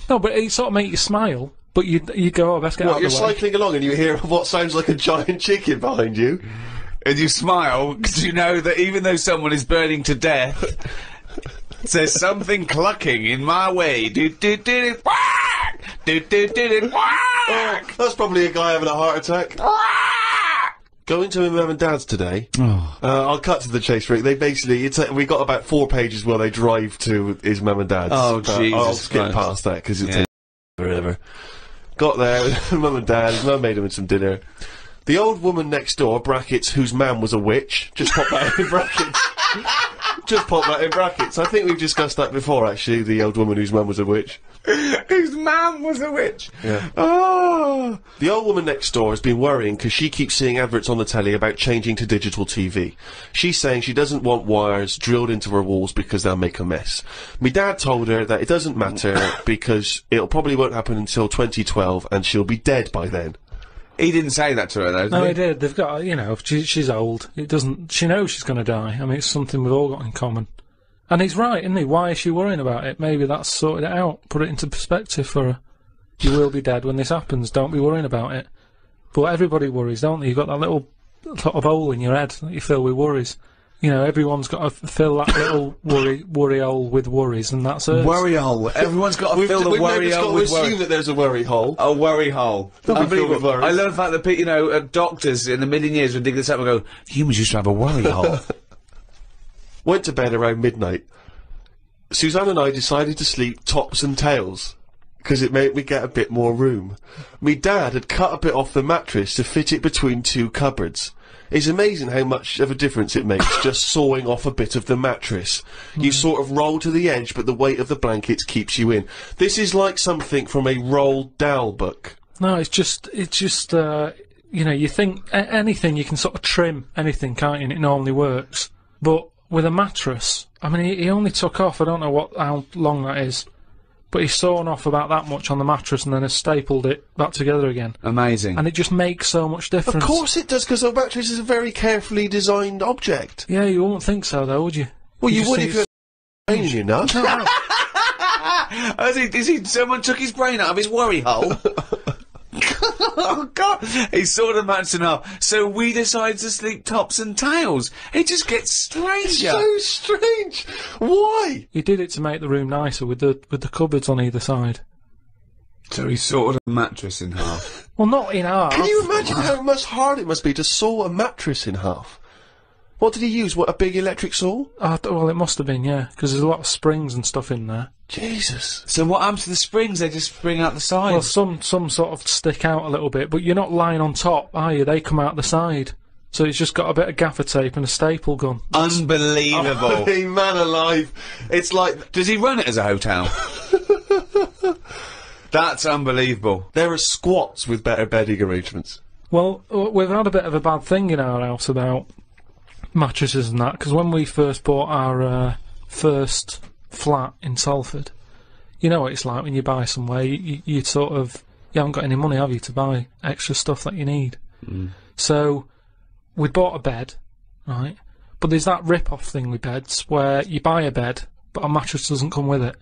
No, but it sort of make you smile. But you go, oh, let's get out of the way. You're cycling along and you hear what sounds like a giant chicken behind you. And you smile, because you know that even though someone is burning to death, there's something clucking in my way. Oh, that's probably a guy having a heart attack. Going to my mum and dad's today. I'll cut to the chase, Rick. They basically, we got about 4 pages where they drive to his mum and dad's. Oh, Jesus I'll skip past that because it's forever. Got there with mum and dad. His mum made him some dinner. The old woman next door, brackets, whose man was a witch. Just pop that in brackets. Just pop that in brackets. I think we've discussed that before, actually, the old woman whose man was a witch. Whose man was a witch? Yeah. Oh! The old woman next door has been worrying because she keeps seeing adverts on the telly about changing to digital TV. She's saying she doesn't want wires drilled into her walls because they'll make a mess. Me dad told her that it doesn't matter because it probably won't happen until 2012 and she'll be dead by then. He didn't say that to her, though, did No, he? he did. They've got, you know, she's old. It doesn't... She knows she's going to die. I mean, it's something we've all got in common. And he's right, isn't he? Why is she worrying about it? Maybe that's sorted it out. Put it into perspective for her. You will be dead when this happens. Don't be worrying about it. But everybody worries, don't they? You've got that little sort of hole in your head that you fill with worries. You know, everyone's got to fill that little worry hole with worries, and that's it. Worry hole. Everyone's got to fill the worry hole with worry. We've got to assume that there's a worry hole. A worry hole. Unbelievable. I love the fact that, you know, doctors in a million years would dig this up and go, humans used to have a worry hole. Went to bed around midnight. Suzanne and I decided to sleep tops and tails, because it made me get a bit more room. Me dad had cut a bit off the mattress to fit it between two cupboards. It's amazing how much of a difference it makes just sawing off a bit of the mattress. You sort of roll to the edge, but the weight of the blankets keeps you in. This is like something from a Roald Dahl book. No, it's just, you know, you think anything, you can sort of trim anything, can't you, and it normally works. But with a mattress, I mean, he only took off, I don't know how long that is, but he's sawn off about that much on the mattress and then has stapled it back together again. Amazing. And it just makes so much difference. Of course it does, because a mattress is a very carefully designed object. Yeah, you wouldn't think so, though, would you? Well, you would if you had brain in your nut. Someone took his brain out of his worry hole? Oh, God. He saw the mattress in half. So we decided to sleep tops and tails. It just gets stranger. So strange. Why? He did it to make the room nicer with the cupboards on either side. So he sawed a mattress in half. Well, not in half. Can you imagine how much hard it must be to saw a mattress in half? What did he use? What, a big electric saw? Well, it must have been, yeah, because there's a lot of springs and stuff in there. Jesus. So what happens to the springs? They just spring out the side? Well, some sort of stick out a little bit, but you're not lying on top, are you? They come out the side. So it's just got a bit of gaffer tape and a staple gun. Unbelievable. Hey, man alive. It's like... Does he run it as a hotel? That's unbelievable. There are squats with better bedding arrangements. Well, we've had a bit of a bad thing in our house about mattresses and that, because when we first bought our first flat in Salford, you know what it's like when you buy somewhere, you sort of, you haven't got any money, have you, to buy extra stuff that you need. So we bought a bed, right, but there's that rip-off thing with beds where you buy a bed but a mattress doesn't come with it,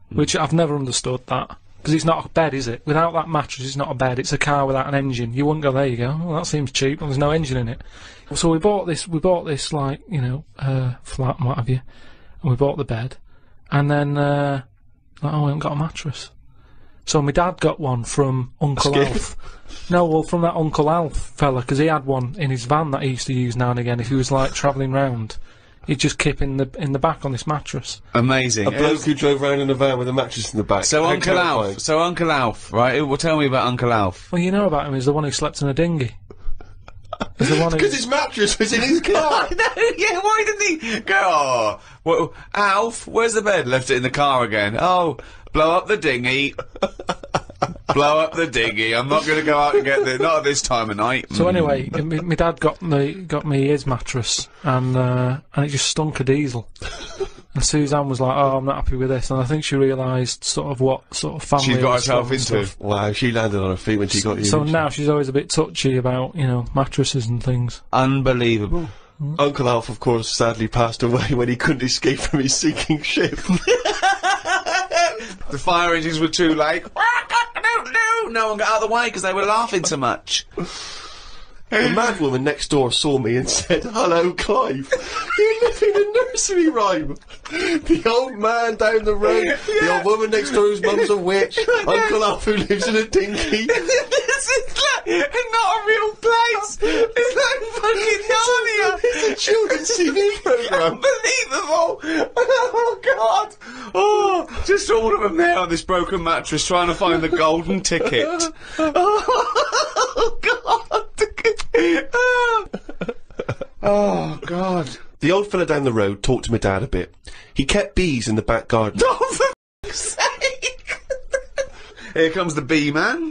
which I've never understood that, because it's not a bed, is it? Without that mattress it's not a bed, it's a car without an engine. You wouldn't go, there you go, well that seems cheap, well, there's no engine in it. So we bought this like, you know, flat and what have you, and we bought the bed, and then, like, oh, we haven't got a mattress. So my dad got one from Uncle Alf. No, well, from that Uncle Alf fella, because he had one in his van that he used to use now and again if he was, like, travelling round. He'd just keep in the back on this mattress. Amazing. A bloke who drove around in a van with a mattress in the back. So Uncle Alf, right? Well, tell me about Uncle Alf. Well, you know about him, he's the one who slept in a dinghy. Because his mattress was in his car. Yeah, why didn't he go, oh, well, Alf, where's the bed? Left it in the car again. Oh, blow up the dinghy. Blow up the dinghy. I'm not going to go out and get there, not at this time of night. So anyway, my dad got me his mattress, and it just stunk of diesel. And Suzanne was like, oh, I'm not happy with this, and I think she realised sort of what sort of family she's got herself into. Wow, she landed on her feet when she got you. So now she's always a bit touchy about, you know, mattresses and things. Unbelievable. Uncle Alf, of course, sadly passed away when he couldn't escape from his sinking ship. The fire engines were too late. No one got out of the way because they were laughing so much. The madwoman next door saw me and said, hello, Clive. You live in a nursery rhyme. The old man down the road, the old woman next door whose mum's a witch, Uncle Alf who lives in a dinghy. This is like not a real place. It's like fucking Narnia. It's a children's TV programme. Unbelievable. Oh, God. Oh, just all of them there on this broken mattress trying to find the golden ticket. Oh, God. Oh, God. The old fella down the road talked to my dad a bit. He kept bees in the back garden. Oh, for fuck's sake! Here comes the bee man.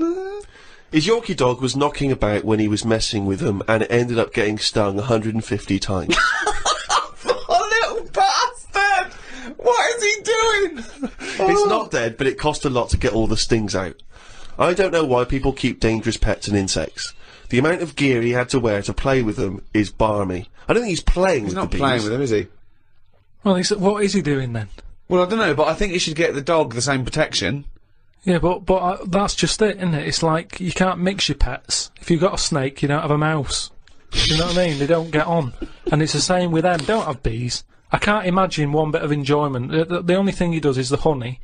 His Yorkie dog was knocking about when he was messing with them, and it ended up getting stung 150 times. Oh, little bastard! What is he doing? It's not dead, but it cost a lot to get all the stings out. I don't know why people keep dangerous pets and insects. The amount of gear he had to wear to play with them is balmy. I don't think he's playing with the bees. He's not playing with them, is he? Well, what is he doing then? Well, I don't know, but I think you should get the dog the same protection. Yeah, but that's just it, isn't it? It's like, you can't mix your pets. If you've got a snake, you don't have a mouse. You know what I mean? They don't get on. And it's the same with them. Don't have bees. I can't imagine one bit of enjoyment. The only thing he does is the honey.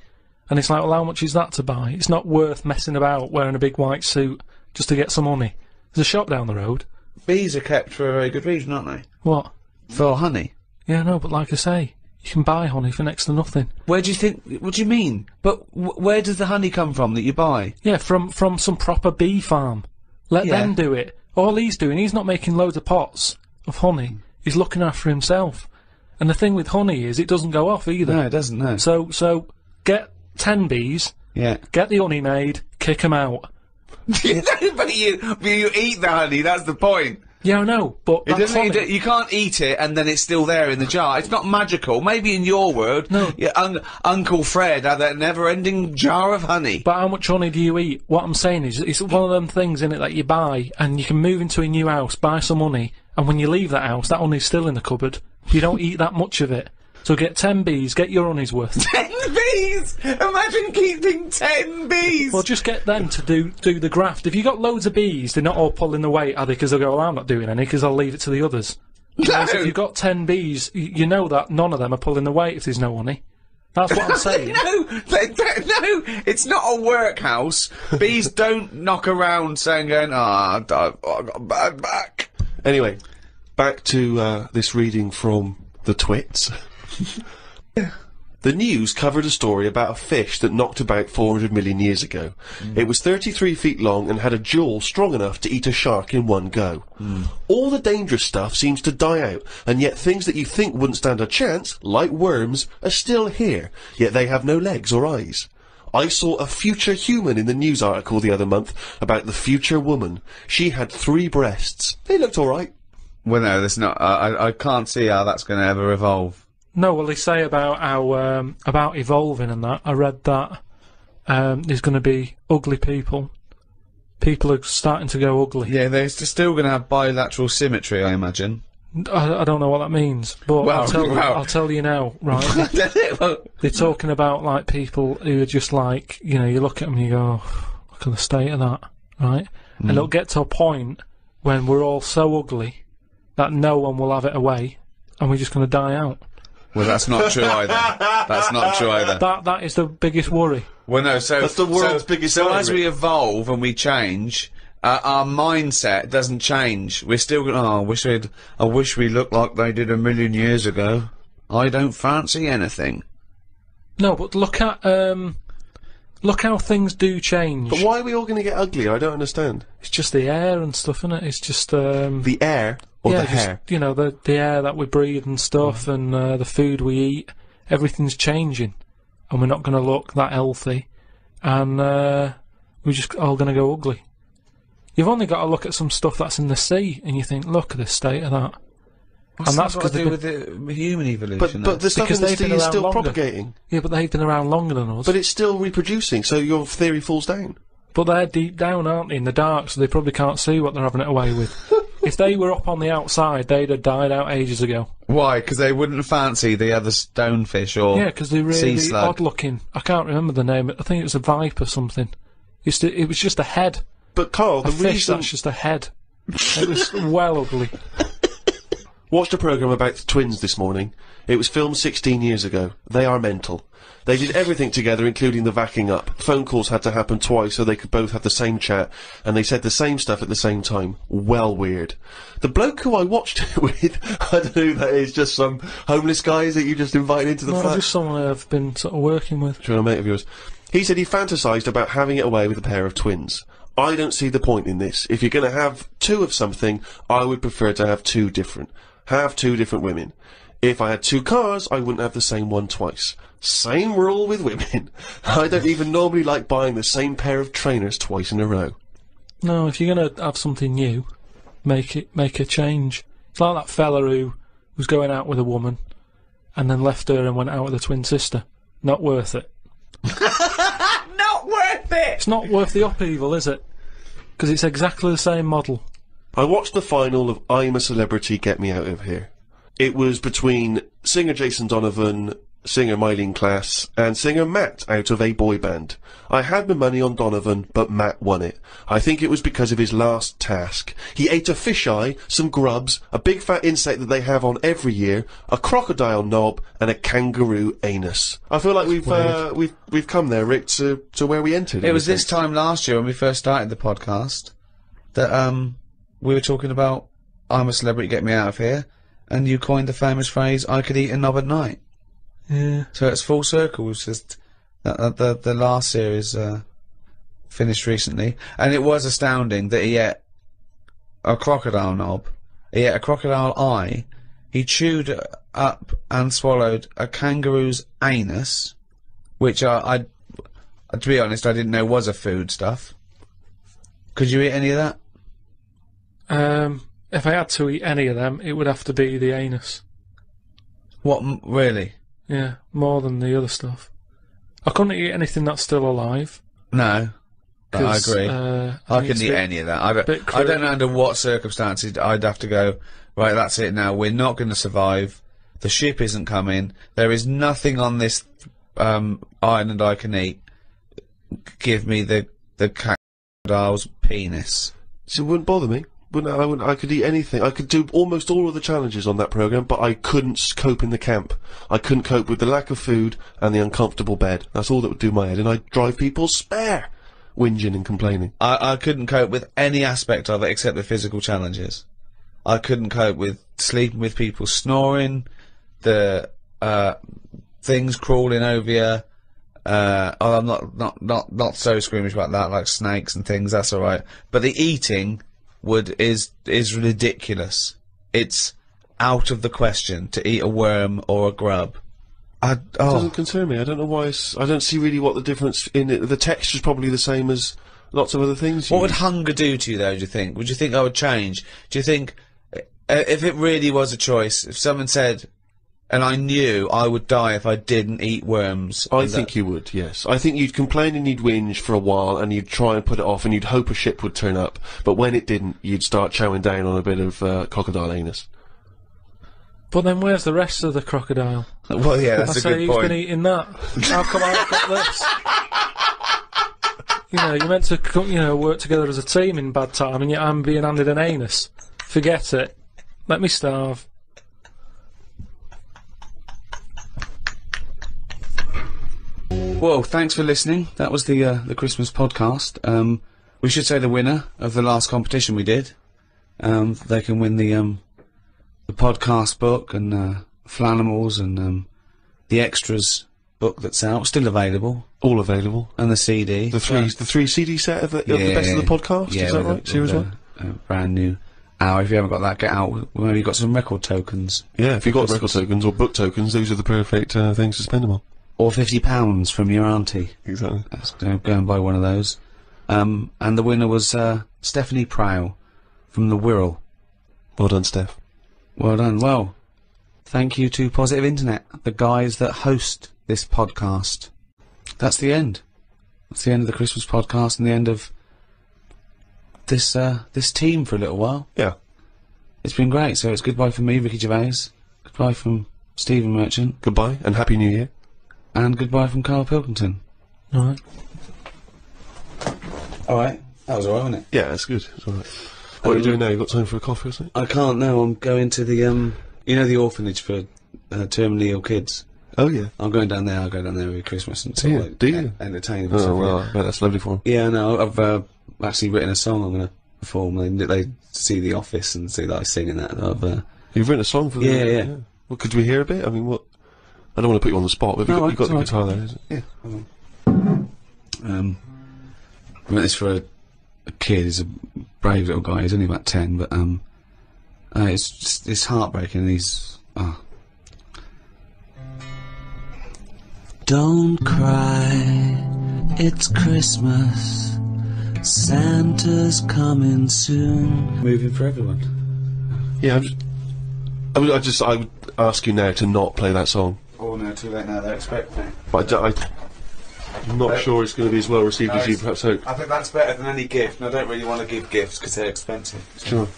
And it's like, well, how much is that to buy? It's not worth messing about wearing a big white suit just to get some honey. There's a shop down the road. Bees are kept for a very good reason, aren't they? What? For honey. Yeah, no, but like I say, You can buy honey for next to nothing. Where do you think? What do you mean? But where does the honey come from that you buy? Yeah, from some proper bee farm. Let them do it. All he's doing, he's not making loads of pots of honey. He's looking after himself. And the thing with honey is, it doesn't go off either. No, it doesn't. No. So get 10 bees. Yeah. Get the honey made. Kick 'em out. but you eat the honey. That's the point. Yeah, I know, but that's honey. You can't eat it and then it's still there in the jar. It's not magical. Maybe in your world, no. Uncle Fred had that never-ending jar of honey. But how much honey do you eat? What I'm saying is, it's one of them things in it that you buy, and you can move into a new house, buy some honey, and when you leave that house, that honey's still in the cupboard. You don't eat that much of it. So get 10 bees, get your honey's worth. 10 bees! Imagine keeping 10 bees! Well, just get them to do the graft. If you got loads of bees, they're not all pulling the weight, are they? Because they'll go, well, I'm not doing any, because I'll leave it to the others. Whereas if you've got 10 bees, you know that none of them are pulling the weight if there's no honey. That's what I'm saying. No, it's not a workhouse. Bees don't knock around saying, I got a bad back. Anyway, back to this reading from the twits. The news covered a story about a fish that knocked about 400 million years ago. It was 33 feet long and had a jaw strong enough to eat a shark in one go. All the dangerous stuff seems to die out, and yet things that you think wouldn't stand a chance, like worms, are still here, yet they have no legs or eyes. I saw a future human in the news article the other month about the future woman. She had 3 breasts. They looked alright. Well, no, that's not. I can't see how that's going to ever evolve. No, well, they say about how about evolving and that. I read that there's going to be ugly people. People are starting to go ugly. Yeah, they're still going to have bilateral symmetry, I imagine. I don't know what that means, but I'll tell you now, right? They're talking about like people who are just like, you know, you look at them and you go, oh, look at the state of that, right? And it'll get to a point when we're all so ugly that no one will have it away, and we're just going to die out. Well, that's not true either. That's not true either. That is the biggest worry. Well, no, so that's the world's biggest worry. So as we evolve and we change, our mindset doesn't change. We're still going, I wish we looked like they did 1,000,000 years ago. I don't fancy anything. No, but look at, look how things do change. But why are we all going to get ugly? I don't understand. It's just the air and stuff, isn't it? It's just, the air? Or the hair? You know, the air that we breathe and stuff, and the food we eat, everything's changing. And we're not going to look that healthy. And we're just all going to go ugly. You've only got to look at some stuff that's in the sea, and you think, look at the state of that. What's that got to do with the human evolution? But the stuff in the sea is still propagating. Yeah, but they've been around longer than us. But it's still reproducing, so your theory falls down. But they're deep down, aren't they, in the dark, so they probably can't see what they're having it away with. If they were up on the outside, they'd have died out ages ago. Why? Because they wouldn't fancy the other stonefish or yeah, because they're really odd-looking. I can't remember the name. I think it was a viper or something. It was just a head. But Carl, the fish that's just a head. It was well ugly. Watched a programme about the twins this morning. It was filmed 16 years ago. They are mental. They did everything together, including the backing up. Phone calls had to happen twice so they could both have the same chat, and they said the same stuff at the same time. Well weird. The bloke who I watched it with, I don't know who that is, just some homeless guys that you just invited into the flat? No, just someone I've been sort of working with. Sure, a mate of yours. He said he fantasised about having it away with a pair of twins. I don't see the point in this. If you're going to have 2 of something, I would prefer to have 2 different. Have 2 different women. If I had 2 cars, I wouldn't have the same one twice. Same rule with women. I don't even normally like buying the same pair of trainers twice in a row. No, if you're going to have something new, make a change. It's like that fella who was going out with a woman and then left her and went out with a twin sister. Not worth it. Not worth it! It's not worth the upheaval, is it? Because it's exactly the same model. I watched the final of I'm a Celebrity, Get Me Out of Here. It was between singer Jason Donovan, singer Mylene Klass, and singer Matt out of a boy band. I had my money on Donovan, but Matt won it. I think it was because of his last task. He ate a fisheye, some grubs, a big fat insect that they have on every year, a crocodile knob, and a kangaroo anus. I feel like we've come there, Rick, to where we entered. It was this time last year when we first started the podcast that we were talking about I'm a Celebrity, Get Me Out of Here, and you coined the famous phrase, I could eat a knob at night. Yeah. So it's full circle. It's just the last series finished recently, and it was astounding that he ate a crocodile knob, he ate a crocodile eye, he chewed up and swallowed a kangaroo's anus, which I to be honest, I didn't know was a food stuff. Could you eat any of that? If I had to eat any of them, it would have to be the anus. What, really? Yeah, more than the other stuff. I couldn't eat anything that's still alive. No. But I agree. I couldn't eat any of that. I don't know under what circumstances I'd have to go, right, that's it now, we're not going to survive, the ship isn't coming, there is nothing on this island I can eat, give me the crocodile's penis. So it wouldn't bother me. I could eat anything. I could do almost all of the challenges on that programme, but I couldn't cope in the camp. I couldn't cope with the lack of food and the uncomfortable bed. That's all that would do my head, and I'd drive people spare, whinging and complaining. I couldn't cope with any aspect of it except the physical challenges. I couldn't cope with sleeping with people snoring, the things crawling over you. I'm not so squeamish about that, like snakes and things, that's alright. But the eating is ridiculous. It's out of the question to eat a worm or a grub. It doesn't concern me. I don't know why I don't see really what the difference in it. The texture's probably the same as lots of other things. What would hunger do to you, though, do you think? Would you think I would change? Do you think, if it really was a choice, if someone said, and I knew I would die if I didn't eat worms. I think you would, yes. I think you'd complain and you'd whinge for a while and you'd try and put it off and you'd hope a ship would turn up. But when it didn't, you'd start chowing down on a bit of crocodile anus. But then where's the rest of the crocodile? Well, yeah, that's a good point. Who's been eating that? How come I've got this? You know, you're meant to, work together as a team in bad time, and yet I'm being handed an anus. Forget it. Let me starve. Well, thanks for listening. That was the Christmas podcast. We should say the winner of the last competition we did. They can win the podcast book and Flanimals and the extras book that's out, still available. All available. And the CD. The three CD set of the best of the podcast. Yeah, is that right? Series 1. Brand new hour. If you haven't got that, get out. Maybe you've got some record tokens. Yeah, if you've got record tokens or book tokens, those are the perfect things to spend them on. Or £50 from your auntie. Exactly. Go and buy one of those. And the winner was Stephanie Prow from the Wirral. Well done, Steph. Well done. Well, thank you to Positive Internet, the guys that host this podcast. That's the end. That's the end of the Christmas podcast and the end of this this team for a little while. Yeah. It's been great. So it's goodbye from me, Ricky Gervais. Goodbye from Stephen Merchant. Goodbye and Happy New Year. And goodbye from Karl Pilkington. Alright. Alright. That was alright, wasn't it? Yeah, that's good. It's alright. What are you doing now? You got time for a coffee or something? I can't now. I'm going to the, you know the orphanage for terminally ill kids? Oh, yeah. I'm going down there. I'll go down there every Christmas and sort of, do you? Entertain them. Oh, well, I bet that's lovely for them. Yeah, no, I've actually written a song I'm going to perform. They see The Office and see that I sing in that. You've written a song for them? Yeah. Well, could we hear a bit? I mean, what? I don't want to put you on the spot, but you've got the guitar there, isn't it? Yeah. I wrote this for a kid. He's a brave little guy. He's only about 10, but it's heartbreaking. He's Don't cry, it's Christmas. Santa's coming soon. Moving for everyone. Yeah, I would ask you now to not play that song. Oh no, too late now. They're expecting it. But I'm not sure it's going to be as well received as you perhaps hope. I think that's better than any gift, and I don't really want to give gifts because they're expensive. So. Sure.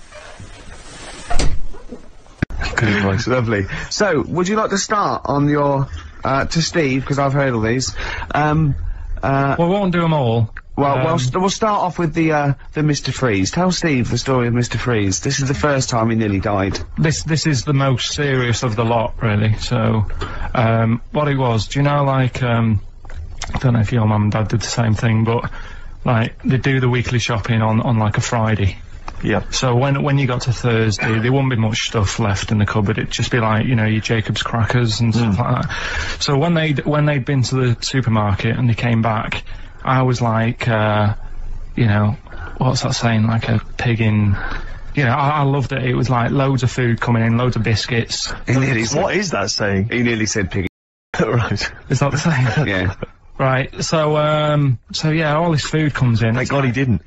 Good voice, lovely. So, would you like to start on your to Steve, because I've heard all these. We won't do them all. Well, we'll start off with the Mr. Freeze. Tell Steve the story of Mr. Freeze. This is the first time he nearly died. This is the most serious of the lot, really. So, what it was, do you know, like, I don't know if your mum and dad did the same thing, but, like, they do the weekly shopping on like, a Friday. Yeah. So when you got to Thursday, there wouldn't be much stuff left in the cupboard. It'd just be like, you know, your Jacob's crackers and stuff like that. So when they'd been to the supermarket and they came back, I was like, you know, what's that saying? Like a pig in... You know, I loved it. It was like loads of food coming in, loads of biscuits. What is that saying? He nearly said pig. Right. Is that the saying? Yeah. Right. So yeah, all this food comes in. Thank God he didn't.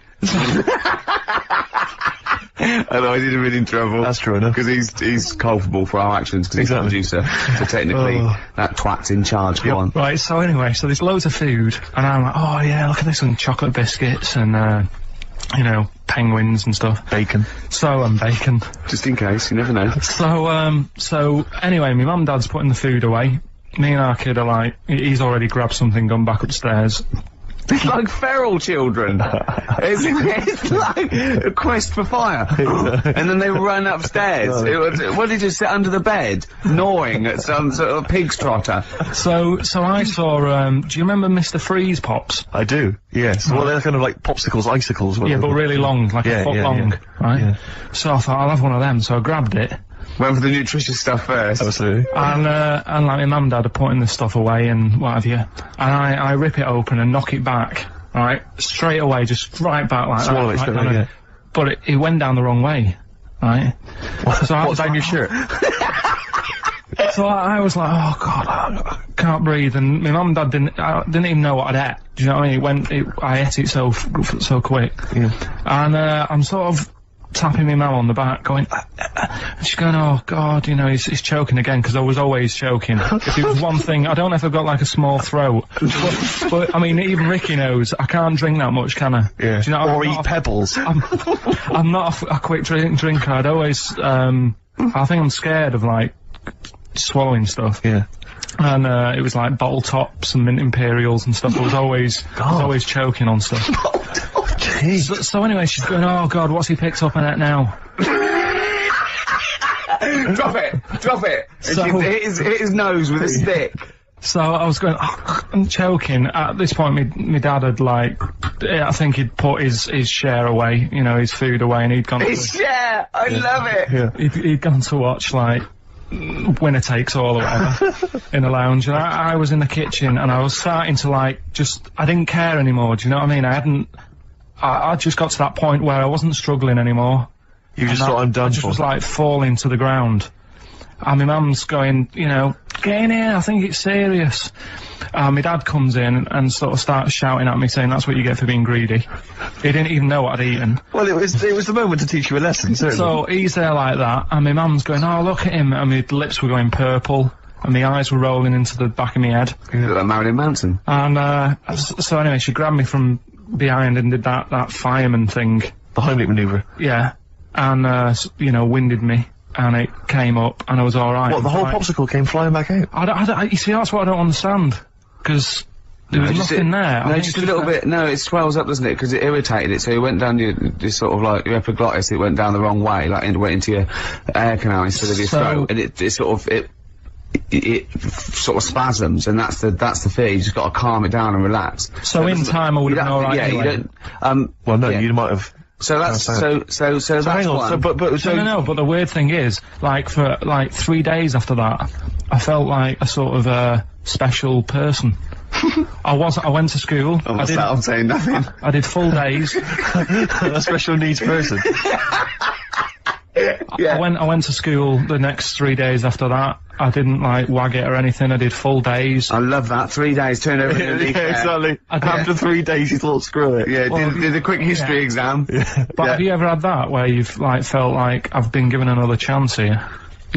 Otherwise he'd have been in trouble. That's true enough. Because he's culpable for our actions, because Exactly. he's the producer. So technically, that twat's in charge. Go on. Right, so anyway, so there's loads of food, and I'm like, oh yeah, look at this, and chocolate biscuits, and, you know, penguins and stuff. Bacon. And bacon. Just in case, you never know. So anyway, my mum and dad's putting the food away. Me and our kid are like, he's already grabbed something, gone back upstairs. It's like feral children. It's like a quest for fire. And then they run upstairs. What did you sit under the bed, gnawing at some sort of pig's trotter? So I saw, do you remember Mr. Freeze Pops? I do, yes. Well, they're kind of like popsicles, icicles. Yeah, but really long, like a foot long, right? Yeah. So I thought, I'll have one of them, so I grabbed it. Went for the nutritious stuff first. Absolutely. And like my mum and dad are putting the stuff away and what have you. And I rip it open and knock it back, right? Straight away, just right back like Swallow it, that. yeah. But it went down the wrong way, right? So What, down your shirt? So I was like, oh God, I can't breathe. And my mum and dad didn't even know what I'd ate. Do you know what I mean? I ate it so quick. Yeah. And I'm sort of tapping my mum on the back, going, and she's going, oh God, you know, he's choking again, because I was always choking. If it was one thing, I don't know if I've got like a small throat, but I mean, even Ricky knows I can't drink that much, can I? Yeah. Do you know, or eat pebbles. I'm not a quick drinker. I'd always, I think I'm scared of like swallowing stuff. Yeah. And it was like bottle tops and mint imperials and stuff. I was always choking on stuff. So anyway, she's going, oh God, what's he picked up on it now? Drop it! So, and hit his nose with a stick. So I was going, oh, I'm choking. At this point, my dad had like, I think he'd put his share away, you know, his food away, and he'd gone his share! I love it! Yeah. He'd gone to watch like Winner Takes All or whatever in the lounge, and I was in the kitchen, and I was starting to like, I didn't care anymore, do you know what I mean? I just got to that point where I wasn't struggling anymore. You just thought, I'm done for. I just was like falling to the ground. And my mum's going, you know, get in here, I think it's serious. My dad comes in and sort of starts shouting at me, saying that's what you get for being greedy. He didn't even know what I'd eaten. Well, it was the moment to teach you a lesson, certainly. So he's there like that, and my mum's going, oh, look at him, and my lips were going purple, and my eyes were rolling into the back of my head. You look like Marilyn Manson. And, so anyway, she grabbed me from behind and did that fireman thing. The Heimlich manoeuvre. Yeah. And, you know, winded me. And it came up, and I was alright. What, the whole popsicle came flying back out? You see, that's what I don't understand. Because there was nothing there. No, just a little bit. No, it swells up, doesn't it? Because it irritated it. So it went down your sort of like your epiglottis. It went down the wrong way, like it went into your air canal instead of your throat, and it sort of spasms, and that's the fear. You just got to calm it down and relax. So in time, I would have been alright. Yeah, anyway. you don't. Well, no, you might have. So that's so that's hang on, one. but No, but the weird thing is, like, for like 3 days after that, I felt like a sort of special person. I went to school. I'm saying nothing. I did full days. A special needs person. Yeah. I went to school the next 3 days after that. I didn't like wag it or anything. I did full days. I love that. 3 days, turned over in a Yeah, exactly. After 3 days, you thought, screw it. Yeah, did a quick history exam. Yeah. But have you ever had that where you've like felt like I've been given another chance here?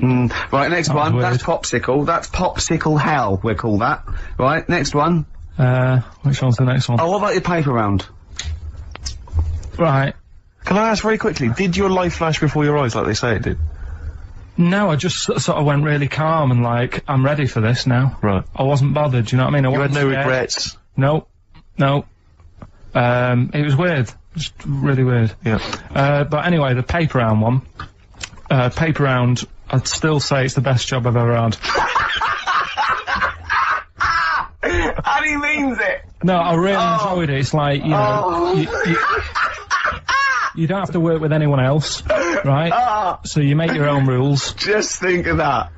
Right, next one. Weird. That's popsicle. That's popsicle hell. We call that. Right, next one. Which one's the next one? Oh, what about your paper round? Right. Can I ask very quickly, did your life flash before your eyes like they say it did? No, I just sort of went really calm and like, I'm ready for this now. Right. I wasn't bothered, do you know what I mean? You had no regrets? No. It was weird. Just really weird. Yeah. But anyway, the paper round one. Paper round, I'd still say it's the best job I've ever had. And he means it! No, I really enjoyed it. It's like, you know, You don't have to work with anyone else, right? So you make your own rules. Just think of that.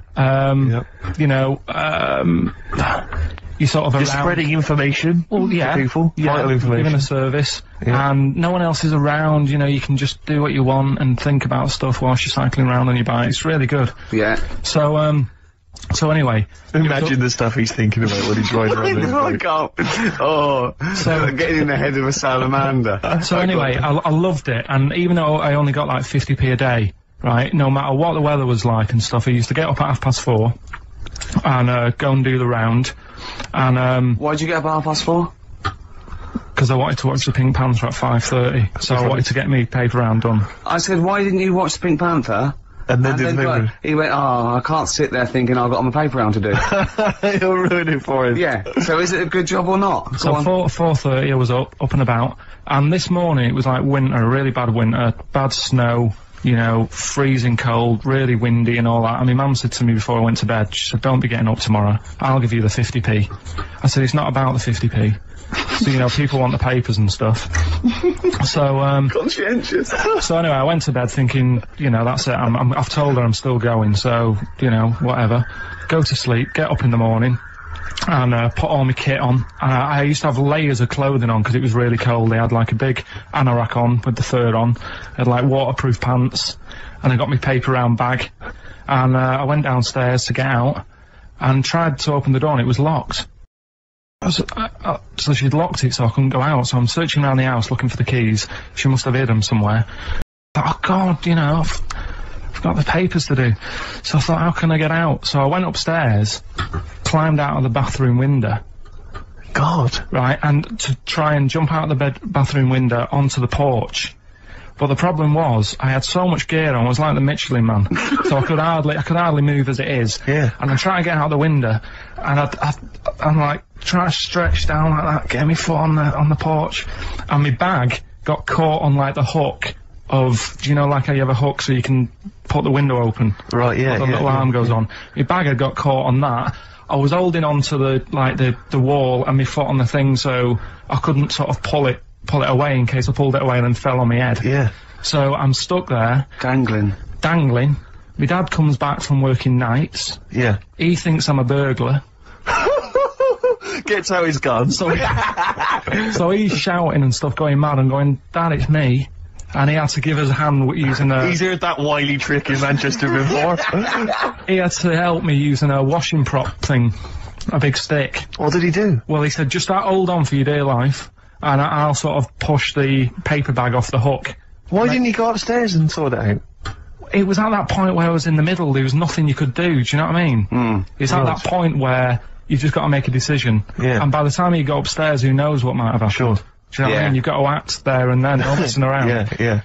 You know, you sort of You're spreading information to people, vital information. Giving a service, and no one else is around, you know, you can just do what you want and think about stuff whilst you're cycling around on your bike. It's really good. Yeah. So anyway. Imagine the stuff he's thinking about when he's riding around his bike. So getting in the head of a salamander. So anyway, I loved it, and even though I only got like 50p a day, right, no matter what the weather was like and stuff, I used to get up at 4:30 and go and do the round. And why'd you get up at 4:30? Because I wanted to watch the Pink Panther at 5:30, so I wanted to get me paper round done. I said, why didn't you watch the Pink Panther? And then did the paper. He went, I can't sit there thinking I've got my paper round to do. You'll ruin it for him. Yeah. So is it a good job or not? So 4:30 I was up and about, and this morning it was like winter, really bad winter, bad snow, you know, freezing cold, really windy and all that. And my mum said to me before I went to bed, she said, don't be getting up tomorrow, I'll give you the 50p. I said, it's not about the 50p. So, you know, people want the papers and stuff. So, conscientious. So anyway, I went to bed thinking, you know, that's it, I've told her I'm still going, so, you know, whatever. Go to sleep, get up in the morning, and put all my kit on. I used to have layers of clothing on because it was really cold. They had like a big anorak on with the fur on. I had like waterproof pants, and I got my paper round bag. And I went downstairs to get out and tried to open the door, and it was locked. So she'd locked it so I couldn't go out. So I'm searching around the house looking for the keys. She must have hid them somewhere. I thought, oh God, you know, I've got the papers to do. So I thought, how can I get out? So I went upstairs, climbed out of the bathroom window. God. Right, and to try and jump out of the bathroom window onto the porch. But the problem was, I had so much gear on, I was like the Michelin Man. So I could hardly move as it is. Yeah. And I'm trying to get out the window, and I'm like, trying to stretch down like that, get my foot on the porch. And my bag got caught on like the hook of, do you know, like how you have a hook so you can put the window open? Right, yeah, the little arm goes on. My bag had got caught on that. I was holding on to the wall and my foot on the thing, so I couldn't sort of pull it away in case I pulled it away and then fell on my head. Yeah. So I'm stuck there. Dangling. My dad comes back from working nights. Yeah. He thinks I'm a burglar. Gets out his gun. So he's shouting and stuff, going mad and going, Dad, it's me. And he had to give us a hand using a... He's heard that wily trick in Manchester before. He had to help me using a washing prop thing. A big stick. What did he do? Well, he said, just hold on for your dear life, and I'll sort of push the paper bag off the hook. Why didn't you go upstairs and sort it out? It was at that point where I was in the middle, there was nothing you could do, do you know what I mean? It's at that point where you've just got to make a decision. Yeah. And by the time you go upstairs, who knows what might have happened. Sure. Do you know what I mean? You've got to act there and then, not messing around. Yeah.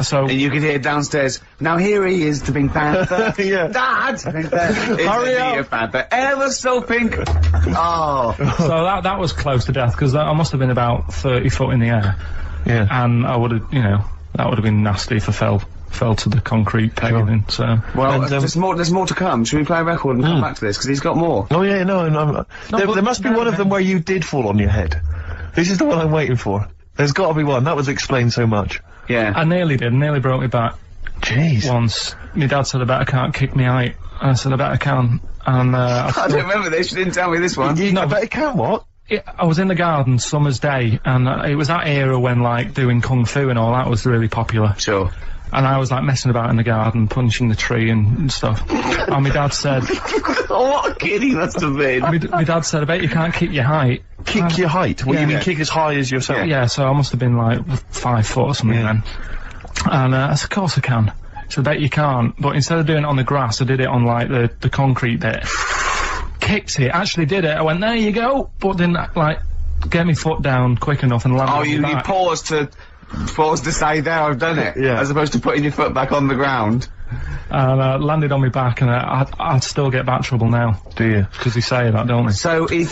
So... And you could hear downstairs, now here he is, the Pink Panther. Yeah. Dad! Hurry up! Panther, ever so pink! Oh. So that was close to death, because I must have been about 30 foot in the air. Yeah. And I would have, you know, that would have been nasty if I fell to the concrete paving, so... Well, there's more to come. Should we play a record and come back to this? Because he's got more. Oh yeah, no, there must be one of them where you did fall on your head. This is the one I'm waiting for. There's got to be one. That was explained so much. Yeah. I nearly broke my back. Jeez. Once. My dad said I better can't kick me out. And I said I better can. And, I don't remember this. You didn't tell me this one. No, I better can what? I was in the garden summer's day, and it was that era when, like, doing kung fu and all that was really popular. Sure. And I was, like, messing about in the garden, punching the tree and stuff. And my dad said... What a kid he must have been. My dad said, I bet you can't keep your height. Kick your height? What, you mean kick as high as yourself? Yeah, so I must have been, like, 5 foot or something then. And I said, of course I can. So I bet you can't. But instead of doing it on the grass, I did it on, like, the concrete bit. Kicked it, actually did it. I went, there you go. But didn't, like, get my foot down quick enough and land on my back. You paused to say, there, I've done it. Yeah. As opposed to putting your foot back on the ground. And landed on my back, and I'd still get back trouble now. Do you? Because they say that, don't they? So, to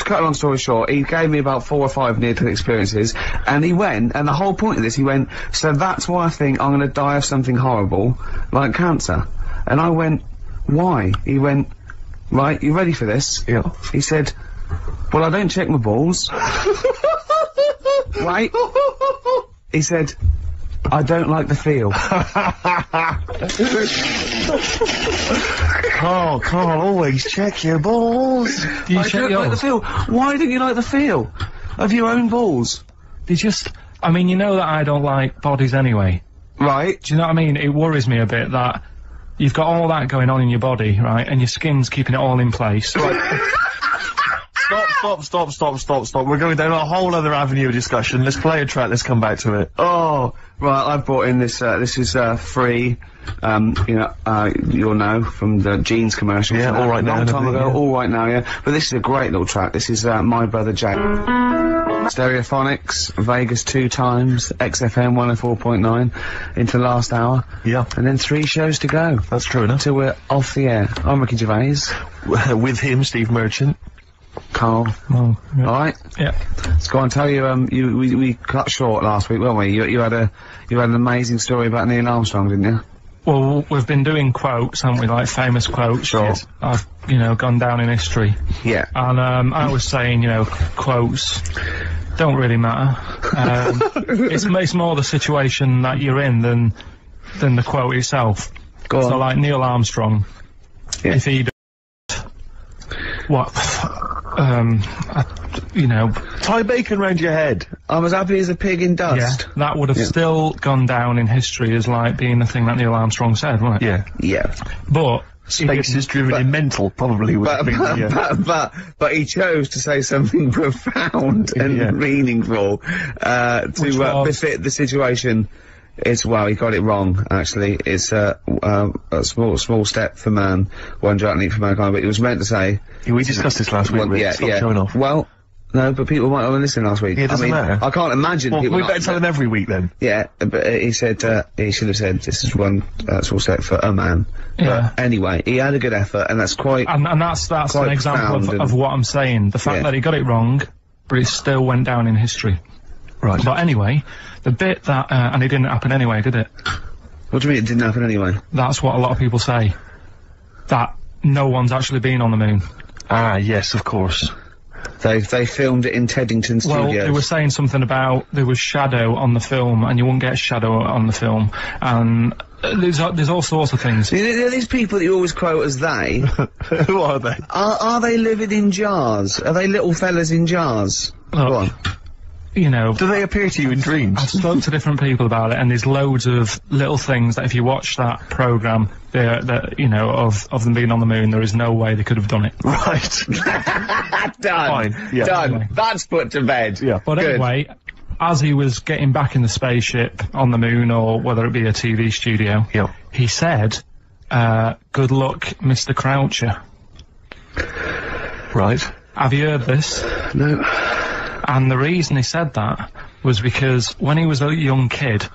cut a long story short, he gave me about 4 or 5 near-death experiences, and he went, and the whole point of this, he went, so that's why I think I'm gonna die of something horrible, like cancer. And I went, why? He went, right, you ready for this? Yeah. He said, well, I don't check my balls. Right? he said, I don't like the feel. Carl, always check your balls. Do you check like the feel? Why don't you like the feel of your own balls? I mean, you know that I don't like bodies anyway. Right. Do you know what I mean? It worries me a bit that you've got all that going on in your body, right, and your skin's keeping it all in place. Stop. We're going down a whole other avenue of discussion. Let's play a track, let's come back to it. Oh, right, I've brought in this, this is, free, you'll know from the jeans commercial. Yeah, All Right Now. Long time ago, All Right Now, yeah. But this is a great little track. This is, My Brother Jack. Stereophonics, Vegas 2 times, XFM 104.9, into last hour. Yeah. And then 3 shows to go. That's true enough. Till we're off the air. I'm Ricky Gervais. With him, Steve Merchant. Carl. Oh, yeah. Alright? Yeah. Let's go on, tell you, we cut short last week, weren't we? You had an amazing story about Neil Armstrong, didn't you? Well, we've been doing quotes, haven't we, like famous quotes. Sure. I've, gone down in history. Yeah. And, I was saying, quotes don't really matter. It's more the situation that you're in than the quote itself. Go on. So, like, Neil Armstrong, if he tie bacon round your head. I'm as happy as a pig in dust. Yeah, that would have still gone down in history as, like, being the thing that Neil Armstrong said, wouldn't it? Yeah. Yeah. But space is driven in mental, probably would have been. But he chose to say something profound and meaningful, to befit the situation. He got it wrong, actually. It's, a small step for man, one giant leap for mankind, but he was meant to say... Yeah, we discussed this last week, Stop showing off. Well, no, but people might have been listening last week. Yeah, it doesn't matter. I can't imagine people... we better tell them every week, then. Yeah, but he said, he should have said, this is one small step for a man. Yeah. But anyway, he had a good effort, and that's quite... And that's an example of what I'm saying. The fact that he got it wrong, but it still went down in history. Right. But anyway, the bit that, and it didn't happen anyway, did it? What do you mean it didn't happen anyway? That's what a lot of people say. That no one's actually been on the moon. Ah, yes, of course. They filmed it in Teddington Studios. Well, they were saying something about there was shadow on the film, and you won't get shadow on the film, and there's all sorts of things. These people that you always quote as they... Who are they? Are they living in jars? Are they little fellas in jars? Look, go on. Do they appear to you in dreams? I've spoken to different people about it, and there's loads of little things that if you watch that programme, of them being on the moon, there is no way they could have done it. Right. Done. Fine. Yeah. Done. Anyway. That's put to bed. Yeah. But anyway, as he was getting back in the spaceship on the moon, or whether it be a TV studio, he said, good luck, Mr. Croucher. Right. Have you heard this? No. And the reason he said that was because when he was a young kid,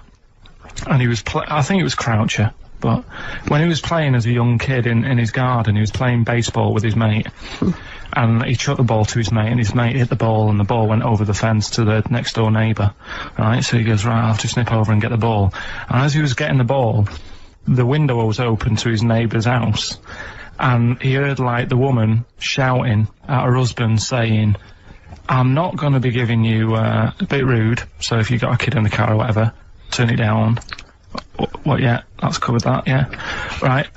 and he was I think it was Croucher, but when he was playing as a young kid in his garden, he was playing baseball with his mate, and he chucked the ball to his mate, and his mate hit the ball, and the ball went over the fence to the next door neighbour. Right, so he goes, right, I'll have to snip over and get the ball. And as he was getting the ball, the window was open to his neighbour's house, and he heard, like, the woman shouting at her husband, saying, I'm not going to be giving you, a bit rude, so if you've got a kid in the car or whatever, turn it down. What, yeah, that's covered that, yeah. Right,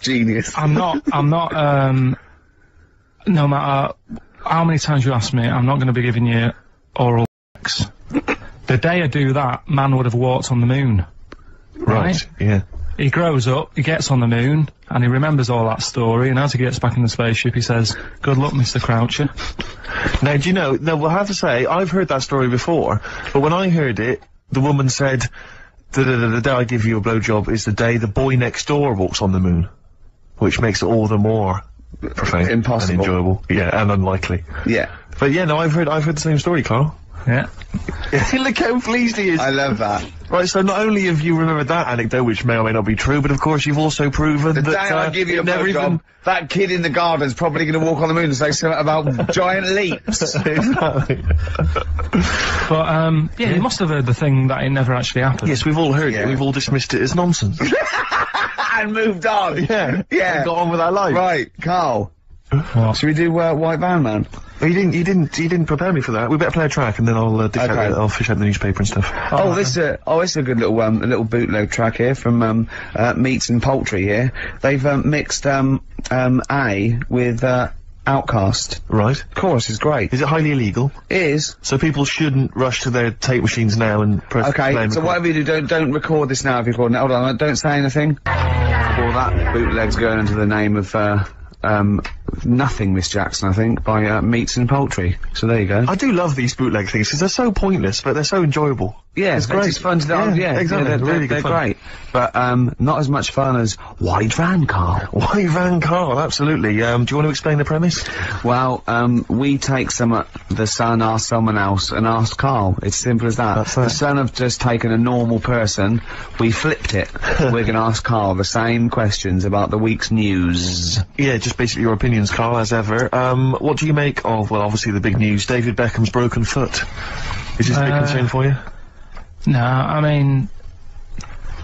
Genius. I'm not, no matter how many times you ask me, I'm not going to be giving you oral sex. The day I do that, man would have walked on the moon. Right? Yeah. He grows up, he gets on the moon, and he remembers all that story, and as he gets back in the spaceship, he says, good luck, Mr. Croucher. Now, do you know, we'll have to say, I've heard that story before, but when I heard it, the woman said, the day I give you a blowjob is the day the boy next door walks on the moon. Which makes it all the more profane. Impossible. And enjoyable. Yeah, and unlikely. Yeah. But yeah, no, I've heard the same story, Carl. Yeah. Look how pleased he is. I love that. Right, so not only have you remembered that anecdote, which may or may not be true, but of course you've also proven the that... day I give you a blowjob, that kid in the garden's probably going to walk on the moon and say something about giant leaps. Exactly. But, yeah, you must have heard the thing that it never actually happened. Yes, we've all heard it. We've all dismissed it as nonsense. And moved on. Yeah. Yeah. And got on with our life. Right, Carl. Should we do White Van Man? Well, you didn't prepare me for that. We better play a track and then I'll I'll fish out the newspaper and stuff. This is a good little bootleg track here from Meats and Poultry here. They've mixed A with Outcast. Right. Chorus is great. Is it highly illegal? It is. So people shouldn't rush to their tape machines now and press play and so record. whatever you do, don't record this now if you're recording it. Hold on, don't say anything. Well, that bootleg's going into the name of Nothing Miss Jackson, I think, by Meats and Poultry. So there you go. I do love these bootleg things because they're so pointless, but they're so enjoyable. Yeah, it's great. It's fun to do. Yeah, exactly. They're really good they're fun. great. But not as much fun as White Van Carl. White Van Carl, absolutely. Do you want to explain the premise? Well, we take the Sun, ask someone else, and ask Carl. It's simple as that. That's that. The Sun have just taken a normal person, we flipped it. We're going to ask Carl the same questions about the week's news. Yeah, just basically your opinions, Carl, as ever. What do you make of, well, obviously the big news, David Beckham's broken foot? Is this a big concern for you? No, I mean,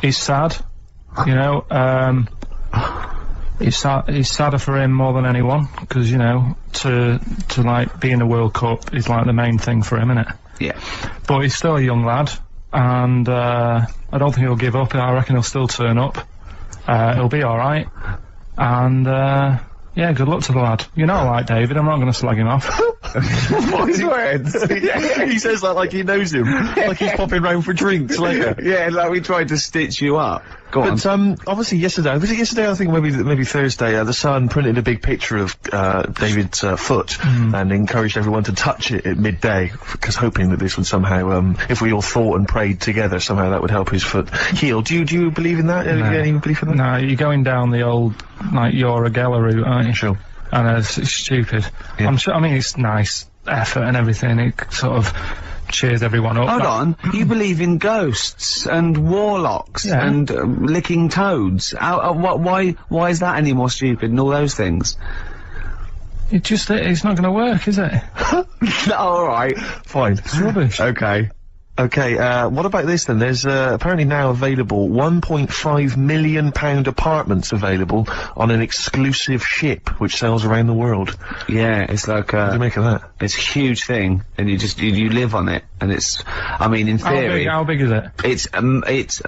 it's sad, you know, it's sadder for him more than anyone, because, you know, to like, be in the World Cup is, like, the main thing for him, innit? Yeah. But he's still a young lad, and, I don't think he'll give up. I reckon he'll still turn up. He'll be alright, and, yeah, good luck to the lad. You know I like David, I'm not gonna slag him off. What's words? He says that like he knows him. Like he's popping round for drinks later. Yeah, like we tried to stitch you up. Go on. But, obviously yesterday, was it yesterday, I think maybe Thursday, the Sun printed a big picture of, David's, foot, and encouraged everyone to touch it at midday, because hoping that this would somehow, if we all thought and prayed together, somehow that would help his foot heal. Do you believe in that? No. Do you have any belief in that? No, you're going down the old, like, Yoragella route, aren't you? Sure. And it's stupid. Yeah. I'm sure, I mean, it's nice effort and everything, it sort of cheers everyone up. Hold on, you believe in ghosts and warlocks and licking toads. Why is that any more stupid than all those things? It's not gonna work, is it? Alright. Fine. It's rubbish. Okay. Okay, what about this then? There's, apparently now available £1.5 million apartments available on an exclusive ship which sails around the world. Yeah, it's like, what do you make of that? It's a huge thing, and you live on it, and it's, I mean, in theory. How big is it? It's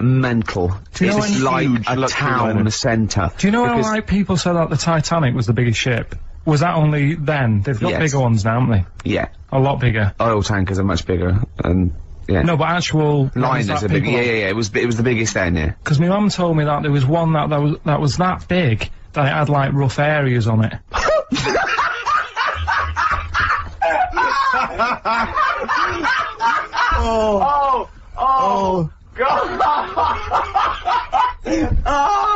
mental. It's like a town centre. Do you know how, like, people said that the Titanic was the biggest ship? Was that only then? They've got bigger ones now, haven't they? Yeah. A lot bigger. Oil tankers are much bigger, and yeah. No, but actual liners are big. Yeah. It was the biggest then. Yeah. Because my mum told me that there was one that was that big that it had like rough areas on it. Oh God!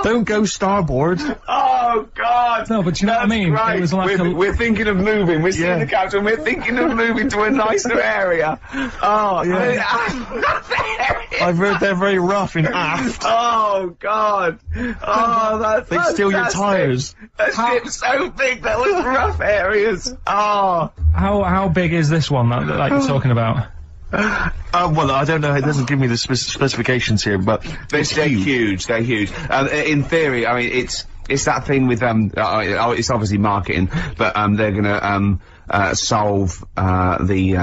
Don't go starboard. Oh God! No, but you know what I mean? Right. It was like we're thinking of moving. We're seeing the captain. We're thinking of moving to a nicer area. Oh yeah. I've heard they're very rough in aft. Oh God! Oh, that's they steal your tires. That ship's so big that was rough areas. Oh. How big is this one that you're talking about? Well, I don't know. It doesn't give me the specifications here, but they're huge. They're huge. In theory, I mean, it's that thing with it's obviously marketing, but they're gonna solve the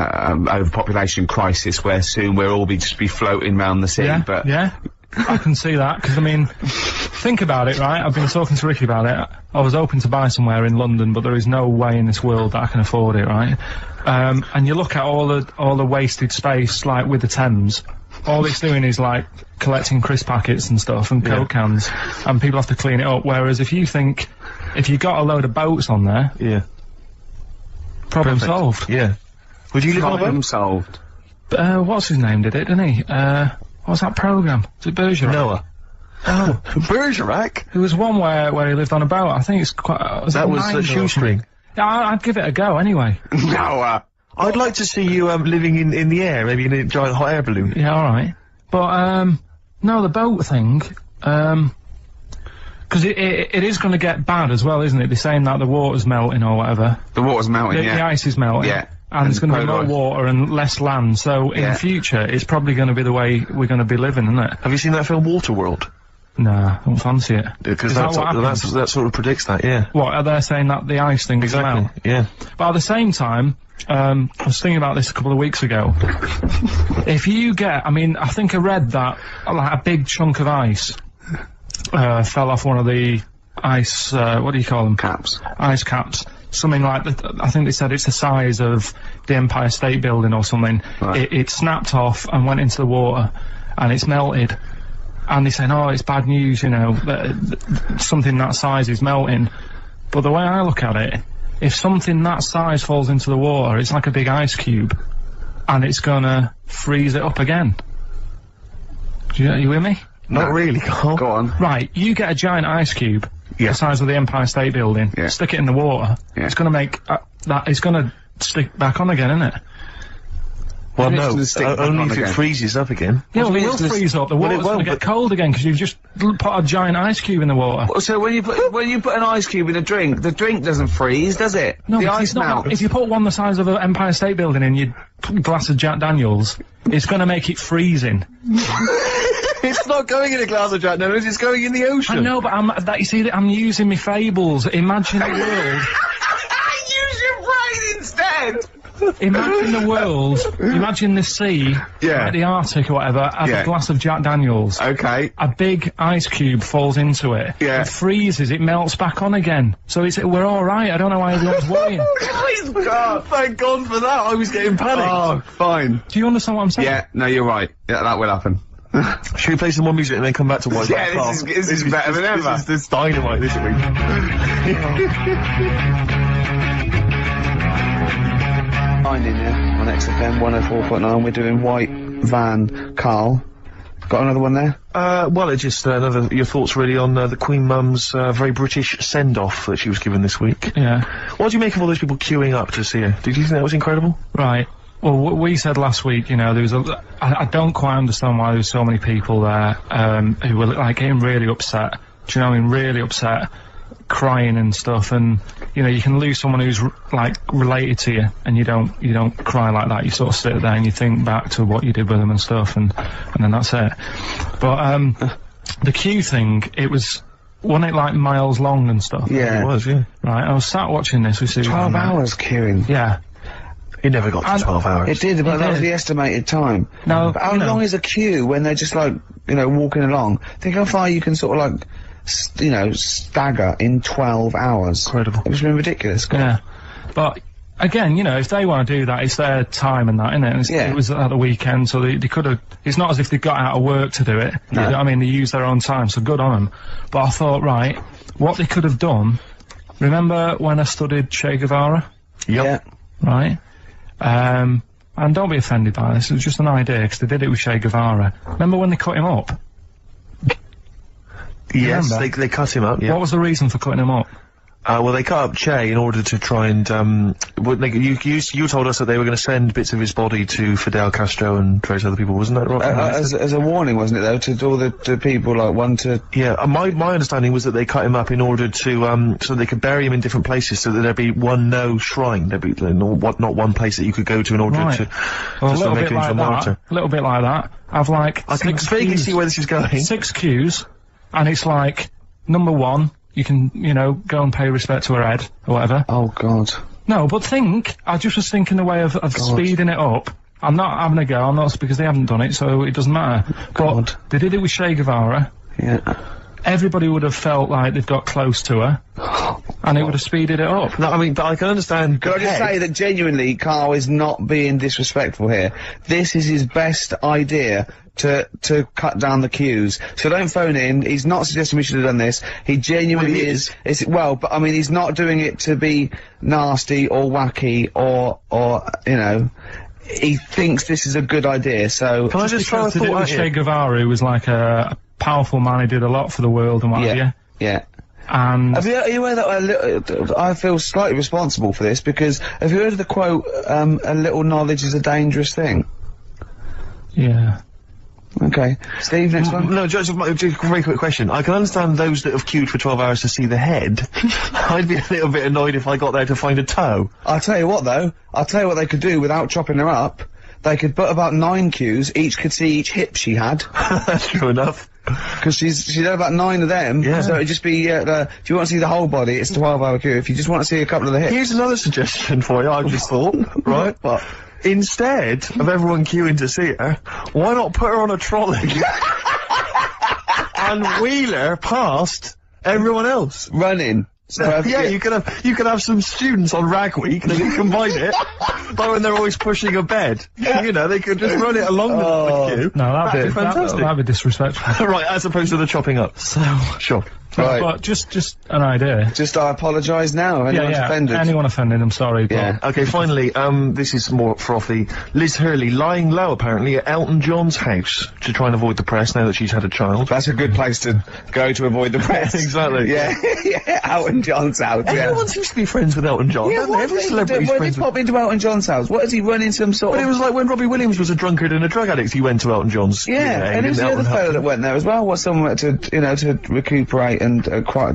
overpopulation crisis, where soon we'll all be floating around the sea. Yeah, but yeah. I can see that, because I mean, think about it, right? I've been talking to Ricky about it. I was hoping to buy somewhere in London, but there is no way in this world that I can afford it, right? And you look at all the wasted space, like with the Thames. All it's doing is like collecting crisp packets and stuff and Coke cans, and people have to clean it up. Whereas if you got a load of boats on there, problem solved. Yeah. Would you live on a boat? Problem solved. What's his name did it, didn't he? What's that programme? Was it Bergerac? Noah. Oh, Bergerac? There was one where he lived on a boat. I think it's quite. That was a shoestring. Yeah, I'd give it a go anyway. Noah. I'd like to see you living in the air, maybe in a giant hot air balloon. Yeah, all right. But no, the boat thing. Because it is going to get bad as well, isn't it? They're saying that the water's melting or whatever. The water's melting. The ice is melting. Yeah. And there's going to be more water and less land, so in the future, it's probably going to be the way we're going to be living, isn't it? Have you seen that film Waterworld? Nah, I don't fancy it. Because Is that what happens? sort of predicts that, yeah. What, are they saying that the ice thing Exactly, is melt? yeah. But at the same time, I was thinking about this a couple of weeks ago. If you get, I think I read that, like, a big chunk of ice, fell off one of the ice, what do you call them? Caps. Ice caps. Something like I think they said it's the size of the Empire State Building or something. Right. It snapped off and went into the water, and it's melted. And they're saying, oh, it's bad news, you know, that something that size is melting. But the way I look at it, if something that size falls into the water, it's like a big ice cube, and it's gonna freeze it up again. You with me? Not really, Carl. Go on. Right, you get a giant ice cube, the size of the Empire State Building, stick it in the water, it's gonna make, it's gonna stick back on again, isn't it? Well, no, only if it freezes up again. Yeah, well, it will freeze up. The water's going to get cold again because you've just put a giant ice cube in the water. So when you put an ice cube in a drink, the drink doesn't freeze, does it? No, the ice melts. If you put one the size of an Empire State Building in your glass of Jack Daniels, it's going to make it freezing. It's not going in a glass of Jack Daniels, it's going in the ocean. I know, but I'm using my fables. Imagine a world. Use your brain instead. Imagine the world, imagine the sea, like the Arctic or whatever, as a glass of Jack Daniels. Okay. A big ice cube falls into it. Yeah. It freezes, it melts back on again. So we're alright, I don't know why everyone's worrying. God, thank God for that, I was getting panicked. Oh, fine. Do you understand what I'm saying? Yeah, no, you're right. Yeah, that will happen. Should we play some more music and then come back to White Yeah, this is better than ever. This is dynamite this week. In here on XFM 104.9, we're doing White Van. Carl, got another one there? Well, it's just your thoughts really on the Queen Mum's very British send-off that she was given this week. Yeah. What do you make of all those people queuing up to see her? Did you think that was incredible? Right. Well, we said last week, you know, there was I don't quite understand why there was so many people there, who were, like, getting really upset. Do you know what I mean? Really upset. Crying and stuff, and you know, you can lose someone who's like related to you, and you don't cry like that. You sort of sit there and you think back to what you did with them and stuff, and then that's it. But the queue thing, wasn't it like miles long and stuff? Yeah, it was. Yeah. Right, I was sat watching this. 12 hours queuing. Yeah. It never got to 12 hours. It did, but that was the estimated time. No, but how long is a queue when they're just like, you know, walking along? Think how far you can sort of like, you know, stagger in 12 hours. Incredible. It's been ridiculous. Yeah. But again, you know, if they want to do that, it's their time and that, isn't it? And it was at the weekend, so they could have. It's not as if they got out of work to do it. No. You know what I mean, they used their own time, so good on them. But I thought, right, what they could have done. Remember when I studied Che Guevara? Yep. Yeah. Right. And don't be offended by this. It was just an idea because they did it with Che Guevara. Remember when they cut him up? Yes, they cut him up, yeah. What was the reason for cutting him up? Well, they cut up Che in order to try and, you told us that they were going to send bits of his body to Fidel Castro and various other people, wasn't that right? As a warning, wasn't it, though, to all the people, like, one to... Yeah, my understanding was that they cut him up in order to, so they could bury him in different places, so that there'd be one shrine, there'd be not one place that you could go to in order to make him into a martyr. A little bit like that. I've like... I can vaguely see where this is going. 6 queues, and it's like, number 1, you can, you know, go and pay respect to her head, or whatever. Oh, God. No, but I just was thinking the way of speeding it up. I'm not having a go, I'm not, because they haven't done it, so it doesn't matter. God. But they did it with Che Guevara. Yeah. Everybody would have felt like they've got close to her, and it would have speeded it up. No, I mean, but I can understand... Can I just say that genuinely, Carl is not being disrespectful here. This is his best idea to cut down the queues. So don't phone in. He's not suggesting we should have done this. He genuinely is. Well, but I mean, he's not doing it to be nasty or wacky or you know. He thinks this is a good idea. So can I just throw a thought at Che Guevara, who was like a powerful man who did a lot for the world and what have you. Yeah. And are you aware that I feel slightly responsible for this, because have you heard of the quote, a little knowledge is a dangerous thing? Yeah. Okay. Steve, next one? No, just a very quick question. I can understand those that have queued for 12 hours to see the head. I'd be a little bit annoyed if I got there to find a toe. I'll tell you what, though. I'll tell you what they could do without chopping her up. they could put about 9 queues, each could see each hip she had. That's true enough. Because she's had about 9 of them, so it'd just be, if you want to see the whole body, it's a 12-hour queue. If you just want to see a couple of the hips. Here's another suggestion for you, I've just thought, right? What? Instead of everyone queuing to see her, why not put her on a trolley and wheel her past everyone else? Running. So yeah, you could have some students on Rag Week, and they can combine it, like when they're always pushing a bed. You know, they could just run it along the queue. No, that'd be fantastic. That'd be disrespectful. Right, as opposed to the chopping up. So, sure. Right. But just an idea. Just I apologise now. Anyone's offended. Anyone offended, I'm sorry. But Yeah. Okay, finally, this is more frothy. Liz Hurley lying low, apparently, at Elton John's house to try and avoid the press now that she's had a child. That's a good place to go to avoid the press. Exactly. Yeah, yeah, Elton John's house, Everyone seems to be friends with Elton John, doesn't they? Every celebrity's When friends did with... pop into Elton John's house? What, has he run into some sort But of... it was like when Robbie Williams was a drunkard and a drug addict, he went to Elton John's. Yeah, and who's the other fellow that went there as well? Was someone to, to recuperate and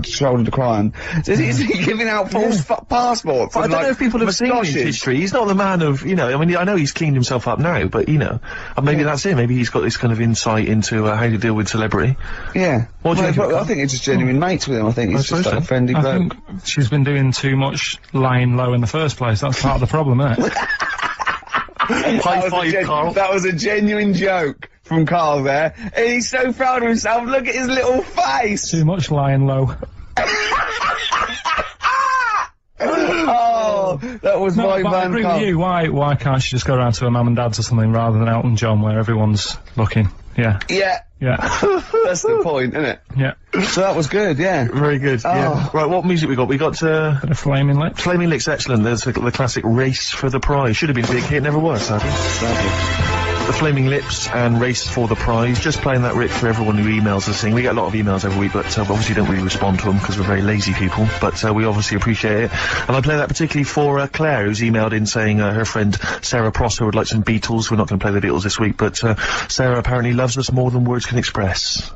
shoulder to cry on? Is he giving out false passports? But I don't know if people have seen his history. He's not the man of, I mean, I know he's cleaned himself up now, but, maybe that's it. Maybe he's got this kind of insight into how to deal with celebrity. Yeah. What do you think? I think it's just genuine mates with him. I think he's just like a friendly bloke. I think she's been doing too much lying low in the first place. That's part of the problem, isn't it? High five, Carl. That was a genuine joke from Carl there. And he's so proud of himself. Look at his little face. Too much lying low. Oh, that was my man. I agree with you. Why can't she just go around to her mum and dad's or something rather than Elton John, where everyone's looking? Yeah. Yeah. Yeah. That's the point, isn't it? Yeah. So that was good. Yeah. Very good. Yeah. Right. What music we got? We got Bit of Flaming Lips. Flaming Lips. Excellent. There's the classic Race for the Prize. Should have been a big hit. Never was. Sadly. The Flaming Lips and Race for the Prize. Just playing that, Rick, for everyone who emails us saying we get a lot of emails every week, but obviously don't really respond to them because we're very lazy people, but we obviously appreciate it. And I play that particularly for Claire, who's emailed in saying her friend Sarah Prosser would like some Beatles. We're not going to play the Beatles this week, but Sarah apparently loves us more than words can express.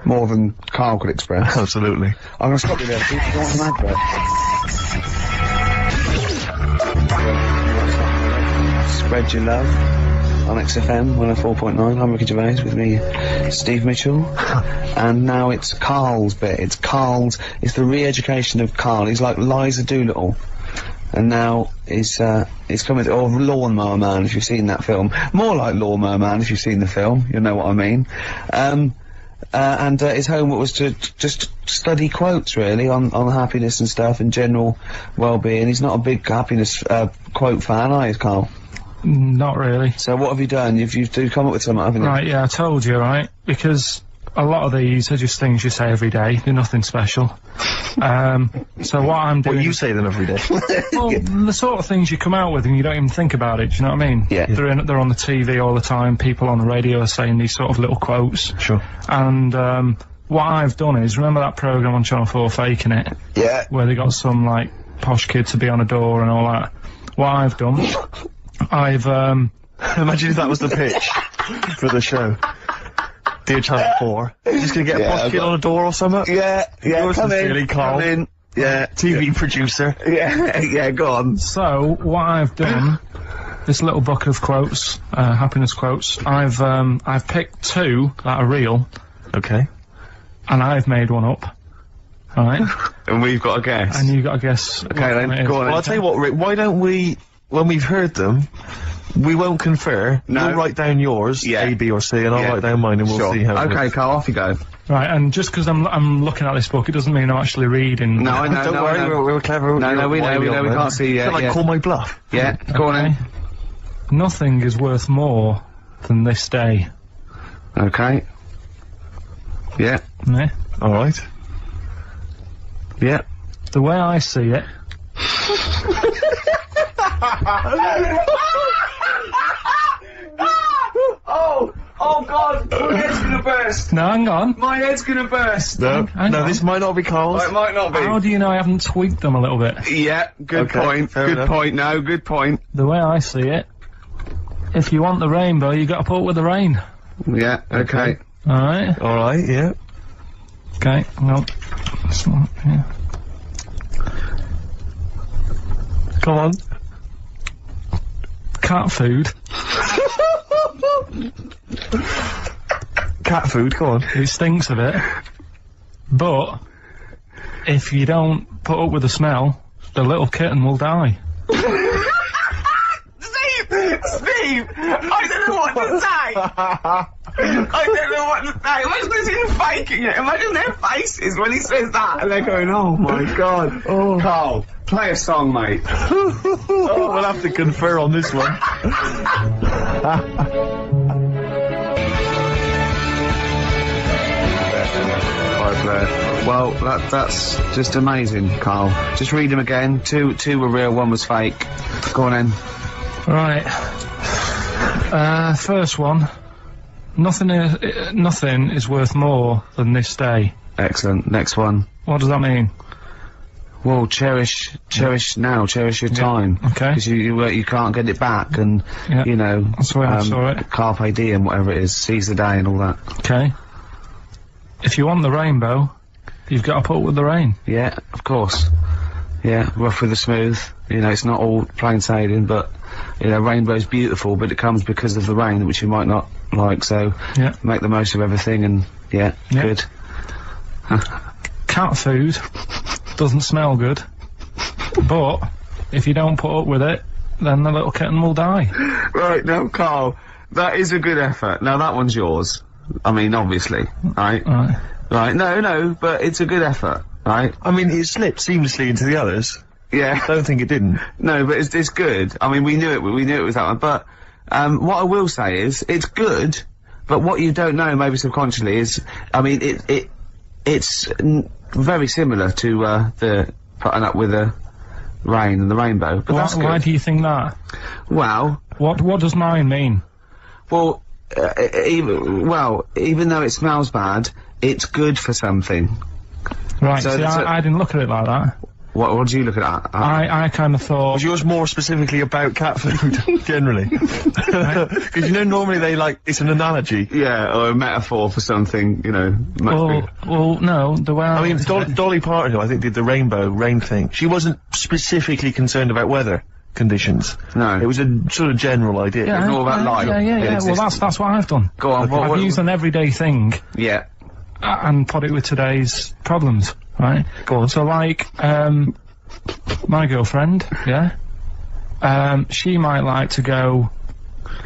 More than Carl could express. Absolutely. I'm going to stop you there, Pete. You don't want an advert. Spread your love. On XFM 104.9, I'm Ricky Gervais, with me, Steve Mitchell, and now it's Carl's bit. It's the re-education of Carl. He's like Liza Doolittle, and now he's coming, or Lawnmower Man, if you've seen that film. More like Lawnmower Man, if you've seen the film, you'll know what I mean. And his homework was to just study quotes, really, on happiness and stuff, and general well-being. He's not a big happiness, quote fan, are you, Carl? Not really. So what have you done? You've come up with something, haven't you? Right, yeah, I told you, right? Because a lot of these are just things you say every day. They're nothing special. So what I'm doing... Well, you say them every day. Well, the sort of things you come out with and you don't even think about it, do you know what I mean? Yeah. They're on the TV all the time. People on the radio are saying these sort of little quotes. Sure. And, what I've done is, remember that programme on Channel 4, Faking It? Yeah. Where they got some, like, posh kid to be on a door and all that. What I've done... Imagine if that was the pitch for the show. Dear Channel 4. You're just gonna get a posh kid on a door or something? Yeah, Yours sincerely, Carl. Come in. Yeah. TV producer. Yeah, yeah, go on. So, what I've done, this little book of quotes, happiness quotes, I've picked 2 that are real. Okay. And I've made one up. Right? And we've got to guess. And you've got to guess. Okay, then, go on. Well, I'll tell you what, Rick, why don't we, when we've heard them, we won't confer. No. You'll write down yours, A, B, or C, and I'll write down mine, and we'll see how it Okay, works. Carl, off you go. Right, and just because I'm looking at this book, it doesn't mean I'm actually reading. No, I know, Don't worry, we're clever. No, we know, we can't see yet. Like, Yeah. call my bluff. Yeah, go on in. Nothing is worth more than this day. Okay. Yeah. Yeah. Alright. Yeah. The way I see it. Oh God, my head's gonna burst. No, hang on. My head's gonna burst. No, Hang on. this might not be Carl's. It might not be. How do you know I haven't tweaked them a little bit? Yeah, good Okay, point. fair Good enough. point. No, good point. The way I see it, if you want the rainbow, you got to put it with the rain. Yeah. Okay. Alright? Alright, yeah. Okay, no. It's not, yeah. Come on. Cat food Cat food, go on. It stinks a bit. But if you don't put up with the smell, the little kitten will die. Steve! I don't know what to say! I don't know what to say. Imagine this him faking it. Imagine their faces when he says that and they're going, oh my god. Oh. Carl, play a song, mate. We'll have to confer on this one. Well, that's just amazing, Carl. Just read them again. Two were real, one was fake. Go on then. Right. First one. Nothing is worth more than this day. Excellent. Next one. What does that mean? Well, cherish now, cherish your time. Okay. Because you can't get it back, and you know. That's the way I saw it. Carpe diem, whatever it is, seize the day and all that. Okay. If you want the rainbow, you've got to put up with the rain. Yeah, of course. Yeah, rough with the smooth. You know, it's not all plain sailing, but, you know, rainbow's beautiful, but it comes because of the rain, which you might not like, so make the most of everything, and, good. Cat food doesn't smell good, but if you don't put up with it, then the little kitten will die. Right, now, Carl, that is a good effort. Now, that one's yours. I mean, obviously, right? Right, no, but it's a good effort, right? I mean, it slipped seamlessly into the others. Yeah. I don't think it didn't. No, but it's good. I mean, we knew it was that one, but, what I will say is, it's good, but what you don't know, maybe subconsciously, is, I mean, it's very similar to, the putting up with the rain and the rainbow, but that's good. Why do you think that? Well... What does mine mean? Well, even though it smells bad, it's good for something. Right, so I didn't look at it like that. What did you look at? I kind of thought... Was yours more specifically about cat food, generally? Because, you know, normally it's an analogy. Yeah, or a metaphor for something, you know, much well, no, the way I mean, Dolly Parton, who I think did the rain thing, she wasn't specifically concerned about weather conditions. No. It was a sort of general idea. Yeah, it was all about light. Yeah. Well, that's what I've done. Go on, I've used an everyday thing. Yeah. And put it with today's problems, right? Go on. So, like, my girlfriend, she might like to go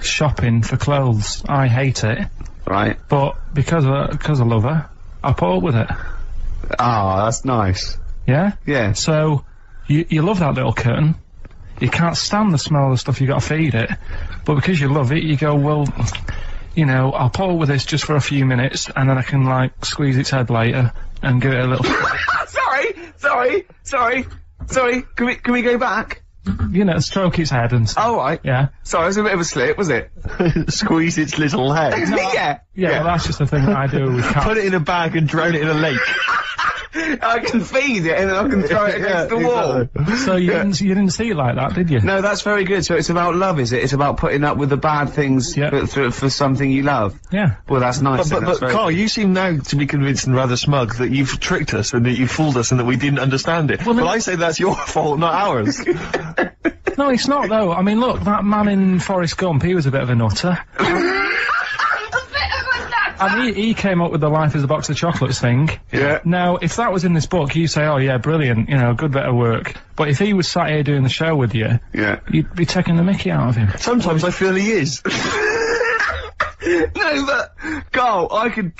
shopping for clothes. I hate it. Right. But because I love her, I put up with it. Ah, that's nice. Yeah? Yeah. So, you love that little kitten. You can't stand the smell of the stuff you got to feed it, but because you love it, you go, well, you know, I'll pull with this just for a few minutes, and then I can, like, squeeze its head later and give it a little... Sorry, can we go back? You know, stroke its head and stuff. Oh, right. Yeah. Sorry, it was a bit of a slip, was it? Squeeze its little head. Yeah, well, that's just the thing that I do with cats. Put it in a bag and drown it in a lake. I can feed it and then I can throw it against the wall. So you didn't see it like that, did you? No, that's very good. So it's about love, is it? It's about putting up with the bad things for something you love. Yeah. Well, that's nice. But Carl, you seem now to be convinced and rather smug that you've tricked us and that you fooled us and that we didn't understand it. Well, I say that's your fault, not ours. No, it's not, though. I mean, look, that man in Forrest Gump, he was a bit of a nutter. And he came up with the life as a box of chocolates thing. Yeah. Now, if that was in this book, you say, oh yeah, brilliant, you know, good bit of work. But if he was sat here doing the show with you, you'd be taking the mickey out of him. Sometimes I feel he is. No, but, Carl, I could,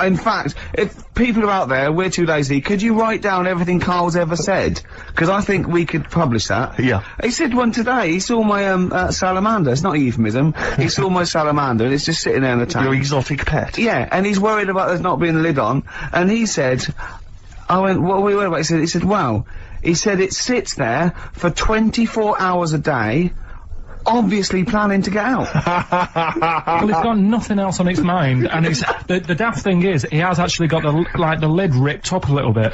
in fact, if people are out there, we're too lazy, could you write down everything Carl's ever said? Because I think we could publish that. Yeah. He said one today, he saw my, salamander, it's not a euphemism, he saw my salamander and it's just sitting there in the tank. Your exotic pet. Yeah, and he's worried about there not being a lid on, and he said, I went, what are we worried about? He said, well, he said it sits there for 24 hours a day, obviously planning to get out. Well, it's got nothing else on its mind, and it's the daft thing is he has actually got the lid ripped up a little bit,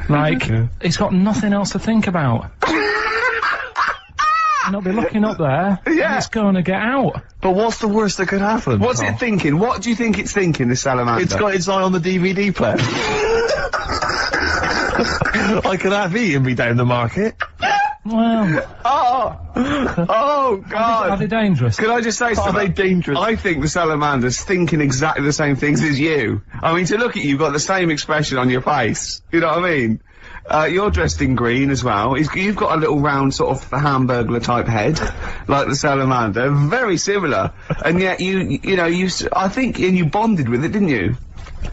like it's got nothing else to think about. And it'll be looking up there, and it's going to get out. But what's the worst that could happen? What's it thinking? What do you think it's thinking, this salamander? It's got its eye on the DVD player. I could have Ian be down the market. Well... Oh, God! Are they dangerous? Can I just say something? Are they dangerous? I think the salamander's thinking exactly the same things as you. I mean, to look at you, you've got the same expression on your face. You know what I mean? You're dressed in green as well. You've got a little round sort of Hamburglar type head, like the salamander. Very similar. And yet I think you bonded with it, didn't you?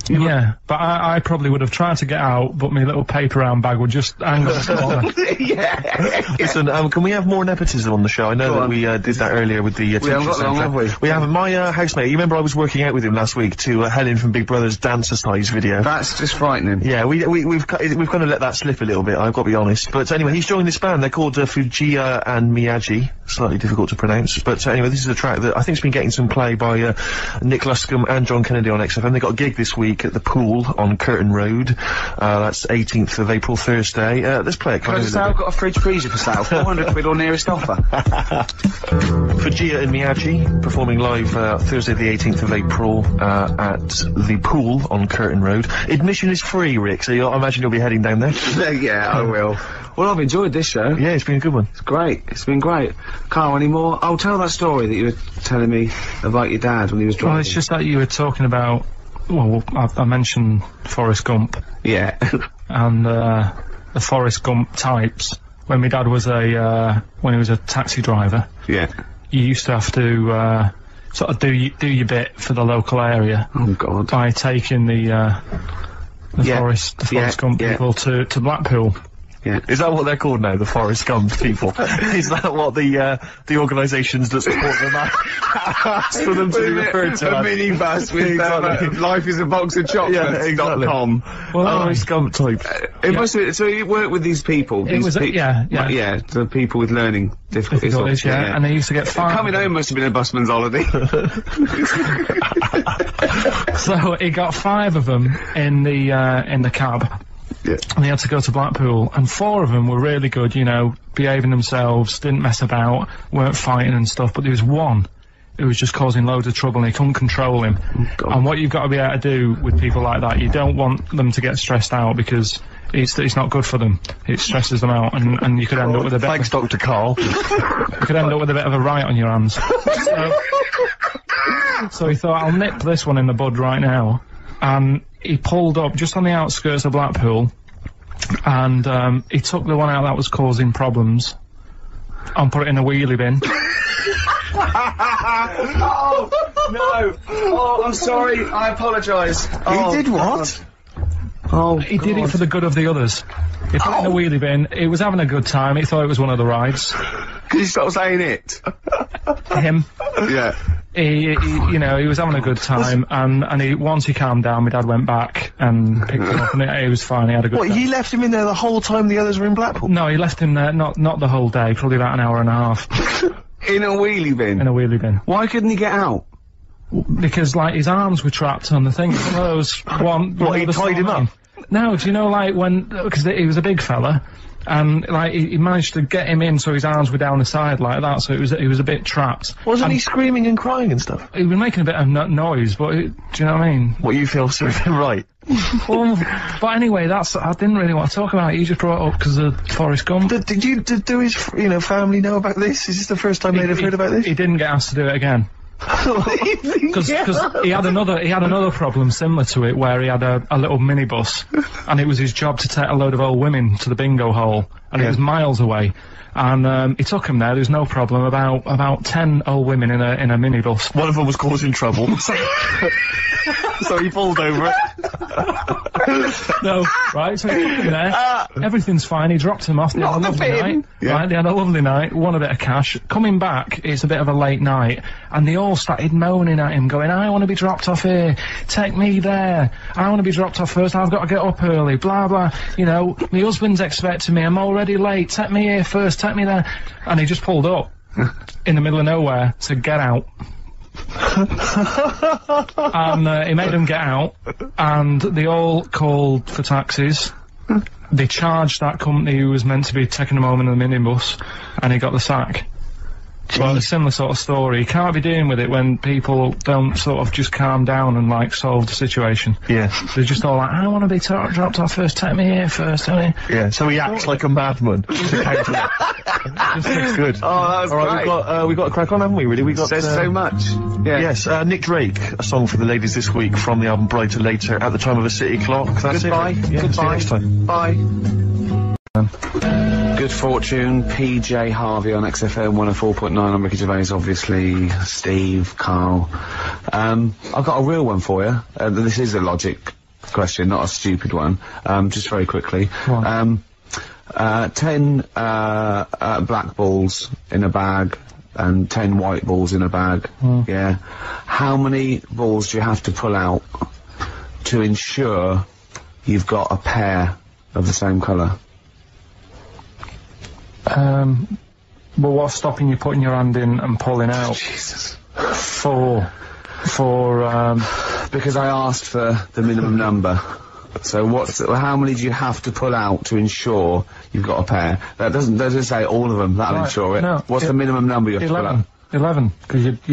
Yeah, but I probably would have tried to get out, but my little paper round bag would just hang on the corner. Yeah. Listen, can we have more nepotism on the show? I know that we did that earlier with the We haven't got long, have we? We have my housemate. You remember I was working out with him last week to Helen from Big Brother's dancer-size video. That's just frightening. Yeah, we've kind of let that slip a little bit. I've got to be honest. But anyway, he's joined this band. They're called Fujiya and Miyagi. Slightly difficult to pronounce. But anyway, this is a track that I think's been getting some play by Nick Luscombe and John Kennedy on XFM. They got a gig this week at the Pool on Curtin Road. That's 18th of April, Thursday. Let's play it. Can I just say I've got a fridge freezer for sale, 400 quid or nearest offer. Fujiya and Miyagi performing live Thursday the 18th of April at the Pool on Curtin Road. Admission is free, Rick, so I imagine you'll be heading down there. Yeah, I will. Well, I've enjoyed this show. Yeah, it's been a good one. It's great. It's been great. Carl, any more? I'll tell that story that you were telling me about your dad when he was driving. Well, it's just that you were talking about... Well, I mentioned Forrest Gump. Yeah. And, the Forrest Gump types. When my dad was when he was a taxi driver. Yeah. You used to have to, sort of do your bit for the local area. Oh, God. By taking the Forrest Gump people to Blackpool. Yeah. Is that what they're called now, the Forrest Gump people? Is that what the organisations that support them ask for them to be referred to? A minibus with Life is a Box of Chocolates.com. Well, Forrest Gump type. It must be, so you work with these people? Yeah, the people with learning difficulties. And they used to get 5. Coming home must have been a busman's holiday. So he got 5 of them in the cab. Yeah. And they had to go to Blackpool, and 4 of them were really good, behaving themselves, didn't mess about, weren't fighting and stuff, but there was one who was just causing loads of trouble and he couldn't control him. Oh, and what you've got to be able to do with people like that, you don't want them to get stressed out because it's not good for them. It stresses them out, and you could end up with a bit... Thanks, Dr. Carl. You could end up with a bit of a riot on your hands. So he thought, I'll nip this one in the bud right now. And he pulled up just on the outskirts of Blackpool, and he took the one out that was causing problems and put it in a wheelie bin. Oh, no. Oh, I'm sorry. I apologise. He did what? Oh, he did it for the good of the others. He put it in a wheelie bin. He was having a good time. He thought it was one of the rides. Can you stop saying it? Him. Yeah. He was having a good time, and once he calmed down, my dad went back and picked him up, and he was fine. He had a good time. He left him in there the whole time the others were in Blackpool? No, he left him there, not the whole day, probably about an hour and a half. In a wheelie bin? In a wheelie bin. Why couldn't he get out? Because, his arms were trapped on the thing. One of those one... What, he tied him up? No, do you know, because he was a big fella, and, he managed to get him in so his arms were down the side like that, so he was a bit trapped. Wasn't he screaming and crying and stuff? He was making a bit of noise, but, do you know what I mean? What you feel served him right? Well, but anyway, I didn't really want to talk about it. You just brought it up because of Forrest Gump. Did do his, family know about this? Is this the first time they'd have heard about this? He didn't get asked to do it again. Because he had another problem similar to it where he had a little minibus, and it was his job to take a load of old women to the bingo hole, and it was miles away. And he took him there. There was no problem. About 10 old women in a minibus. One of them was causing trouble, so he pulled over it. No, right? So he took him there. Everything's fine. He dropped him off. They had a lovely night. Yeah. Right? They had a lovely night. Won a bit of cash. Coming back, it's a bit of a late night, and they all started moaning at him, going, "I want to be dropped off here. Take me there. I want to be dropped off first. I've got to get up early. Blah blah. My husband's expecting me. I'm already late. Take me here first. Take me there." And he just pulled up in the middle of nowhere, said, "Get out." And he made them get out, and they all called for taxis. They charged that company who was meant to be taking him home in the minibus, and he got the sack. Well, a similar sort of story. You can't be dealing with it when people don't sort of just calm down and, like, solve the situation. Yeah. They're just all like, I don't want to be dropped off first, take me here first, take me. Yeah, so he acts like a madman to counter it. Just looks good. Oh, that was All right, great. we've got a crack on, haven't we, really? We got... Says so much. Yeah. Yes, Nick Drake, a song for the ladies this week from the album Brighter Later at the time of a city clock. That's Goodbye. it. Yeah, Goodbye. see you next time. Bye. Good Fortune, PJ Harvey on XFM 104.9. I'm Ricky Gervais, obviously, Steve, Carl. I've got a real one for you. This is a logic question, not a stupid one. Just very quickly. 10 black balls in a bag and 10 white balls in a bag. Yeah. How many balls do you have to pull out to ensure you've got a pair of the same colour? Well, what's stopping you putting your hand in and pulling out? Jesus. Because I asked for the minimum number. So how many do you have to pull out to ensure you've got a pair? That doesn't say all of them, that'll ensure it. No, what's the minimum number you have to pull out? 11, because if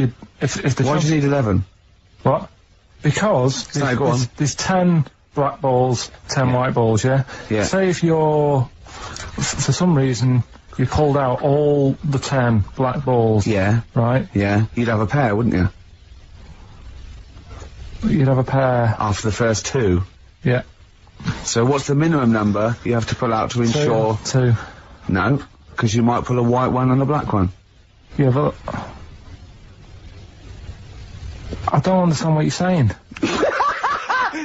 the... Why do you need 11? What? Because there's 10 black balls, 10 white balls, yeah? Yeah. Say if you're, for some reason, you pulled out all the 10 black balls. Yeah. Right? Yeah. You'd have a pair, wouldn't you? You'd have a pair. After the first 2? Yeah. So what's the minimum number you have to pull out to ensure... 2. No, because you might pull a white one and a black one. Yeah, but... I don't understand what you're saying.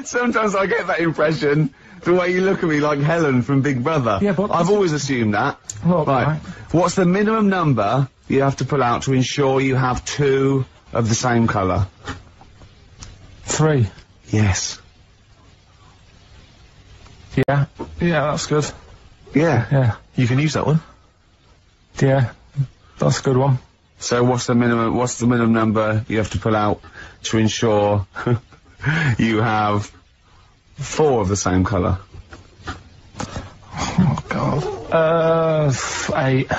Sometimes I get that impression, the way you look at me like Helen from Big Brother. Yeah, but... I've always assumed that. Look, right. What's the minimum number you have to pull out to ensure you have 2 of the same colour? 3. Yes. Yeah. Yeah, that's good. Yeah. Yeah. You can use that one. Yeah. That's a good one. So what's the minimum number you have to pull out to ensure you have 4 of the same colour? Oh, God. 8.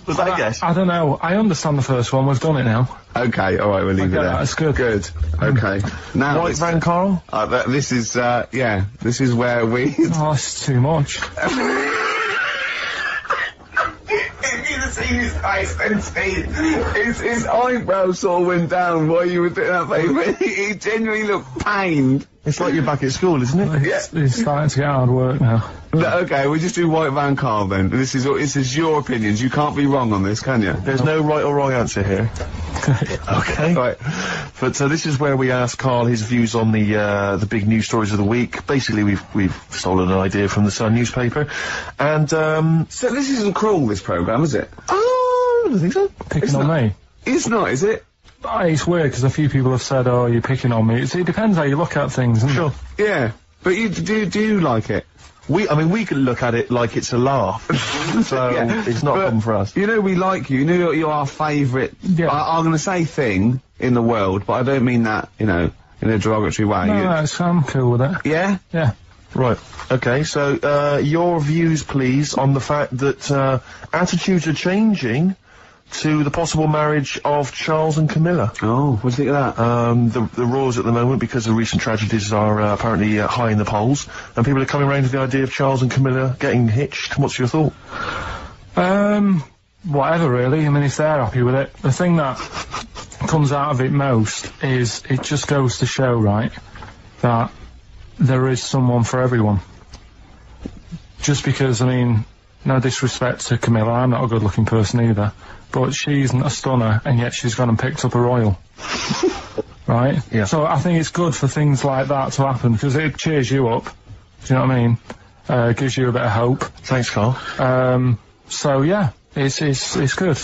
Was that a guess? I don't know. I understand the first one. We've done it now. Okay, alright, we'll leave it there. That's good. Good. Okay. Now White van, Carl? this is, this is where we... Oh, it's too much. If you'd have seen his face then, Steve, his eyebrows sort of went down while you were doing that thing. He genuinely looked pained. It's like you're back at school, isn't it? It's starting to get hard work now. No, okay, we'll just do White Van Carl then. This is your opinions. You can't be wrong on this, can you? There's no right or wrong answer here. Okay. Right. But this is where we ask Carl his views on the big news stories of the week. Basically, we've stolen an idea from the Sun newspaper, and so this isn't cruel, this programme, is it? Oh, I don't think so. Picking on me. It's not, is it? It's weird because a few people have said, "Oh, you're picking on me." It depends how you look at things, isn't it? Yeah, but you do you like it? We can look at it like it's a laugh, so it's not a problem for us. You know, we like you. You know, you're our favourite. Yeah. I'm going to say thing in the world, but I don't mean that, you know, in a derogatory way. No, I'm cool with it. Yeah. Yeah. Right. Okay. So your views, please, on the fact that attitudes are changing to the possible marriage of Charles and Camilla. Oh, what do you think of that? The roars at the moment, because the recent tragedies are apparently high in the polls, and people are coming around to the idea of Charles and Camilla getting hitched. What's your thought? Whatever, really. I mean, if they're happy with it. The thing that comes out of it most is it just goes to show, right, that there is someone for everyone. Just because, I mean, no disrespect to Camilla, I'm not a good-looking person either. But she isn't a stunner, and yet she's gone and picked up a royal. Right? Yeah. So I think it's good for things like that to happen, because it cheers you up. Do you know what I mean? Gives you a bit of hope. Thanks, Carl. So yeah, it's good.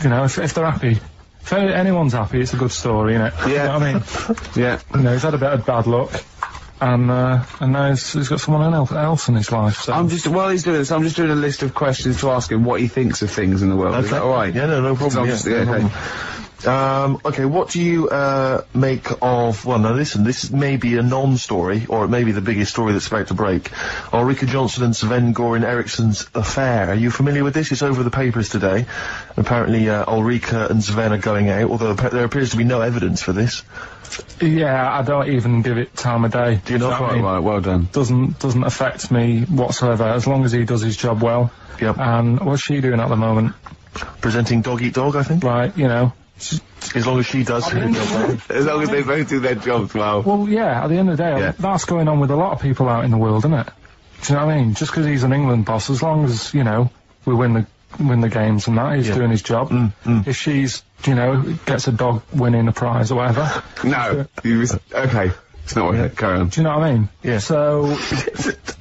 You know, if they're happy. If anyone's happy, it's a good story, innit? Yeah. You know what I mean? Yeah. You know, he's had a bit of bad luck. And now he's got someone else in his life, so... While he's doing this, I'm just doing a list of questions to ask him what he thinks of things in the world. Okay. Is that alright? Yeah, no problem. Okay. Okay, what do you, make of, well, now listen, this may be a non-story, or it may be the biggest story that's about to break. Ulrika Jonsson and Sven-Göran Eriksson's affair. Are you familiar with this? It's over the papers today. Apparently, Ulrika and Sven are going out, although there appears to be no evidence for this. Yeah, I don't even give it time of day. Do you not? Right, well done. Doesn't affect me whatsoever, as long as he does his job well. Yep. And what's she doing at the moment? Presenting Dog Eat Dog, I think. Right, you know. As long as she does her job well. As long as they both do their jobs well. Well, yeah, at the end of the day, that's going on with a lot of people out in the world, isn't it? Do you know what I mean? Just because he's an England boss, as long as, you know, we win the games and that, he's doing his job. If she's, you know, gets a dog winning a prize or whatever. No, okay. It's not worth it. Carry on. Do you know what I mean? Yeah. So,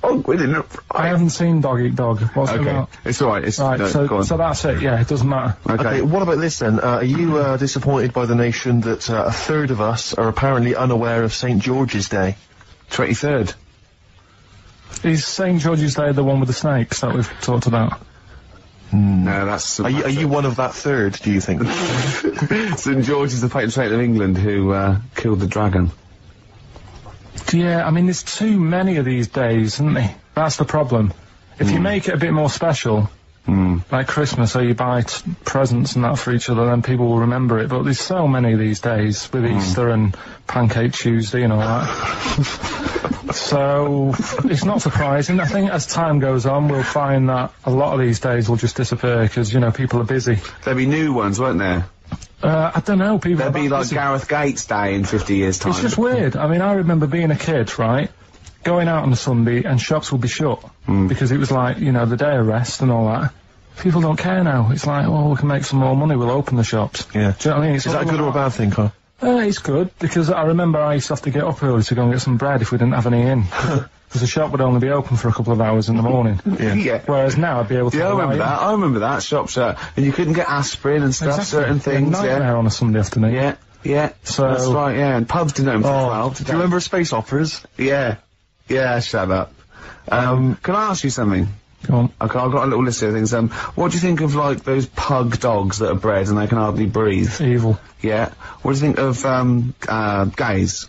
Dog winning a prize. I haven't seen Dog Eat Dog. What's it about? It's alright. It's Right, so that's it. Yeah, it doesn't matter. Okay, what about this then? Are you, disappointed by the nation that, a third of us are apparently unaware of St. George's Day? 23rd. Is St. George's Day the one with the snakes that we've talked about? No, that's... Are you one of that third, do you think? St. George is the patron saint of England who, killed the dragon. Yeah, I mean, there's too many of these days, isn't there? That's the problem. If you make it a bit more special, like Christmas, so you buy presents and that for each other, then people will remember it. But there's so many these days, with Easter and Pancake Tuesday and all that. So, it's not surprising. I think as time goes on, we'll find that a lot of these days will just disappear, because, you know, people are busy. There'll be new ones, won't there? I don't know, people... There'll be like Gareth Gates Day in 50 years' time. It's just weird. I mean, I remember being a kid, right, going out on a Sunday and shops would be shut, because it was like, you know, the day of rest and all that. People don't care now. It's like, oh, we can make some more money, we'll open the shops. Yeah. Do you know what I mean? Is that a good or a bad thing, Carl? It's good, because I remember I used to have to get up early to go and get some bread if we didn't have any in. Because the shop would only be open for a couple of hours in the morning. Yeah. Whereas now I'd be able to... Yeah, I remember that. Shops, and you couldn't get aspirin and stuff, certain things, nightmare on a Sunday afternoon. Yeah. So... That's right, yeah, and pubs didn't open for a while. Do you remember Space Operas? Yeah. Yeah, shut up. Can I ask you something? Go on. Okay, I've got a little list of things. What do you think of, like, those pug dogs that are bred and they can hardly breathe? Evil. Yeah. What do you think of, gays?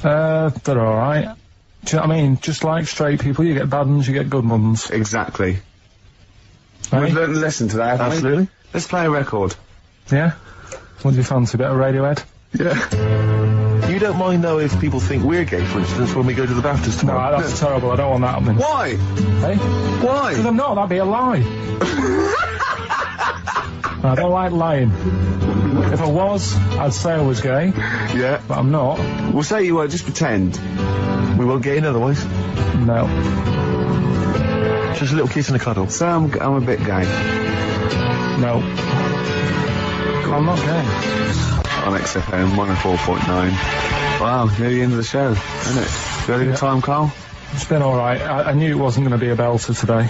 They're alright. Do you know what I mean? Just like straight people, you get bad ones, you get good ones. Exactly. Right? We've learned a lesson today, haven't we? Absolutely. Let's play a record. Yeah? What do you fancy? A bit of Radiohead? Yeah. You don't mind, though, if people think we're gay, for instance, when we go to the BAFTAs tomorrow? No, that's terrible. I don't want that happening. Why? Hey? Why? Because I'm not. That'd be a lie. I don't like lying. If I was, I'd say I was gay. Yeah. But I'm not. We'll say you were, just pretend. We won't get in otherwise. No. Just a little kiss and a cuddle. So I'm a bit gay. No. I'm not gay. On XFM 104.9. Wow, near the end of the show, isn't it? You had a good time, Carl? It's been alright. I knew it wasn't going to be a belter today.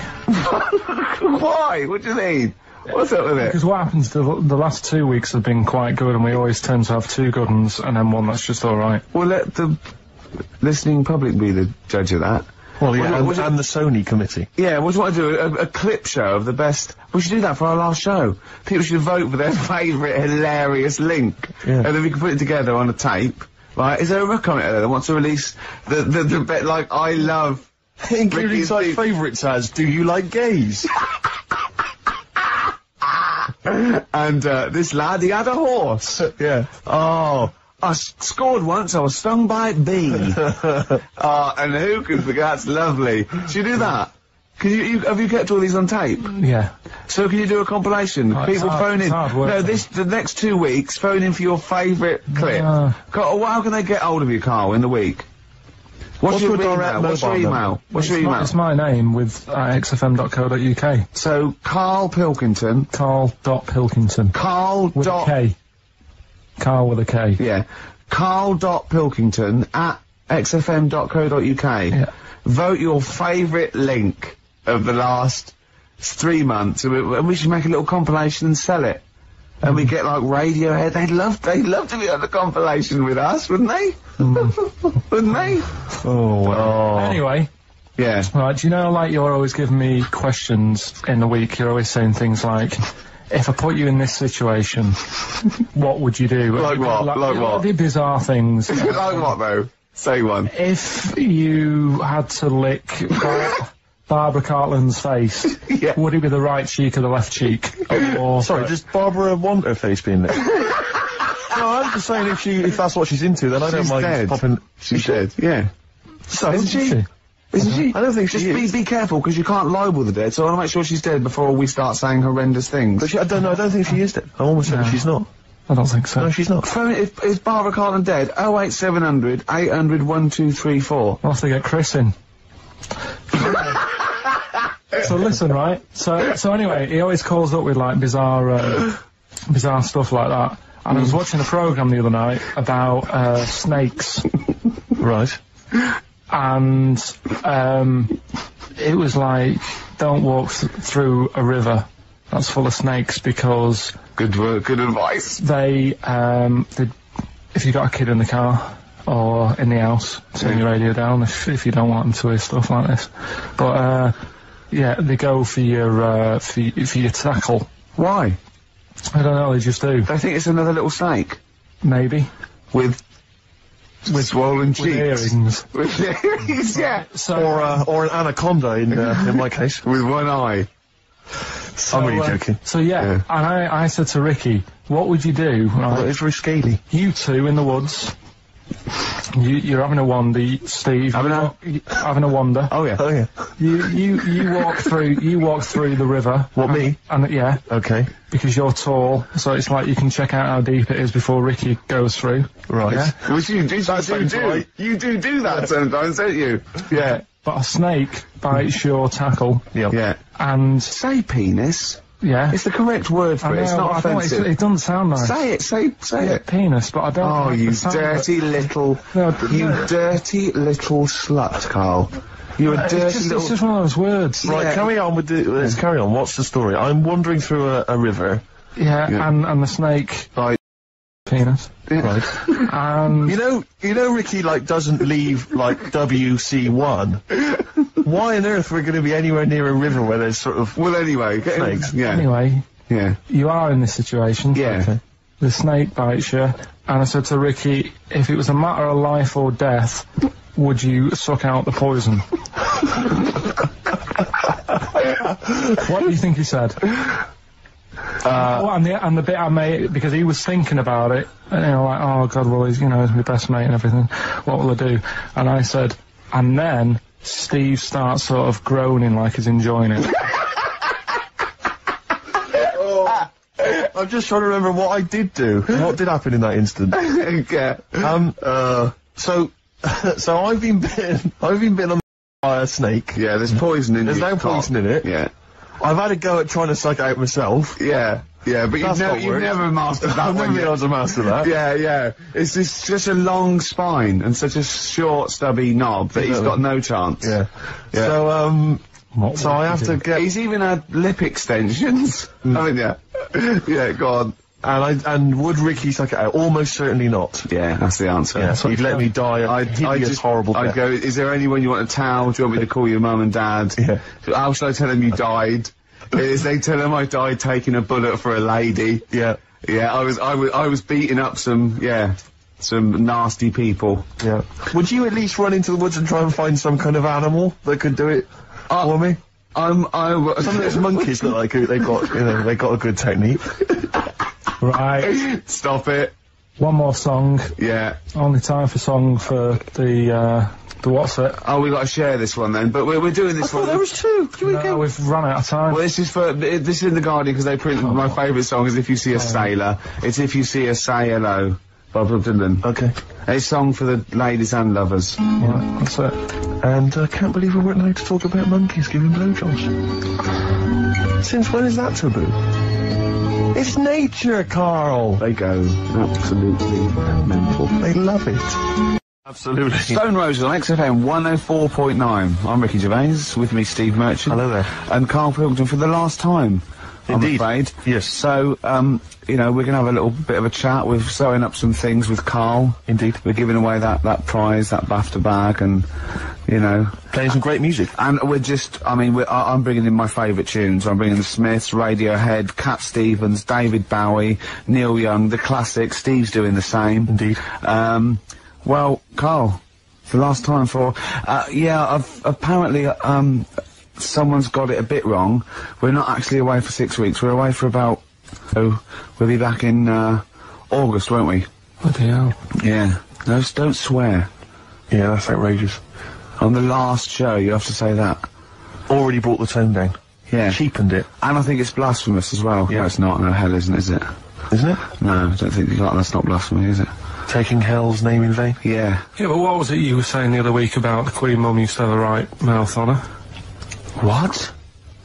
Why? What do you mean? What's up with it? Because what happens, the last 2 weeks have been quite good, and we always tend to have two good ones and then one that's just alright. Well, let the listening public be the judge of that. Well, yeah, and the Sony committee. Yeah, what do you want to do? A clip show of the best... We should do that for our last show. People should vote for their favourite hilarious link. Yeah. And then we can put it together on a tape. Right? Is there a commenter there that wants to release the bit like, I love... Including such favourites as, do you like gays? And, this lad, he had a horse. Yeah. Oh... I scored once, I was stung by a bee. And who can forget? That's lovely. Should you do that? Can you have you kept all these on tape? Yeah. So can you do a compilation? Oh, People phone in. No, the next 2 weeks, phone in for your favourite clip. How can they get hold of you, Carl, in the week? What's your email? What's your email? What's your email? It's my name with xfm.co.uk. So, Karl Pilkington. Karl.Pilkington. Karl. With a K. Karl with a K. Yeah. Karl.Pilkington at xfm.co.uk. Yeah. Vote your favourite link of the last 3 months, and we should make a little compilation and sell it. And we get like Radiohead. They'd love to be on the compilation with us, wouldn't they? Wouldn't they? Oh, well. Anyway. Yeah. Right, do you know, like, you're always giving me questions in the week, you're always saying things like, if I put you in this situation, what would you do? Like what? Like what? The bizarre things. Like what, though? Say one. If you had to lick Barbara Cartland's face, would it be the right cheek or the left cheek? Or Sorry, does Barbara want her face being licked? No, I'm just saying if that's what she's into, then I don't mind dead. popping... She's dead, yeah. So, Isn't she? Isn't she? I don't think she Just is. be careful, because you can't libel the dead, so I want to make sure she's dead before we start saying horrendous things. But I don't think she is dead. I'm almost certain she's not. I don't think so. No, she's not. Is Barbara Cartland dead? 08700 800 1234. I'll have to get Chris in. So listen, right? So anyway, he always calls up with like bizarre stuff like that. And I was watching a programme the other night about snakes. Right. And it was like, don't walk through a river that's full of snakes because Good advice. they if you got a kid in the car or in the house, turn your radio down if you don't want them to hear stuff like this. But yeah, they go for your tackle. Why? I don't know, they just do. They think it's another little snake. Maybe. With swollen cheeks. Earrings. With earrings, yeah. So, Or an anaconda in my case. With one eye. I'm really joking. So yeah, and I said to Ricky, what would you do? Right? It's very scaly. You two in the woods. You're having a wander, Steve. Having a wander. Oh yeah. You walk through the river. What, me? And yeah. Okay. Because you're tall, so it's like you can check out how deep it is before Ricky goes through. Right. Yeah? Which you do. Right. You do that sometimes, don't you? Yeah. But a snake bites your tackle. Yep. Yeah. And say penis. Yeah. It's the correct word for it. It's not offensive. It doesn't sound nice. Say it. Penis, but I don't. Oh, like you the sound of dirty it. little, dirty little slut, Carl. You're a dirty little. It's just one of those words. Right, Yeah. carry on with let's carry on. What's the story? I'm wandering through a river. Yeah, and the snake. Right. Penis. Right. And You know Ricky, like, doesn't leave, like, WC1. Why on earth we're going to be anywhere near a river where there's sort of... Well, anyway. Snakes. Yeah. anyway, Yeah. you are in this situation. Yeah. Okay. The snake bites you, and I said to Ricky, if it was a matter of life or death, would you suck out the poison? What do you think he said? And the bit I made, because he was thinking about it, and like, oh God, well, he's my best mate and everything, what will I do? And I said, and then Steve starts sort of groaning like he's enjoying it. I'm just trying to remember what I did do. What did happen in that instant? Yeah. So I've been bitten by a snake. Yeah, there's poison in it. There's no poison in it. Yeah. I've had a go at trying to suck it out myself. Yeah. Yeah, but you've never mastered that I've one never been yet. able to master that. Yeah. It's just a long spine and such a short, stubby knob that he's got no chance. Yeah. Yeah. So I have to get... He's even had lip extensions. haven't you? Yeah, go on. And would Ricky suck it out? Almost certainly not. Yeah, that's the answer. Yeah, he'd let me die a hideous, horrible death. I'd go, is there anyone you want a towel? Do you want me to call your mum and dad? Yeah. How shall I tell them you died? Is they tell them I died taking a bullet for a lady? Yeah. Yeah, I was beating up some nasty people. Yeah. Would you at least run into the woods and try and find some kind of animal that could do it for me? Some of those monkeys look like they got a good technique. Right. Stop it. One more song. Yeah. Only time for song for the what's it? Oh, we got to share this one then. But we're doing this one. There was two. No, we've run out of time. Well, this is in the Guardian because they printed my favourite song is If You See a Sailor. It's If You See a Say Hello. Bob Dylan. Okay. A song for the ladies and lovers. Yeah, that's it. And I can't believe we weren't allowed to talk about monkeys giving blowjobs. Since when is that taboo? It's nature, Carl. They go absolutely mental. They love it. Absolutely. Stone Roses on XFM 104.9. I'm Ricky Gervais, with me Steve Merchant. Hello there. And Karl Pilkington for the last time Indeed. I'm afraid. Yes. So, you know, we're going to have a little bit of a chat. We're sewing up some things with Karl. Indeed. We're giving away that prize, that BAFTA bag, and, you know... Playing some great music. And we're just, I mean, I'm bringing in my favourite tunes. I'm bringing the Smiths, Radiohead, Cat Stevens, David Bowie, Neil Young, the classics. Steve's doing the same. Indeed. Well, Karl, the last time for... apparently, someone's got it a bit wrong. We're not actually away for 6 weeks. We're away for about... Oh, we'll be back in, August, won't we? Bloody hell. Yeah. No, don't swear. Yeah, that's outrageous. On the last show, you have to say that. Already brought the tone down. Yeah. Cheapened it. And I think it's blasphemous as well. Yeah. No, it's not. No, hell isn't, is it? Isn't it? No, I don't think that's not blasphemy, is it? Taking hell's name in vain? Yeah. Yeah, but what was it you were saying the other week about the Queen Mum used to have the right mouth on her? What?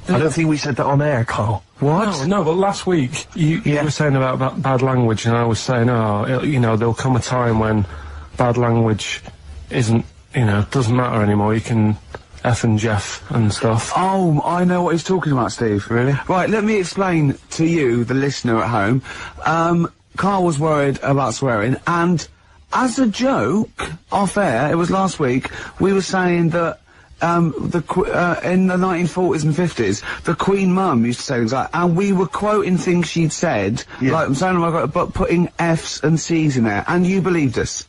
I don't think we said that on air, Karl. What? No, but last week you were saying about bad language, and I was saying, you know, there'll come a time when bad language isn't, you know, doesn't matter anymore. You can F and Jeff and stuff. Oh, I know what he's talking about, Steve. Really? Right, let me explain to you, the listener at home. Karl was worried about swearing, and as a joke, off air, it was last week, we were saying that in the 1940s and 50s, the Queen Mum used to say things like, and we were quoting things she'd said, like, I'm saying, but putting F's and C's in there, and you believed us.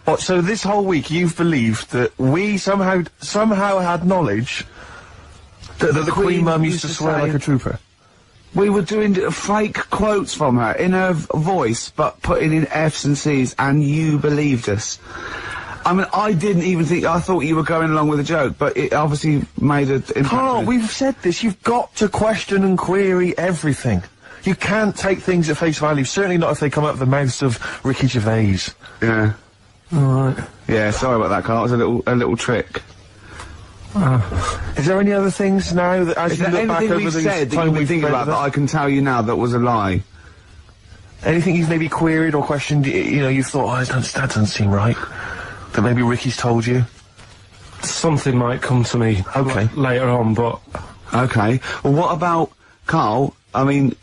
What, so this whole week you've believed that we somehow had knowledge that the Queen Mum used to swear like a trooper? We were doing fake quotes from her in her voice, but putting in F's and C's, and you believed us. I mean, I didn't even think, I thought you were going along with a joke, but it obviously made an impact. Karl, we've said this, you've got to question and query everything. You can't take things at face value, certainly not if they come out of the mouths of Ricky Gervais. Yeah. Alright. Yeah, sorry about that, Karl, it was a little trick. Is there any other things now that, as Is you there look back anything over we've the said that time you've been we've thinking played about with that it? I can tell you now that was a lie? Anything you've maybe queried or questioned, you know, you thought, oh, that doesn't seem right, that maybe Ricky's told you? Something might come to me later on, but... Okay. Well, what about, Karl, I mean,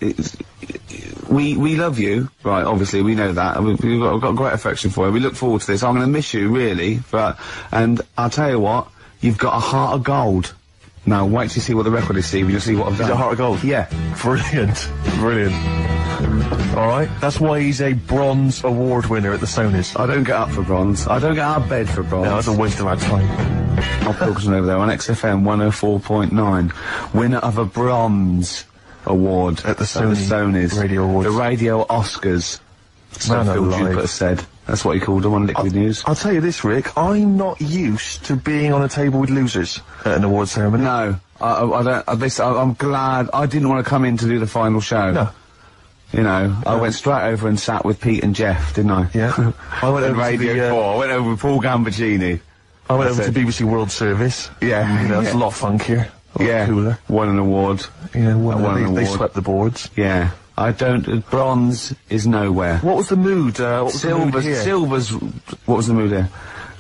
we love you, right, obviously, we know that, and we've got great affection for you, we look forward to this, I'm gonna miss you, really, and I'll tell you what, you've got a heart of gold. Now, wait till you see what the record is, Steve, you'll see what I've done. Is it a heart of gold? Yeah. Brilliant. Brilliant. Alright, that's why he's a bronze award winner at the Sonys. I don't get up for bronze. I don't get out of bed for bronze. No, that's a waste of our time. Karl Pilkington over there on XFM 104.9. Winner of a bronze award at the Sonys Radio Awards. The Radio Oscars. So Man Phil alive. Jupiter said. That's what he called them on Liquid News. I'll tell you this, Rick, I'm not used to being on a table with losers at an award ceremony. No, I don't. I'm glad. I didn't want to come in to do the final show. No. You know, I went straight over and sat with Pete and Jeff, didn't I? Yeah. I went over Radio to the, 4. I went over with Paul Gambaccini. I went over to BBC World Service. Yeah. You know, it's a lot funkier. A lot cooler. Won an award. Yeah, they award. swept the boards. Yeah. Bronze is nowhere. What was the mood? What was the mood here? Silver's, what was the mood here?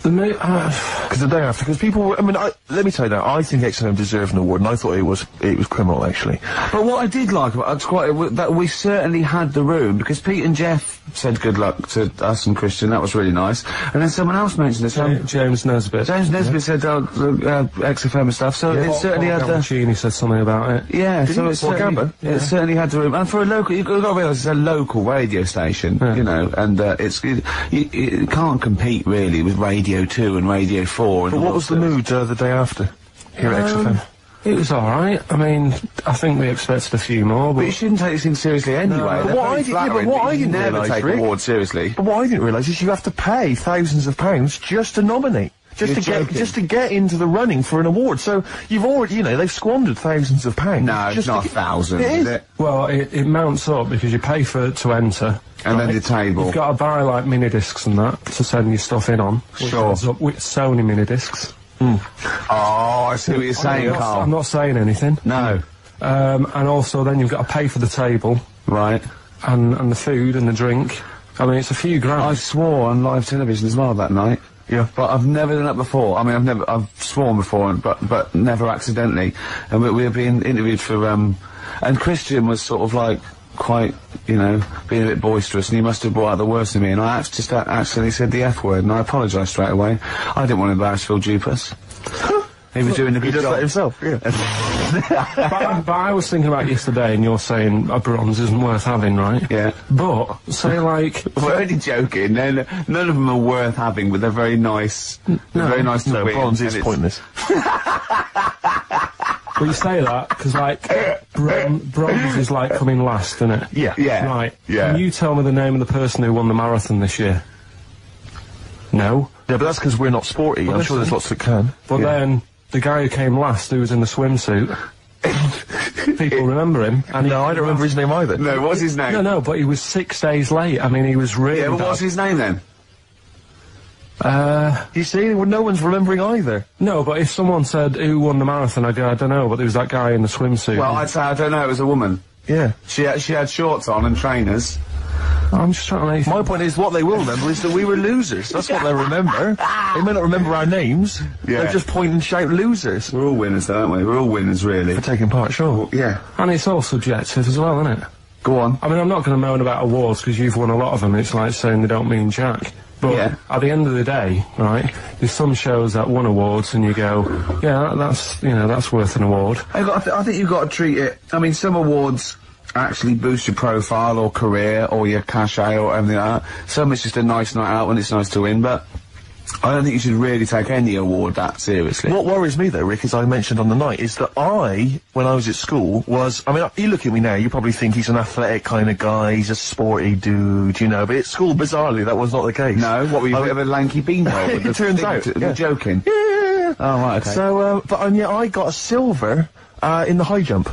The mood, because the day after, because people, I mean, let me tell you that, I think XFM deserved an award, and I thought it was criminal, actually. But what I did like about it, that we certainly had the room, because Pete and Jeff said good luck to us and Christian, that was really nice, and then someone else mentioned this, James Nesbitt. James Nesbitt said, XFM and stuff, so it certainly had the... Gambaccini said something about it. Yeah, so it certainly had the room, and for a local, you've got to realise it's a local radio station, you know, and it can't compete really with Radio 2 and Radio 4. But what was the mood the day after here at XFM? It was alright. I mean, I think we expected a few more, but... you shouldn't take these things seriously anyway. But what I didn't never take awards seriously. But what I didn't realise is you have to pay thousands of pounds just to nominate. Just to get into the running for an award. So you've already, you know, they've squandered thousands of pounds. No, it's not thousands, is it? Well, it mounts up because you pay to enter. And then the table. You've got to buy, like, mini-discs and that to send your stuff in on. Sure. With Sony mini-discs. Oh, I see what you're saying, Karl. I'm not saying anything. No. And also then you've got to pay for the table. Right. And the food and the drink. I mean, it's a few grand. I swore on live television as well that night. Yeah. But I've never done that before. I mean, I've sworn before, but never accidentally. And we were being interviewed for, And Christian was sort of like, quite, you know, being a bit boisterous, and he must have brought out the worst in me, and I just actually said the F word, and I apologised straight away. I didn't want to embarrass Phil Dupas. He was doing a good job. He does that himself, yeah. But I was thinking about yesterday, and you're saying a bronze isn't worth having, right? Yeah. But, say like... We're only joking, none of them are worth having, but they're very nice. They're very nice to win. Bronze is pointless. Well, you say that, because, like, bronze is like coming last, isn't it? Yeah. Yeah. Right. Yeah. Can you tell me the name of the person who won the marathon this year? No? Yeah, but that's because we're not sporty. I'm sure there's lots that can. But then, the guy who came last, who was in the swimsuit, people remember him. And no, I don't remember his name either. No, what's his name? No, but he was 6 days late. I mean, he was really Yeah, but what's his name then? You see, well, no one's remembering either. No, but if someone said who won the marathon, I'd go, I don't know, but there was that guy in the swimsuit. Well, I'd say I don't know, it was a woman. Yeah. She had shorts on and trainers. I'm just trying to make... My point is, what they will remember is that we were losers. That's what they'll remember. They may not remember our names. Yeah. They'll just point and shout losers. We're all winners, though, aren't we? We're all winners, really. For taking part, sure. Yeah. And it's all subjective as well, isn't it? Go on. I mean, I'm not going to moan about awards, because you've won a lot of them. It's like saying they don't mean jack. But at the end of the day, right, there's some shows that won awards and you go, yeah, that's, you know, that's worth an award. I think you've got to treat it, I mean, some awards actually boost your profile or career or your cachet or everything like that. Some it's just a nice night out when it's nice to win, but I don't think you should really take any award that seriously. What worries me though, Rick, as I mentioned on the night, is that when I was at school, I mean, you look at me now, you probably think he's an athletic kind of guy, he's a sporty dude, you know, but at school, bizarrely, that was not the case. No? What, were you a bit of a lanky beanpole? It turns out. You're joking? Yeah. Oh, right, okay. So, yeah, I got a silver, in the high jump.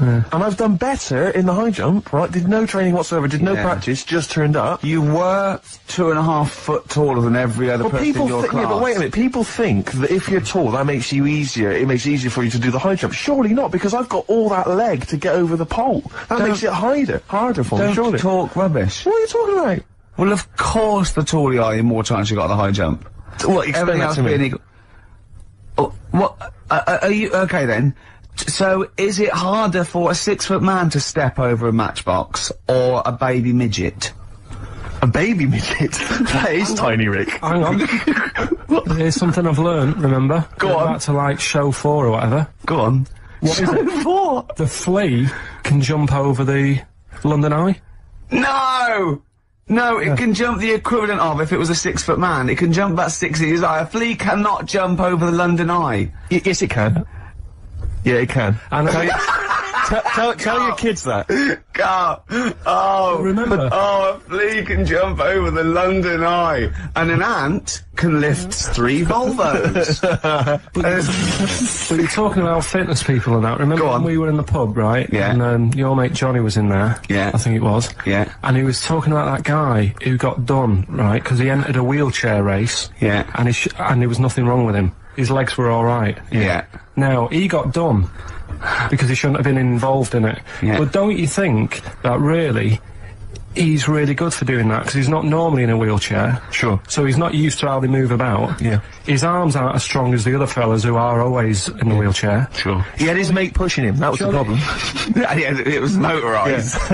Yeah. And I've done better in the high jump, right? Did no training whatsoever, did no practice, just turned up. You were 2.5 foot taller than every other person in your class. Yeah, but wait a minute, people think that if you're tall, that makes you easier, it makes it easier for you to do the high jump. Surely not, because I've got all that leg to get over the pole. That makes it harder for me, surely. Don't talk rubbish. What are you talking about? Well, of course the taller you are, the more chance you got at the high jump. What, explain that to me. Oh, what, are you, okay then. So, is it harder for a 6-foot man to step over a matchbox, or a baby midget? A baby midget? That is tiny, Rick. Hang on. Here's something I've learned, remember? Go on. Back to, like, show 4 or whatever. Go on. What is it? Show 4? The flea can jump over the London Eye? No! No, it can jump the equivalent of, if it was a 6-foot man, it can jump about 6 inches high. A flea cannot jump over the London Eye. Yes, it can. Yeah, it can. And tell your kids that. Carl. Oh, remember? Oh, a flea can jump over the London Eye, and an ant can lift 3 Volvos. But you're talking about fitness people and that. Remember when we were in the pub, right? Yeah. And your mate Johnny was in there. Yeah. I think it was. Yeah. And he was talking about that guy who got done, right? Because he entered a wheelchair race. Yeah. And there was nothing wrong with him. His legs were all right. Yeah. Now, he got done because he shouldn't have been involved in it. Yeah. But don't you think that really he's really good for doing that? Because he's not normally in a wheelchair. Sure. So he's not used to how they move about. Yeah. His arms aren't as strong as the other fellas who are always in the wheelchair. Sure. He had his mate pushing him, that was the problem. Yeah, it was motorised.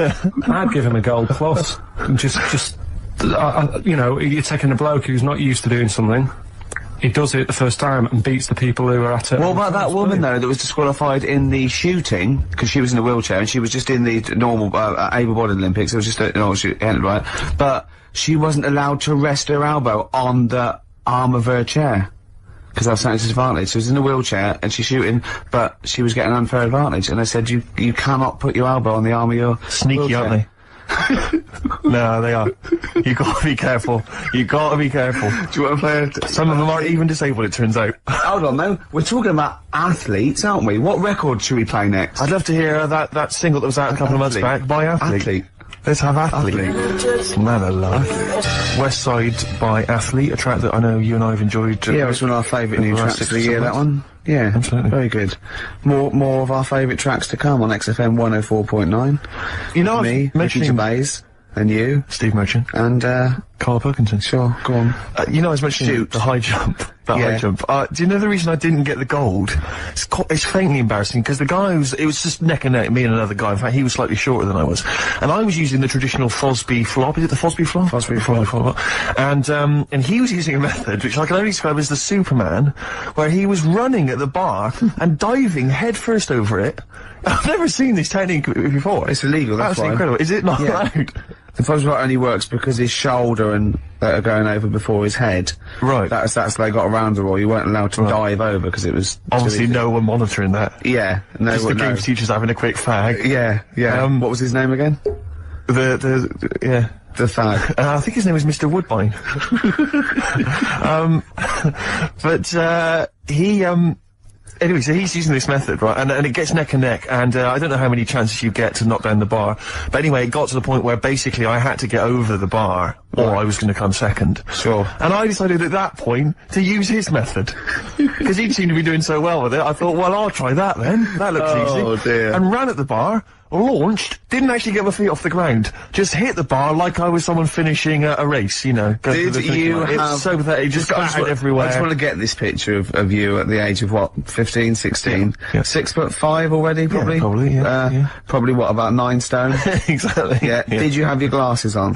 Yeah. I'd give him a gold plus. Just you know, you're taking a bloke who's not used to doing something. He does it the first time and beats the people who are at it. What about that woman, though, that was disqualified in the shooting, because she was in a wheelchair, and she was just in the normal, able-bodied Olympics, it was just she ended right, but she wasn't allowed to rest her elbow on the arm of her chair, because that was something disadvantage. She was in a wheelchair, and she's shooting, but she was getting an unfair advantage, and they said, you cannot put your elbow on the arm of your Sneaky, wheelchair. aren't they? No, they are. You gotta be careful. You gotta be careful. Do you want to play it? Some of them aren't even disabled, it turns out. Hold on, though. We're talking about athletes, aren't we? What record should we play next? I'd love to hear that single that was out a couple of months back by Athlete. Let's have Athlete. Man alive. West Side by Athlete, a track that I know you and I have enjoyed. Yeah, it's one of our favourite new tracks of the year, that one. Yeah, absolutely. Very good. More of our favourite tracks to come on XFM 104.9. You know, me, Ricky Gervais, and you, Steve Merchant, and Karl Pilkington. Sure, go on. You know, I was mentioning the high jump. High jump. Do you know the reason I didn't get the gold? It's faintly embarrassing, because the guy it was just neck and neck, me and another guy. In fact, he was slightly shorter than I was. And I was using the traditional Fosby flop. Is it the Fosby flop? Fosby flop. And he was using a method, which I can only describe as the Superman, where he was running at the bar and diving headfirst over it. I've never seen this technique before. It's illegal, that's why. Incredible. Is it not allowed? The Fosby flop only works because his shoulder and that are going over before his head. Right. That's they got around the rule. You weren't allowed to dive over because it was obviously no one monitoring that. Yeah, no one. Just the games teachers having a quick fag. Yeah. What was his name again? The fag. I think his name was Mr. Woodbine. But he anyway, so he's using this method, right, and it gets neck and neck, and I don't know how many chances you get to knock down the bar, but anyway, it got to the point where basically I had to get over the bar, or I was going to come second. Sure. And I decided at that point to use his method, because he'd seemed to be doing so well with it. I thought, well, I'll try that then. That looks easy. Oh dear. And ran at the bar. Launched, didn't actually get my feet off the ground, just hit the bar like I was someone finishing a race, you know. Did you have... It's so pathetic, just got everywhere. I just want to get this picture of you at the age of, what, 15, 16? Yeah. 6'5" already, probably? Yeah, probably, yeah. Probably, what, about 9 stone? Exactly. Yeah. Did you have your glasses on?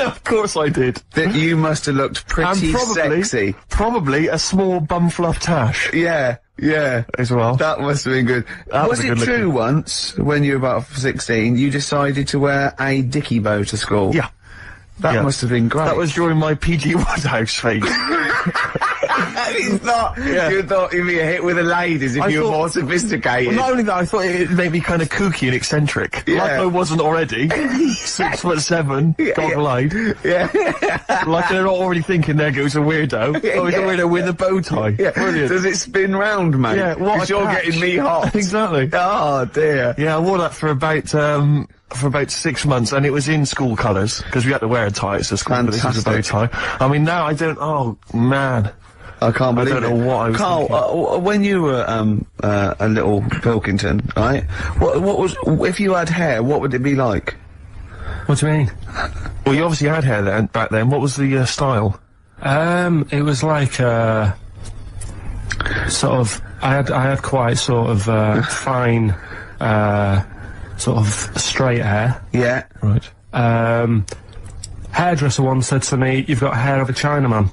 Of course I did. You must have looked pretty sexy. Probably a small bum fluff tash. Yeah, as well. That must have been good. Was it true once, when you were about 16, you decided to wear a dicky bow to school? Yeah. That must have been great. That was during my PG Woodhouse phase. It's not. You thought you'd be a hit with the ladies if you were more sophisticated. Well, not only that, I thought it'd make me kind of kooky and eccentric. Yeah. Like I wasn't already. 6'7", goggle-eyed. Yeah. Like they're not already thinking there goes a weirdo. Oh, he's a weirdo with a bow tie. Yeah. Brilliant. Does it spin round, mate? Yeah, what Because you're getting me hot. Exactly. Oh, dear. Yeah, I wore that for about 6 months, and it was in school colours, because we had to wear a tie at school, but this was a bow tie. I mean, now I don't, oh, man. I can't believe it. I don't know what I was thinking. Carl, when you were, a little Pilkington, right, what was, if you had hair, what would it be like? What do you mean? Well, you obviously had hair then, back then. What was the, style? It was like, sort of, I had quite sort of, fine, sort of straight hair. Yeah. Right. Hairdresser once said to me, "You've got hair of a Chinaman."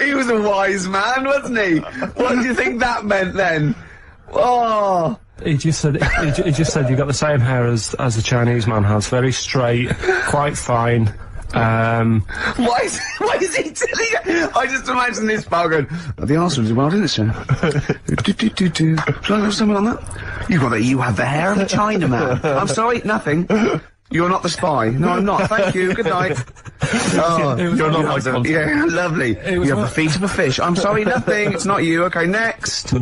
He was a wise man, wasn't he? What do you think that meant then? Oh. He just said you got the same hair as the Chinese man has. Very straight, quite fine. Why is he telling you? I just imagine this pal going, the Arsenal did well, didn't it, sir? Shall I have something on that? You have the hair of a Chinaman. I'm sorry, nothing. You're not the spy. No, I'm not. Thank you. Good night. Oh, you're not my contact. Yeah, lovely. You have the feet of a fish. I'm sorry, nothing. It's not you. Okay, next.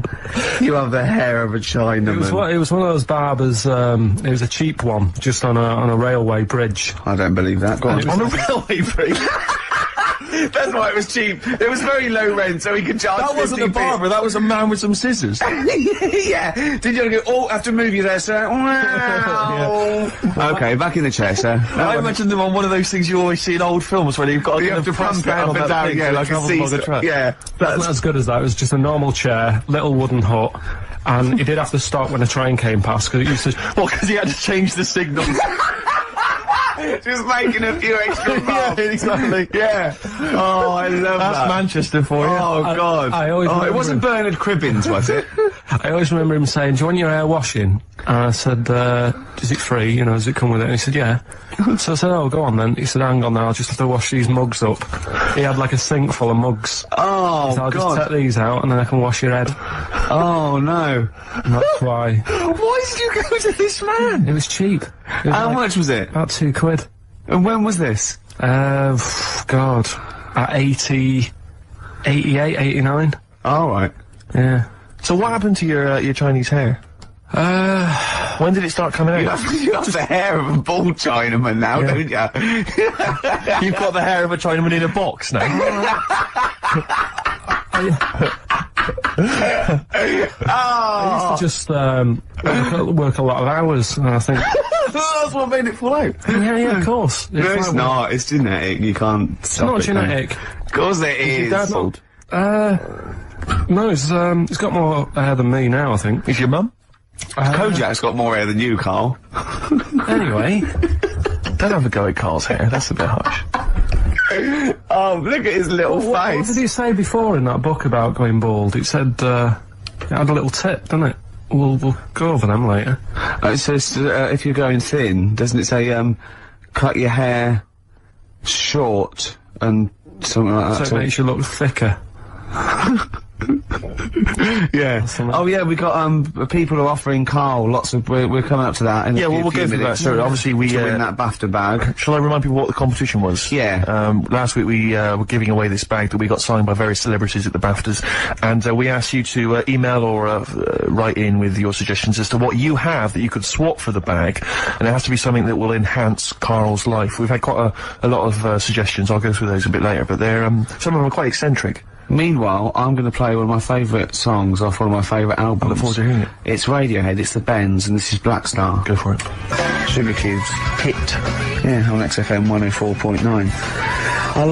You have the hair of a Chinaman. It was one of those barbers. It was a cheap one, just on a railway bridge. I don't believe that. Go on. On a railway bridge. That's why it was cheap. It was very low rent, so he could charge. That wasn't a barber. That was a man with some scissors. Yeah. Did you go? Oh, have to move you there, sir. Wow. Yeah. Okay, back in the chair, sir. I imagine them on one of those things you always see in old films where you've got you have to pump it up and down. Yeah, like a seesaw. Yeah. That's not as good as that. It was just a normal chair, little wooden hut, and he did have to stop when a train came past because it used to. Well, because he had to change the signal. Just making a few extra bucks. Yeah, exactly. Yeah. Oh, I love that. That's Manchester for you. Oh, God. I always it wasn't Bernard Cribbins, was it? I always remember him saying, "Do you want your hair washing?" And I said, "Is it free? You know, does it come with it?" And he said, "Yeah." So I said, "Oh, go on then." He said, "Hang on now, I'll just have to wash these mugs up." He had like a sink full of mugs. Oh, so I'll God. just take these out and then I can wash your head. Oh, no. And that's why. Why did you go to this man? It was cheap. It was How much was it? About £2. And when was this? God, at 88, 89. All right. Yeah. So what happened to your Chinese hair? When did it start coming out? You have the hair of a bull Chinaman now, don't you? You've got the hair of a Chinaman in a box now. I used to just work a lot of hours, and I think That's what made it fall out. Yeah, of course. No, it's not. It's genetic. You can't stop It's it. not genetic. Of course it is. Your dad not? No, he's got more hair than me now, I think. Is your mum? Kojak's got more hair than you, Carl. Anyway. Don't have a go at Carl's hair, that's a bit harsh. Oh, look at his little face. What did he say before in that book about going bald? It said, it had a little tip, didn't it? We'll go over them later. It says, if you're going thin, doesn't it say, cut your hair short and something like that? So it makes you look thicker. Yeah. Oh yeah, we got people are offering Carl lots of. We're coming up to that. In we'll go through that. So obviously we to win that BAFTA bag. Shall I remind people what the competition was? Yeah. Last week we were giving away this bag that we got signed by various celebrities at the BAFTAs, and we asked you to email or write in with your suggestions as to what you have that you could swap for the bag, and it has to be something that will enhance Carl's life. We've had quite a lot of suggestions. I'll go through those a bit later, but they're some of them are quite eccentric. Meanwhile, I'm going to play one of my favourite songs off one of my favourite albums. I look forward to hearing it. It's Radiohead, it's the Bends, and this is Black Star. Go for it. Sugar Cubes. Hit. Yeah, on XFM 104.9. Our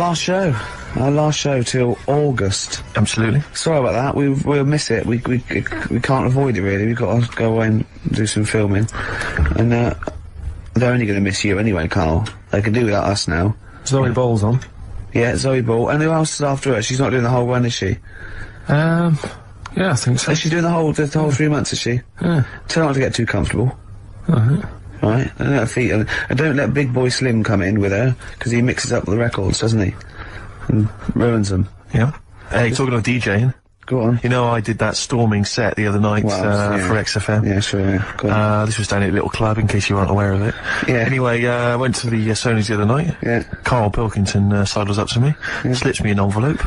last show till August. Absolutely. Sorry about that, we'll miss it. We can't avoid it really. We've got to go away and do some filming. And, they're only going to miss you anyway, Carl. They can do without us now. Zoe Ball's on. Yeah, Zoe Ball. And who else is after her? She's not doing the whole run, is she? Yeah, I think so. Is she doing the whole 3 months, is she? Yeah. Tell her not to get too comfortable. Alright. Right? Don't let her feet, and don't let Big Boy Slim come in with her, because he mixes up the records, doesn't he? And ruins them. Yeah. Hey, talking of DJing. Go on. You know, I did that storming set the other night, for XFM. Yeah, sure, yeah. Go on. This was down at a little club, in case you weren't aware of it. Yeah. Anyway, I went to the Sony's the other night. Yeah. Karl Pilkington, sidles up to me, slips me an envelope.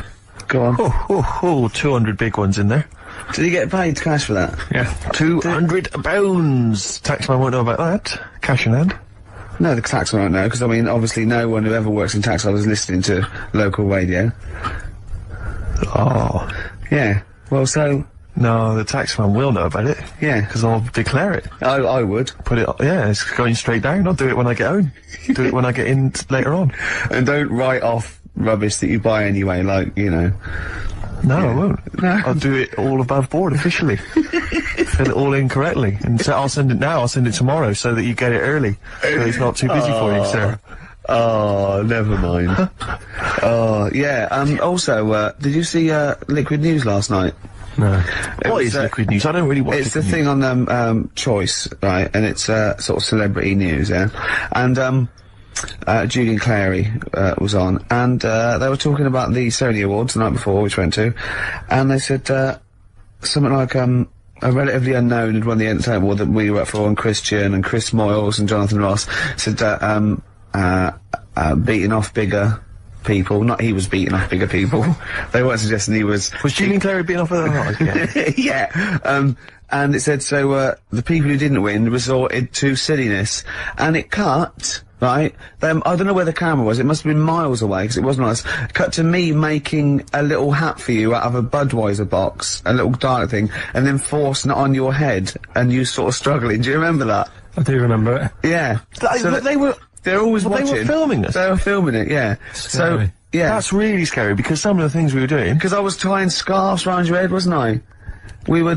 Go on. 200 big ones in there. Did he get paid cash for that? Yeah. £200. Taxman won't know about that. Cash in hand. No, the taxman won't know, because, I mean, obviously no one who ever works in tax office is listening to local radio. Oh. Yeah. Well, so... No, the taxman will know about it. Yeah. Because I'll declare it. I would. Put it, yeah, it's going straight down. I'll do it when I get home. Do it when I get in later on. And don't write off rubbish that you buy anyway, like, you know... No, I won't. No. I'll do it all above board, officially. Fill it all in correctly. And so I'll send it now, I'll send it tomorrow, so that you get it early. So it's not too busy for you, sir. Oh, never mind. Oh, yeah, also, did you see, Liquid News last night? No. What is Liquid News? I don't really watch it. It's the thing on, Choice, right, and it's, sort of celebrity news, yeah? And, Julian Clary, was on, and, they were talking about the Sony Awards the night before, which we went to, and they said, something like, a relatively unknown had won the entertainment award that we were up for, and Christian and Chris Moyles and Jonathan Ross said that, beating off bigger people, not he was beating off bigger people. They weren't suggesting he was... Was Julian Clary beating off other guys? Yeah. And it said, so, the people who didn't win resorted to silliness. And it cut, right? I don't know where the camera was, it must have been miles away, because it wasn't us. Cut to me making a little hat for you out of a Budweiser box, a little dark thing, and then forcing it on your head, and you sort of struggling. Do you remember that? I do remember it. Yeah. So they're always watching. They were filming this? They were filming it, yeah. Scary. So, yeah. That's really scary, because some of the things we were doing... Because I was tying scarves around your head, wasn't I? We were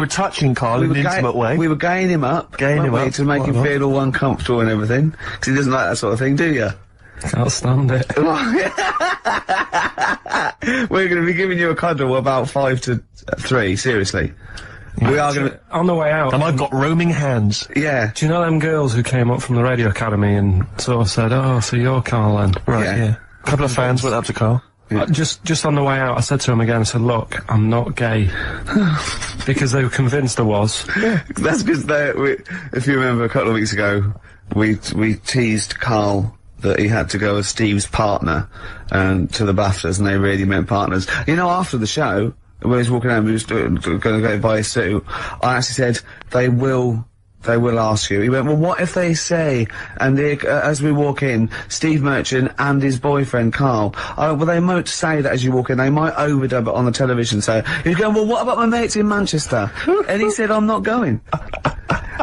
touching Karl in an intimate way. We were gaying him up. To make him feel all uncomfortable and everything. Because he doesn't like that sort of thing, do you? Can't stand it. We're going to be giving you a cuddle about 5 to 3, seriously. Yeah, we are going to... On the way out... And I've got roaming hands. Yeah. Do you know them girls who came up from the Radio Academy and sort of said, oh, so you're Karl then? Right, yeah. A couple of fans went up to Karl. Yeah. Just on the way out, I said to him again, I said, look, I'm not gay. Because they were convinced I was. Yeah. That's because if you remember a couple of weeks ago, we teased Karl that he had to go as Steve's partner, to the BAFTAs, and they really meant partners. You know, after the show, when he was walking home, he was going to go buy a suit, I actually said, they will ask you. He went, well, what if they say, and as we walk in, Steve Merchant and his boyfriend, Karl, well, they might say that as you walk in, they might overdub it on the television, so he was going, well, what about my mates in Manchester? And he said, I'm not going.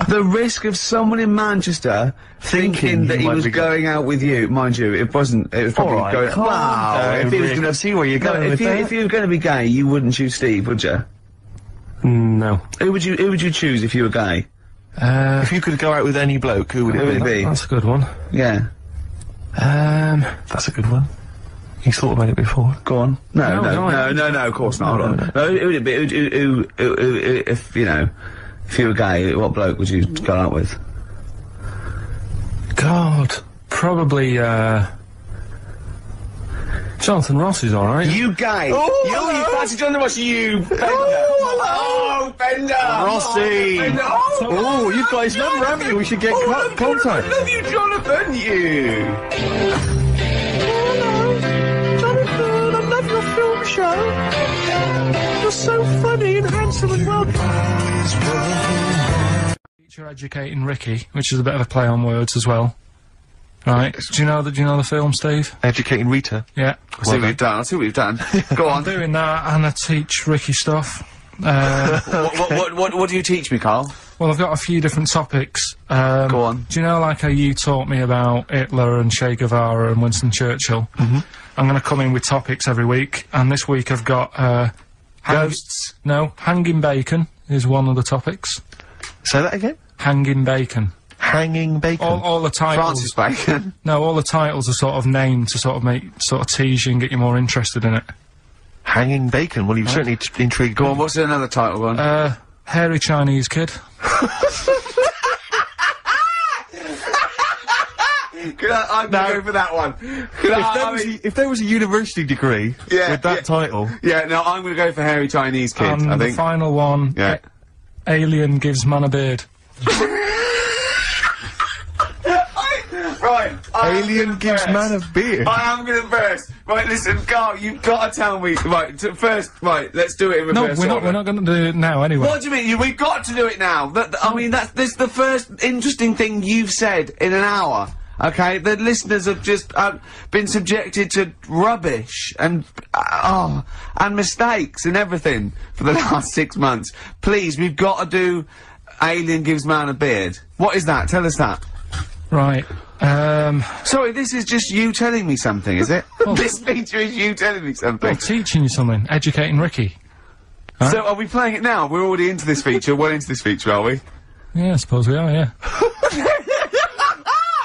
The risk of someone in Manchester thinking that he was going out with you, mind you, it wasn't. It was probably going. Wow! If he was going to see where you're going with that. If you were going to be gay, you wouldn't choose Steve, would you? No. Who would you choose if you were gay? If you could go out with any bloke, who would it be? That's a good one. Yeah. That's a good one. He's thought about it before. Go on. No, of course not. Hold on. No, who would it be? Who, if, you know, if you were gay, what bloke would you go out with? God. Probably, Jonathan Ross is alright. You gay! Oh, you fancy Jonathan Ross, you Bender! Oh, Bender! Rossi! Bender. Oh, you've got his number, haven't you? We should get contact. I love you, Jonathan, you! Jonathan, I love your film show. You're so funny and handsome and well. Teacher educating Ricky, which is a bit of a play on words as well. Right. Do you know the film, Steve? Educating Rita. Yeah. I see what you've done. Go on. I'm doing that, and I teach Ricky stuff. What do you teach me, Carl? Well, I've got a few different topics. Go on. Do you know, like how you taught me about Hitler and Che Guevara and Winston Churchill? Mm-hmm. I'm going to come in with topics every week, and this week I've got, ghosts? No, hanging bacon is one of the topics. Say that again? Hanging bacon. Hanging bacon? All the titles. Francis Bacon. No, all the titles are sort of named to sort of tease you and get you more interested in it. Hanging bacon? Well, you've certainly intrigued. Go on, what's another title one? Hairy Chinese kid. I'm gonna go for that one. If there was a university degree with that title. Yeah, no, I'm gonna go for hairy Chinese kid, I think. The final one. Yeah. Alien gives man a beard. Right. Alien gives man a beard. I am gonna burst. Right, listen, Carl, you've got to tell me. Right, first, right, let's do it in reverse. No, we're not gonna do it now anyway. What do you mean? We've got to do it now. I mean, this is the first interesting thing you've said in an hour. Okay, the listeners have just been subjected to rubbish and mistakes and everything for the last 6 months. Please, we've got to do Alien gives man a beard. What is that? Tell us that. Right. Sorry, this is just you telling me something, is it? This feature is you telling me something. Well, teaching you something, educating Ricky. Huh? So, are we playing it now? We're already into this feature, well into this feature, are we? Yeah, I suppose we are, yeah.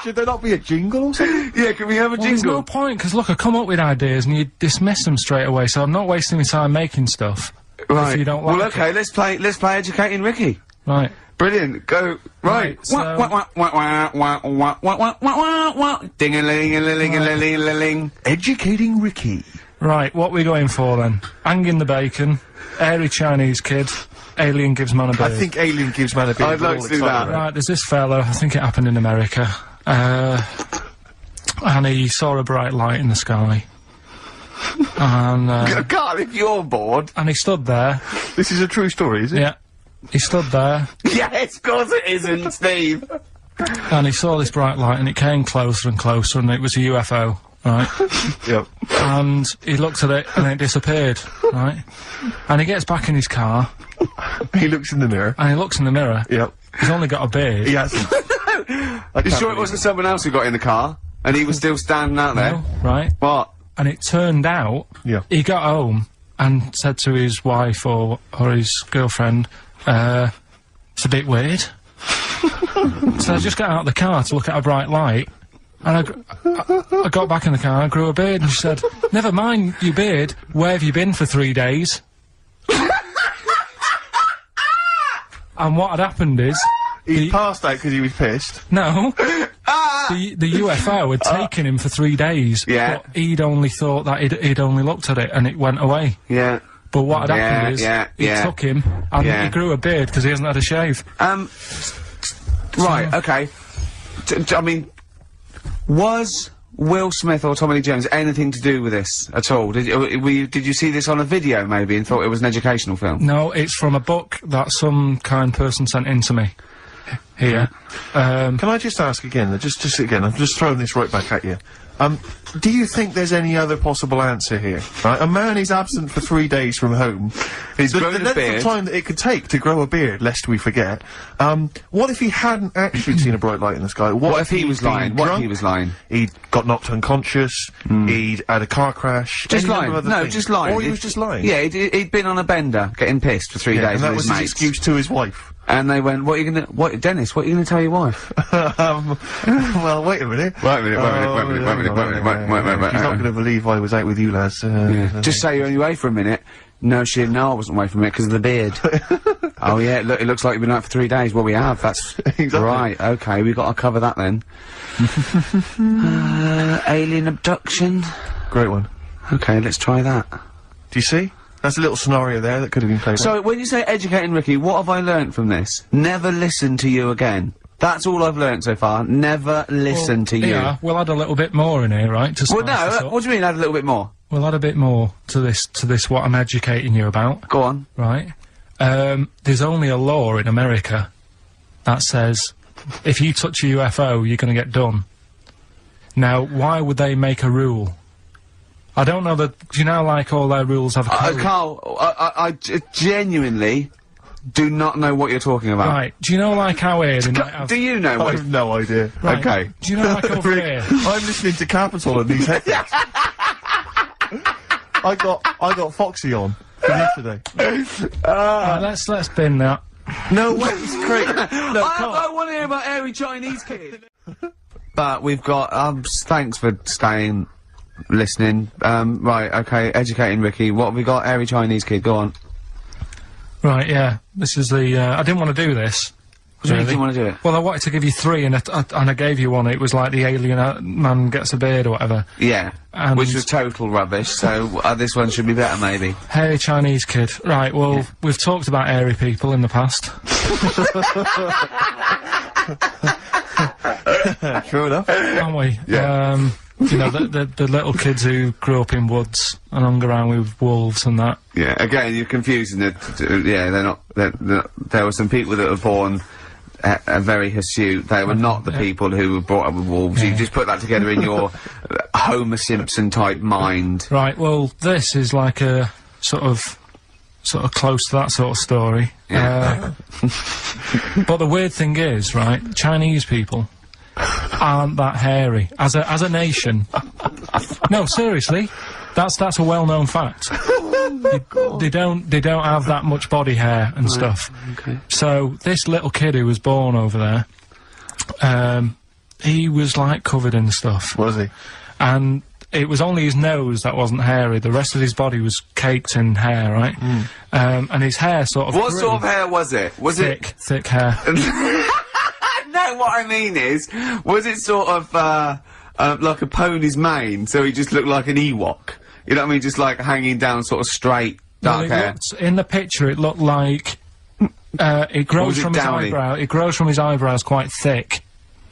Should there not be a jingle or something? Yeah, can we have a jingle? There's no point, because look, I come up with ideas and you dismiss them straight away, so I'm not wasting my time making stuff. Right. If you don't like well, okay, let's play educating Ricky. Right. Brilliant. Go. Right. Ding-a-ling-a-ling-a-ling-a-ling. Educating Ricky. Right, what we going for then? Hanging the bacon, hairy Chinese kid, Alien gives man a beard. I think Alien gives man a beard. I'd like to do that. Right, there's this fellow, I think it happened in America, and he saw a bright light in the sky. And, Carl, if you're bored. And he stood there. This is a true story, is it? Yeah. He stood there. Yes, of course it isn't, Steve. And he saw this bright light, and it came closer and closer, and it was a UFO, right? Yep. And he looked at it, and it disappeared, right? And he gets back in his car. He looks in the mirror. And he looks in the mirror. Yep. He's only got a beard. He hasn't. You sure it wasn't someone else who got in the car, and he was still standing out there? No, right. What? And it turned out, he got home and said to his wife or his girlfriend, it's a bit weird. So I just got out of the car to look at a bright light, and I got back in the car and I grew a beard, and she said, never mind your beard, where have you been for 3 days? And what had happened is... He passed out because he was pissed. No. The UFO had taken him for 3 days. Yeah. But he'd only thought that he'd only looked at it and it went away. Yeah. But what had happened is, he took him, and he grew a beard because he hasn't had a shave. Right, okay. I mean, was Will Smith or Tommy Lee Jones anything to do with this at all? Did you see this on a video, maybe, and thought it was an educational film? No, it's from a book that some kind person sent in to me. Here. Can I just ask again, just again, I'm just throwing this right back at you. Do you think there's any other possible answer here? Right? A man is absent for 3 days from home. He's grown the a length beard. of time that it could take to grow a beard, lest we forget. What if he hadn't actually seen a bright light in the sky? What if he was he'd been lying? What if drunk? he was lying? He'd got knocked unconscious. He'd had a car crash. Just any lying. number of other No, things. just lying. Or he was just lying. Yeah, he'd been on a bender, getting pissed for 3 Yeah, days and that with was his his mates. excuse to his wife. And they went, Dennis, what are you gonna tell your wife? Well, wait a minute. Wait a minute. She's not going to believe I was out with you, lads. Just say you're only away for a minute. No, she didn't know I wasn't away for a minute because of the beard. Oh yeah, look, it looks like you've been out for 3 days. Well, we have. That's Exactly. right. Okay, we've got to cover that then. Alien abduction. Great one. Okay, let's try that. Do you see? That's a little scenario there that could have been played out. So, when you say educating Ricky, what have I learnt from this? Never listen to you again. That's all I've learnt so far. Never listen to you. Yeah, we'll add a little bit more in here, right? To Well, spice this no, up. what do you mean add a little bit more? We'll add a bit more to this what I'm educating you about, Go on. right? There's only a law in America that says if you touch a UFO, you're gonna get done. Now, why would they make a rule? I don't know that, do you know, like, all their rules have a code? Carl, I genuinely do not know what you're talking about. Right, do you know, like, how here they might have... Do you know I what? have no idea. Right, Okay. do you know, like, over Rick, here... I'm listening to Capital on these headphones. I got Foxy on from yesterday. Right, let's bin that. No, wait, it's great. No, I want to hear about airy Chinese kid. But we've got, thanks for staying, listening. Right, okay, educating Ricky. What have we got? Airy Chinese kid, go on. Right, yeah, this is the, I didn't want to do this. What do you mean you want to do it? Well, I wanted to give you three, and I gave you one. It was like the alien man gets a beard or whatever. Yeah, And- which was total rubbish, so this one should be better, maybe. Hairy Chinese kid. Right, well, we've talked about hairy people in the past. True enough. Haven't we? Yeah. You know, the little kids who grew up in woods and hung around with wolves and that. Yeah, again, you're confusing it. Yeah, they're not, there were some people that were born very hirsute. They were not the people who were brought up with wolves. Yeah. You just put that together in your Homer Simpson type mind. Right, well, this is like a sort of close to that sort of story. Yeah. But the weird thing is, right, Chinese people aren't that hairy as a nation. No, seriously, that's a well-known fact. They don't have that much body hair and stuff. Okay. So this little kid who was born over there, he was like covered in stuff, Was he? and it was only his nose that wasn't hairy. The rest of his body was caked in hair, right? And his hair sort of What grew. sort of hair was it? Was thick hair. No, what I mean is, was it sort of, like a pony's mane, so he just looked like an Ewok? You know what I mean? Just like hanging down sort of straight, dark Well, hair. in the picture, it looked like it grows was it from his downy? eyebrow. It grows from his eyebrows quite thick,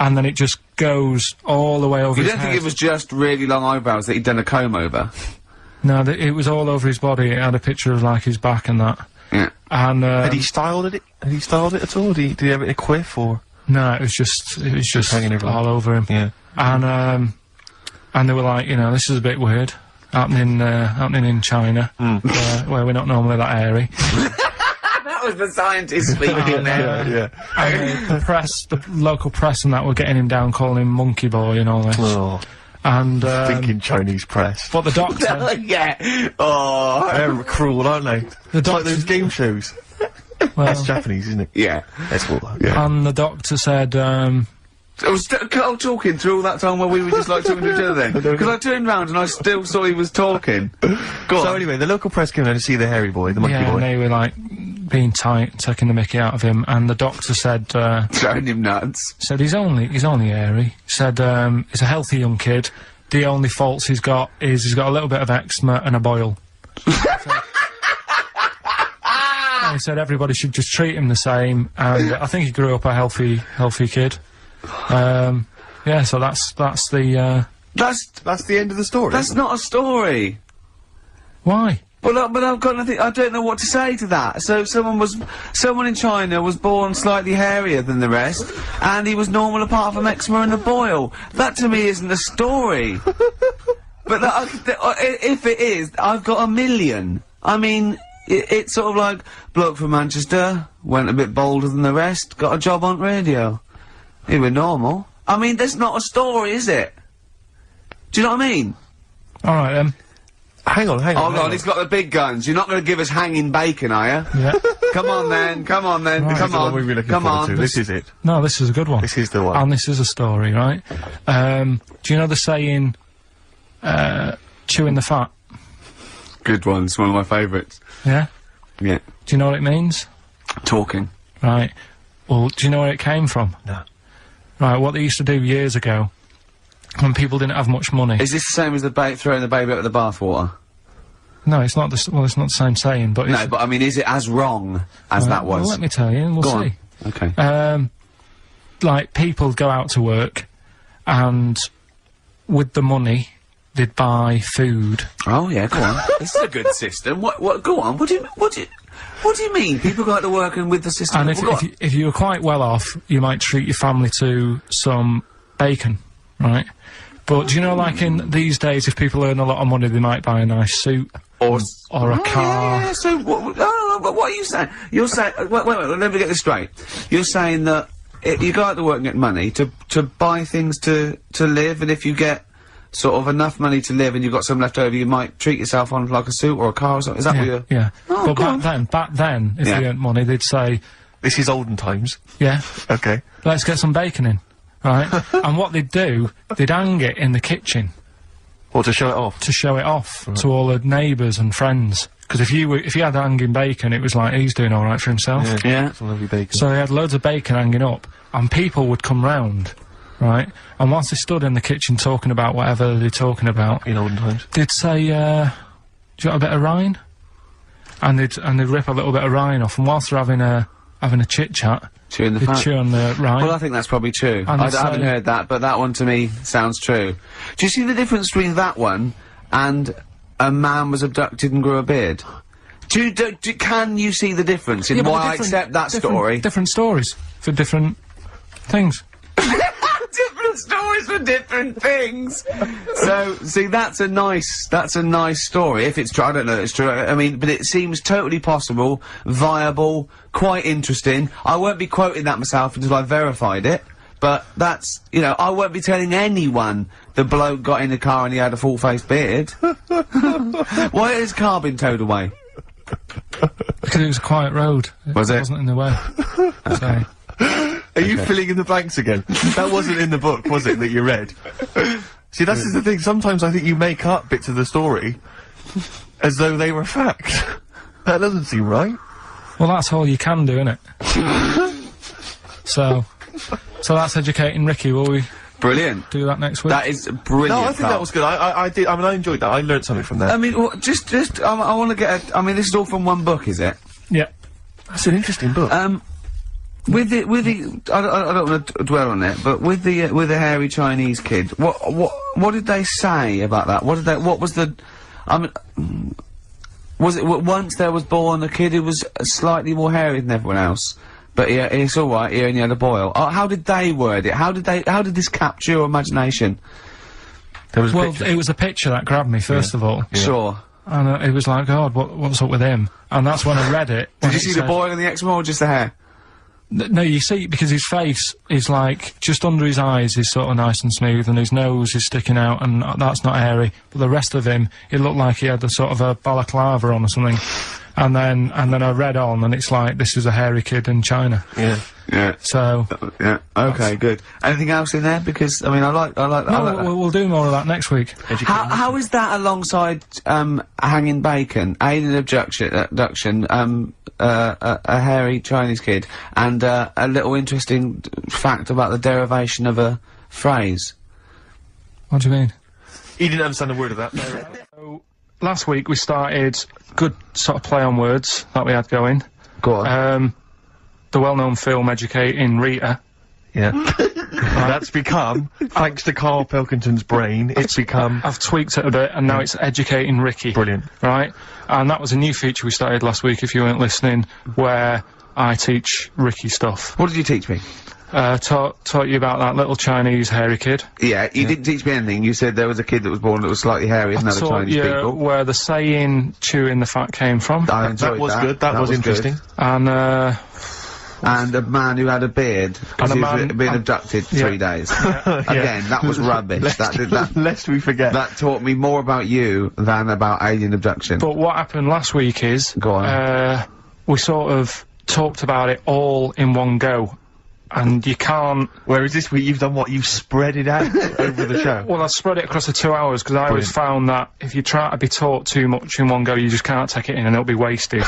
and then it just goes all the way over You his don't head. think it was just really long eyebrows that he'd done a comb over? No, it was all over his body. It had a picture of like his back and that. Yeah. And Had he styled it? Had he styled it at all? Did he have it in a quiff or? no, it was just hanging everywhere. all over him. Yeah. And they were like, you know, this is a bit weird, happening in China, where we're not normally that hairy. That was the scientist speaking there. Yeah. And the local press and that were getting him down, calling him monkey boy and all this. Oh, And thinking Chinese press. but the doctor, Yeah. Oh. They're cruel, aren't they? the It's like doctor, those game shows. well, That's Japanese, isn't it? Yeah. That's all that. Yeah. and the doctor said, I was Carl talking through all that time while we were just like talking to each other then. Because I turned round and I still saw he was talking. Go on. So anyway, the local press came down to see the hairy boy, the monkey yeah, and boy. they were like being tight, taking the mickey out of him, and the doctor said, Throwing him nuts. he's only hairy. Said, he's a healthy young kid. The only faults he's got is he's got a little bit of eczema and a boil. And he said everybody should just treat him the same, and I think he grew up a healthy kid. Yeah, so that's the, That's That's the end of the story. that's not a story. why? But I've got nothing. I don't know what to say to that. So someone in China was born slightly hairier than the rest, and he was normal apart from eczema and a boil. That to me isn't a story. But if it is, I've got a million. I mean, it's sort of like bloke from Manchester went a bit bolder than the rest, got a job on radio. He was normal. I mean, that's not a story, is it? Do you know what I mean? All right then. Hang on. Oh God, he's got the big guns. You're not going to give us hanging bacon, are you? Yeah. Come on then. Come on. Come on. This is it. No, this is a good one. This is the one. And this is a story, right? Do you know the saying, chewing the fat? Good one. It's one of my favourites. Yeah? Yeah. Do you know what it means? Talking. Right. Well, do you know where it came from? No. Right, what they used to do years ago, when people didn't have much money... Is this the same as throwing the baby out of the bathwater? No, it's not the, well, it's not the same saying, but it's... No, but I mean, is it as wrong as that was? Well, let me tell you, and we'll see. Okay. Like, people go out to work, and with the money, they'd buy food. Oh, yeah, go on. This is a good system. Go on, what do you mean? People go out to work and with the system... And if you were quite well off, you might treat your family to some bacon, right? But do you know, like, in these days, if people earn a lot of money, they might buy a nice suit. Or a car. Yeah, so, what are you saying? You're saying... Wait, let me get this straight. You're saying that you go out to work and get money to buy things to live, and if you get sort of enough money to live and you've got some left over, you might treat yourself on, like, a suit or a car or something? Is that what you're... Yeah. Oh, but back then, if they earned money, they'd say... This is olden times. Yeah. Okay. Let's get some bacon in. Right? And what they'd do, they'd hang it in the kitchen. Or to show it off? To show it off to all the neighbours and friends. Because if you had hanging bacon, it was like, he's doing alright for himself. Yeah. Some lovely bacon. So he had loads of bacon hanging up, and people would come round, right? And once they stood in the kitchen talking about whatever they're talking about... In olden times. They'd say, do you got a bit of rind? And they'd rip a little bit of rind off, and whilst they're having a chit-chat... Chewing the fat. Chew on the rind. Well, I think that's probably true. I haven't heard that, but that one to me sounds true. Do you see the difference between that one and a man was abducted and grew a beard? Can you see the difference in why I accept that story? Different stories for different things. Different stories for different things. So, see, that's a nice story. If it's true, I don't know if it's true. I mean, but it seems totally possible, viable, quite interesting. I won't be quoting that myself until I've verified it. But that's, you know, I won't be telling anyone the bloke got in the car and he had a full-faced beard. Why has his car been towed away? Because it was a quiet road. Was it? Wasn't in the way. So. Are you filling in the blanks again? That wasn't in the book, was it, that you read? See, that's the thing. Sometimes I think you make up bits of the story as though they were fact. That doesn't seem right. Well, that's all you can do, innit? So that's educating Ricky. Will we? Brilliant. Do that next week. That is brilliant. No, I think that was good. I did. I mean, I enjoyed that. I learned something from that. I mean, well, I want to get. I mean, this is all from one book, is it? Yeah. That's an interesting book. With the, I don't want to dwell on it, but with the hairy Chinese kid, what did they say about that? What was the, I mean, was it once there was born a kid who was slightly more hairy than everyone else, but yeah, it's alright, he only had a boil. How did they word it? How did this capture your imagination? There was a picture. It was a picture that grabbed me, first of all. Yeah. Sure. And it was like, God, what's up with him? And that's when I read it. Did you see the boil and the eczema or just the hair? No, you see, because his face is like, just under his eyes is sort of nice and smooth, and his nose is sticking out, and that's not hairy. But the rest of him, it looked like he had a sort of a balaclava on or something. And then I read on, and it's like, this is a hairy kid in China. Yeah. Yeah. So. Yeah. Okay, good. Anything else in there? Because, I mean, I like that. We'll do more of that next week. How is that alongside, hanging bacon, alien abduction, a hairy Chinese kid, and a little interesting fact about the derivation of a phrase? What do you mean? He didn't understand a word of that. So, last week we started good sort of play on words that we had going. Go on. The well-known film Educating Rita. Yeah. That's become, thanks to Karl Pilkington's brain, it's become... I've tweaked it a bit, and now it's Educating Ricky. Brilliant. Right? And that was a new feature we started last week, if you weren't listening, where I teach Ricky stuff. What did you teach me? Taught you about that little Chinese hairy kid. Yeah, you didn't teach me anything. You said there was a kid that was born that was slightly hairy than other Chinese people. Where the saying "chewing the fat" came from. I enjoyed that. Was good. That was interesting. Good. And a man who had a beard because he was being abducted 3 days. Again, that was rubbish. Lest we forget. That taught me more about you than about alien abduction. But what happened last week is, go on. We sort of talked about it all in one go. And you can't... Whereas this week you've done what? You've spread it out over the show. Well, I spread it across the 2 hours, because I always found that if you try to be taught too much in one go, you just can't take it in and it'll be wasted. Is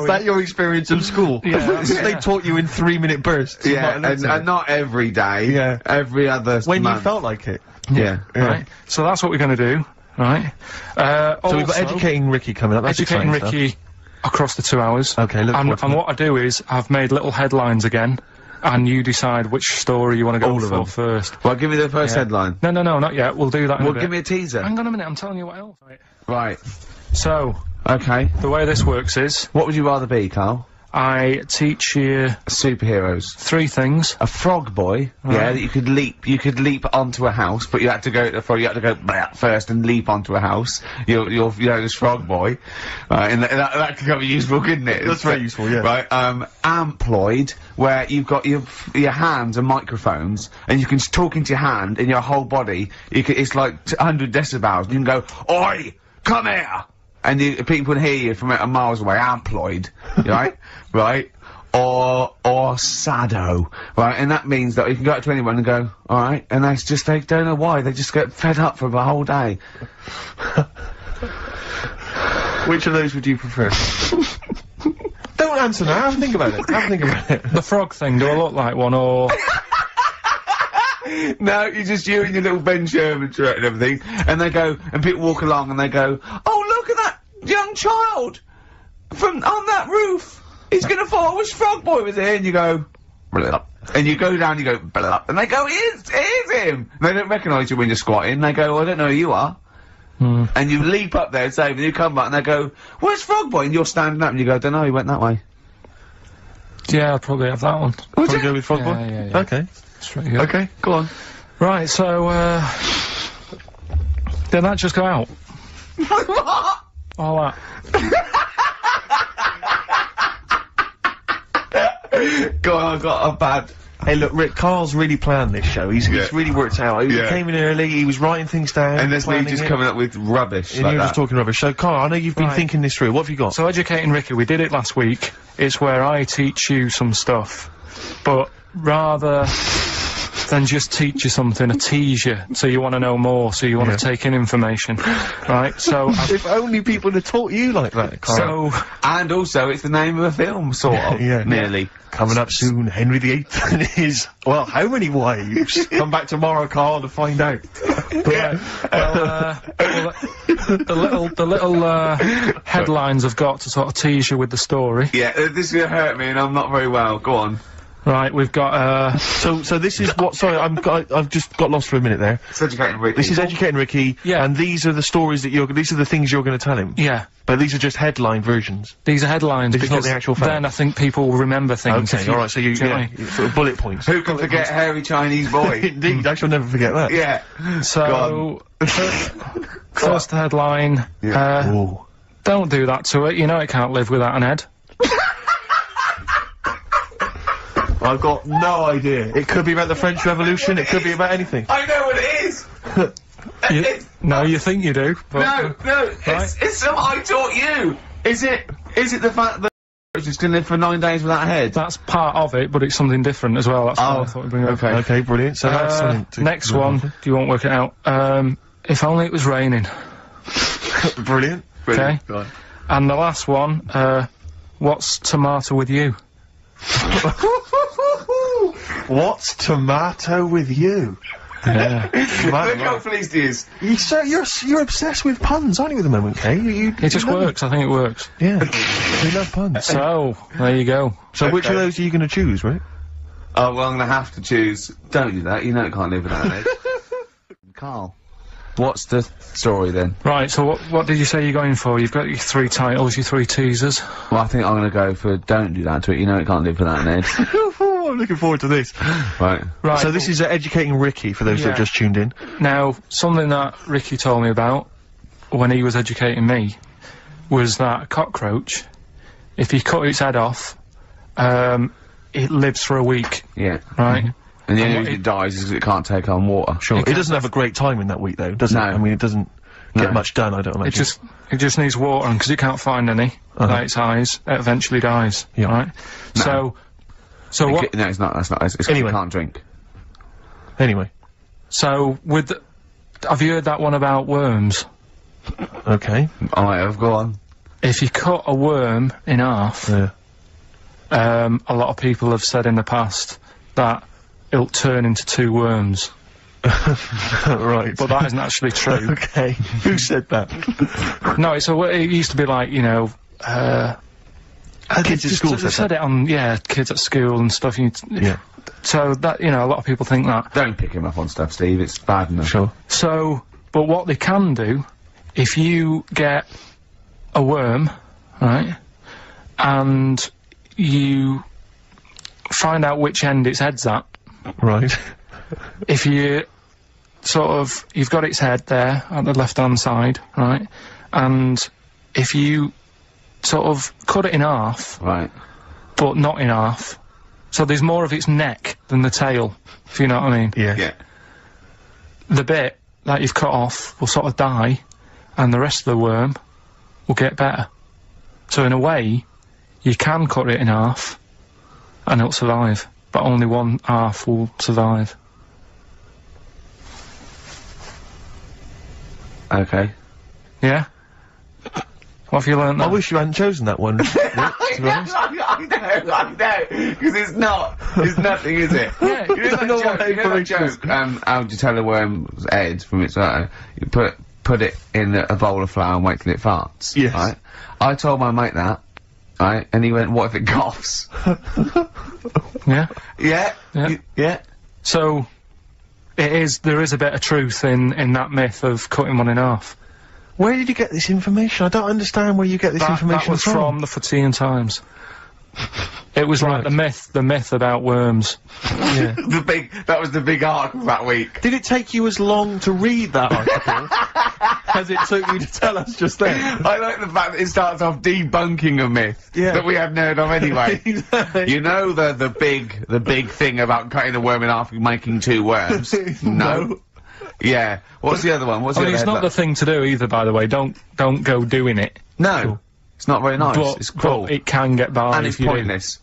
that your experience of school? Yeah. They taught you in 3-minute bursts. Yeah, and not every day. Yeah. Every other When month. you felt like it. Yeah. Right. So that's what we're going to do. Right. So we've got Educating Ricky coming up. That's Educating Ricky across the 2 hours. Okay, and what I do is, I've made little headlines again, and you decide which story you want to go for first. Well, give me the first headline. No, not yet. We'll do that in a bit. Give me a teaser. Hang on a minute, I'm telling you what else. Right. So. Okay. The way this works is... What would you rather be, Carl? I teach you... Superheroes. 3 things. A frog boy, yeah, that you could leap onto a house, but you had to go first and leap onto a house. You're this frog boy. And that could be useful, couldn't it? That's very useful, yeah. Right, amploid, where you've got your hands and microphones, and you can talk into your hand and your whole body. It's like 100 decibels. You can go, "Oi, come here!" And people can hear you from miles away, amploid, right? Right? Or sado, right? And that means that you can go up to anyone and go, alright, and they don't know why, they just get fed up for the whole day. Which of those would you prefer? Don't answer now, have a think about it. The frog thing, do I look like one, or...? No, you're just you and your little Ben Sherman shirt and everything, and they go, and people walk along and they go, "Oh, look at that young child on that roof. He's gonna fall. I wish Frog Boy was here." And you go, "Blah." And you go down, you go, "Blah." And they go, it is him. And they don't recognise you when you're squatting. They go, "I don't know who you are." And you leap up there and save, and you come back and they go, "Where's Frog Boy?" And you're standing up and you go, "Don't know, he went that way." Yeah, I'd probably have that one. Would you go with Frog Boy? Yeah. Okay. Good. Okay, go on. Right, so, did that just go out? What? All that. Go on, I've got a bad... Hey, look, Rick, Carl's really planned this show. He's really worked out. He came in early, he was writing things down. And there's me just coming up with rubbish. And like you're that. just talking rubbish. So, Carl, I know you've been thinking this through. What have you got? So, Educating Ricky, we did it last week. It's where I teach you some stuff. But rather than just teach you something, I tease you, so you want to know more, so you want to take in information, right? So if only people had taught you like that, Carl. So, and also, it's the name of a film, sort of, nearly. Coming up soon, Henry VIII and his, well, how many wives? Come back tomorrow, Carl, to find out. Right. The little headlines I've got to sort of tease you with the story. Yeah, this is gonna hurt me, and I'm not very well. Go on. Right, we've got, So this is what, sorry, I've just got lost for a minute there. It's Educating Ricky. This is Educating Ricky, and these are the stories that these are the things you're gonna tell him. Yeah. But these are just headline versions. These are headlines, because not the actual fact. Then I think people will remember things. Okay, alright, so you sort of bullet points. Who can forget hairy Chinese boy? Indeed, I shall never forget that. Yeah. So, first headline, don't do that to it, you know it can't live without an head. I've got no idea. It could be about the French Revolution, it could be about anything. I know what it is! No, you think you do, but... No, it's something I taught you! Is it the fact that just can live for 9 days without a head? That's part of it, but it's something different as well, that's what I thought we'd bring up. Okay, brilliant. So that's something to next one, you won't work it out. If only it was raining. Brilliant. Okay. And the last one, what's tomato with you? What's tomato with you? Yeah. Look how pleased he is. You're obsessed with puns, aren't you, at the moment, Kay? It just works, I think it works. Yeah. We love puns. So, there you go. So which of those are you going to choose, right? Oh, well, I'm gonna have to choose. Don't do that. You know it can't live without it. Carl, what's the story then? Right, so what did you say you're going for? You've got your 3 titles, your 3 teasers. Well, I think I'm gonna go for don't do that to it. You know it can't live without an Ed. I'm looking forward to this. Right. Right. So this is Educating Ricky, for those that have just tuned in. Now, something that Ricky told me about when he was educating me was that a cockroach, if you cut its head off, it lives for a week. Yeah. Right? And the only reason it dies is because it can't take on water. Sure. It doesn't have a great time in that week, though, does it? I mean, it doesn't get much done, I don't imagine. It just needs water, and because it can't find any, like its eyes, it eventually dies. Yeah. Right? No. So what? No, it's not. That's not. It's anyway. You can't drink. Anyway. So have you heard that one about worms? Okay. I have. Go on. If you cut a worm in half, a lot of people have said in the past that it'll turn into 2 worms. Right. But that isn't actually true. Okay. Who said that? No, it used to be like, you know, kids at school said it on, kids at school and stuff. So that, you know, a lot of people think that. Don't pick him up on stuff, Steve. It's bad enough. Sure. So, but what they can do, if you get a worm, right, and you find out which end its head's at. Right. If you you've got its head there at the left-hand side, right, and if you sort of cut it in half. Right. But not in half. So there's more of its neck than the tail, if you know what I mean. Yeah. Yeah. The bit that you've cut off will sort of die, and the rest of the worm will get better. So in a way, you can cut it in half, and it'll survive, but only one half will survive. Okay. Yeah? What have you learnt there? I wish you hadn't chosen that one, Rick, to be honest. I know, because it's nothing, is it? Yeah. You know that joke, how would you tell a worm's head from its eye? You put it in a bowl of flour and wait till it farts. Yes. Right? I told my mate that, right, and he went, what if it coughs? Yeah? Yeah? Yeah. Yeah? So, there is a bit of truth in that myth of cutting one in half. Where did you get this information? I don't understand where you get this information That was from the Fortean Times. It was like the myth about worms. Yeah. That was the big article that week. Did it take you as long to read that article as it took you to tell us just then? I like the fact that it starts off debunking a myth that we hadn't heard of anyway. Exactly. You know the big thing about cutting a worm in half and making 2 worms? No. Yeah. What's the other one? What's the other It's not the thing to do either, by the way. Don't go doing it. No. It's not very nice. It's cruel. But it can get by and if it's you pointless.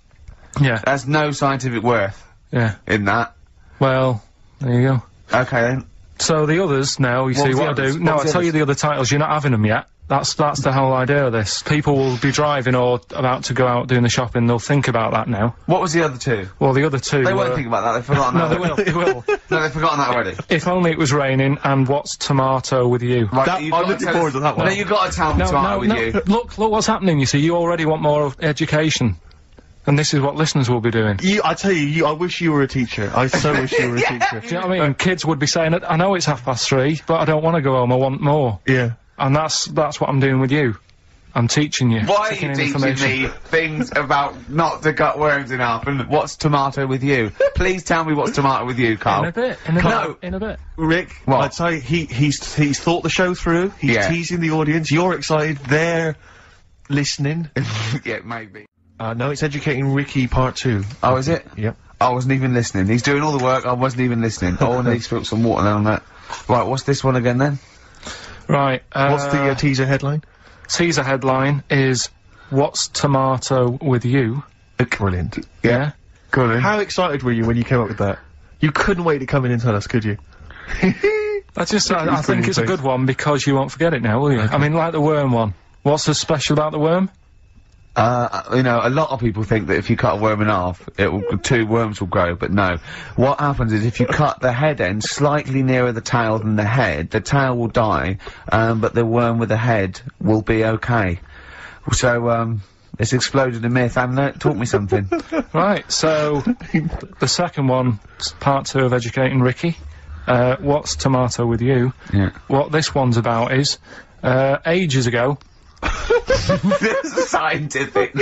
do. Yeah. There's no scientific worth in that. Well, there you go. Okay then. So the others now, you see what I do. No, I'll tell you the other titles. You're not having them yet. That's the whole idea of this. People will be driving or about to go out doing the shopping. They'll think about that now. What was the other 2? Well, the other 2. They won't think about that. They've forgotten that. No, they will. No, they've forgotten that already. If only it was raining. And what's tomato with you? Right, I'm looking forward to that one. No, you've got to tell me tomato with you. Look what's happening. You see, you already want more education. And this is what listeners will be doing. I tell you, I wish you were a teacher. I so wish you were a teacher. Do you know what I mean? Kids would be saying, I know it's 3:30, but I don't want to go home, I want more. Yeah. And that's what I'm doing with you. I'm teaching you. Why are you teaching me things about not to cut worms in half and what's tomato with you? Please tell me what's tomato with you, Carl. In a bit. Rick, I'd say he's thought the show through, he's teasing the audience, you're excited, they're listening. Yeah, maybe. No, it's Educating Ricky Part 2. Oh, is it? Yep. I wasn't even listening. He's doing all the work, I wasn't even listening. Oh, and he spilled some water on that. Right, what's this one again then? Right, what's the teaser headline? Teaser headline is, what's tomato with you? Brilliant. Yeah? Go on then. How excited were you when you came up with that? You couldn't wait to come in and tell us, could you? I think it's a good one because you won't forget it now, will you? Okay. I mean, like the worm one. What's so special about the worm? You know, a lot of people think that if you cut a worm in half, 2 worms will grow, but no. What happens is if you cut the head end slightly nearer the tail than the tail will die, but the worm with the head will be okay. So, It's exploded a myth, hasn't it? Taught me something. Right, so the second one, part 2 of educating Ricky. What's tomato with you? Yeah. What this one's about is, ages ago. This is scientific.